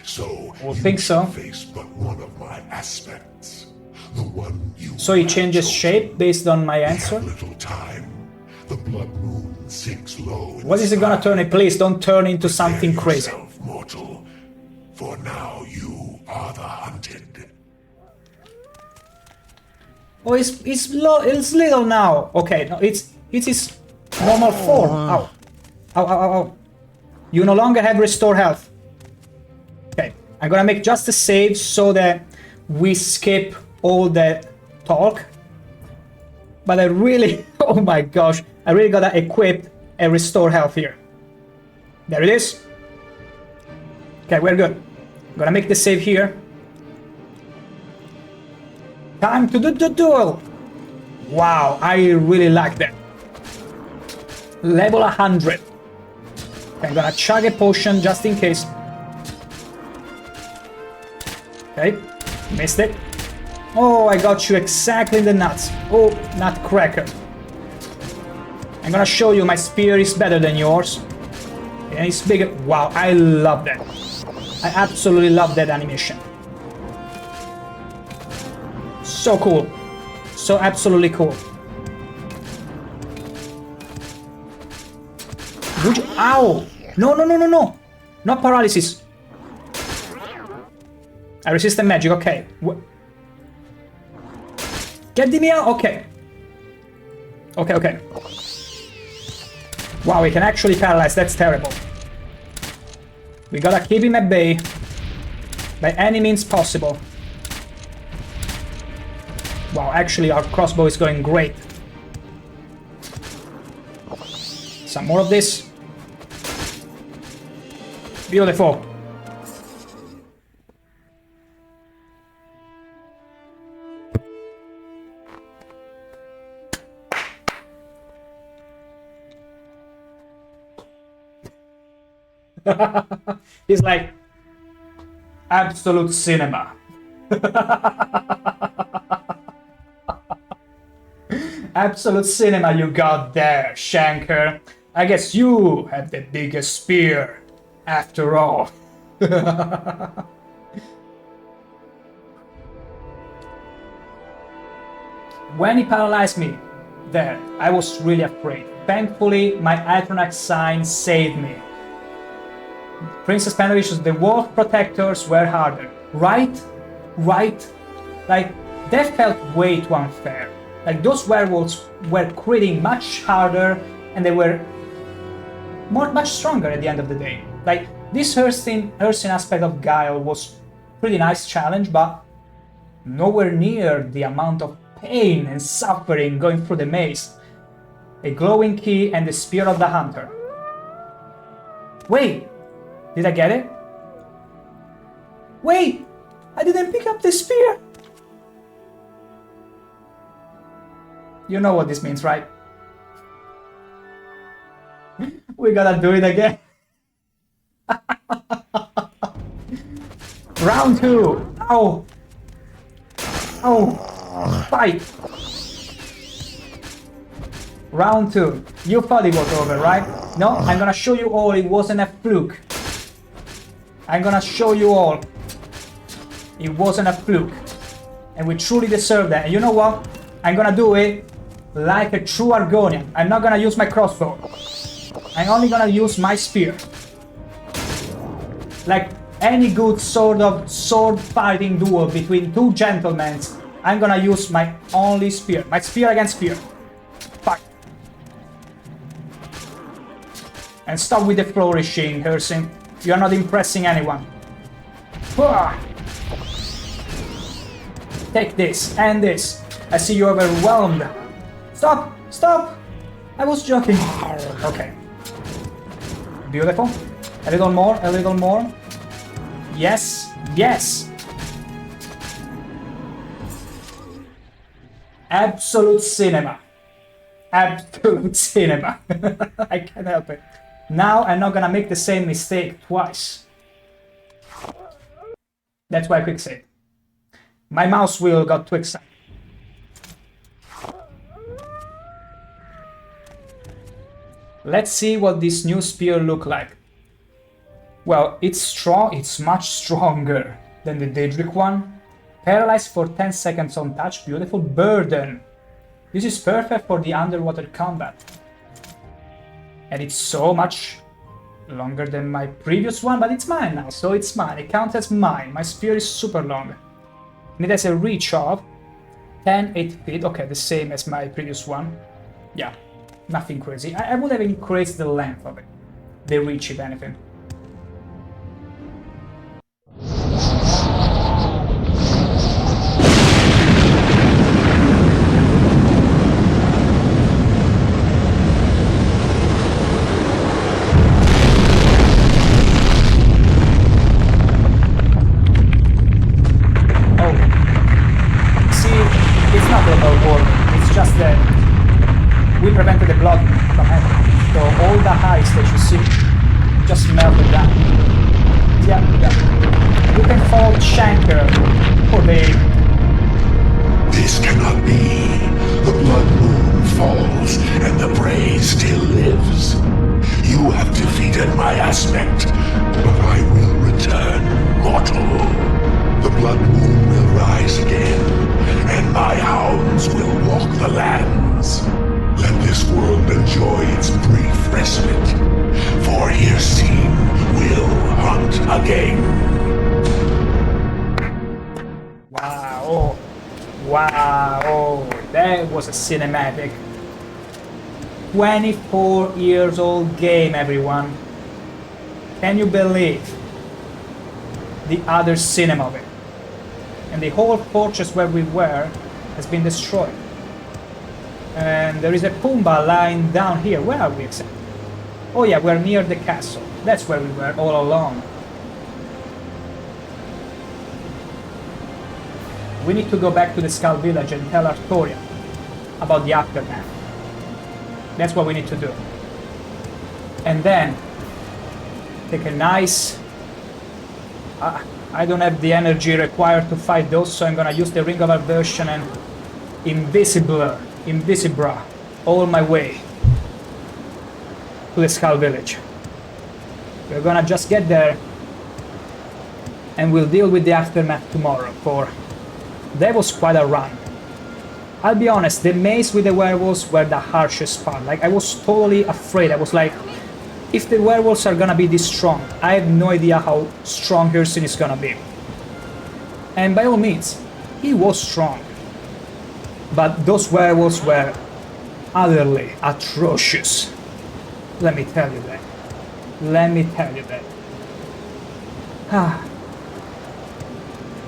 So I think so. Face but one of my aspects, the one you. So he changes shape based on my answer. Little time. The Bloodmoon sinks low. What is it gonna turn it? Please don't turn into something crazy. Mortal, for now you are the hunted. Oh, it's little now. Okay, no, it's his normal form. Ow. Ow, ow, ow, ow. You no longer have restore health. Okay, I'm gonna make just a save so that we skip all the talk. But I really, oh my gosh, I really gotta equip a restore health here. There it is. Okay, we're good. I'm gonna make the save here. Time to do the duel! Wow, I really like that. Level 100. Okay, I'm gonna chug a potion just in case. Okay, missed it. Oh, I got you exactly in the nuts. Oh, nutcracker. I'm gonna show you my spear is better than yours. And it's bigger. Wow, I love that. I absolutely love that animation. So cool. So absolutely cool. Would you? Ow! No, no, no, no, no! Not paralysis. I resist the magic, okay. Get the meal? Okay. Okay, okay. Wow, we can actually paralyze, that's terrible. We gotta keep him at bay. By any means possible. Wow, actually our crossbow is going great. Some more of this. Beautiful. He's like, absolute cinema. Absolute cinema you got there, ShankH-ER. I guess you have the biggest spear, after all. When he paralyzed me, there, I was really afraid. Thankfully, my Atronax sign saved me. Princess Panavich's the wolf protectors were harder. Right? Right? Like, that felt way too unfair. Like, those werewolves were critting much harder and they were much stronger at the end of the day. Like, this Hircine aspect of Guile was pretty nice challenge, but nowhere near the amount of pain and suffering going through the maze. A glowing key and the spear of the hunter. Wait! Did I get it? Wait! I didn't pick up the spear! You know what this means, right? We gotta do it again. Round 2! Ow! Oh! Fight! Round 2. You thought it was over, right? No, I'm gonna show you all it wasn't a fluke. I'm gonna show you all it wasn't a fluke. And we truly deserve that. And you know what? I'm gonna do it like a true Argonian. I'm not gonna use my crossbow. I'm only gonna use my spear. Like any good sort of sword fighting duel between two gentlemen, I'm gonna use my only spear. My spear against spear. Fuck. And stop with the flourishing, Hircine. You're not impressing anyone. Take this and this. I see you're overwhelmed. Stop! Stop! I was joking. Okay. Beautiful. A little more, a little more. Yes, yes. Absolute cinema. absolute cinema. I can't help it. Now I'm not gonna make the same mistake twice. That's why I quick save. My mouse wheel got too excited. Let's see what this new spear look like. Well, it's strong, it's much stronger than the Daedric one. Paralyzed for 10 seconds on touch, beautiful. Burden. This is perfect for the underwater combat. And it's so much longer than my previous one, but it's mine now, so it's mine. It counts as mine. My spear is super long. And it has a reach of 8 feet. Okay, the same as my previous one. Yeah, nothing crazy. I would have increased the length of it. The reach, if anything. We prevented the Bloodmoon from happening, so all the heights that you see just melted down. Yeah. You can fault ShankH-ER for the... This cannot be. The Bloodmoon falls, and the prey still lives. You have defeated my aspect, but I will return mortal. The Bloodmoon will rise again, and my hounds will walk the lands. Let this world enjoy its brief respite, for Hircine will hunt again. Wow, that was a cinematic. 24 years old game, everyone. Can you believe the other cinema of it? And the whole fortress where we were has been destroyed. And there is a Pumbaa lying down here. Where are we exactly? Oh yeah, we're near the castle. That's where we were all along. We need to go back to the Skull Village and tell Artoria about the aftermath. That's what we need to do. And then take a nice... I don't have the energy required to fight those, so I'm gonna use the Ring of Aversion and Invisibra all my way to the Skull Village. We're gonna just get there and we'll deal with the aftermath tomorrow, for that was quite a run. I'll be honest, the maze with the werewolves were the harshest part. Like, I was totally afraid. I was like, if the werewolves are gonna be this strong, I have no idea how strong Hircine is gonna be. And by all means, he was strong. But those werewolves were utterly atrocious. Let me tell you that. Let me tell you that. Ah.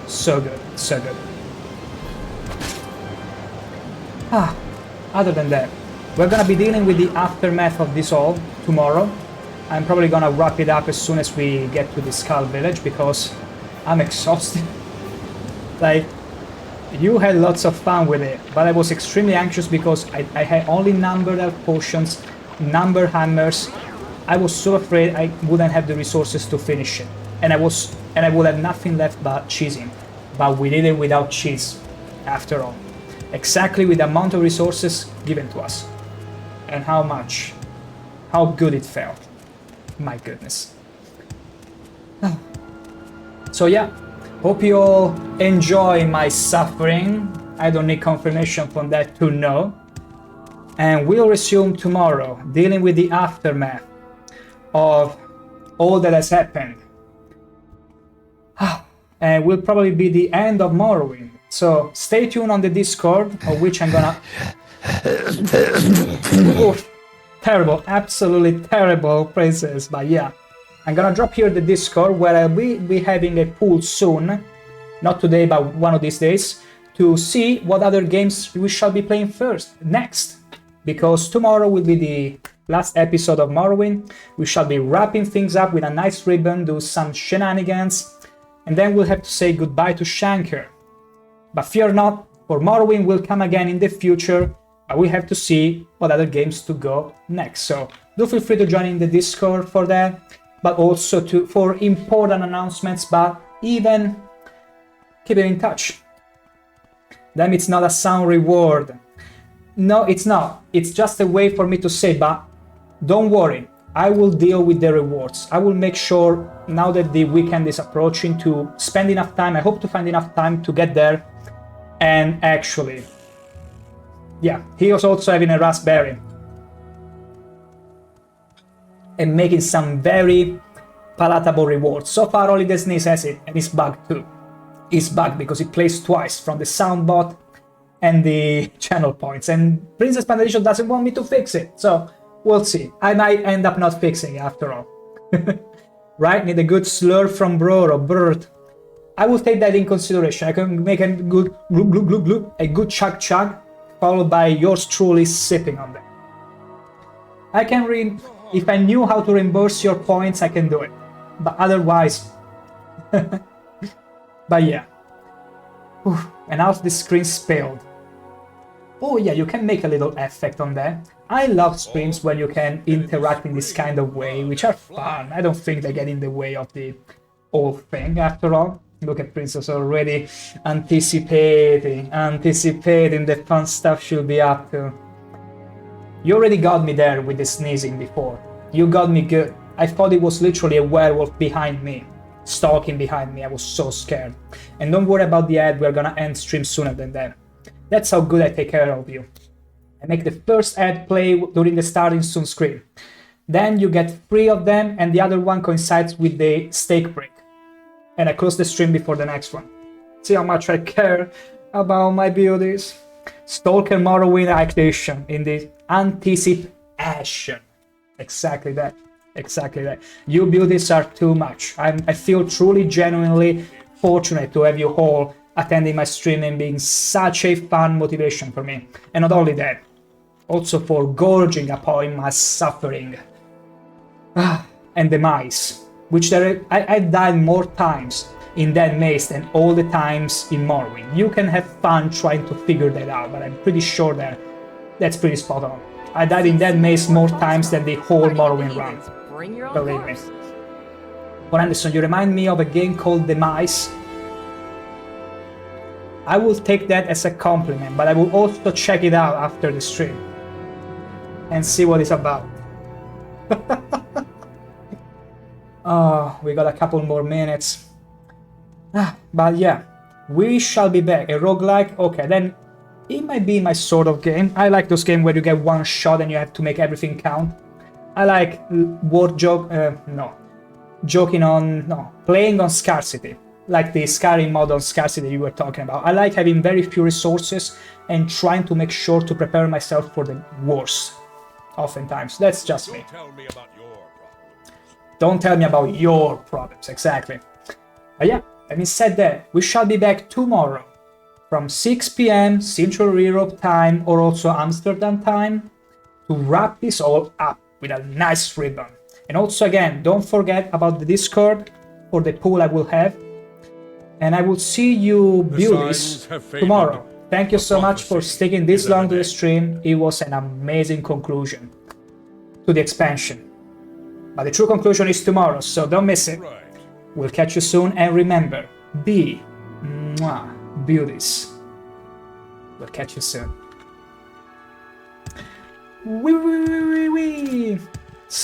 So good, so good. Ah. Other than that, we're gonna be dealing with the aftermath of this all tomorrow. I'm probably gonna wrap it up as soon as we get to the Skull Village, because I'm exhausted. Like, you had lots of fun with it, but I was extremely anxious because I had only numbered health potions, numbered hammers. I was so afraid I wouldn't have the resources to finish it, and I would have nothing left but cheesing. But we did it without cheese, after all. Exactly with the amount of resources given to us. And how much, how good it felt. My goodness. So yeah, hope you all enjoy my suffering. I don't need confirmation from that to know. And we'll resume tomorrow, dealing with the aftermath of all that has happened. And will probably be the end of Morrowind. So stay tuned on the Discord, of which I'm gonna... Oof, terrible, absolutely terrible phrases, but yeah. I'm gonna drop here the Discord, where I'll be having a pool soon, not today, but one of these days, to see what other games we shall be playing next. Because tomorrow will be the last episode of Morrowind. We shall be wrapping things up with a nice ribbon, do some shenanigans, and then we'll have to say goodbye to ShankH-ER. But fear not, for Morrowind will come again in the future, But we have to see what other games to go next. So do feel free to join in the Discord for that, but also for important announcements, but even keep it in touch. Damn, it's not a sound reward. No, it's not. It's just a way for me to say, but don't worry. I will deal with the rewards. I will make sure, now that the weekend is approaching, to spend enough time. I hope to find enough time to get there. And actually, yeah, he was also having a raspberry. And making some very palatable rewards. So far, only the sneeze has it, and it's bugged too. It's bugged because it plays twice from the soundbot and the channel points, and Princess Pandedition doesn't want me to fix it, so we'll see. I might end up not fixing it after all. Right? Need a good slur from Bro or Bert. I will take that in consideration. I can make a good glug glug glug glug, a good chug chug, followed by yours truly sipping on them. I can if I knew how to reimburse your points, I can do it. But otherwise... But yeah. Oof. And now the screen spilled. Oh yeah, you can make a little effect on that. I love streams where you can interact in this kind of way, which are fun. I don't think they get in the way of the whole thing, after all. Look at Princess already anticipating the fun stuff she'll be up to. You already got me there with the sneezing before. You got me good. I thought it was literally a werewolf behind me. Stalking behind me. I was so scared. And don't worry about the ad, we're gonna end stream sooner than that. That's how good I take care of you. I make the first ad play during the starting soon screen. Then you get 3 of them, and the other one coincides with the steak break. And I close the stream before the next one. See how much I care about my beauties. Stalker Morrowind activation in the anticipation. Exactly that. Exactly that. You beauties are too much. I feel truly, genuinely fortunate to have you all attending my stream and being such a fun motivation for me. And not only that, also for gorging upon my suffering and demise, which I've died more times in that maze than all the times in Morrowind. You can have fun trying to figure that out, but I'm pretty sure that that's pretty spot on. I died in that maze more times than the whole Morrowind run. Believe me. But Anderson, you remind me of a game called Demise. I will take that as a compliment, but I will also check it out after the stream and see what it's about. Oh, we got a couple more minutes. But yeah, we shall be back. A roguelike? Okay, then it might be my sort of game. I like those games where you get one shot and you have to make everything count. I like playing on scarcity, like the Skyrim mod on scarcity you were talking about. I like having very few resources and trying to make sure to prepare myself for the worst. Oftentimes, that's just me. Don't tell me about your problems, exactly. But yeah, having said that, we shall be back tomorrow from 6 PM Central Europe time, or also Amsterdam time, to wrap this all up with a nice ribbon. And also again, don't forget about the Discord for the pool I will have. And I will see you beauties tomorrow. Thank you so much for sticking this long to the stream. It was an amazing conclusion to the expansion. But the true conclusion is tomorrow, so don't miss it. We'll catch you soon, and remember, be beauties. We'll catch you soon. Wee.